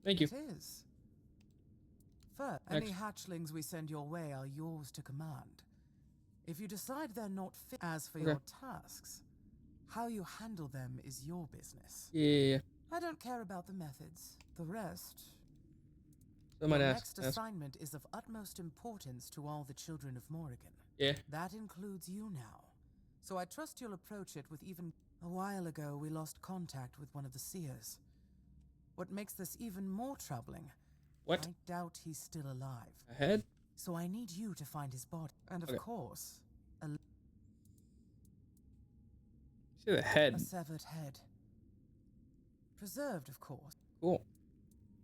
Thank you. It is. First, any hatchlings we send your way are yours to command. If you decide they're not fit, as for your tasks, how you handle them is your business. Yeah. I don't care about the methods. The rest. So Your next assignment is of utmost importance to all the children of Morrigan. Yeah. That includes you now. So I trust you'll approach it with even... A while ago, we lost contact with one of the seers. What makes this even more troubling... What? I doubt he's still alive. Ahead? So I need you to find his body. And of course... See the head. A severed head. Preserved, of course. Cool.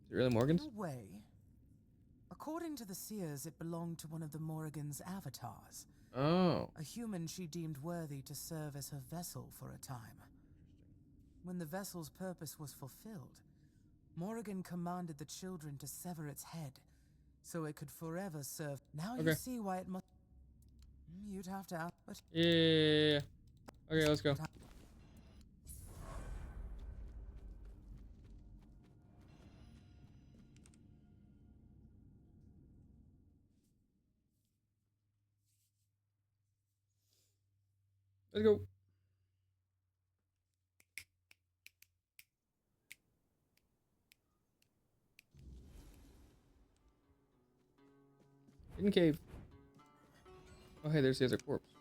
Is it really Morgan's? In a way. According to the seers, it belonged to one of the Morrigan's avatars. Oh. A human she deemed worthy to serve as her vessel for a time. When the vessel's purpose was fulfilled, Morrigan commanded the children to sever its head, so it could forever serve. Now you see why it must... You'd have to ask, but... Yeah. Okay, let's go. Let's go. Hidden cave. Oh, hey, there's the other corpse.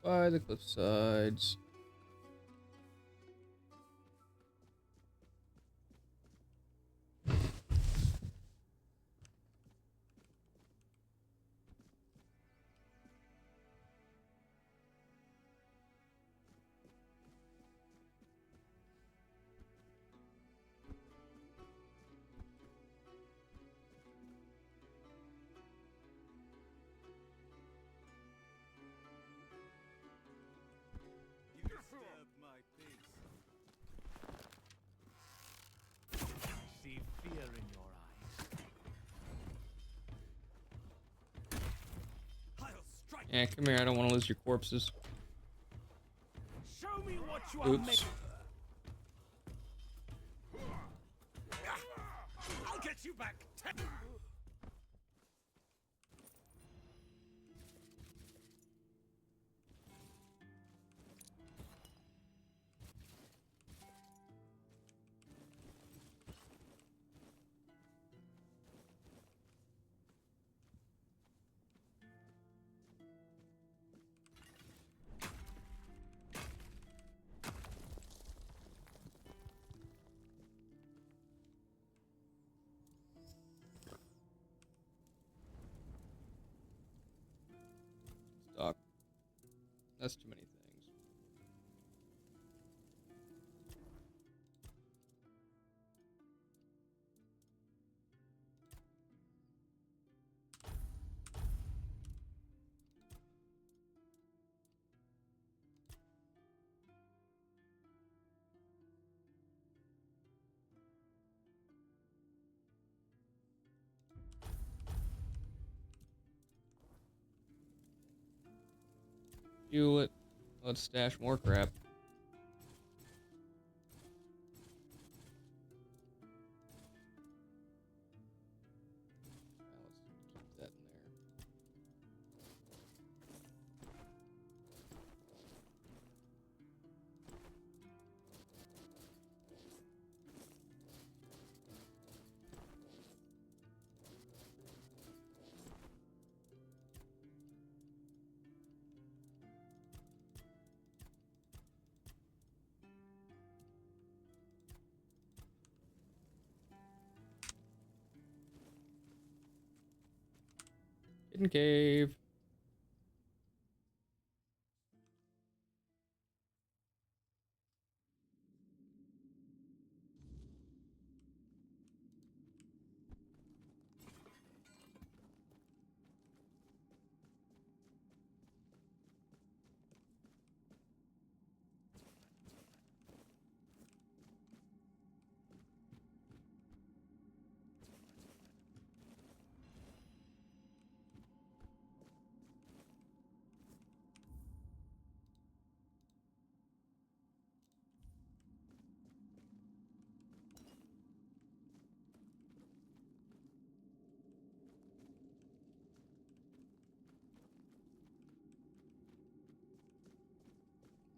By the cliff sides. Yeah, come here. I don't want to lose your corpses. Show me what you are Oops. made. I'll get you back. Stock. That's too many things. Fuel it. Let's stash more crap. Now let's keep that in there. Hidden cave.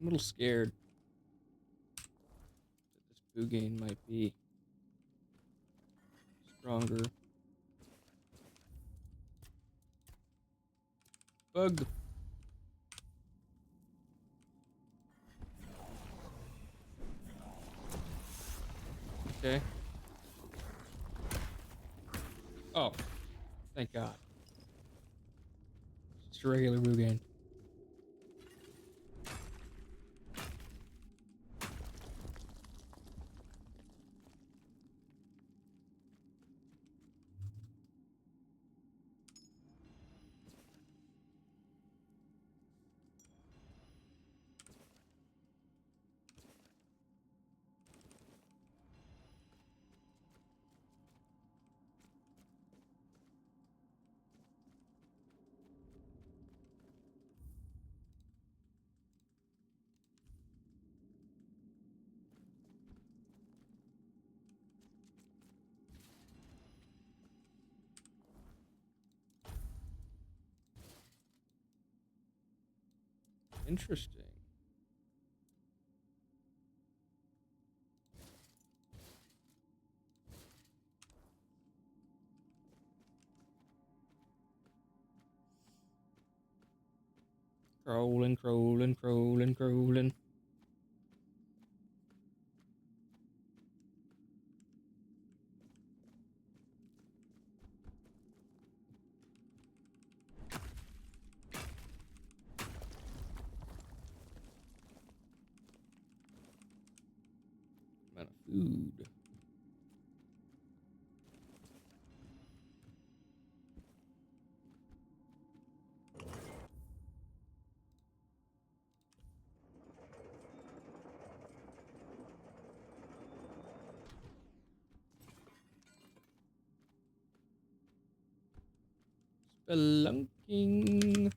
I'm a little scared that this Bugane might be stronger. Bug. Okay. Oh, thank God. Just a regular Bugane. Interesting. Crawling, crawling, crawling, crawling. Amount of food. Spelunking.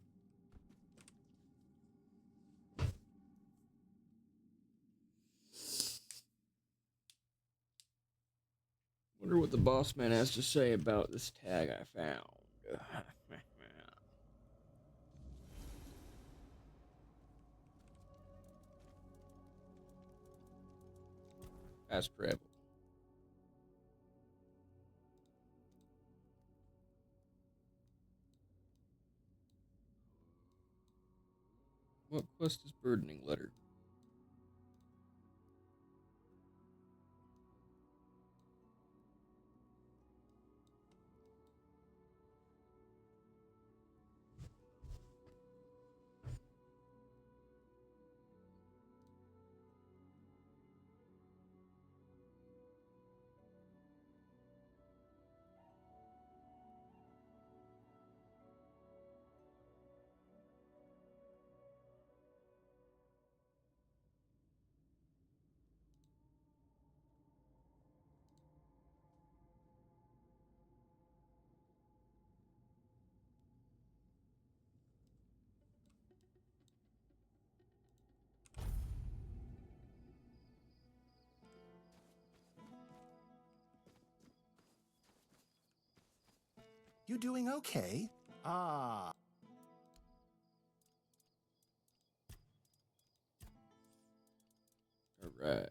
wonder what the boss man has to say about this tag I found. Fast travel. What quest is burdening letter? You doing okay? Ah. All right.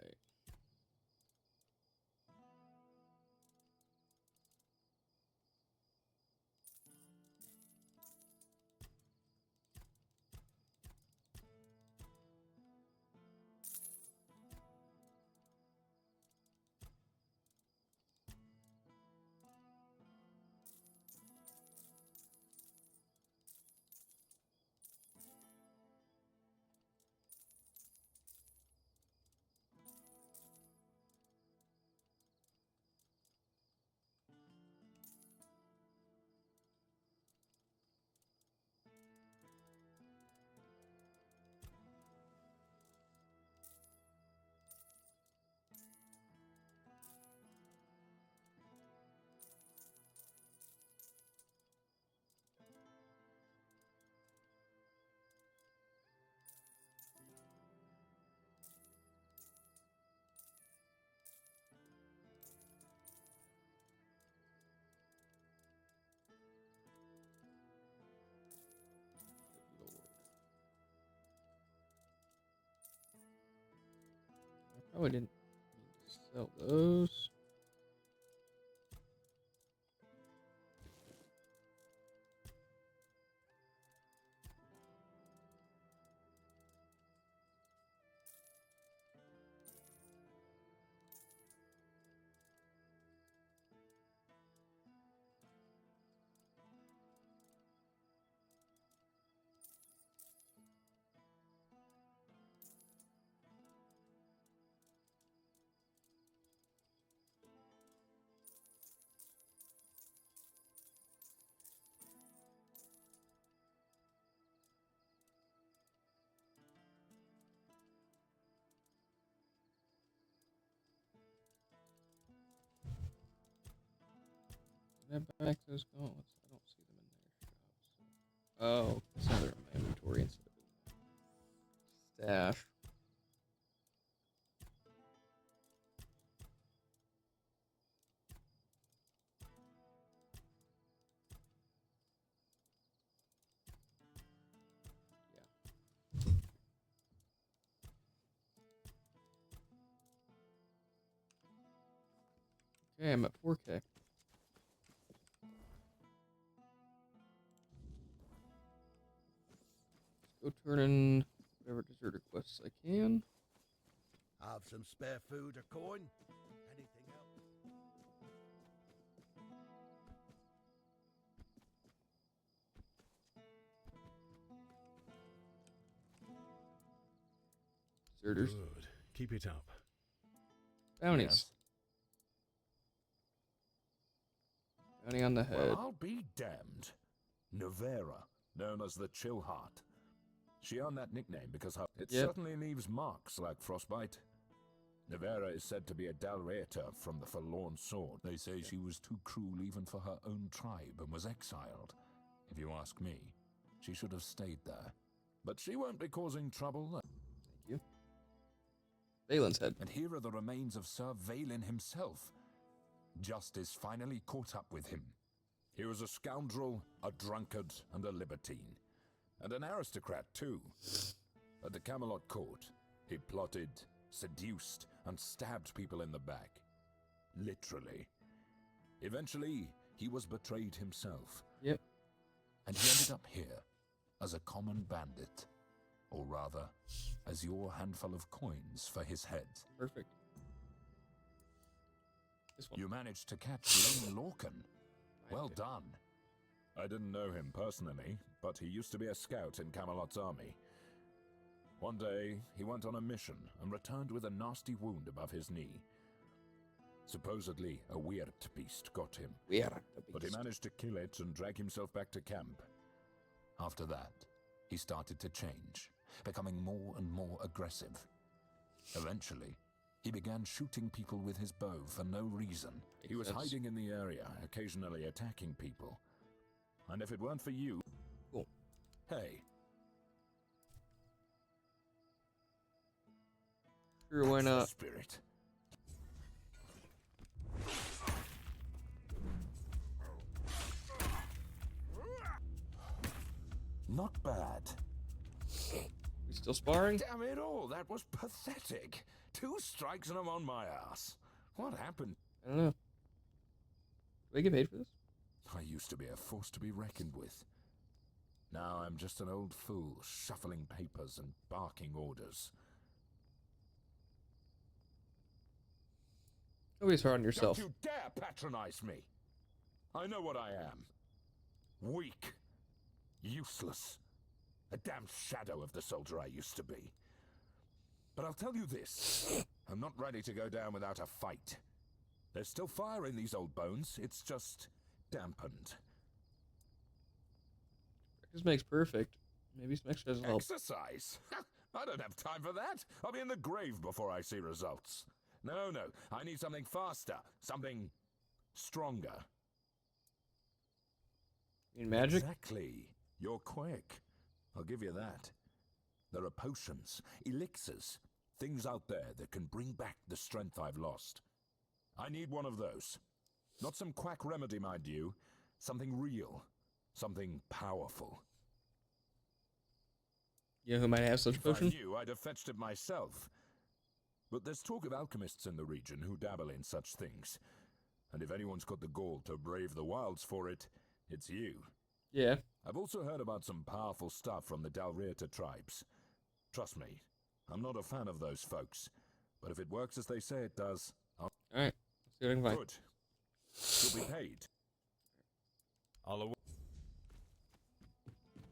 I probably didn't need to sell those. Did I back those gauntlets? I don't see them in their shops. Oh, it's another in my inventory instead of in my stash. Okay, I'm at 4K. Let's go turn in whatever deserter quests I can. Have some spare food or coin? Anything else? Deserters. Good. Keep it up. Bounties. Yes. Bounty on the head. Well, I'll be damned. Nevera, known as the Chillheart. She earned that nickname because it certainly leaves marks like frostbite. Nevera is said to be a Dalrator from the Forlorn Sword. They say she was too cruel even for her own tribe and was exiled. If you ask me, she should have stayed there. But she won't be causing trouble. Thank you. Valen's head. And here are the remains of Sir Valen himself. Justice finally caught up with him. He was a scoundrel, a drunkard, and a libertine. And an aristocrat, too. At the Camelot court, he plotted, seduced, and stabbed people in the back. Literally. Eventually, he was betrayed himself. Yep. And he ended up here, as a common bandit. Or rather, as your handful of coins for his head. Perfect. This one. You managed to catch Lane Lorcan. Well done. I didn't know him personally, but he used to be a scout in Camelot's army. One day, he went on a mission and returned with a nasty wound above his knee. Supposedly, a weird beast got him. But he managed to kill it and drag himself back to camp. After that, he started to change, becoming more and more aggressive. Eventually, he began shooting people with his bow for no reason. He was hiding in the area, occasionally attacking people. And if it weren't for you... Cool. Hey. Sure, why not? Spirit. Not bad. We still sparring? Damn it all, that was pathetic. 2 strikes and I'm on my ass. What happened? I don't know. Do I get paid for this? I used to be a force to be reckoned with. Now I'm just an old fool, shuffling papers and barking orders. Always hard on yourself. Don't you dare patronize me! I know what I am. Weak. Useless. A damn shadow of the soldier I used to be. But I'll tell you this. I'm not ready to go down without a fight. There's still fire in these old bones. It's just dampened. Practice makes perfect. Maybe some exercise will help. Exercise? I don't have time for that. I'll be in the grave before I see results. No, I need something faster. Something stronger. You mean magic? Exactly. You're quick. I'll give you that. There are potions, elixirs, things out there that can bring back the strength I've lost. I need one of those. Not some quack remedy, mind you. Something real. Something powerful. You know who might have such a potion? If I knew, I'd have fetched it myself. But there's talk of alchemists in the region who dabble in such things. And if anyone's got the gall to brave the wilds for it, it's you. Yeah. I've also heard about some powerful stuff from the Dalrieta tribes. Trust me, I'm not a fan of those folks. But if it works as they say it does, I'll... Alright, let's see what I can find. Good. You'll be paid.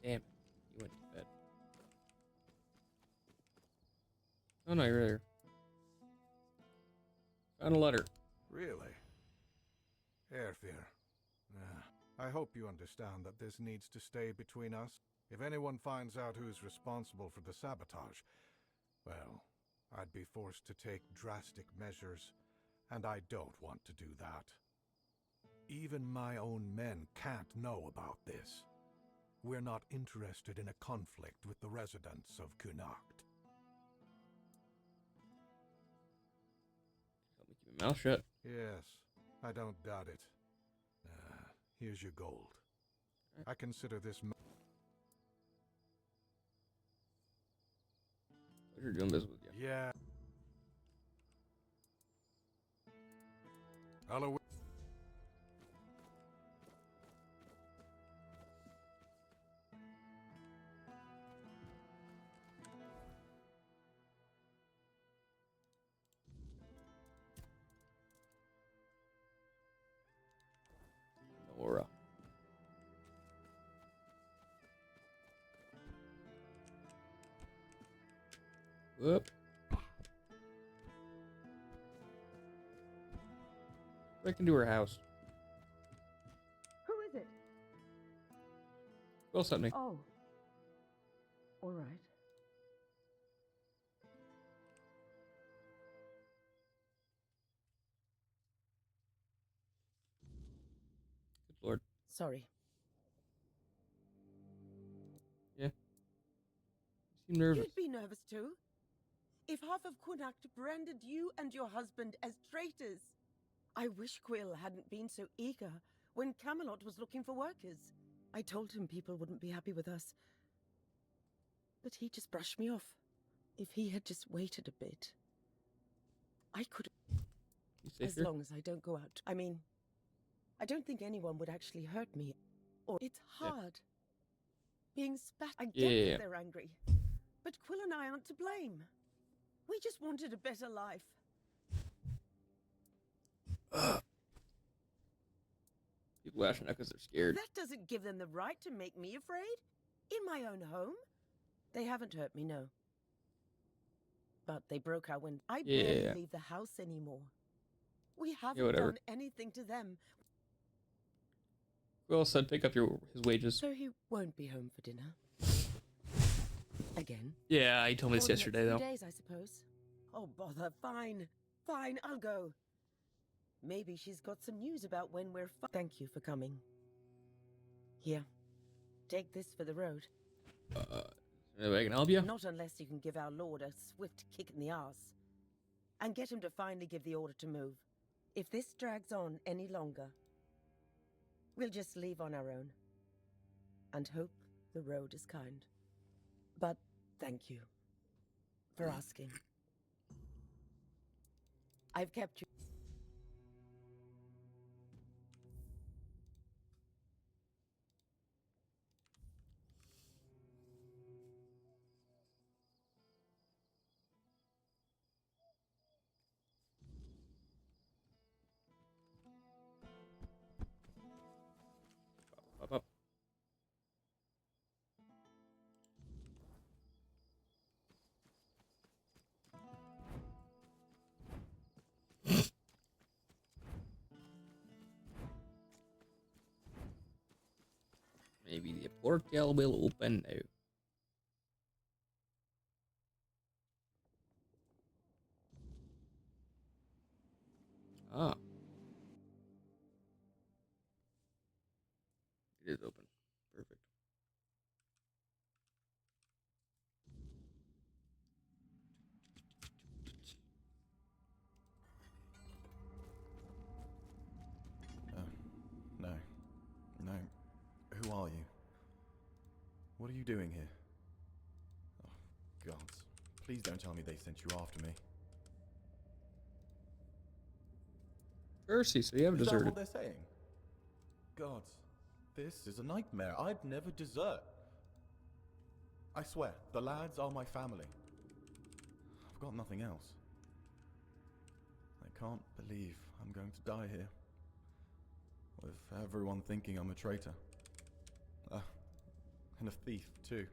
Damn it. You went to bed. Oh no, you're here. Found a letter. Really? Airfear. I hope you understand that this needs to stay between us. If anyone finds out who's responsible for the sabotage, well, I'd be forced to take drastic measures, and I don't want to do that. Even my own men can't know about this. We're not interested in a conflict with the residents of Kunacht. Help me keep my mouth shut. Yes, I don't doubt it. Here's your gold. I consider this... Pleasure doing business with you. Yeah. Hello. Nora. Whoop. Break into her house. Who is it? Will sent me. Oh. All right. Good lord. Sorry. Yeah. You seem nervous. You'd be nervous too. If half of Kunacht branded you and your husband as traitors, I wish Quill hadn't been so eager when Camelot was looking for workers. I told him people wouldn't be happy with us. But he just brushed me off. If he had just waited a bit, I could... As long as I don't go out. I mean, I don't think anyone would actually hurt me. Or it's hard. Being spat... I get that they're angry. But Quill and I aren't to blame. We just wanted a better life. People lashing out because they're scared. That doesn't give them the right to make me afraid. In my own home. They haven't hurt me, no. But they broke our window. I barely leave the house anymore. We haven't done anything to them. Quill said pick up his wages. So he won't be home for dinner. Again. Yeah, he told me this yesterday, though. 3 days, I suppose. Oh, bother. Fine. Fine, I'll go. Maybe she's got some news about when we're... Thank you for coming. Here. Take this for the road. Maybe I can help you? Not unless you can give our lord a swift kick in the arse. And get him to finally give the order to move. If this drags on any longer, we'll just leave on our own. And hope the road is kind. But thank you for asking. I've kept you. Up. Maybe the portal will open now. Ah. It is open. Perfect. No. Who are you? What are you doing here? Oh, gods. Please don't tell me they sent you after me. Percy, so you have Is that deserted. what they're saying? Gods, this is a nightmare. I'd never desert. I swear, the lads are my family. I've got nothing else. I can't believe I'm going to die here. With everyone thinking I'm a traitor. And a thief, too.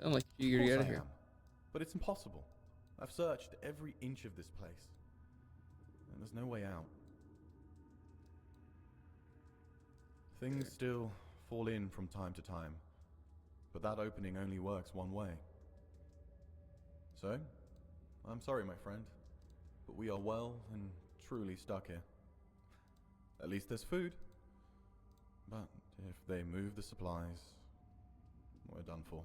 Sound like you're eager to get out of here. But it's impossible. I've searched every inch of this place. And there's no way out. Things still fall in from time to time. But that opening only works one way. So, I'm sorry, my friend. But we are well and truly stuck here. At least there's food. But if they move the supplies, we're done for.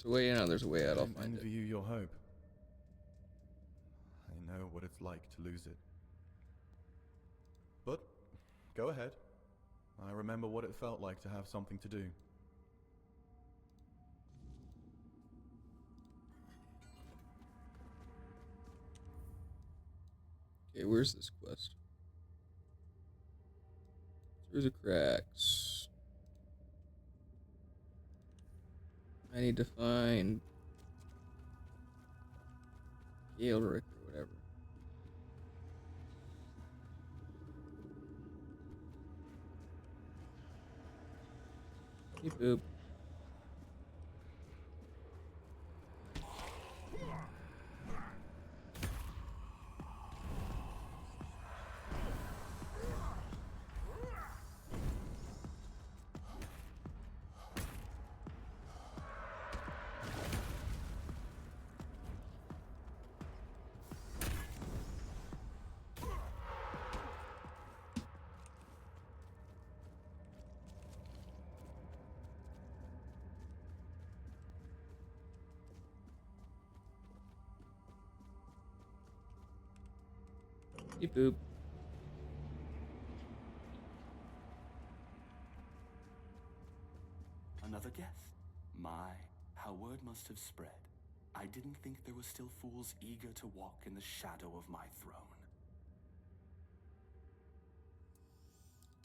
There's a way in, there's a way out. I'll I find it. envy you your hope. I know what it's like to lose it. But, go ahead. I remember what it felt like to have something to do. Okay, where's this quest? Through the cracks. I need to find Gaelric or whatever. Beep boop. Beep boop. Another guest? My, how word must have spread. I didn't think there were still fools eager to walk in the shadow of my throne.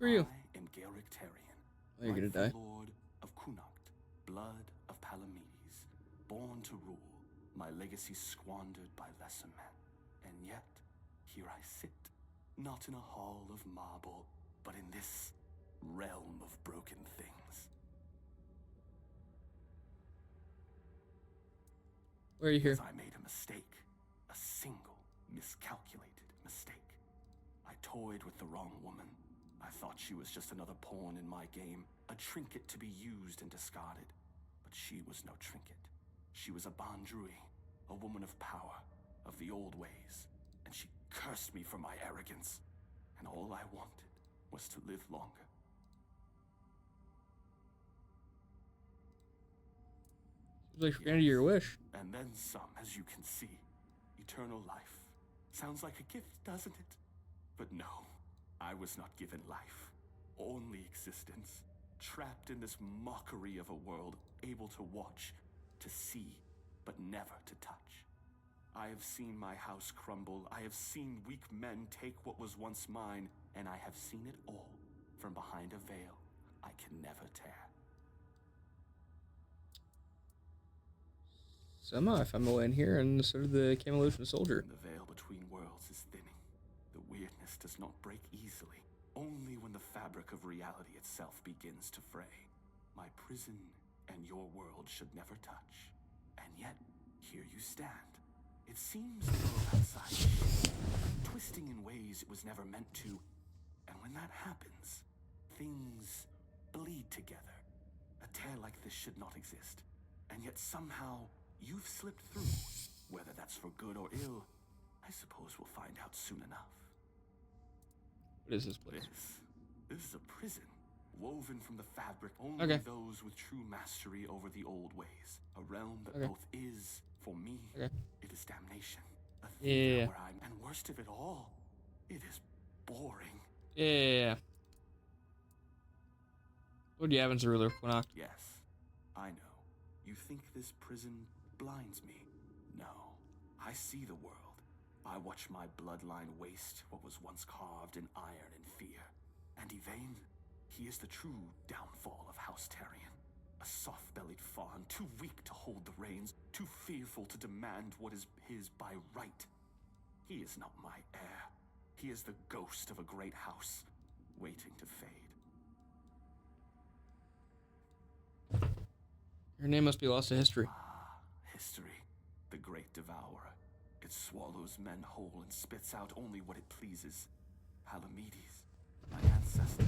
Who are you? I am Gaelric Tarion, Oh, you're gonna die. Lord of Connacht, blood of Palamedes, born to rule, my legacy squandered by lesser men. And yet, here I sit, not in a hall of marble, but in this realm of broken things. Why are you here? Because I made a mistake, a single, miscalculated mistake. I toyed with the wrong woman. I thought she was just another pawn in my game, a trinket to be used and discarded. But she was no trinket. She was a Bandrui, a woman of power, of the old ways, and she cursed me for my arrogance. And all I wanted was to live longer. Seems like you're granted your wish. And then some, as you can see. Eternal life. Sounds like a gift, doesn't it? But no, I was not given life. Only existence. Trapped in this mockery of a world, able to watch, to see, but never to touch. I have seen my house crumble. I have seen weak men take what was once mine, and I have seen it all from behind a veil I can never tear. Somehow I found my way in here, and so did the Camelosian soldier. The veil between worlds is thinning. The weirdness does not break easily, only when the fabric of reality itself begins to fray. My prison and your world should never touch. And yet, here you stand. It seems the world outside is shaped, twisting in ways it was never meant to. And when that happens, things bleed together. A tear like this should not exist. And yet somehow, you've slipped through. Whether that's for good or ill, I suppose we'll find out soon enough. What is this place? This is a prison, woven from the fabric only those with true mastery over the old ways. A realm that both is, for me, it is damnation. A thing where I'm, and worst of it all, it is boring. Yeah. Lord Yavin's the ruler of Connacht. Yes, I know. You think this prison blinds me? No. I see the world. I watch my bloodline waste what was once carved in iron and fear. And Yvain, he is the true downfall of House Tarion. A soft-bellied fawn, too weak to hold the reins, too fearful to demand what is his by right. He is not my heir. He is the ghost of a great house, waiting to fade. Your name must be lost to history. History, the great devourer. It swallows men whole and spits out only what it pleases. Palamedes, my ancestor.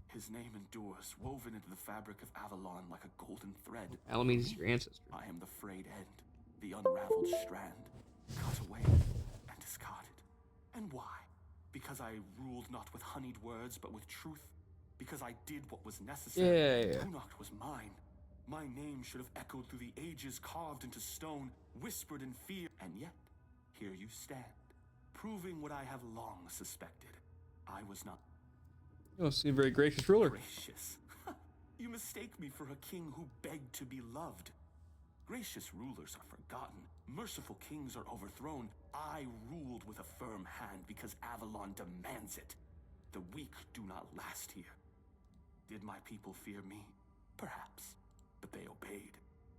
His name endures, woven into the fabric of Avalon like a golden thread. Palamedes is your ancestor. I am the frayed end, the unraveled strand, cut away and discarded. And why? Because I ruled not with honeyed words, but with truth. Because I did what was necessary. Yeah. Connacht was mine. My name should have echoed through the ages, carved into stone, whispered in fear. And yet, here you stand, proving what I have long suspected. I was not... You don't seem a very gracious ruler. Gracious? You mistake me for a king who begged to be loved. Gracious rulers are forgotten. Merciful kings are overthrown. I ruled with a firm hand because Avalon demands it. The weak do not last here. Did my people fear me? Perhaps. But they obeyed.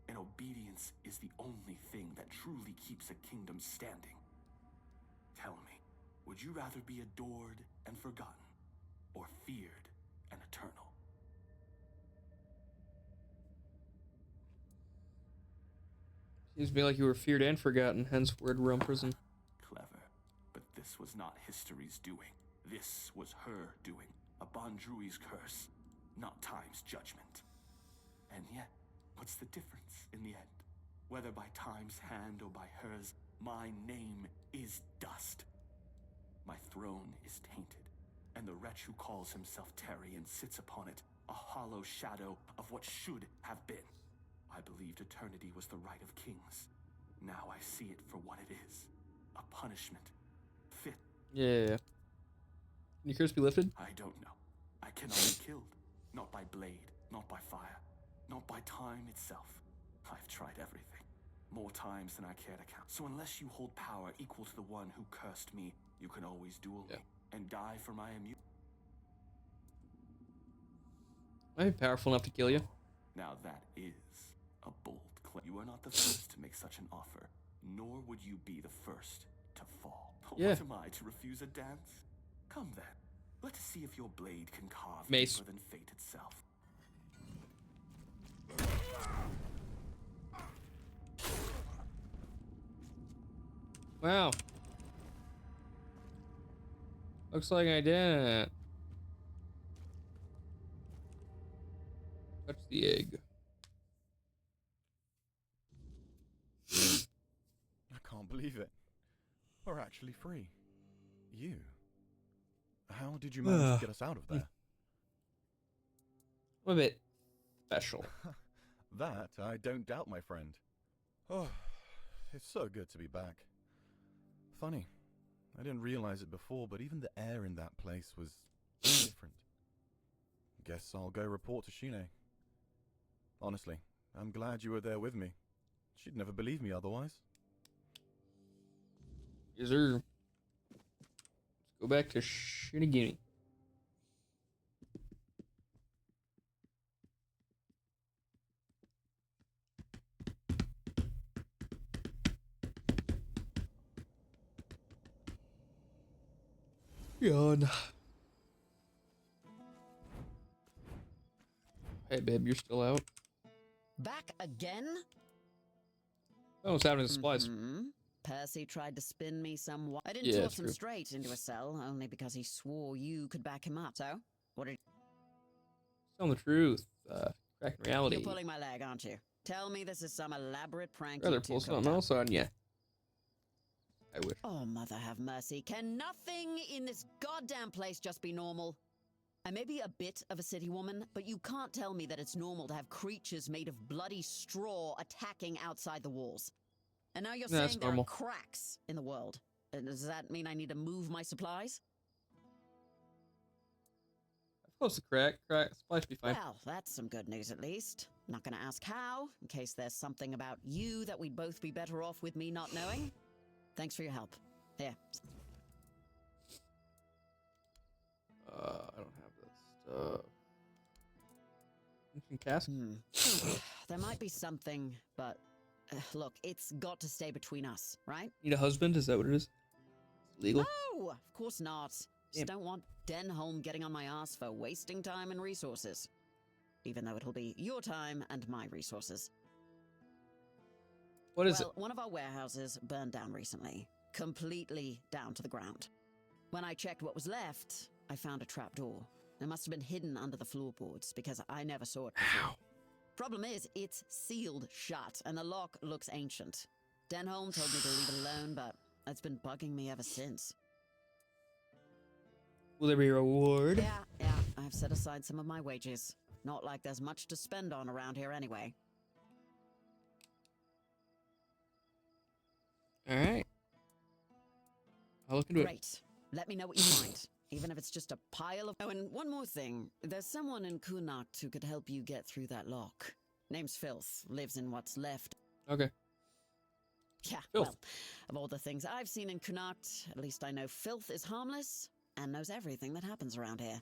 and obedience is the only thing that truly keeps a kingdom standing. Tell me, would you rather be adored and forgotten, or feared and eternal? Seems to me like you were feared and forgotten, hence word realm prison. Clever. But this was not history's doing. This was her doing. A Bondrui's curse, not time's judgment. And yet, what's the difference in the end? Whether by time's hand or by hers, my name is dust. My throne is tainted, and the wretch who calls himself Terry and sits upon it, a hollow shadow of what should have been. I believed eternity was the right of kings. Now I see it for what it is. A punishment. Fit. Yeah. Can your curse be lifted? I don't know. I cannot be killed. Not by blade, not by fire, not by time itself. I've tried everything. More times than I care to count. So unless you hold power equal to the one who cursed me, you can always duel me and die for my immunity. Might be powerful enough to kill you. Now that is a bold claim. You are not the first to make such an offer, nor would you be the first to fall. Yeah. What am I, to refuse a dance? Come then. Let us see if your blade can carve Mace. deeper than fate itself. Wow. Looks like I didn't. Touch the egg. I can't believe it. We're actually free. You. How did you manage to get us out of there? I'm a bit special. That I don't doubt, my friend. Oh, it's so good to be back. Funny, I didn't realize it before, but even the air in that place was different. Guess I'll go report to Shine. Honestly, I'm glad you were there with me. She'd never believe me otherwise. Yes, sir. Let's go back to Shinigami. Yawn. Hey, babe, you're still out? Back again? Oh, what's happening to supplies? Percy tried to spin me some. I didn't Yeah, toss him true. straight into a cell, only because he swore you could back him up. So, what did Tell the truth. Cracking reality. You're pulling my leg, aren't you? Tell me this is some elaborate prank. Rather you two pull cooked something up. else on ya. I wish. Oh, mother have mercy. Can nothing in this goddamn place just be normal? I may be a bit of a city woman, but you can't tell me that it's normal to have creatures made of bloody straw attacking outside the walls. And now you're That's saying there are normal. cracks in the world. Does that mean I need to move my supplies? Close to crack. Supplies should be fine. Well, that's some good news at least. Not gonna ask how, in case there's something about you that we'd both be better off with me not knowing. Thanks for your help. Here. I don't have that stuff. Ancient cask? There might be something, but look, it's got to stay between us, right? Need a husband? Is that what it is? It's legal? No, of course not. Just don't want Denholm getting on my ass for wasting time and resources. Even though it'll be your time and my resources. What is it? One of our warehouses burned down recently. Completely down to the ground. When I checked what was left, I found a trapdoor. It must have been hidden under the floorboards because I never saw it before. Problem is, it's sealed shut and the lock looks ancient. Denholm told me to leave it alone, but it's been bugging me ever since. Will there be a reward? Yeah, I've set aside some of my wages. Not like there's much to spend on around here anyway. Alright. I'll look into it. Great. Let me know what you find. Even if it's just a pile of... Oh, and one more thing. There's someone in Kunakt who could help you get through that lock. Name's Filth. Lives in what's left. Okay. Yeah, Filth. Well, of all the things I've seen in Kunakt, at least I know Filth is harmless and knows everything that happens around here.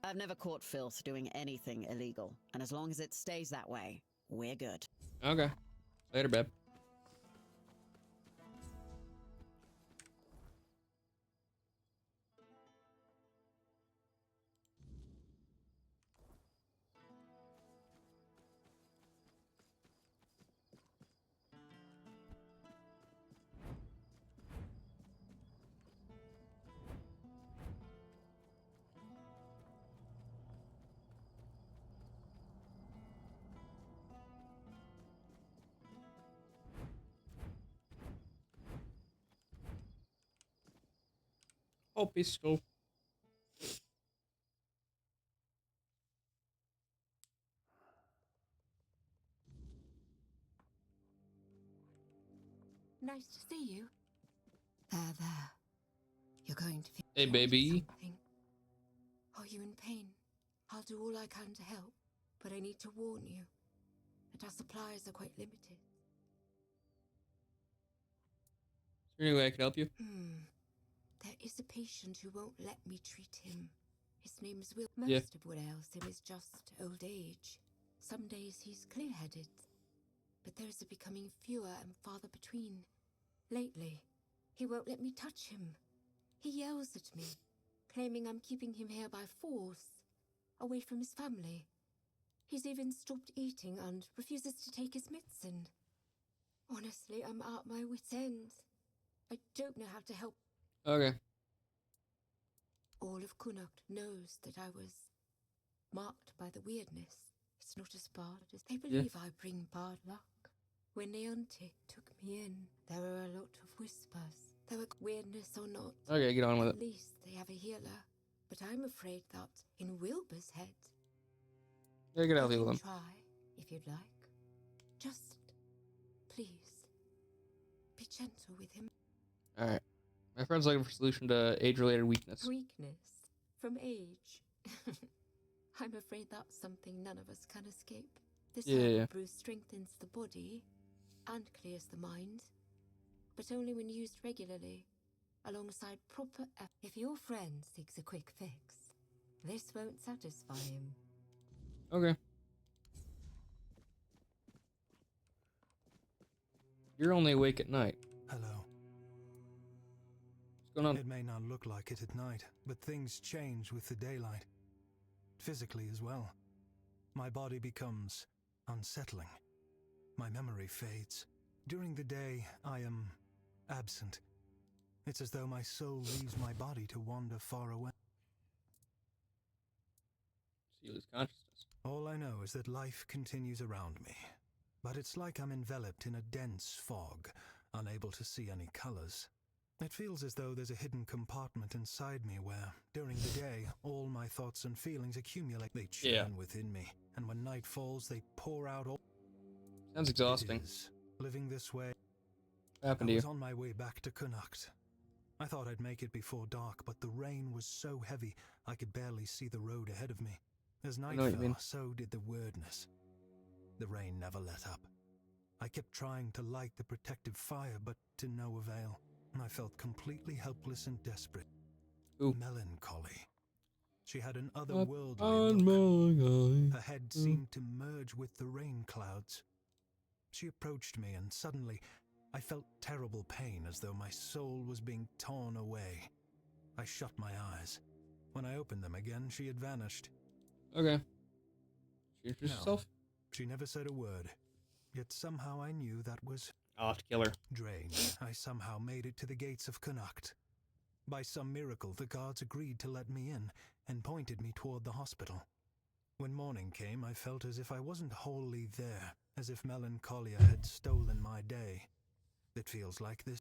I've never caught Filth doing anything illegal, and as long as it stays that way, we're good. Okay. Later, babe. Oh, pistol. Nice to see you. There. You're going to feel Hey, baby. something. Are you in pain? I'll do all I can to help, but I need to warn you that our supplies are quite limited. Is there any way I can help you? There is a patient who won't let me treat him. His name's Will. Yeah. Most of what ails him is just old age. Some days he's clear-headed, but those are becoming fewer and farther between. Lately, he won't let me touch him. He yells at me, claiming I'm keeping him here by force, away from his family. He's even stopped eating and refuses to take his medicine. Honestly, I'm at my wit's end. I don't know how to help. Okay. All of Connacht knows that I was marked by the weirdness. It's not as bad as they believe. I bring bad luck. When Leonte took me in, there were a lot of whispers. There were weirdness or not. Okay, get on with it. At least they have a healer. But I'm afraid that in Wilbur's head, Yeah, get out you of can them. try if you'd like. Just, please, be gentle with him. Alright. My friend's looking for a solution to age-related weakness. Weakness from age. I'm afraid that's something none of us can escape. This Yeah. brew strengthens the body and clears the mind, but only when used regularly, alongside proper effort. If your friend seeks a quick fix, this won't satisfy him. Okay. You're only awake at night. Hello. What's going on? It may not look like it at night, but things change with the daylight. Physically as well. My body becomes unsettling. My memory fades. During the day, I am absent. It's as though my soul leaves my body to wander far away. So you lose consciousness. All I know is that life continues around me. But it's like I'm enveloped in a dense fog, unable to see any colors. It feels as though there's a hidden compartment inside me where, during the day, all my thoughts and feelings accumulate. They churn within me, and when night falls, they pour out all... Sounds exhausting. It is. Living this way... What happened I to was you? on my way back to Connacht. I thought I'd make it before dark, but the rain was so heavy I could barely see the road ahead of me. As night know what you mean. fell, so did the weirdness. The rain never let up. I kept trying to light the protective fire, but to no avail. I felt completely helpless and desperate. Ooh. Melancholy. She had an On otherworldly my look. eye. Her head seemed to merge with the rain clouds. She approached me, and suddenly I felt terrible pain, as though my soul was being torn away. I shut my eyes. When I opened them again, she had vanished. Okay. She introduced No, herself? she never said a word. Yet somehow I knew that was... I'll have to kill her. Drained, I somehow made it to the gates of Connacht. By some miracle, the guards agreed to let me in and pointed me toward the hospital. When morning came, I felt as if I wasn't wholly there, as if melancholia had stolen my day. It feels like this.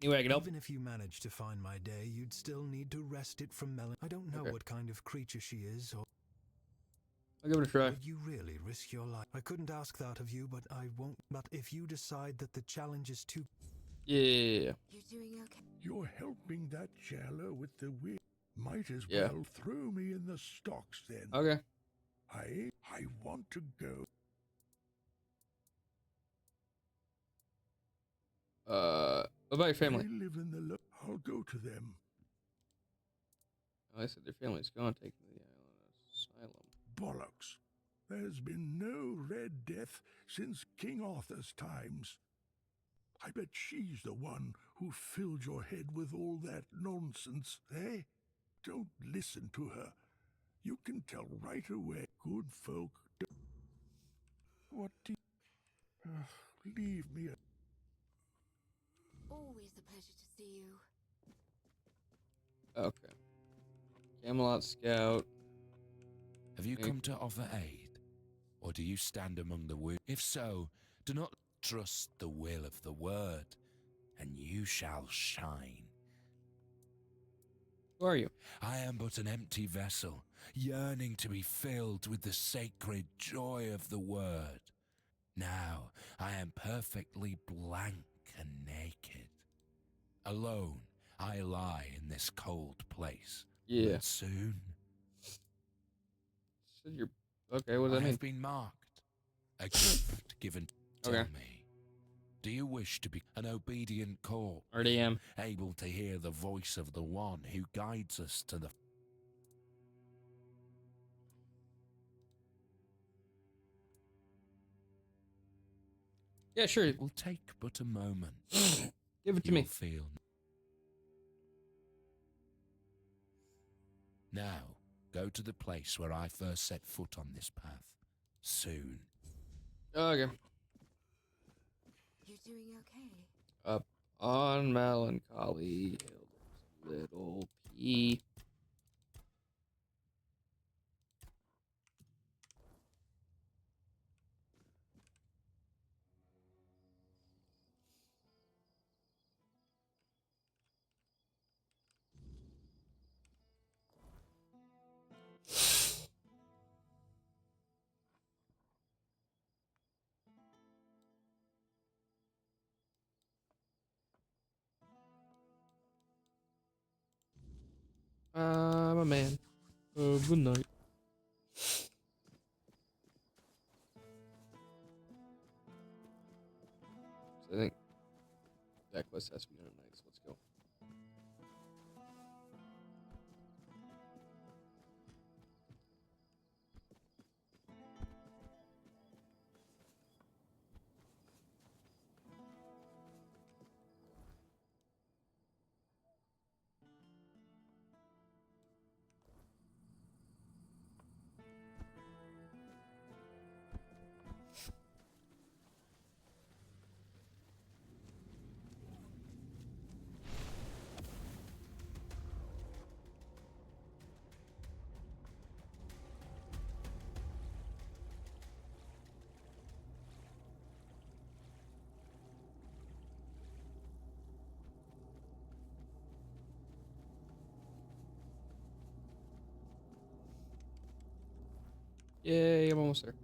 Anyway, I can help. Even if you managed to find my day, you'd still need to wrest it from I don't know what kind of creature she is, or... I'll give it a try. Would you really risk your life? I couldn't ask that of you, but I won't. But if you decide that the challenge is too... Yeah. You're doing okay? You're helping that jailer with the weird. Might as Yeah. well throw me in the stocks then. Okay. I want to go. What about your family? They live in the I'll go to them. Oh, I said their family's gone, taken to the island asylum. Bollocks. There's been no Red Death since King Arthur's times. I bet she's the one who filled your head with all that nonsense, eh? Don't listen to her. You can tell right away. Good folk don't. What do you... leave me a... Always a pleasure to see you. Okay. Camelot Scout. Have you come to offer aid? Or do you stand among the wounded? If so, do not trust the will of the word, and you shall shine. Who are you? I am but an empty vessel, yearning to be filled with the sacred joy of the word. Now I am perfectly blank and naked. Alone I lie in this cold place. Yeah. But soon... So you're... Okay, what does that I mean? have been marked. A gift given to Okay. me. Do you wish to be an obedient corpse? Already am. Able to hear the voice of the one who guides us to the... Yeah, sure. It will take but a moment. Give it to You me. will feel... Now, go to the place where I first set foot on this path. Soon. Okay. You doing okay? Up on Melancholy Hill, there's a little pea. I'm a man of the night. So I think that quest has to be done tonight, so let's go. Yay, I'm almost there.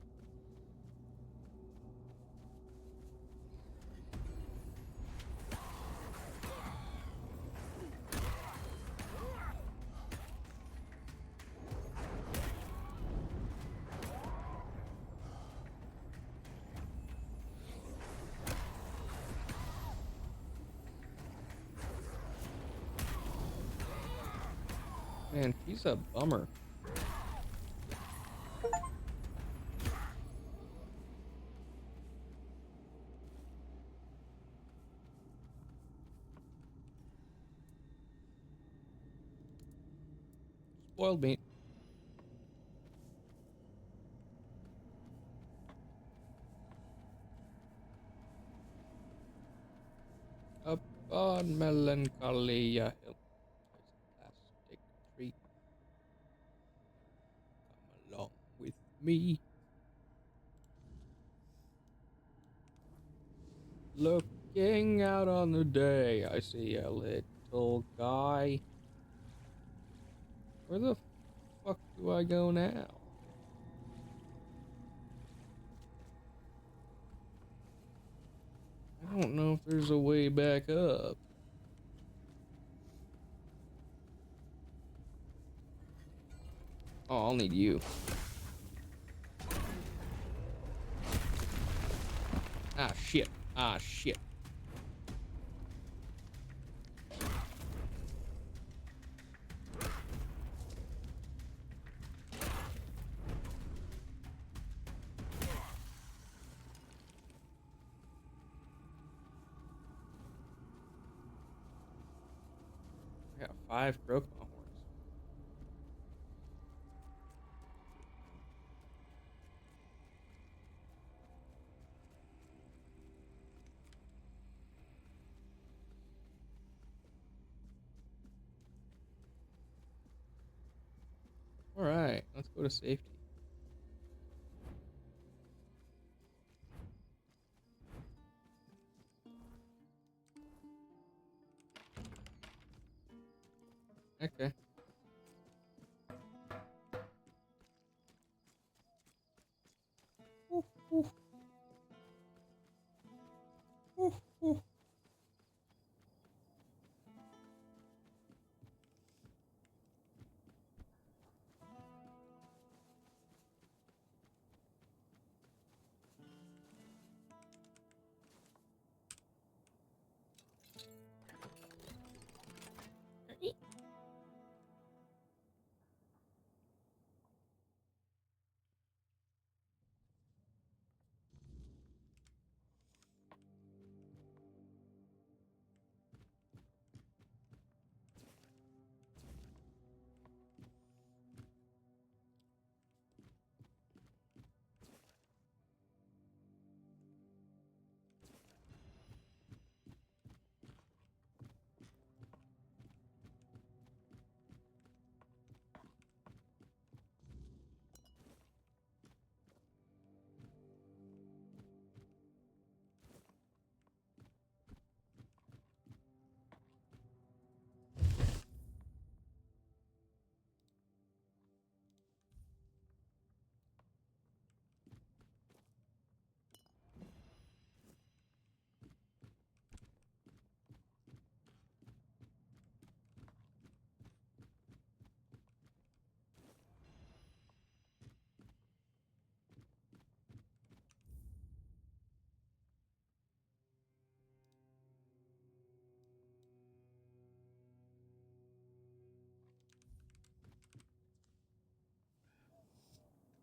Man, he's a bummer. Spoiled meat. Up on Melancholy Hill, there's a plastic tree. Come along with me. Looking out on the day, I see a little guy. Where the fuck do I go now? I don't know if there's a way back up. Oh, I'll need you. Ah, shit. Ah, shit. 5 crocodile horns. All right, let's go to safety. Okay. Oof, oof. Oof, oof.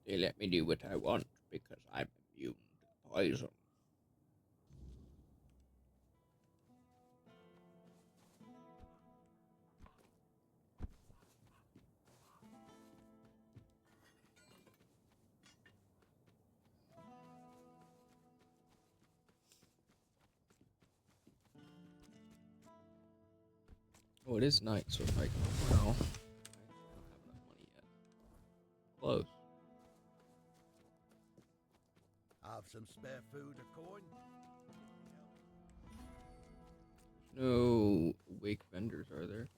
They let me do what I want because I'm immune to poison. Oh, it is night, so if I well, I don't have enough money yet. Close. Have some spare food or coin? No wake vendors, are there?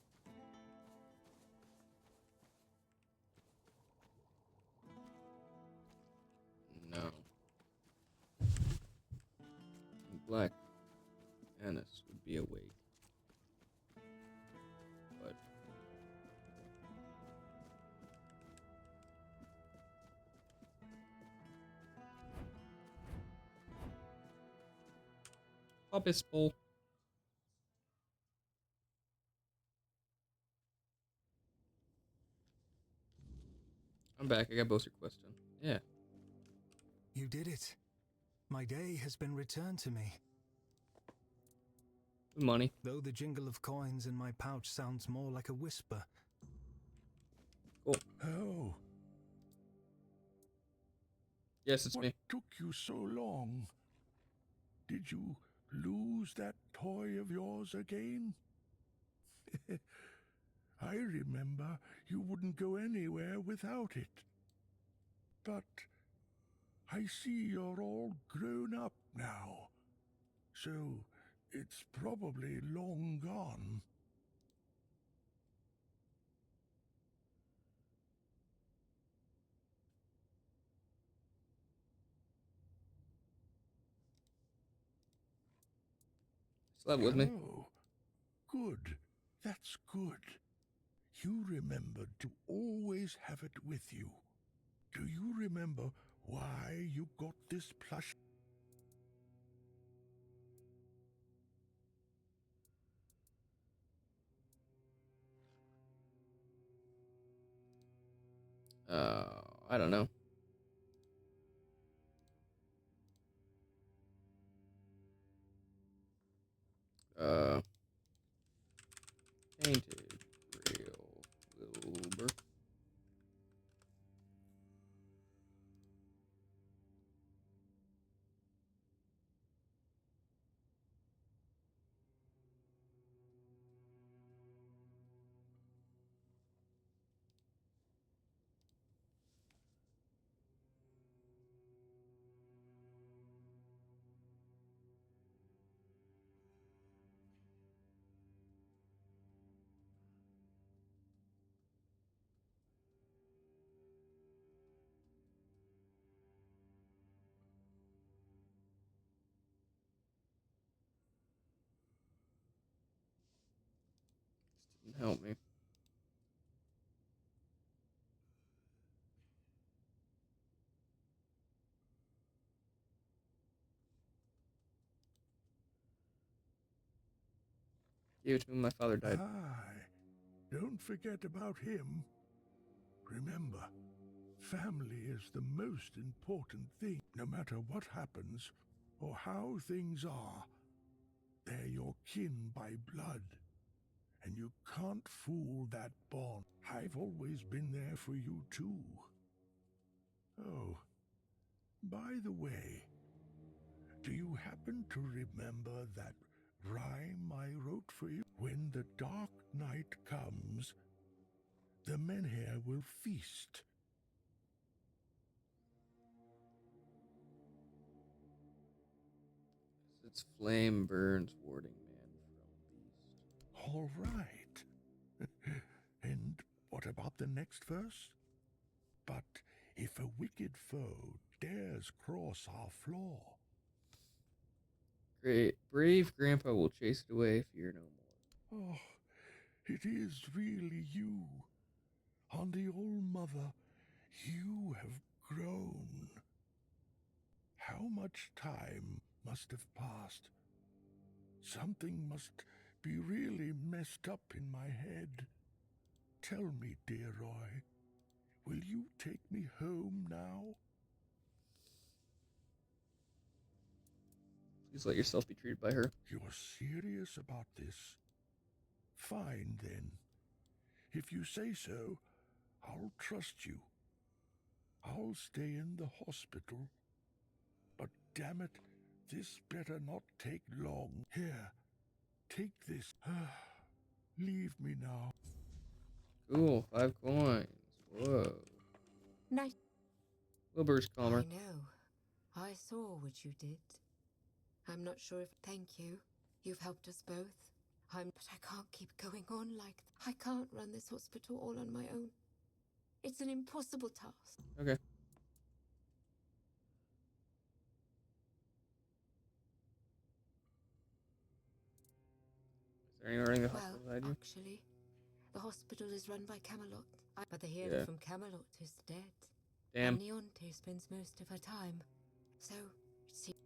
No. Black Anise would be awake. But Obispo. I'm back. I got both requests done. Yeah. You did it. My day has been returned to me. Money. Though the jingle of coins in my pouch sounds more like a whisper. Cool. Oh. Yes, it's what me. Took you so long? Did you lose that toy of yours again? I remember you wouldn't go anywhere without it. But I see you're all grown up now, so it's probably long gone. Slept with me. Oh, good. That's good. You remembered to always have it with you. Do you remember why you got this plush? I don't know. Tainted Grail. doesn't help me. Give it to me. My father died. Aye, don't forget about him. Remember, family is the most important thing. No matter what happens or how things are, they're your kin by blood. And you can't fool that bond. I've always been there for you too. Oh, by the way, do you happen to remember that rhyme I wrote for you? When the dark night comes, the menhir will feast. Its flame burns, warding man from beast. All right. And what about the next verse? But if a wicked foe dares cross our floor. Great. Brave Grandpa will chase it away, fear no more. Oh, it is really you. On the Old Mother, you have grown. How much time must have passed? Something must be really messed up in my head. Tell me, dear Roy, will you take me home now? Please let yourself be treated by her. You're serious about this? Fine, then. If you say so, I'll trust you. I'll stay in the hospital. But damn it, this better not take long. Here, take this. Leave me now. Cool, 5 coins. Whoa. Nice. Wilbur's calmer. I know. I saw what you did. I'm not sure if... Thank you. You've helped us both. But I can't keep going on like that. I can't run this hospital all on my own. It's an impossible task. Okay. Is there anywhere in the hospital beside you? Actually, the hospital is run by Camelot. But the hero from Camelot is dead. Damn. And Leonte spends most of her time. So, it seems...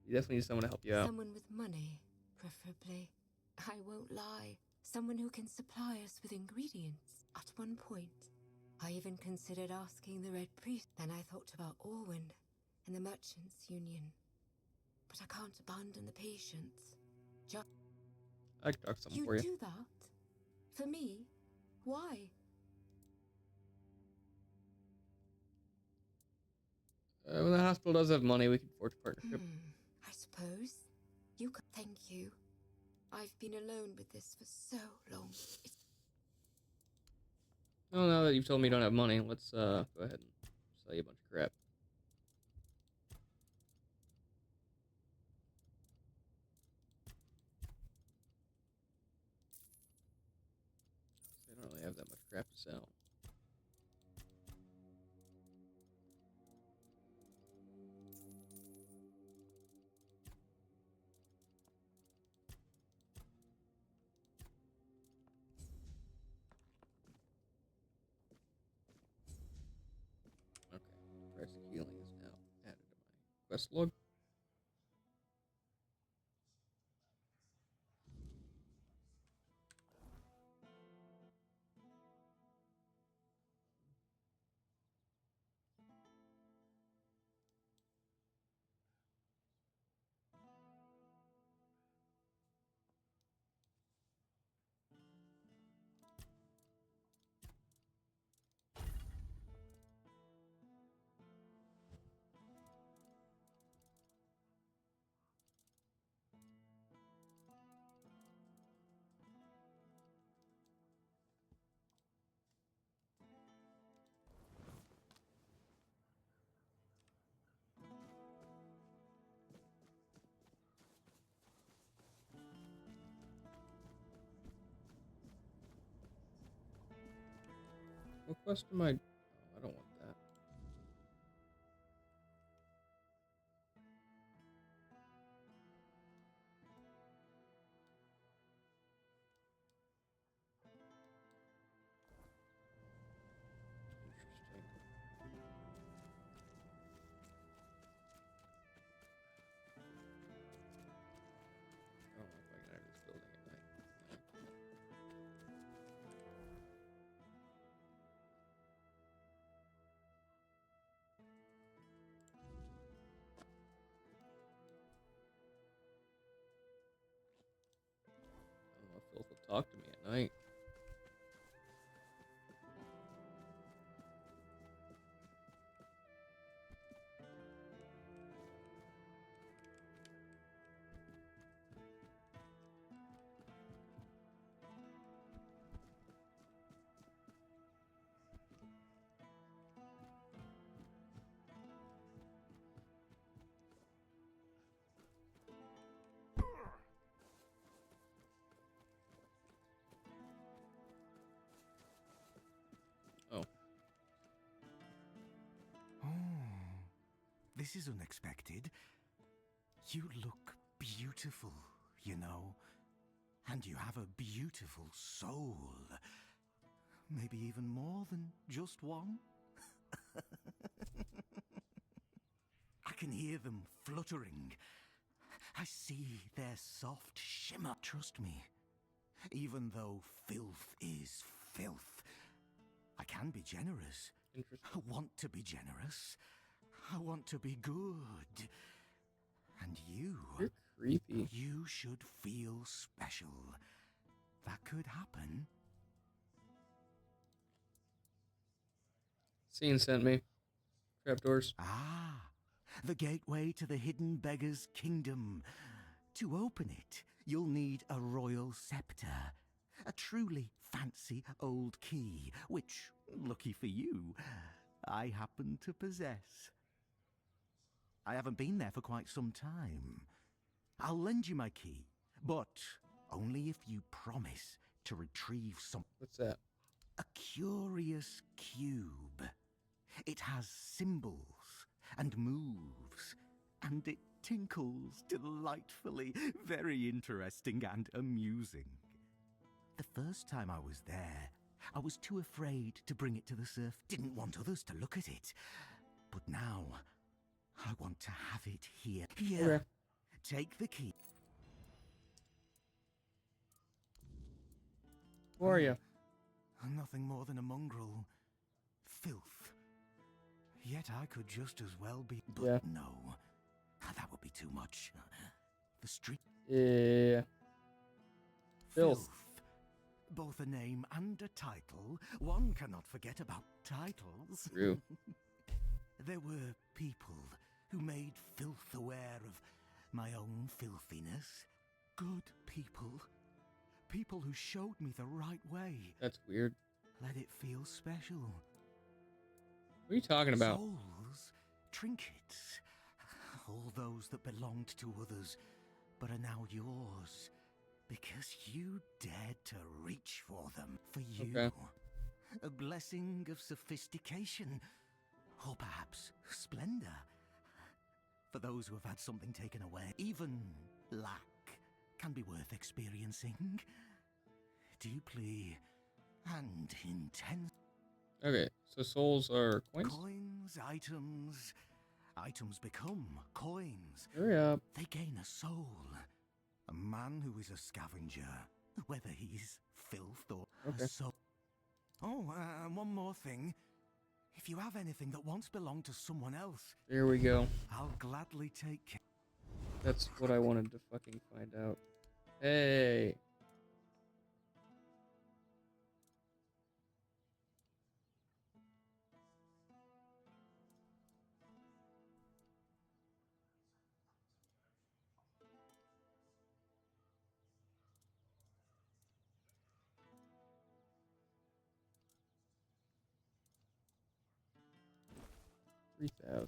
You definitely need someone to help you out. Someone with money, preferably. I won't lie. Someone who can supply us with ingredients. At one point, I even considered asking the Red Priest. Then I thought about Orwyn and the Merchants' Union. But I can't abandon the patients. I can talk something for you. You do that? For me? Why? When the hospital does have money, we can forge a partnership. I suppose. You could. Thank you. I've been alone with this for so long. Well, now that you've told me you don't have money, let's go ahead and sell you a bunch of crap. I don't really have that much crap to sell. Okay, price of healing is now added to my quest log. What quest am I? Oh, I don't want that. I don't know if I can enter this building at night. I don't know if Filth will talk to me at night. Oh. Oh, this is unexpected. You look beautiful, you know. And you have a beautiful soul. Maybe even more than just one. I can hear them fluttering. I see their soft shimmer. Trust me, even though filth is filth, I can be generous. I want to be generous. I want to be good. And You're creepy. You should feel special. That could happen. Scene sent me. Trapdoors. Ah, the gateway to the hidden beggar's kingdom. To open it, you'll need a royal scepter. A truly fancy old key, which, lucky for you, I happen to possess. I haven't been there for quite some time. I'll lend you my key, but only if you promise to retrieve some... What's that? A curious cube. It has symbols and moves, and it tinkles delightfully. Very interesting and amusing. The first time I was there, I was too afraid to bring it to the surf. Didn't want others to look at it. But now, I want to have it here. Here. Okay. Take the key. Who are you? I'm nothing more than a mongrel. Filth. Yet I could just as well be... But yeah. No. That would be too much. The street... Yeah. Filth. Both a name and a title. One cannot forget about titles. True. There were people who made filth aware of my own filthiness. Good people. People who showed me the right way. That's weird. Let it feel special. What are you talking about? Souls, trinkets, all those that belonged to others, but are now yours, because you dared to reach for them. For you. Okay. A blessing of sophistication, or perhaps splendor. For those who have had something taken away, even lack can be worth experiencing. Deeply and intense. Okay, so souls are coins? Coins, items. Items become coins. Hurry up. They gain a soul. A man who is a scavenger, whether he's filth or a soul. Oh, and one more thing. If you have anything that once belonged to someone else, there we go. I'll gladly take care. That's what I wanted to fucking find out. Hey. $3,000.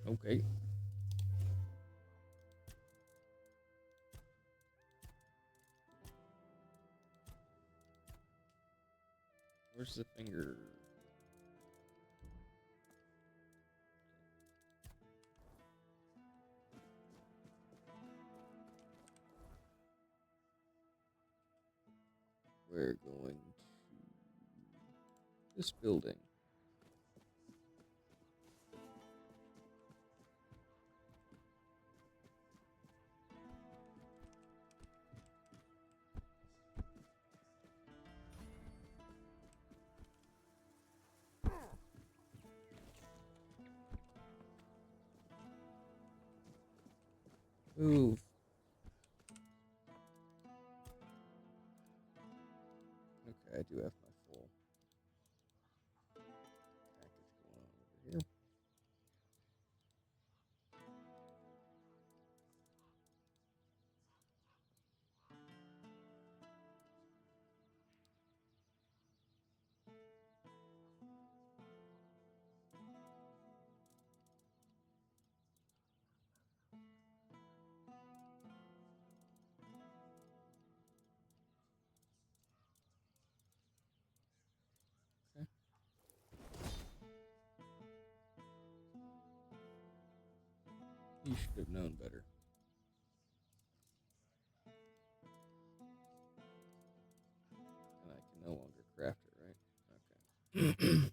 Okay. Where's the finger? We're going to this building. Move. Okay, I do have my full package going on over here. Okay. You should have known better. And I can no longer craft it, right? Okay.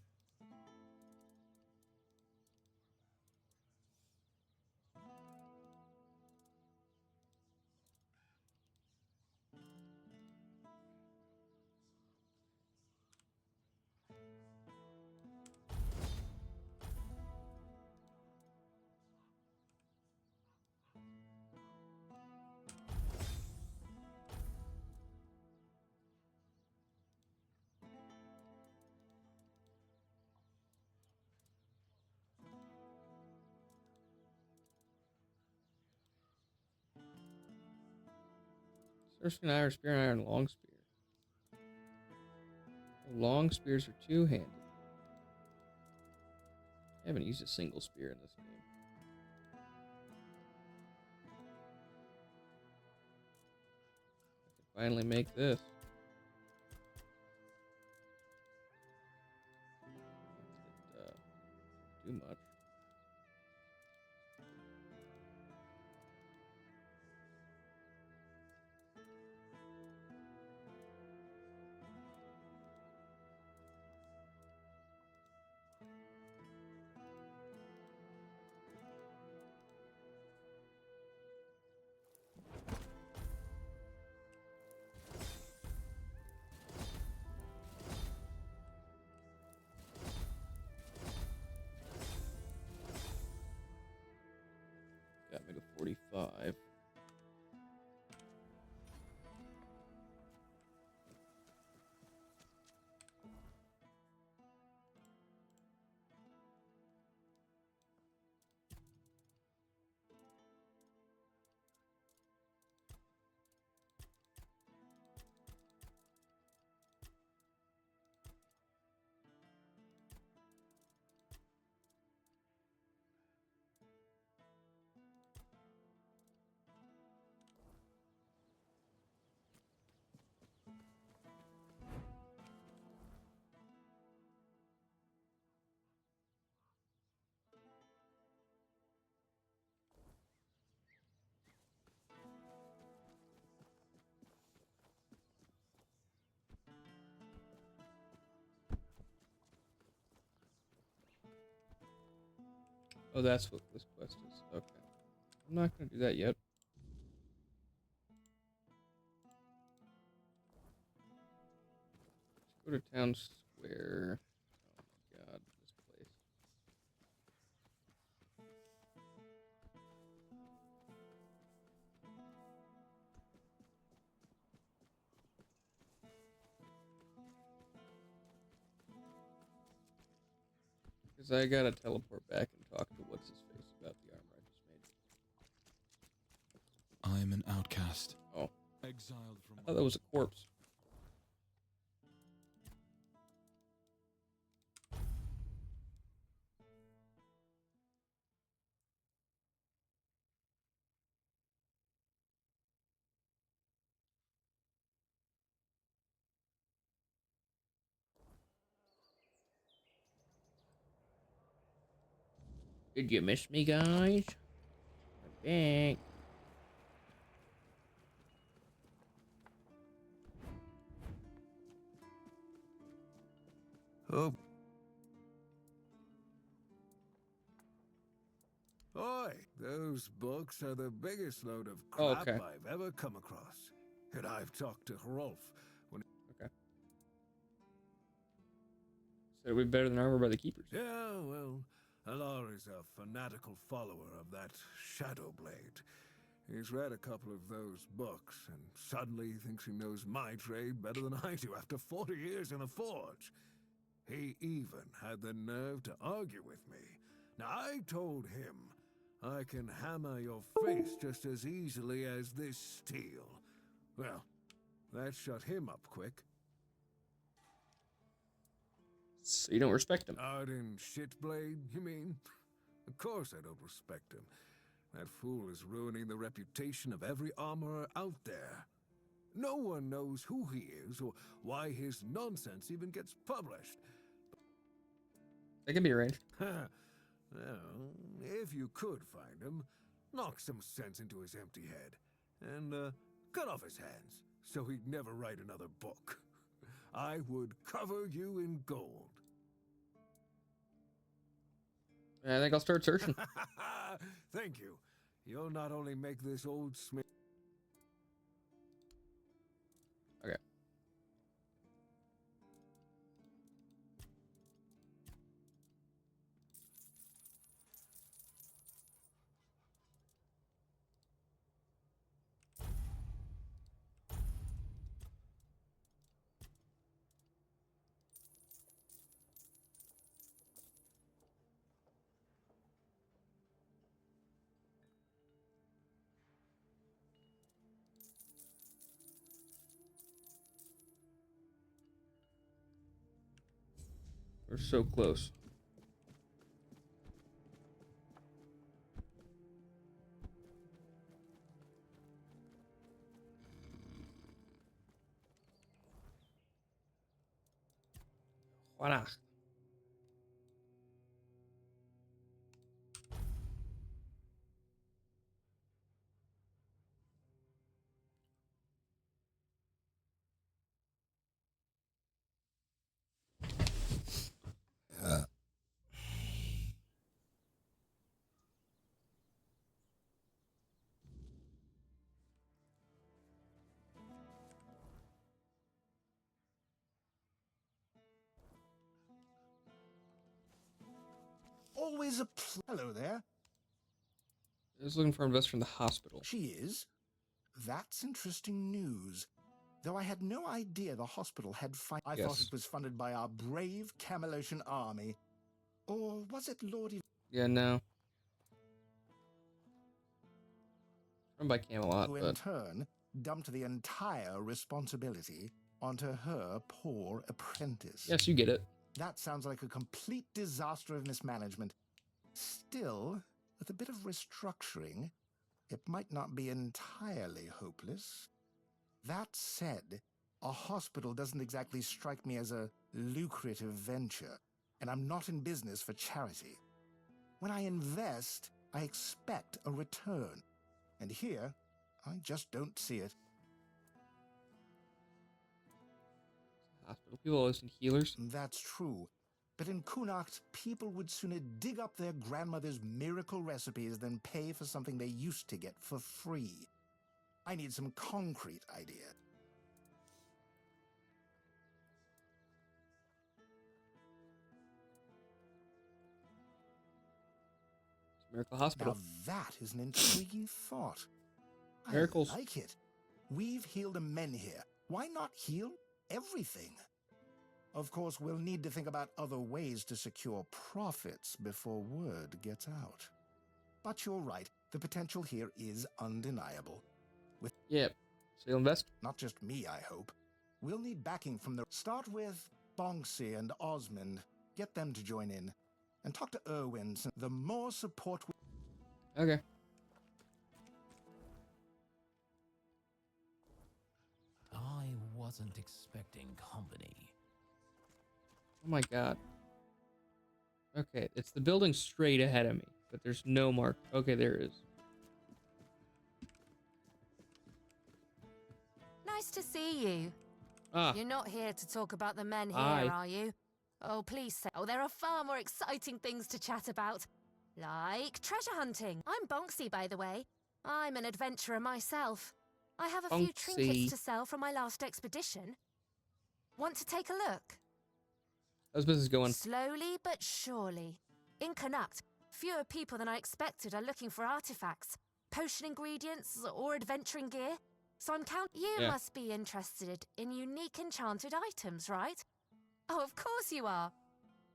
Surfing iron, spear iron, long spear. Long spears are two-handed. I haven't used a single spear in this game. I can finally make this. Too much. Got me to 45. Oh, that's what this quest is. Okay. I'm not going to do that yet. Let's go to town square. Oh my god, this place. Because I gotta teleport back and talk to what's-his-face about the armor I just made. I'm an outcast. Oh. Exiled from... I thought that was a corpse. Did you miss me, guys? We're back. Oh. Oi, those books are the biggest load of crap okay. I've ever come across. And I've talked to Hrolf when... Okay. So we're better than armor by the keepers. Yeah, well, Alar is a fanatical follower of that Shadow Blade. He's read a couple of those books, and suddenly he thinks he knows my trade better than I do after 40 years in the forge. He even had the nerve to argue with me. Now, I told him I can hammer your face just as easily as this steel. Well, that shut him up quick. So you don't respect him? Arden Shitblade, you mean? Of course I don't respect him. That fool is ruining the reputation of every armorer out there. No one knows who he is or why his nonsense even gets published. They can be arranged. Well, if you could find him, knock some sense into his empty head, and cut off his hands so he'd never write another book. I would cover you in gold. I think I'll start searching. Thank you. You'll not only make this old smith... Okay. We're so close. Voila. Always a hello there. I was looking for an investor in the hospital. She is? That's interesting news. Though I had no idea the hospital had I thought it was funded by our brave Camelosian army. Or was it Lord... Yeah, no. Run by Camelot, who in turn dumped the entire responsibility onto her poor apprentice. Yes, you get it. That sounds like a complete disaster of mismanagement. Still, with a bit of restructuring, it might not be entirely hopeless. That said, a hospital doesn't exactly strike me as a lucrative venture, and I'm not in business for charity. When I invest, I expect a return. And here, I just don't see it. Hospital people always need healers. That's true. But in Kunacht, people would sooner dig up their grandmother's miracle recipes than pay for something they used to get for free. I need some concrete idea. Miracle Hospital. Now that is an intriguing thought. Miracles. I like it. We've healed the men here. Why not heal everything? Of course, we'll need to think about other ways to secure profits before word gets out. But you're right. The potential here is undeniable. With Yep. So you'll invest? Not just me, I hope. We'll need backing from the... Start with Bonksy and Osmond. Get them to join in. And talk to Irwin. The more support... Okay. I wasn't expecting company. Oh my god. Okay, it's the building straight ahead of me. but there's no mark. Okay, there is. Nice to see you. Ah. You're not here to talk about the men here, Hi. are you? Oh, please say. Oh, there are far more exciting things to chat about. Like treasure hunting. I'm Bonksy, by the way. I'm an adventurer myself. I have a few trinkets to sell from my last expedition. Want to take a look? How's business going? Slowly but surely. In Connacht, fewer people than I expected are looking for artifacts, potion ingredients, or adventuring gear. So I'm counting. You must be interested in unique enchanted items, right? Oh, of course you are.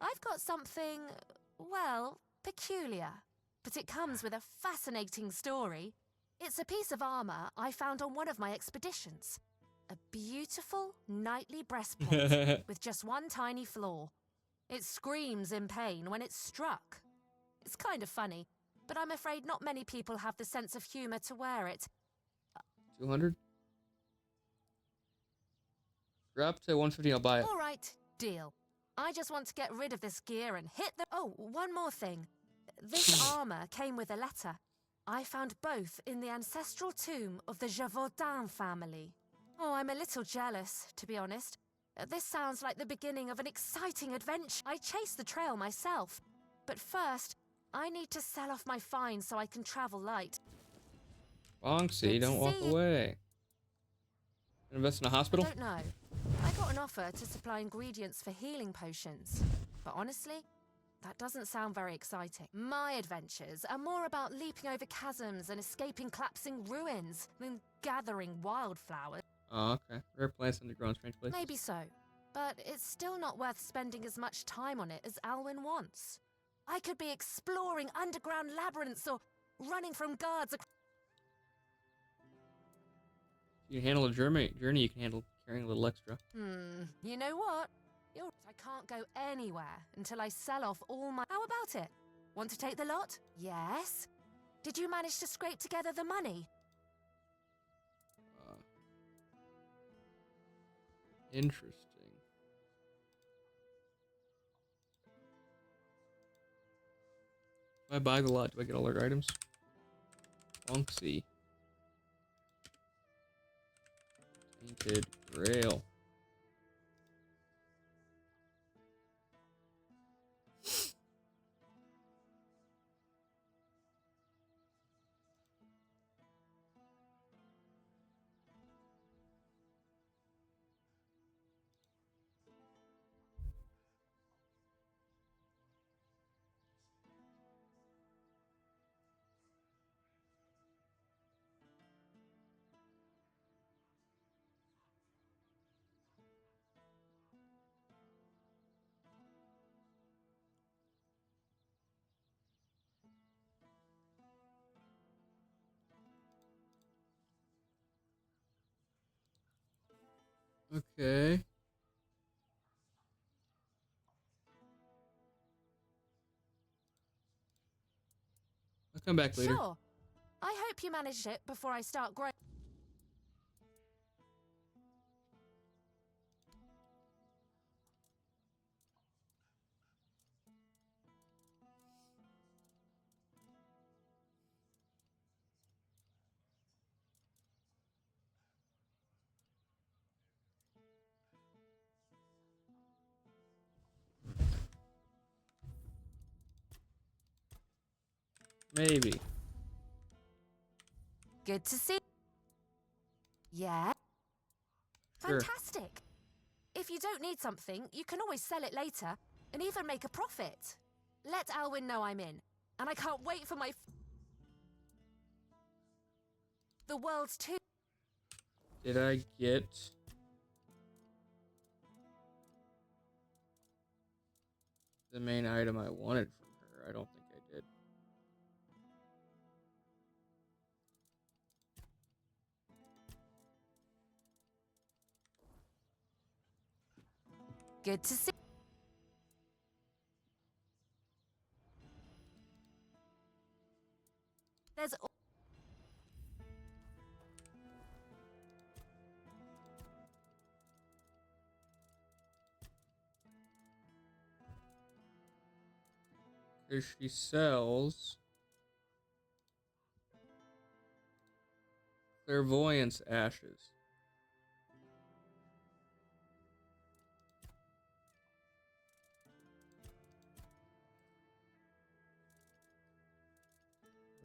I've got something, well, peculiar. But it comes with a fascinating story. It's a piece of armor I found on one of my expeditions. A beautiful knightly breastplate with just one tiny flaw. It screams in pain when it's struck. It's kind of funny, but I'm afraid not many people have the sense of humor to wear it. 200? Drop to 150, I'll buy it. All right, deal. I just want to get rid of this gear and hit the... Oh, one more thing. This armor came with a letter. I found both in the ancestral tomb of the Gévaudan family. Oh, I'm a little jealous, to be honest. This sounds like the beginning of an exciting adventure. I chased the trail myself. But first, I need to sell off my finds so I can travel light. Bonksy, don't walk away. Invest in a hospital? I don't know. I got an offer to supply ingredients for healing potions. But honestly, that doesn't sound very exciting. My adventures are more about leaping over chasms and escaping collapsing ruins than gathering wildflowers. Oh, okay. Rare plants underground in strange places. Maybe so, but it's still not worth spending as much time on it as Alwyn wants. I could be exploring underground labyrinths or running from guards. You can handle a journey, you can handle carrying a little extra. You know what? I can't go anywhere until I sell off all my... How about it? Want to take the lot? Yes. Did you manage to scrape together the money? Interesting. If I buy the lot, do I get all their items? Bonksy. Tainted Grail. Okay. I'll come back later. Sure. I hope you managed it before I start growing. Maybe. Good to see. Yeah. Sure. Fantastic. If you don't need something, you can always sell it later and even make a profit. Let Alwyn know I'm in, and I can't wait for the world's too. Did I get... the main item I wanted from her? I don't think I did. Good to see. There's... Because she sells... Clairvoyance ashes.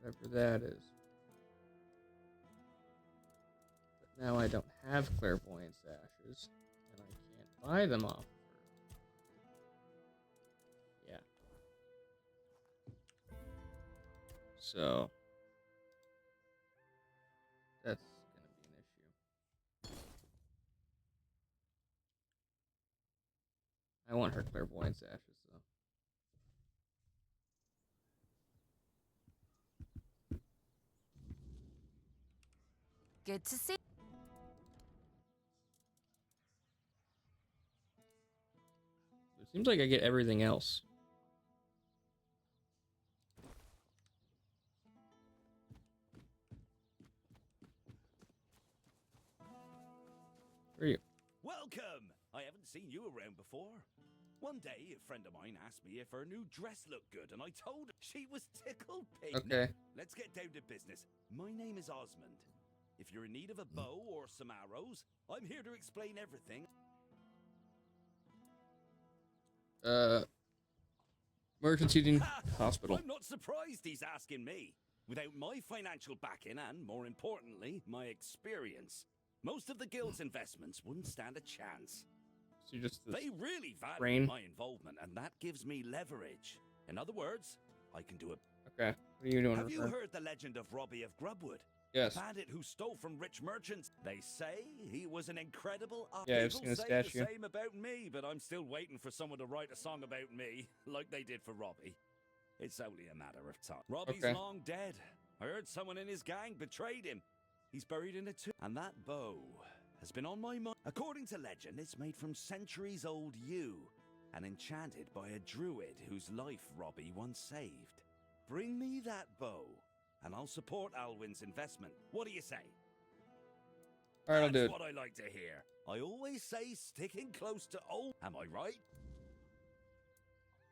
Whatever that is. But now I don't have clairvoyance ashes, and I can't buy them off of her. Yeah. So that's gonna be an issue. I want her clairvoyance ashes though. Good to see. It seems like I get everything else. Where are you? Welcome! I haven't seen you around before. One day, a friend of mine asked me if her new dress looked good, and I told her she was tickled pink. Okay. Let's get down to business. My name is Osmond. If you're in need of a bow or some arrows, I'm here to explain everything. Emergency hospital. I'm not surprised he's asking me. Without my financial backing and, more importantly, my experience, most of the guild's investments wouldn't stand a chance. So you just They really value brain? my involvement, and that gives me leverage. In other words, I can do it. Okay. What are you doing? Have you Refer? heard the legend of Robbie of Grubwood? Yes. A bandit who stole from rich merchants. They say he was an incredible Yeah, I've People seen a say statue. the same about me, but I'm still waiting for someone to write a song about me, like they did for Robbie. It's only a matter of time. Robbie's Okay. long dead. I heard someone in his gang betrayed him. He's buried in a tomb. And that bow has been on my mind. According to legend, it's made from centuries-old yew and enchanted by a druid whose life Robbie once saved. Bring me that bow, and I'll support Alwyn's investment. What do you say? All right, I'll do That's it. what I like to hear. I always say sticking close to old. Am I right?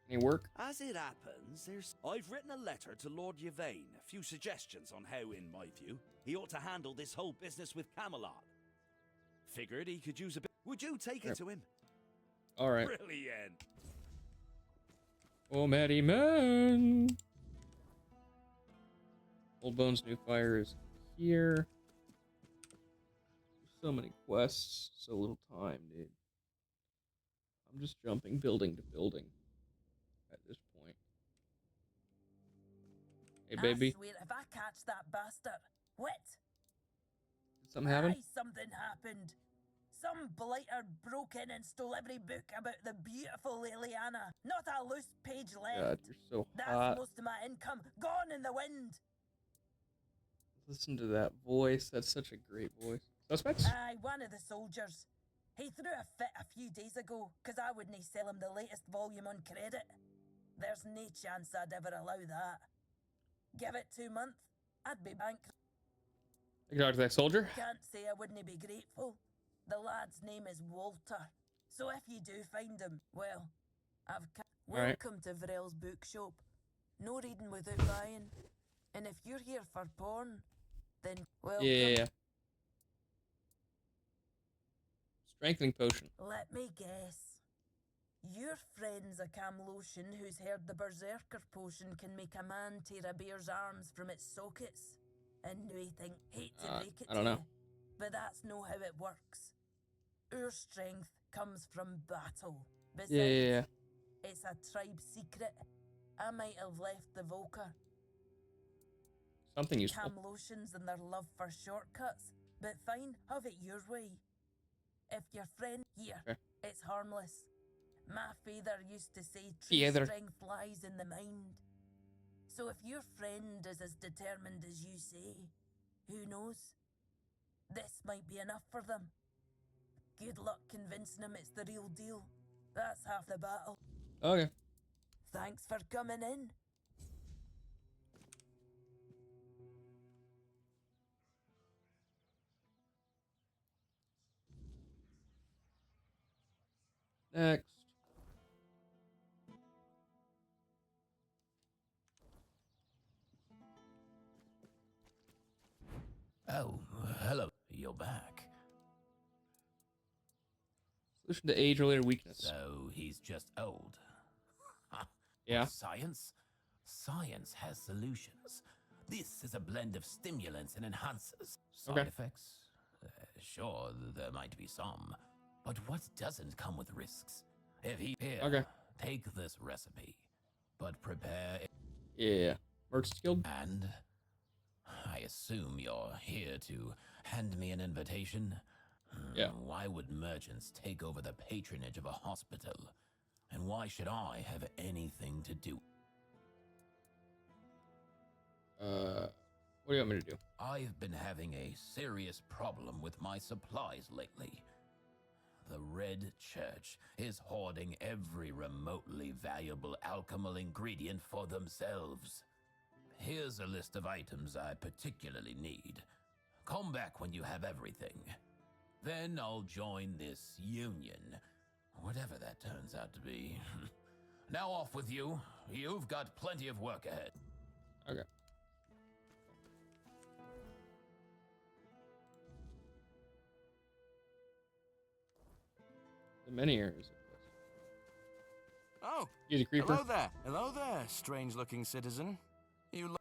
Any work? As it happens, I've written a letter to Lord Yvain. A few suggestions on how, in my view, he ought to handle this whole business with Camelot. Figured he could use a bit. Would you take it to him? All right. Brilliant. Oh, Matty Man. Old Bones New Fire is here. So many quests, so little time, dude. I'm just jumping building to building at this point. Hey, baby. I swear, if I catch that bastard, what? Did something happen? Aye, something happened. Some blighter broke in and stole every book about the beautiful Liliana. Not a loose page left. God, you're so That's hot. most of my income gone in the wind. Listen to that voice. That's such a great voice. Suspects? Aye, one of the soldiers. He threw a fit a few days ago, 'cause I wouldn't sell him the latest volume on credit. There's no chance I'd ever allow that. Give it 2 months, I'd be bankrupt. You talk to that soldier? Can't say I wouldn't be grateful. The lad's name is Walter. So if you do find him, well, Alright. welcome to Vrel's bookshop. No reading without buying. And if you're here for porn, then welcome. Yeah. Strengthening potion. Let me guess. Your friend's a Camlotion who's heard the Berserker potion can make a man tear a bear's arms from its sockets. And we hate to break it I don't to know. you, but that's no how it works. Our strength comes from battle. Besides, Yeah. it's a tribe secret. I might have left the Volker. Something useful. Camlotions and their love for shortcuts, but fine, have it your way. If your friend here, Okay. it's harmless. My father used to say true Feather. strength lies in the mind. So if your friend is as determined as you say, who knows? This might be enough for them. Good luck convincing them it's the real deal. That's half the battle. Okay. Thanks for coming in. Next. Oh, back. Solution to age-related weakness. So he's just old. Yeah. Science? Science has solutions. This is a blend of stimulants and enhancers. Side Okay. effects? Sure, there might be some. But what doesn't come with risks? Here, Okay. take this recipe. But prepare it. Yeah. Merchant's Guild. And I assume you're here to hand me an invitation? Yeah. Why would merchants take over the patronage of a hospital? And why should I have anything to do? What do you want me to do? I've been having a serious problem with my supplies lately. The Red Church is hoarding every remotely valuable alchemical ingredient for themselves. Here's a list of items I particularly need. Come back when you have everything. Then I'll join this union, whatever that turns out to be. Now off with you. You've got plenty of work ahead. Okay. The many areas. Oh, You the creeper? hello there. Hello there, strange-looking citizen. You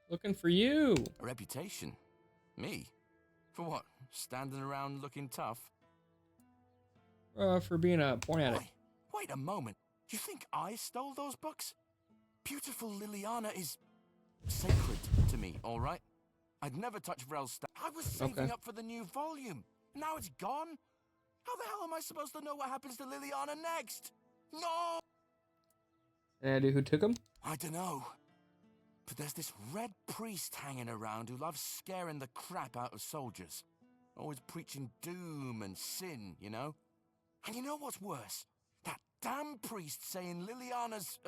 Looking for you. a reputation? Me? For what? Standing around looking tough? For being a porn addict. Wait a moment. You think I stole those books? Beautiful Liliana is sacred to me, all right? I'd never touch Vrel's stuff. I was saving up for the new volume. Now it's gone? How the hell am I supposed to know what happens to Liliana next? No! Any idea who took him? I don't know. But there's this red priest hanging around who loves scaring the crap out of soldiers. Always preaching doom and sin, you know? And you know what's worse? That damn priest saying Liliana's,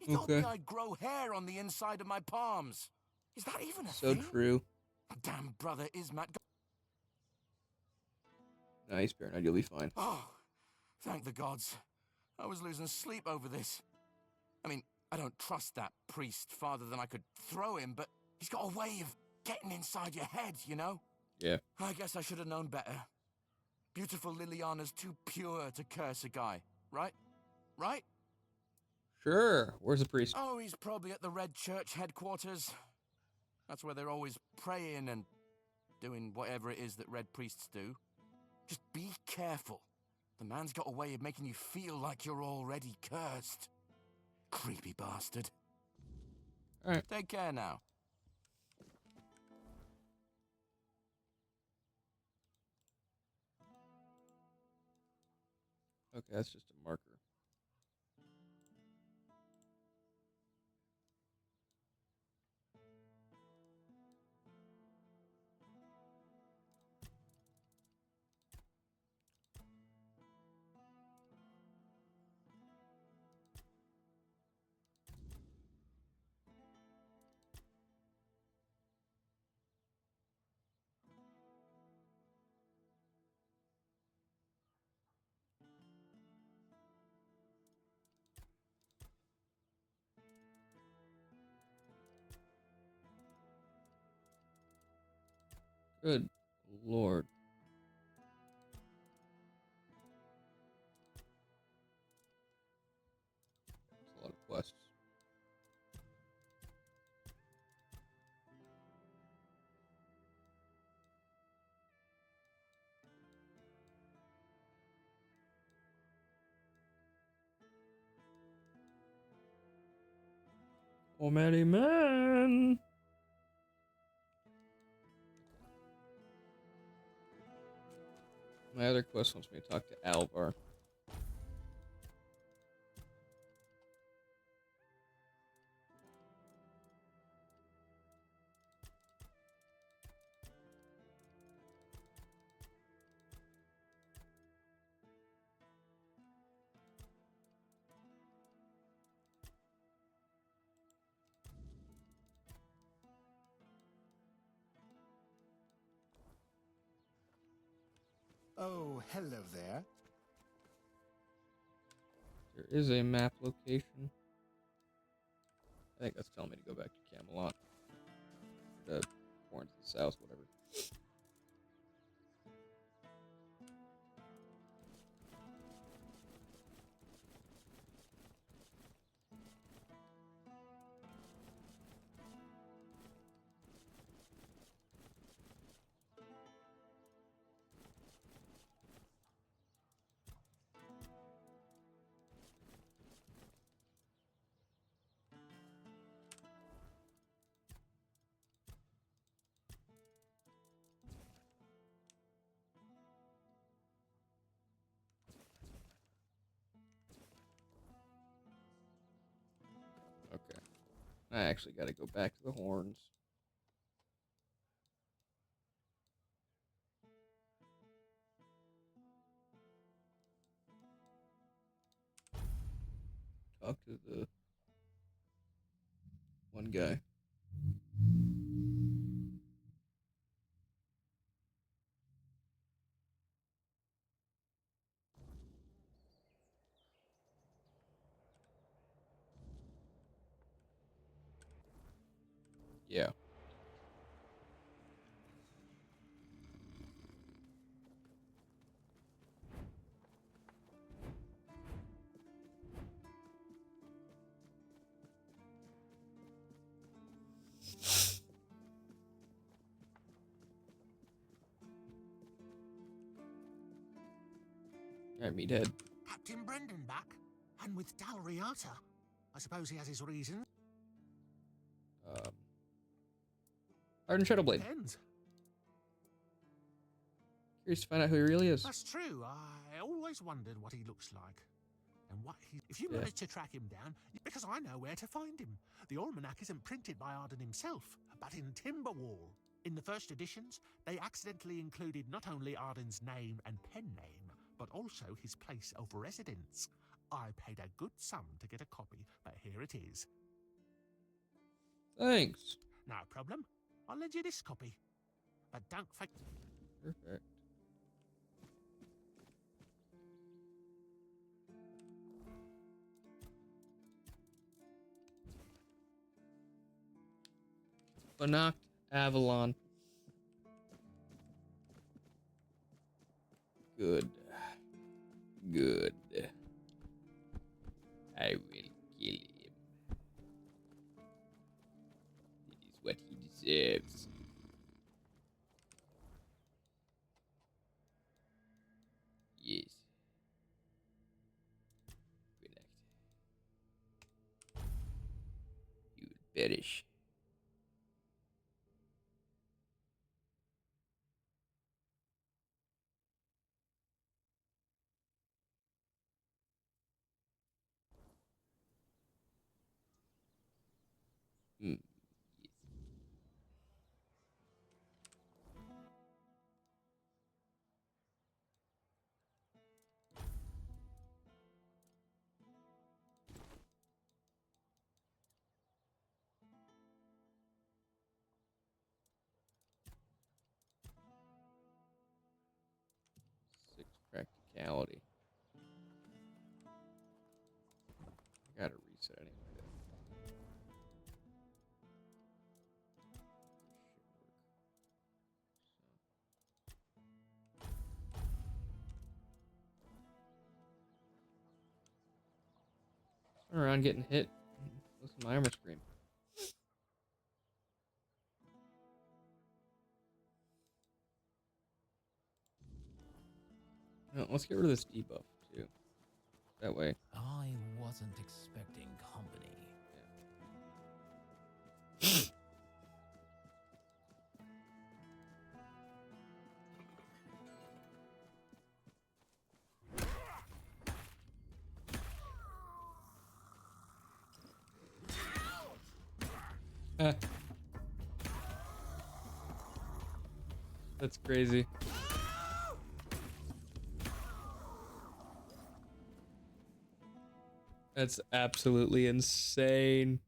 he told me I'd grow hair on the inside of my palms. Is that even a So thing? true. Damn brother Ismat. Nice, Baron. You'll be fine. Oh, thank the gods. I was losing sleep over this. I mean, I don't trust that priest farther than I could throw him, but he's got a way of getting inside your head, you know? Yeah. I guess I should have known better. Beautiful Liliana's too pure to curse a guy, right? Right? Sure. Where's the priest? Oh, he's probably at the Red Church headquarters. That's where they're always praying and doing whatever it is that red priests do. Just be careful. The man's got a way of making you feel like you're already cursed. Creepy bastard. Alright. Take care now. Okay, that's just a marker. Good lord. That's a lot of quests. Oh, many men. My other quest wants me to talk to Alvar. Oh, hello there. There is a map location. I think that's telling me to go back to Camelot. To more into the south, whatever. Okay. I actually got to go back to the horns. Talk to the one guy. Yeah. Alright, meathead. Captain Brendan back, and with Dalriata. I suppose he has his reasons. Arden Shadowblade. Depends. Curious to find out who he really is. That's true. I always wondered what he looks like. And what he... If you Yeah. manage to track him down, because I know where to find him. The almanac isn't printed by Arden himself, but in Timberwall. In the first editions, they accidentally included not only Arden's name and pen name, but also his place of residence. I paid a good sum to get a copy, but here it is. Thanks. No problem. I'll lend you this copy. But don't forget... Perfect. Connacht Avalon. Good. Good. I will kill him. It is what he deserves. Yes. Connacht. You will perish. Mm. Six practicality. I gotta reset anyway. Turn around getting hit. Listen to my armor scream. No, let's get rid of this debuff too. That way. I wasn't expecting company. That's crazy. That's absolutely insane.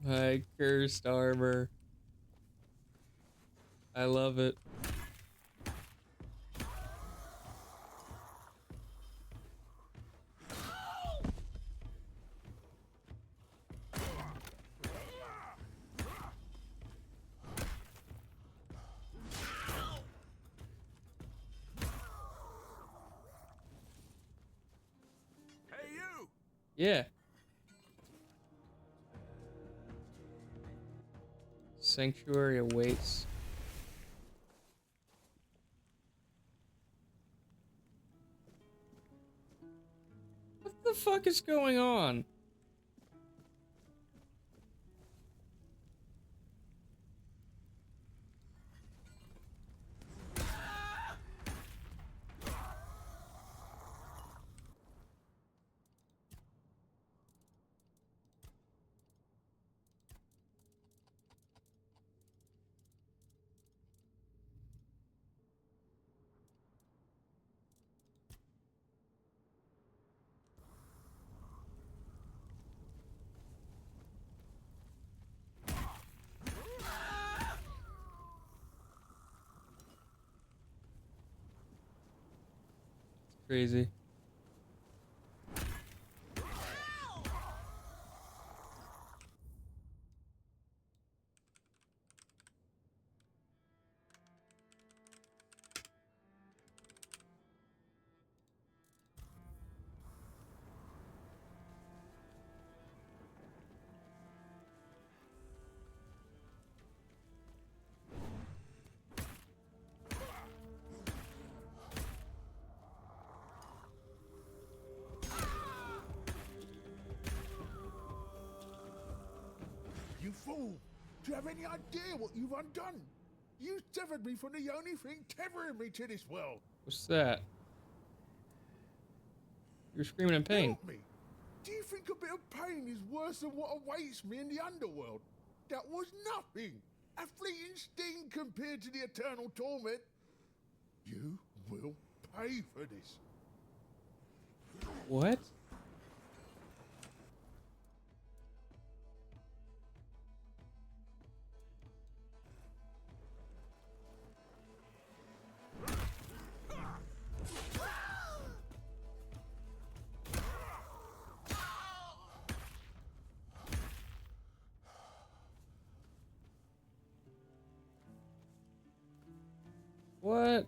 My cursed armor. I love it. Hey, you! Yeah. Sanctuary awaits. What the fuck is going on? Crazy. You fool! Do you have any idea what you've undone? You severed me from the only thing tethering me to this world. What's that? You're screaming in pain. Help me! Do you think a bit of pain is worse than what awaits me in the underworld? That was nothing! A fleeting sting compared to the eternal torment. You will pay for this. What? What?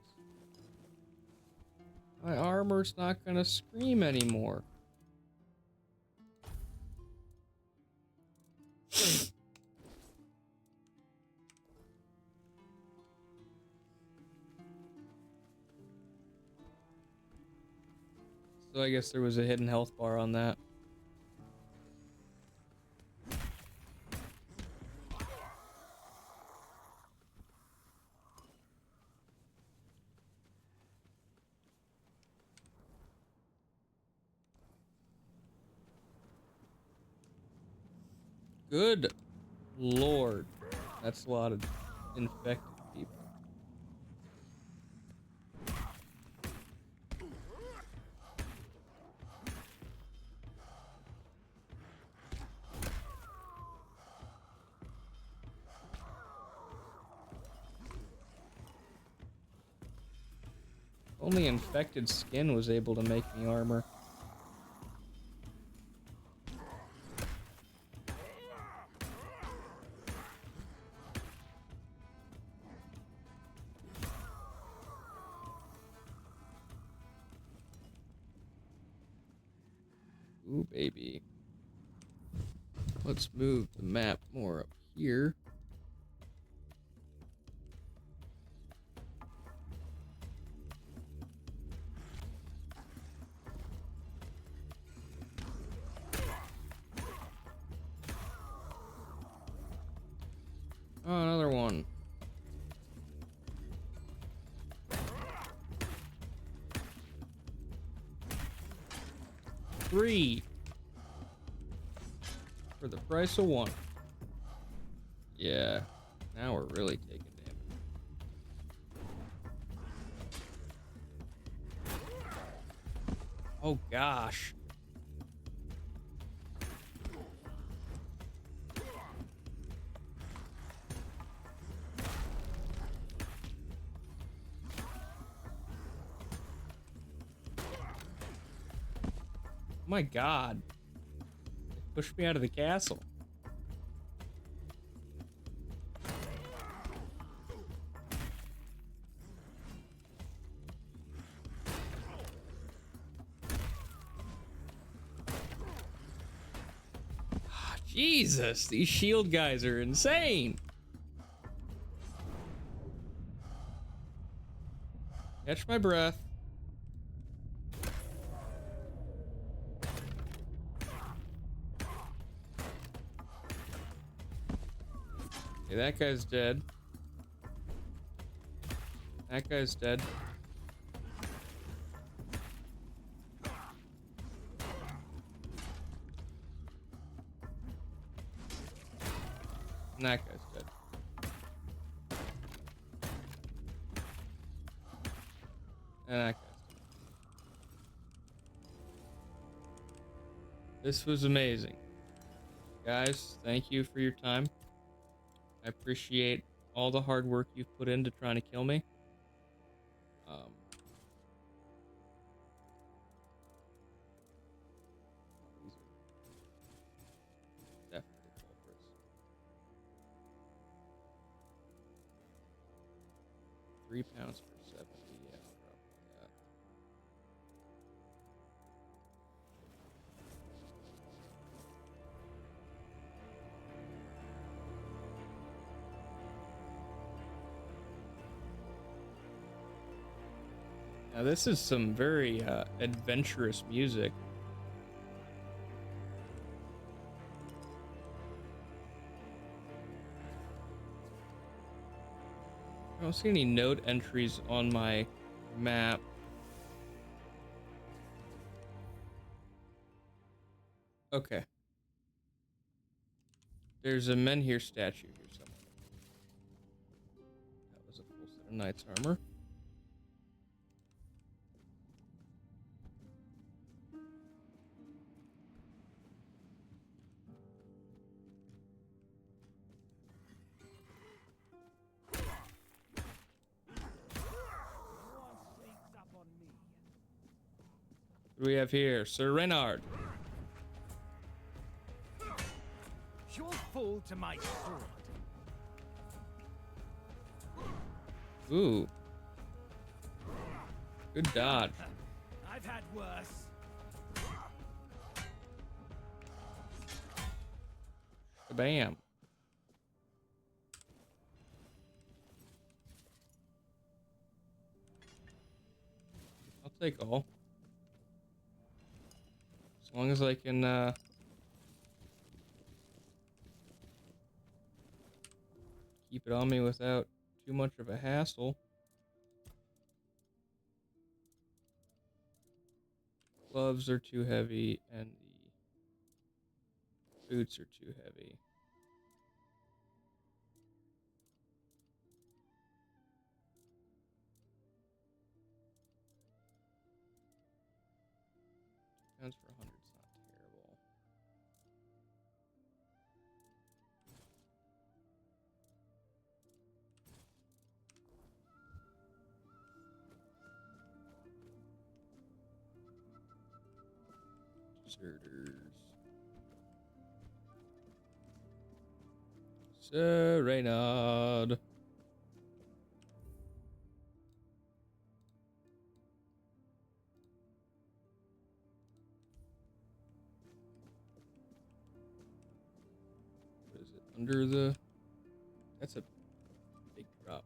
My armor's not gonna scream anymore. So I guess there was a hidden health bar on that. Good lord. That's a lot of infected people. Only infected skin was able to make me armor. Ooh, baby. Let's move the map more up here. Oh, another one. Three. For the price of one. Yeah. Now we're really taking damage. Oh gosh. My God. They pushed me out of the castle. Jesus, these shield guys are insane. Catch my breath. Okay, that guy's dead. That guy's dead. And that guy's dead. And that guy's dead. This was amazing. Guys, thank you for your time. I appreciate all the hard work you've put into trying to kill me. These are definitely culprits. 3 pounds per 70. Yeah, I'll drop all that. Now this is some very adventurous music. I don't see any note entries on my map. Okay. There's a Menhir statue here somewhere. That was a full set of knight's armor. What do we have here? Sir Reynard. You'll fall to my sword. Ooh. Good dodge. I've had worse. Bam. I'll take all. As long as I can, keep it on me without too much of a hassle. Gloves are too heavy, and the boots are too heavy. Pounds for 100 is not terrible. Deserters. Sir Reynard. What is it? Under the... That's a big drop.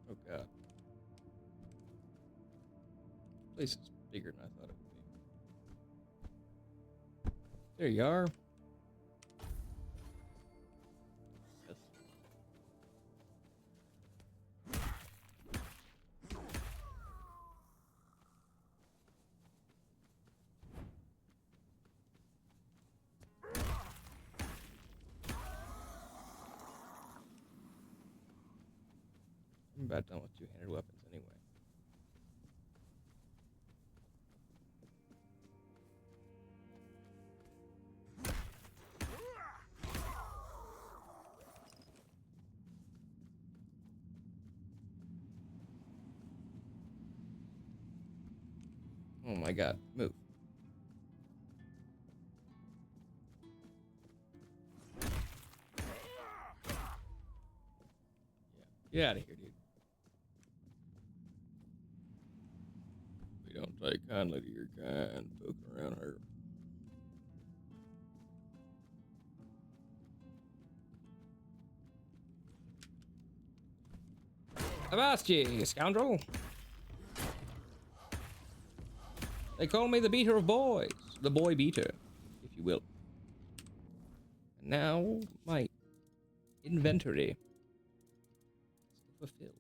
Oh god. This place is bigger than I thought it would be. There you are. Yes. I'm about done with two-handed weapons anyway. Oh my god, move. Yeah, get out of here, dude. We don't take kindly to your kind poking around her. Avast ye, scoundrel! They call me the beater of boys, the boy beater, if you will. And now my inventory is fulfilled.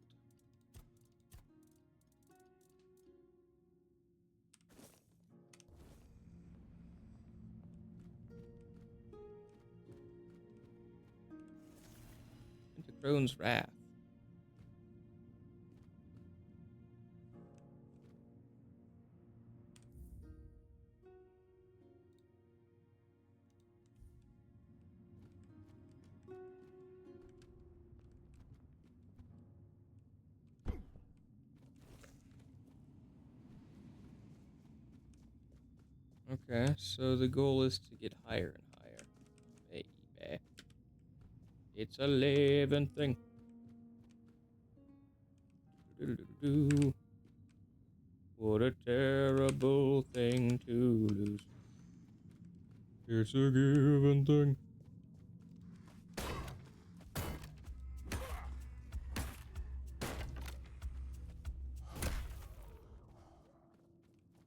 Into Crone's Wrath. Okay, so the goal is to get higher and higher. Baby. It's a living thing. Do-do-do-do. What a terrible thing to lose. It's a given thing.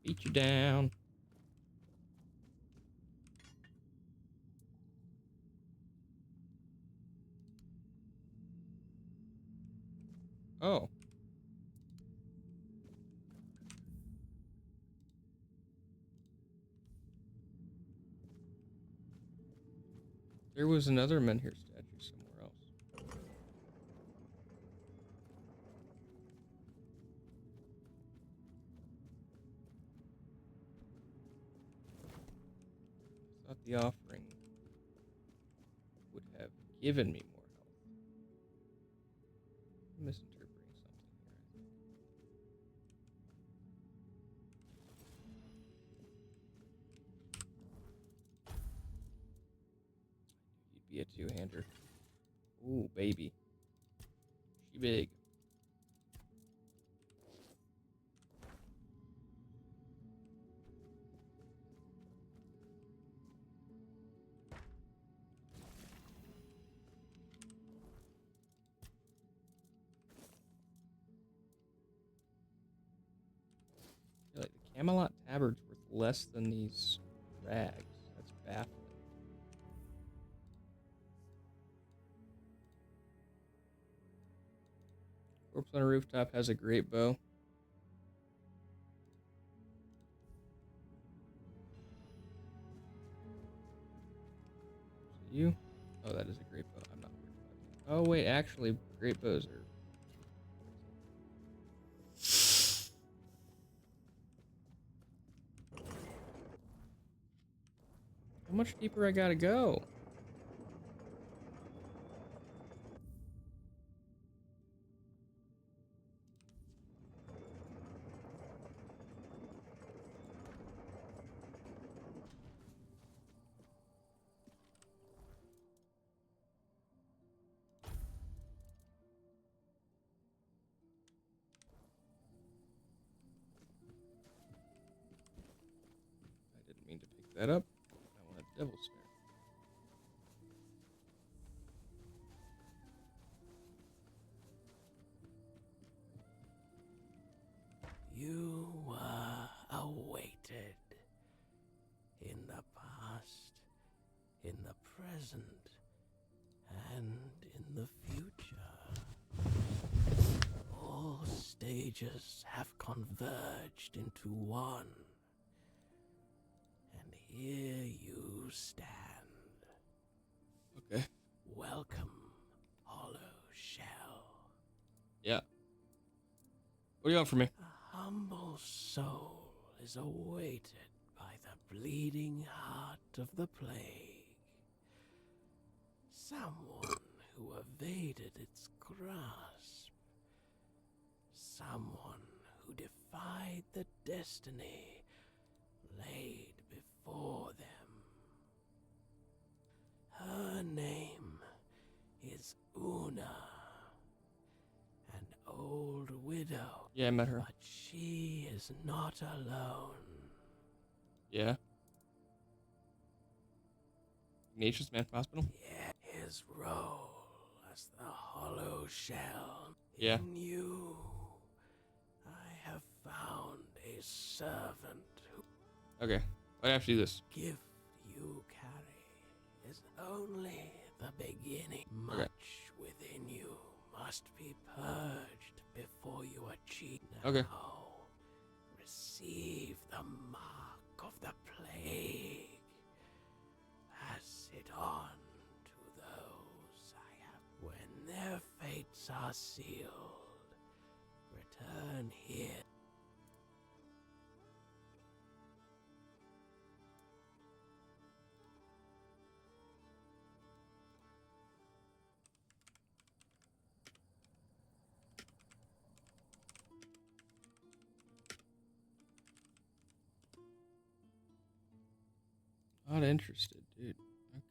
Beat you down. Oh. There was another Menhir statue somewhere else. I thought the offering would have given me more health. I'm misinterpreting something here. You'd be a two-hander. Ooh, baby. She big. I feel like the Camelot tabard's worth less than these rags. That's baffling. Corpse on a rooftop has a great bow. Is it you? Oh, that is a great bow. I'm not worried about that. Oh, wait, actually, great bows are... How much deeper I gotta go? I didn't mean to pick that up. I want a devil snare. You were awaited. In the past, in the present, and in the future. All stages have converged into one. And here you stand. Okay. Welcome, Hollow Shell. Yeah. What do you want from me? A humble soul is awaited by the bleeding heart of the plague. Someone who evaded its grasp. Someone who defied the destiny Yeah, I met her. But she is not alone. Yeah. Ignatius Man Hospital? Yeah, his role as the hollow shell. Yeah. In you, I have found a servant who Okay. I'd have to do this. gift you carry is only the beginning. Okay. Much within you must be purged before you achieve. Okay. Now, receive the mark of the plague. Pass it on to those I have. When their fates are sealed, return here. Not interested, dude. Okay.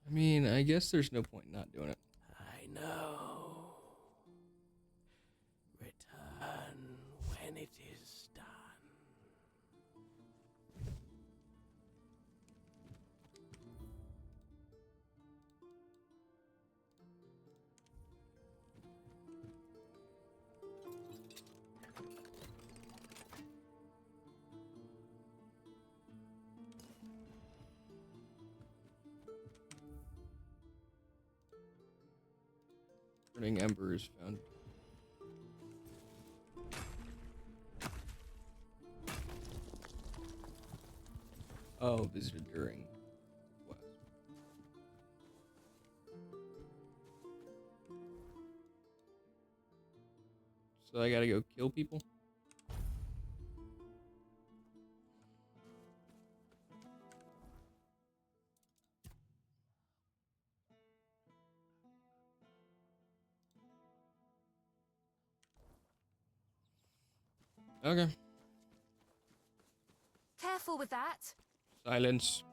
I mean, I guess there's no point in not doing it. I know. Return when it is done. Burning embers found. Oh, visited during quest. So I gotta go kill people? Okay. Careful with that. Silence.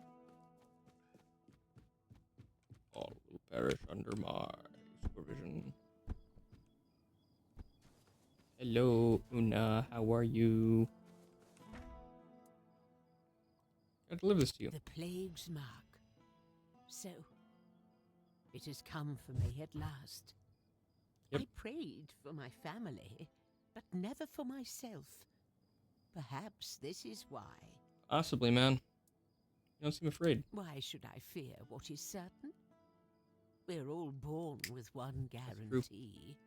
All will perish under my supervision. Hello, Una. How are you? Gotta deliver this to you. The plague's mark. So, it has come for me at last. Yep. I prayed for my family, but never for myself. Perhaps this is why. Possibly, man. You don't seem afraid. Why should I fear what is certain? We're all born with one true. guarantee.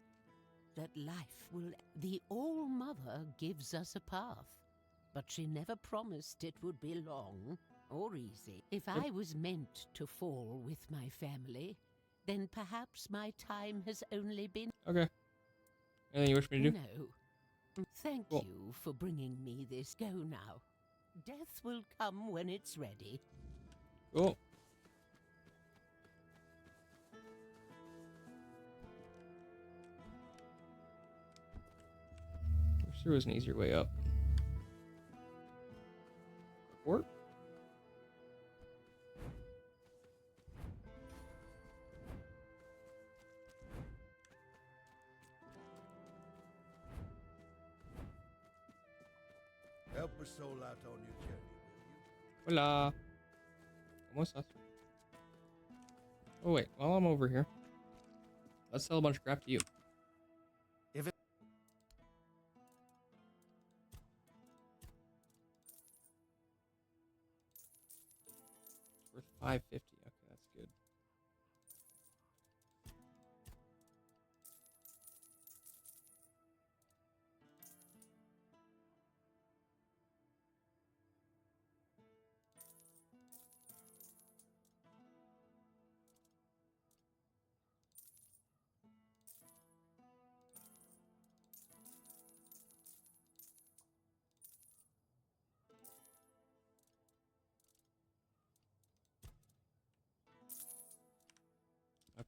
That life will... The All-Mother gives us a path, but she never promised it would be long or easy. If I was meant to fall with my family, then perhaps my time has only been... Okay. Anything you wish me to do? No. Thank you for bringing me this. Go now. Death will come when it's ready. Cool. Wish there was an easier way up. Report? Help a soul out on your journey, will you? Hola. ¿Cómo estás? Oh, wait. While I'm over here, let's sell a bunch of crap to you. If it... It's worth $5.50. Okay, that's good.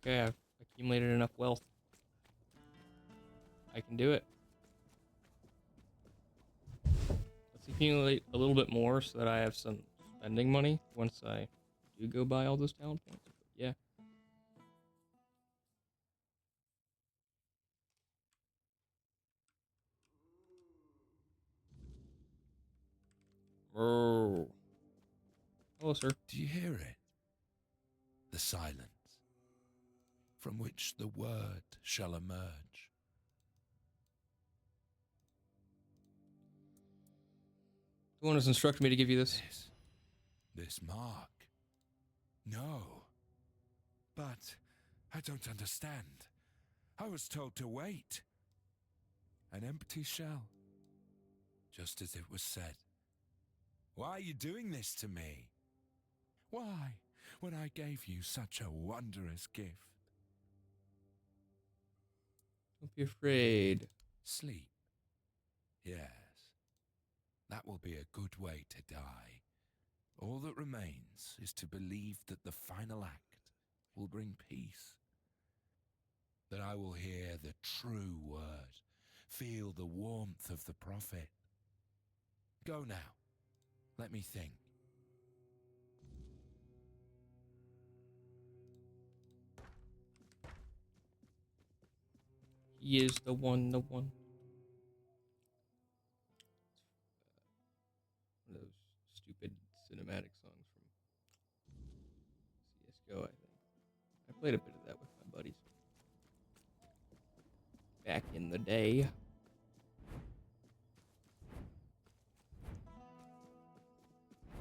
Okay, I've accumulated enough wealth. I can do it. accumulate a little bit more so that I have some spending money once I do go buy all those talent points. But yeah. Oh. Hello, sir. Do you hear it? The silence, from which the word shall emerge. The one who's instructed me to give you this. This mark. No. But I don't understand. I was told to wait. An empty shell. Just as it was said. Why are you doing this to me? Why, when I gave you such a wondrous gift? Don't be afraid. Sleep. Yes. That will be a good way to die. All that remains is to believe that the final act will bring peace. That I will hear the true word, feel the warmth of the prophet. Go now. Let me think. He is the one, the one. One of those stupid cinematic songs from CSGO, I think. I played a bit of that with my buddies. Back in the day.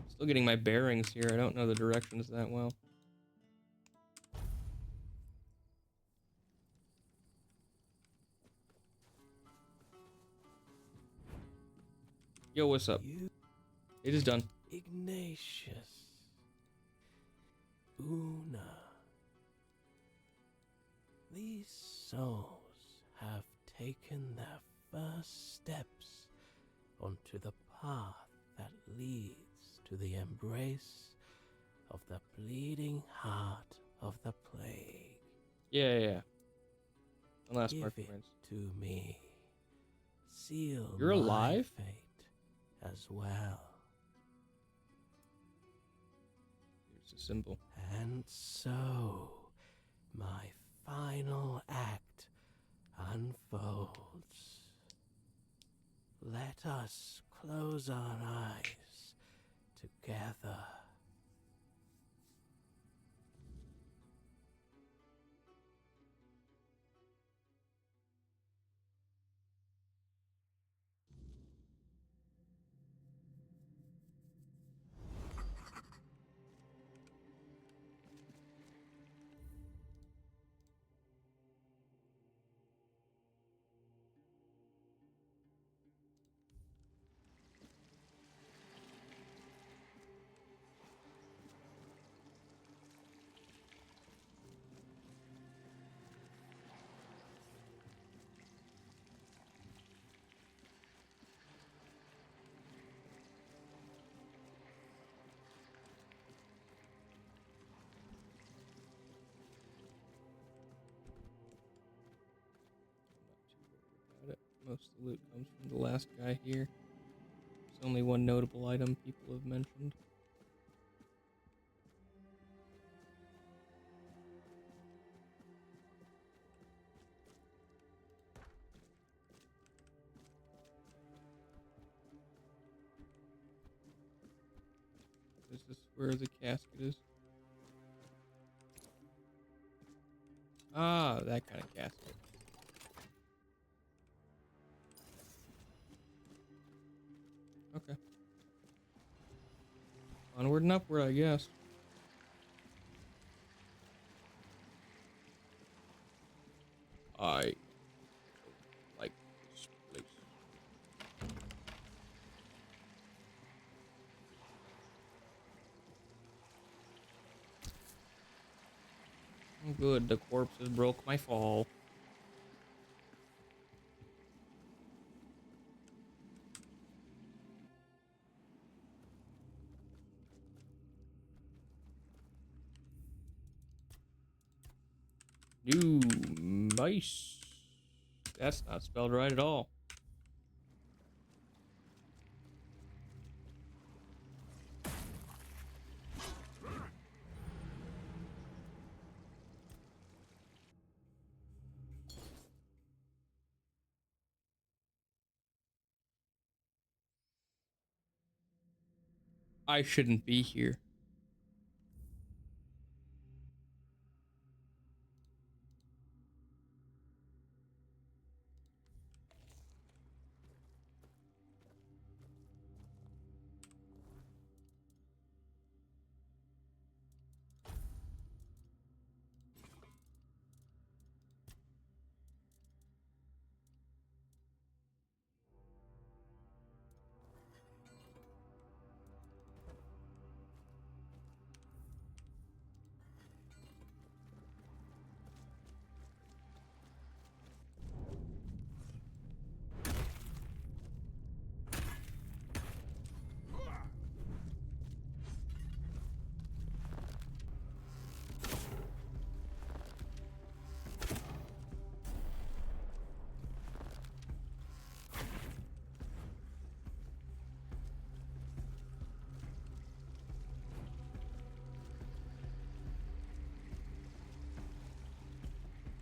Still getting my bearings here. I don't know the directions that well. Yo, what's up? It is done. Ignatius. Una. These souls have taken their first steps onto the path that leads to the embrace of the bleeding heart of the plague. Yeah. One last Give part it friends. to me. Seal You're my alive? fate as well. Here's the symbol. And so, my final act unfolds. Let us close our eyes together. Most of the loot comes from the last guy here. There's only one notable item people have mentioned. Is this where the casket is? Ah, that kind of casket. Okay. Onward and upward, I guess. I like this place. Oh, good, the corpses broke my fall. New mice. That's not spelled right at all. I shouldn't be here.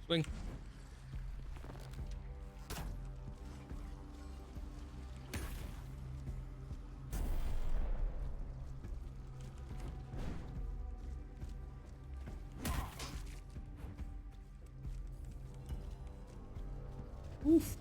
Swing. Oof.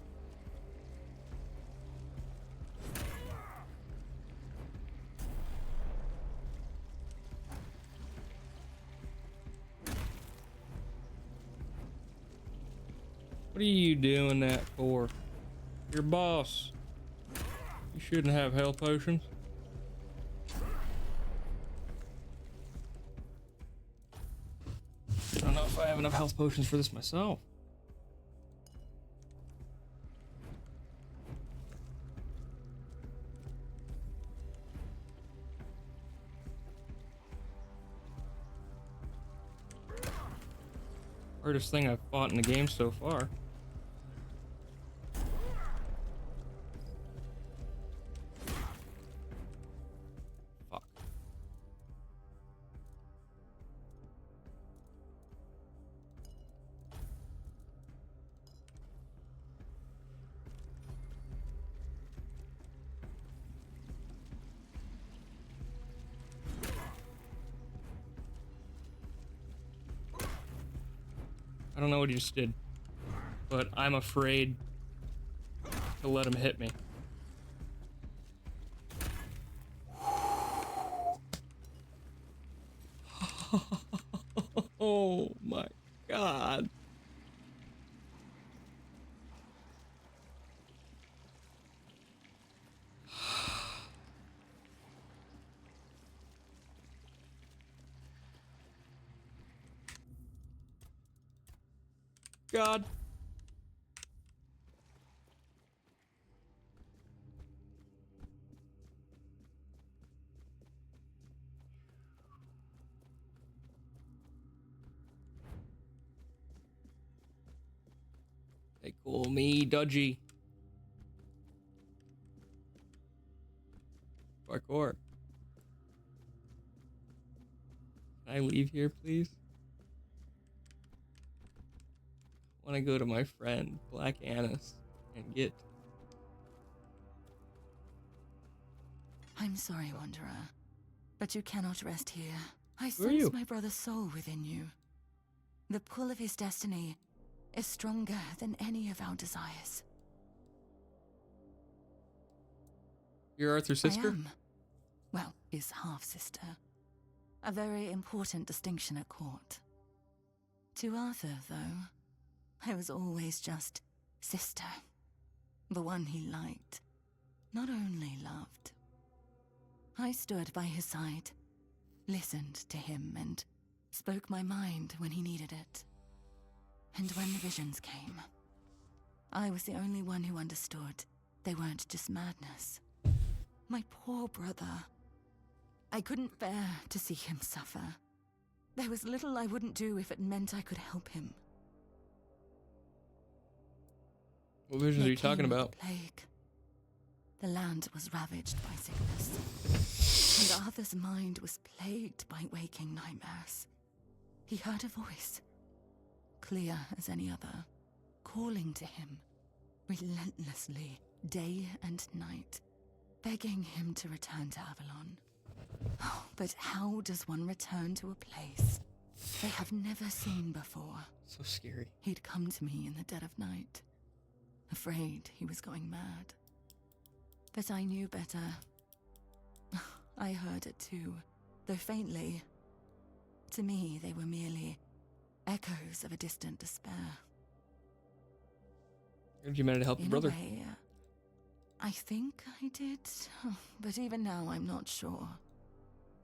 What are you doing that for? Your boss. You shouldn't have health potions. I don't know if I have enough health potions for this myself. Hardest thing I've fought in the game so far. Fuck. I don't know what he just did, but I'm afraid to let him hit me. Oh my god. God. They call me Dodgy. Parkour. Can I leave here, please? I want to go to my friend, Black Annis, and get... I'm sorry, Wanderer, but you cannot rest here. I Who are you? sense my brother's soul within you. The pull of his destiny is stronger than any of our desires. You're Arthur's sister? I am. Well, his half-sister. A very important distinction at court. To Arthur, though, I was always just sister. The one he liked, not only loved. I stood by his side, listened to him, and spoke my mind when he needed it. And when the visions came, I was the only one who understood they weren't just madness. My poor brother. I couldn't bear to see him suffer. There was little I wouldn't do if it meant I could help him. What visions are you talking about? The plague. The land was ravaged by sickness, and Arthur's mind was plagued by waking nightmares. He heard a voice, clear as any other, calling to him, relentlessly, day and night, begging him to return to Avalon. But how does one return to a place they have never seen before? So scary. He'd come to me in the dead of night, afraid he was going mad. But I knew better. I heard it too, though faintly. To me, they were merely echoes of a distant despair. Did you manage to help your brother? In a way, I think I did, but even now I'm not sure.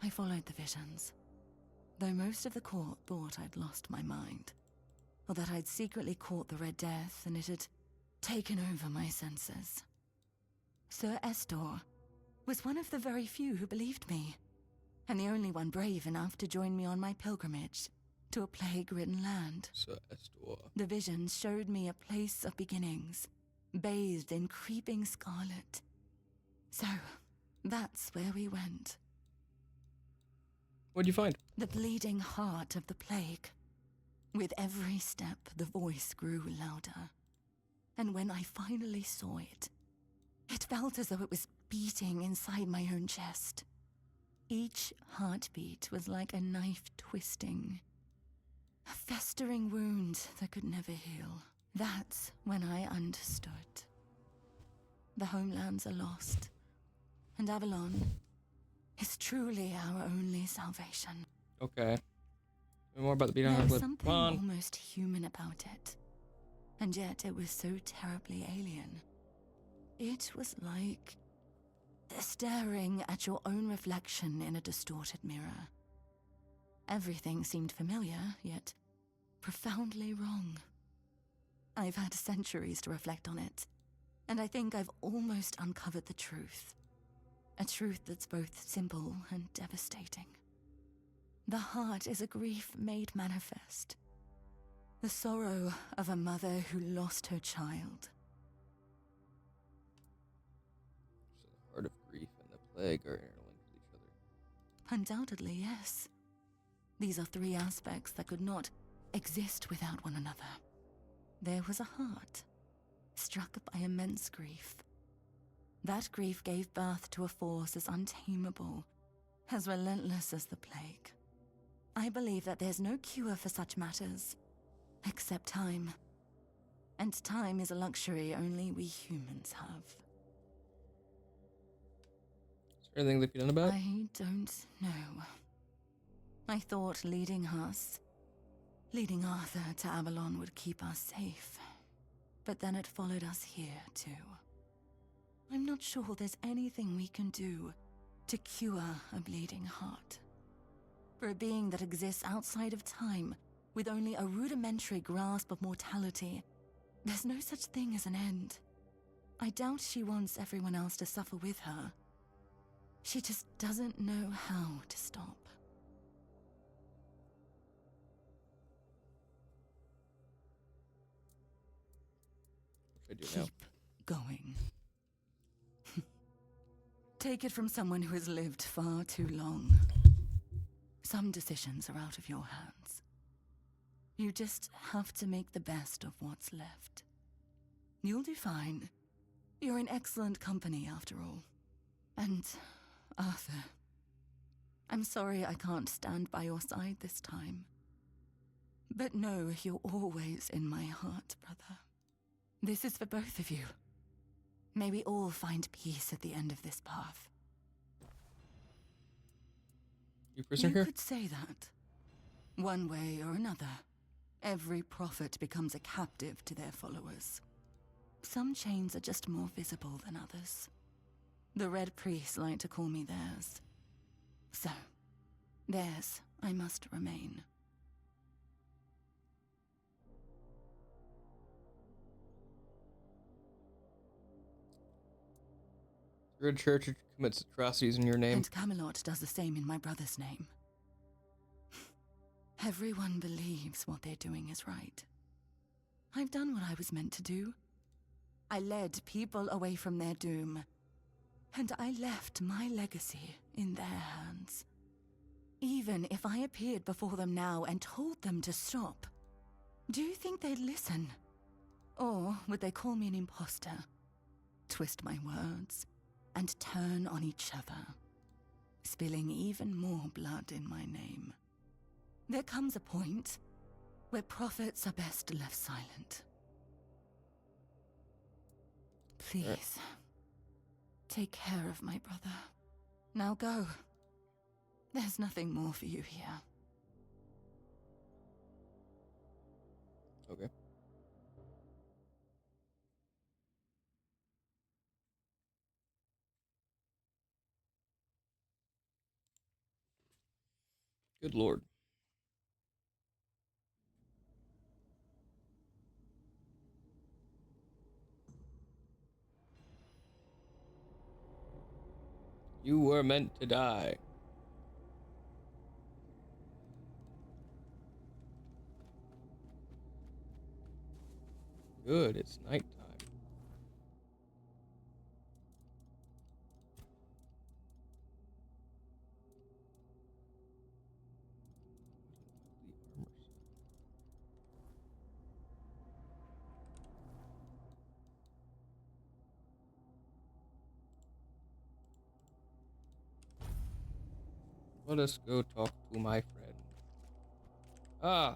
I followed the visions, though most of the court thought I'd lost my mind, or that I'd secretly caught the Red Death and it had taken over my senses. Sir Estor was one of the very few who believed me, and the only one brave enough to join me on my pilgrimage to a plague-ridden land. Sir Estor. The visions showed me a place of beginnings, bathed in creeping scarlet. So, that's where we went. What'd you find? The bleeding heart of the plague. With every step, the voice grew louder. And when I finally saw it, it felt as though it was beating inside my own chest. Each heartbeat was like a knife twisting. A festering wound that could never heal. That's when I understood. The homelands are lost, and Avalon is truly our only salvation. Okay. More about the beat on There's clip. something Come on. almost human about it, and yet it was so terribly alien. It was like staring at your own reflection in a distorted mirror. Everything seemed familiar, yet profoundly wrong. I've had centuries to reflect on it, and I think I've almost uncovered the truth. A truth that's both simple and devastating. The heart is a grief made manifest. The sorrow of a mother who lost her child. So the heart of grief and the plague are interlinked with each other. Undoubtedly, yes. These are three aspects that could not exist without one another. There was a heart, struck by immense grief. That grief gave birth to a force as untamable, as relentless as the plague. I believe that there's no cure for such matters, except time. And time is a luxury only we humans have. Is there anything that you've done about? I don't know. I thought leading Arthur to Avalon would keep us safe. But then it followed us here, too. I'm not sure there's anything we can do to cure a bleeding heart. For a being that exists outside of time, with only a rudimentary grasp of mortality, there's no such thing as an end. I doubt she wants everyone else to suffer with her. She just doesn't know how to stop. What should I do now? Keep going. Take it from someone who has lived far too long. Some decisions are out of your hands. You just have to make the best of what's left. You'll do fine. You're in excellent company, after all. And, Arthur, I'm sorry I can't stand by your side this time. But know you're always in my heart, brother. This is for both of you. May we all find peace at the end of this path. You prisoner here? You could say that. One way or another, every prophet becomes a captive to their followers. Some chains are just more visible than others. The Red Priests like to call me theirs. So, theirs I must remain. The Red Church commits atrocities in your name. And Camelot does the same in my brother's name. Everyone believes what they're doing is right. I've done what I was meant to do. I led people away from their doom. And I left my legacy in their hands. Even if I appeared before them now and told them to stop, do you think they'd listen? Or would they call me an imposter, twist my words, and turn on each other? spilling even more blood in my name. There comes a point where prophets are best left silent. Please, take care of my brother. Now go. There's nothing more for you here. Okay. Good lord. You were meant to die. Good, it's nighttime. Let us go talk to my friend. Ah!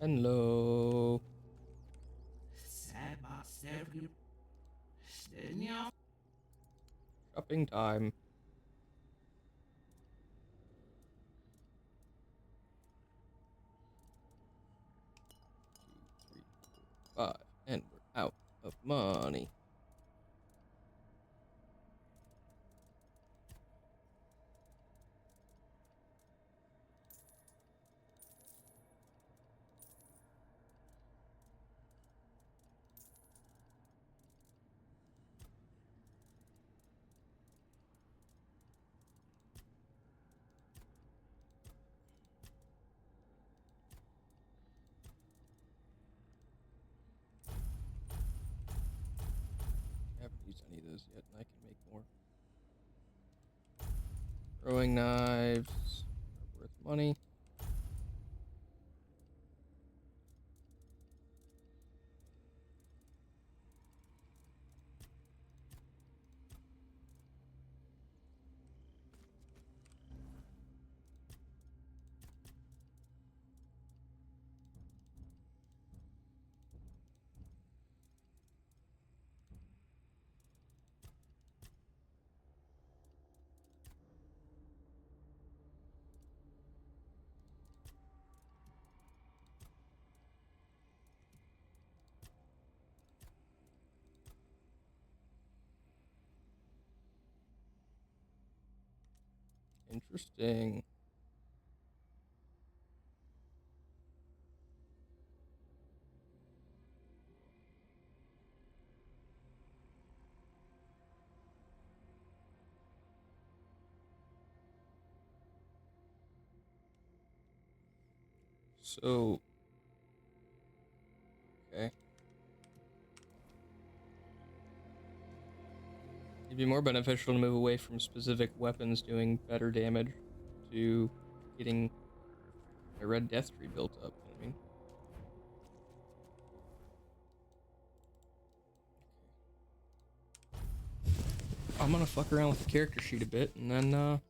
Hello. Shopping time. 2, 3, 4, 5, and we're out of money. I haven't used any of those yet, and I can make more. Throwing knives are worth money. Interesting. So, okay. It'd be more beneficial to move away from specific weapons doing better damage to getting a red death tree built up, you know what I mean? I'm gonna fuck around with the character sheet a bit, and then,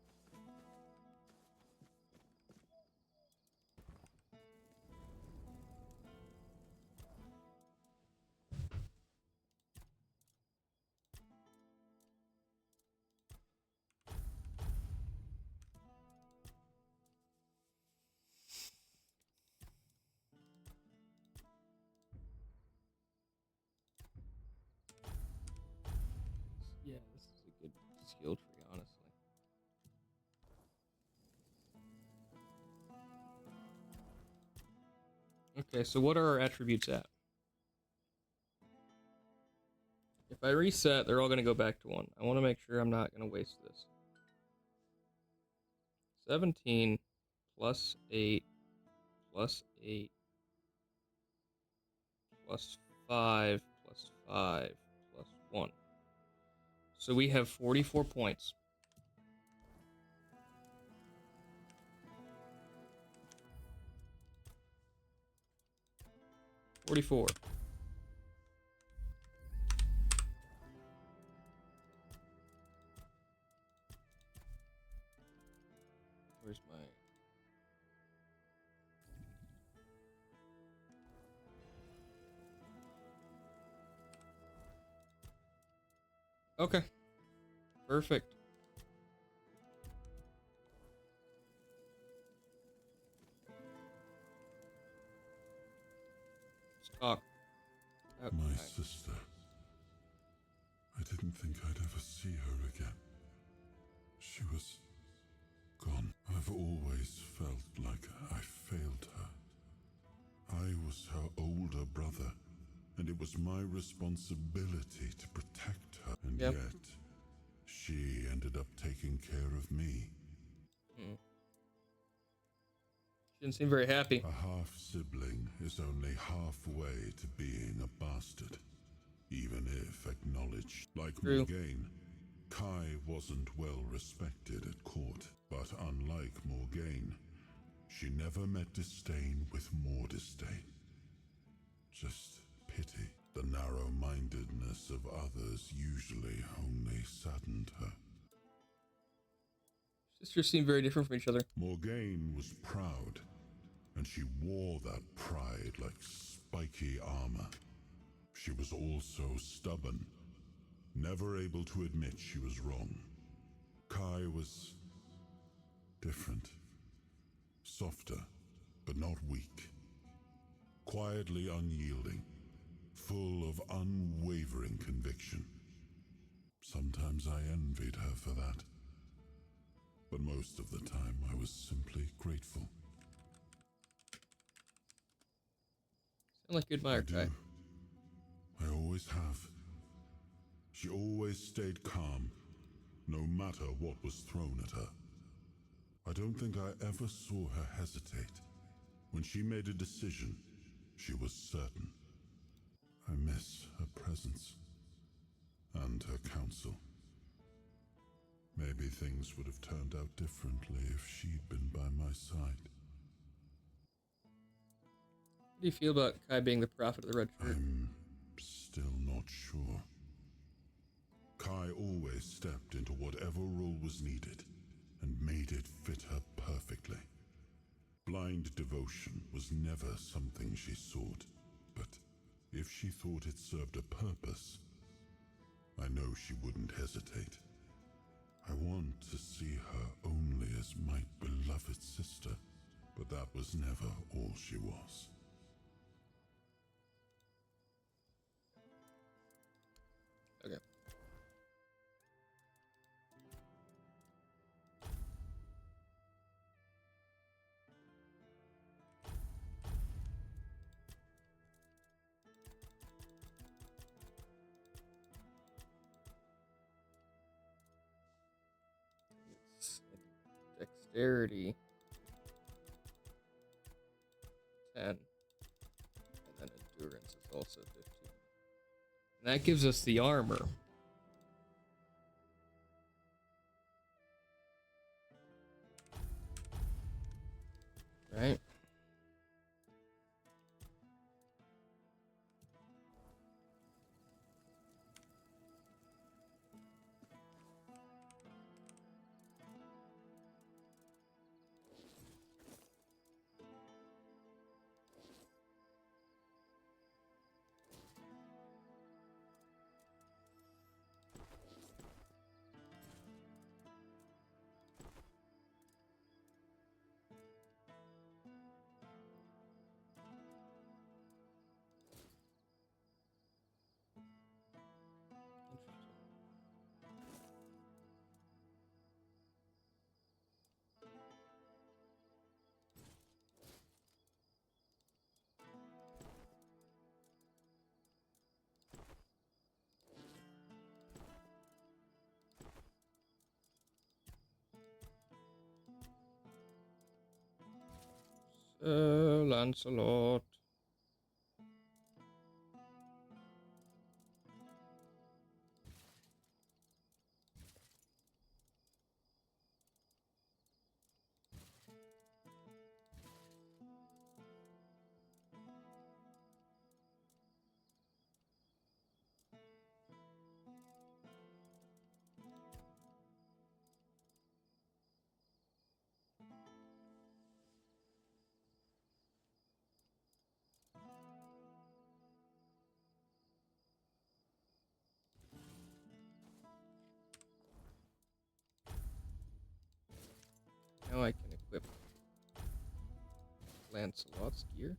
yeah, this is a good skill tree, honestly. Okay, so what are our attributes at? If I reset, they're all going to go back to 1. I want to make sure I'm not going to waste this. 17 plus 8 plus 8 plus 5 plus 5 plus 1. So we have 44 points. 44. Where's my... Okay. Perfect. Let's talk. Okay. My sister. I didn't think I'd ever see her again. She was gone. I've always felt like I failed her. I was her older brother, and it was my responsibility to protect her. And yet, she ended up taking care of me. She didn't seem very happy. A half-sibling is only halfway to being a bastard, even if acknowledged. Like Morgaine, Kai wasn't well respected at court, but unlike Morgaine, she never met disdain with more disdain. Just pity. The narrow-mindedness of others usually only saddened her. Sisters seem very different from each other. Morgaine was proud, and she wore that pride like spiky armor. She was also stubborn, never able to admit she was wrong. Kai was different. Softer, but not weak. Quietly unyielding, full of unwavering conviction. Sometimes I envied her for that. But most of the time I was simply grateful. Sound like you admire Kai. I always have. She always stayed calm, no matter what was thrown at her. I don't think I ever saw her hesitate. When she made a decision, she was certain. I miss her presence and her counsel. Maybe things would have turned out differently if she'd been by my side. How do you feel about Kai being the prophet of the Red Shirt? I'm still not sure. Kai always stepped into whatever role was needed and made it fit her perfectly. Blind devotion was never something she sought, but if she thought it served a purpose, I know she wouldn't hesitate. I want to see her only as my beloved sister, but that was never all she was. Okay. Dexterity 10, and then endurance is also 15. And that gives us the armor. Right? Lancelot. Now I can equip Lancelot's gear.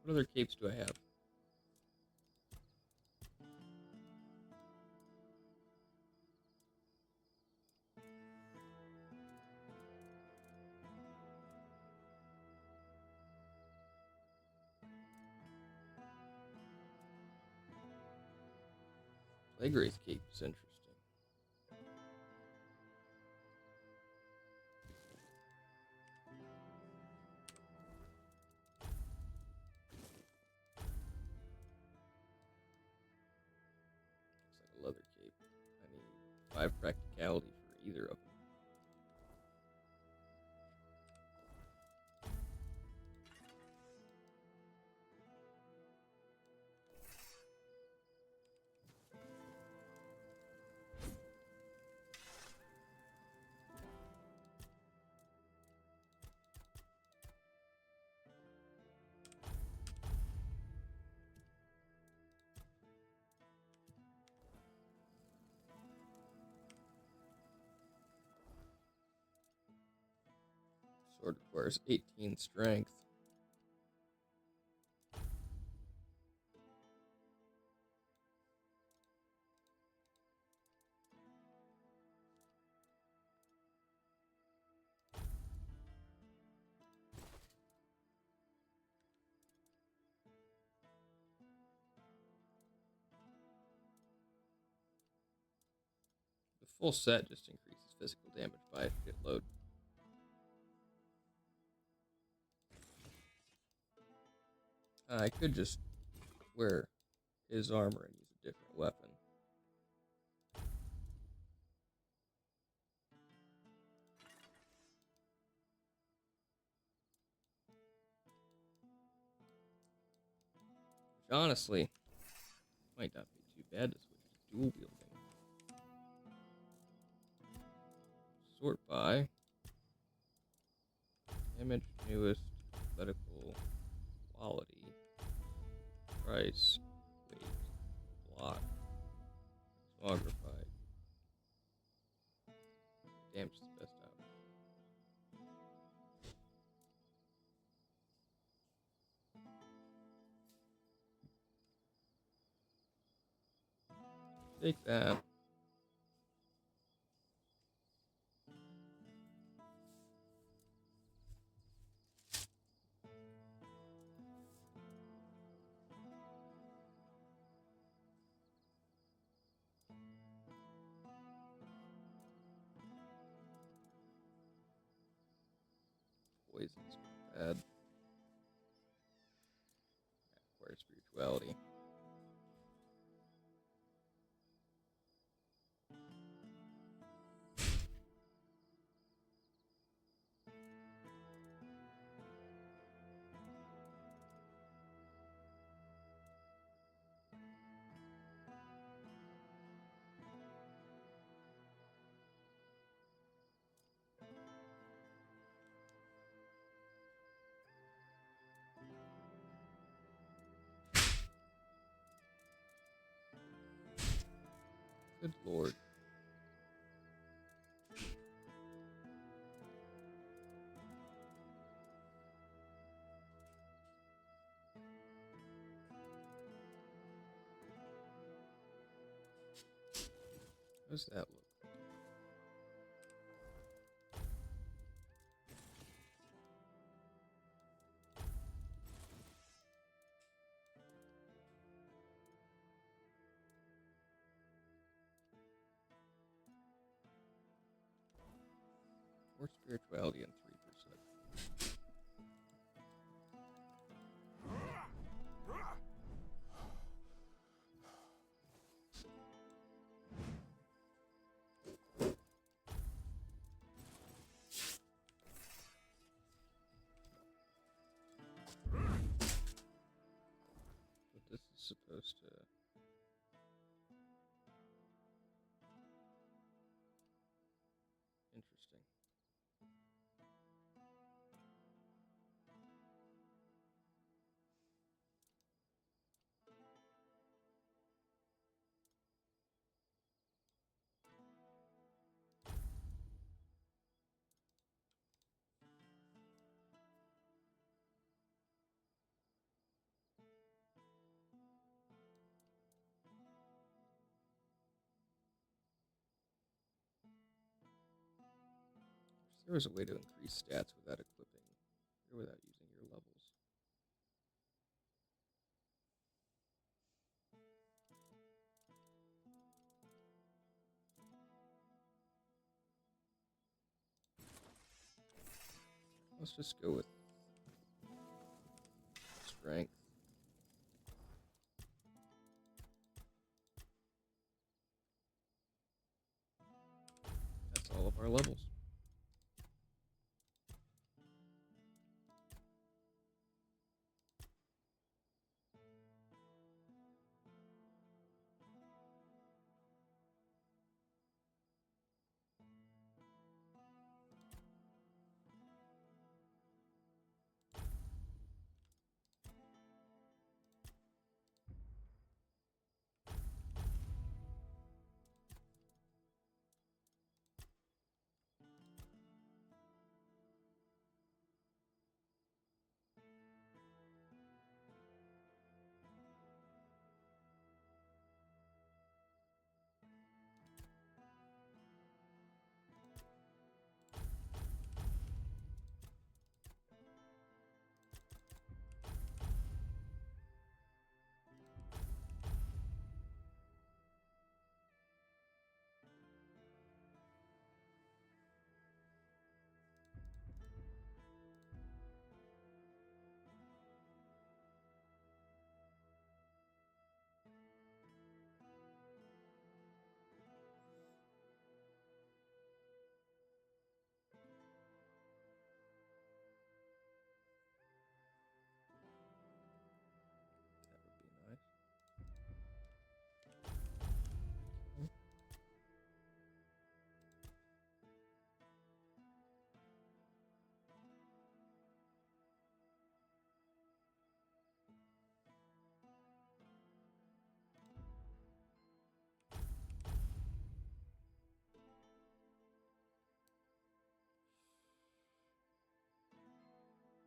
What other capes do I have? Legre's cape is interesting. Looks like a leather cape. I need 5 practicality for either of them. Sword requires 18 strength. The full set just increases physical damage by a shitload. I could just wear his armor and use a different weapon. Which honestly might not be too bad to switch to dual wielding. Sort by damage, newest, medical, quality, price, weight, block, smogrified. Damage is the best out. Take that. Poison's not bad. Requires spirituality. Good lord. How does that look? More spirituality and 3%. But this is supposed to... Interesting. There was a way to increase stats without equipping, or without using your levels. Let's just go with strength. That's all of our levels.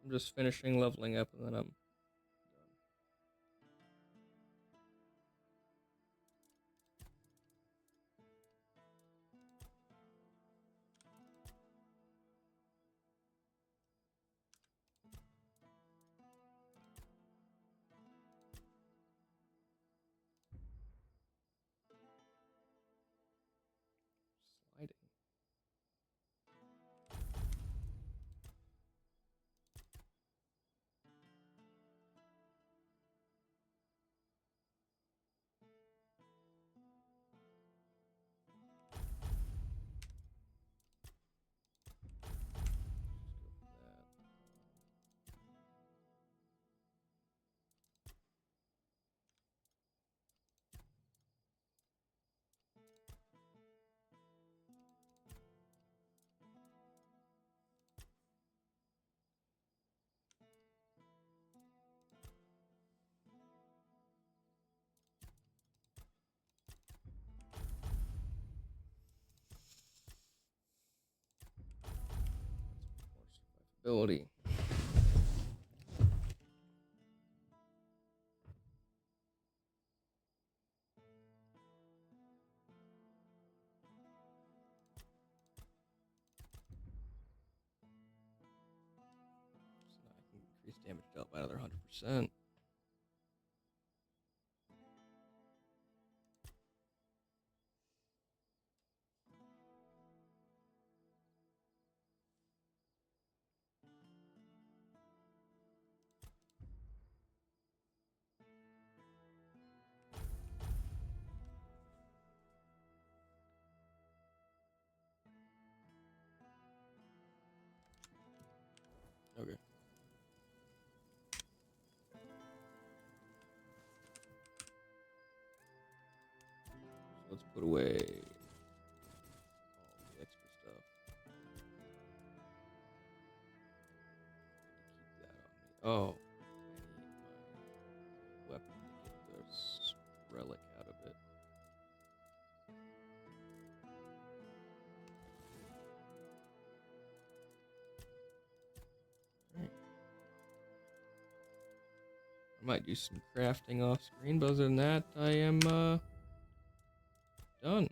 I'm just finishing leveling up and then I'm done. Sliding. Ability. So now I can increase damage dealt by another 100%. Okay. So let's put away all the extra stuff. Keep that on me. Oh, I need my weapon to get this relic out of it. I might do some crafting off screen, but other than that, I am done.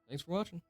Thanks for watching.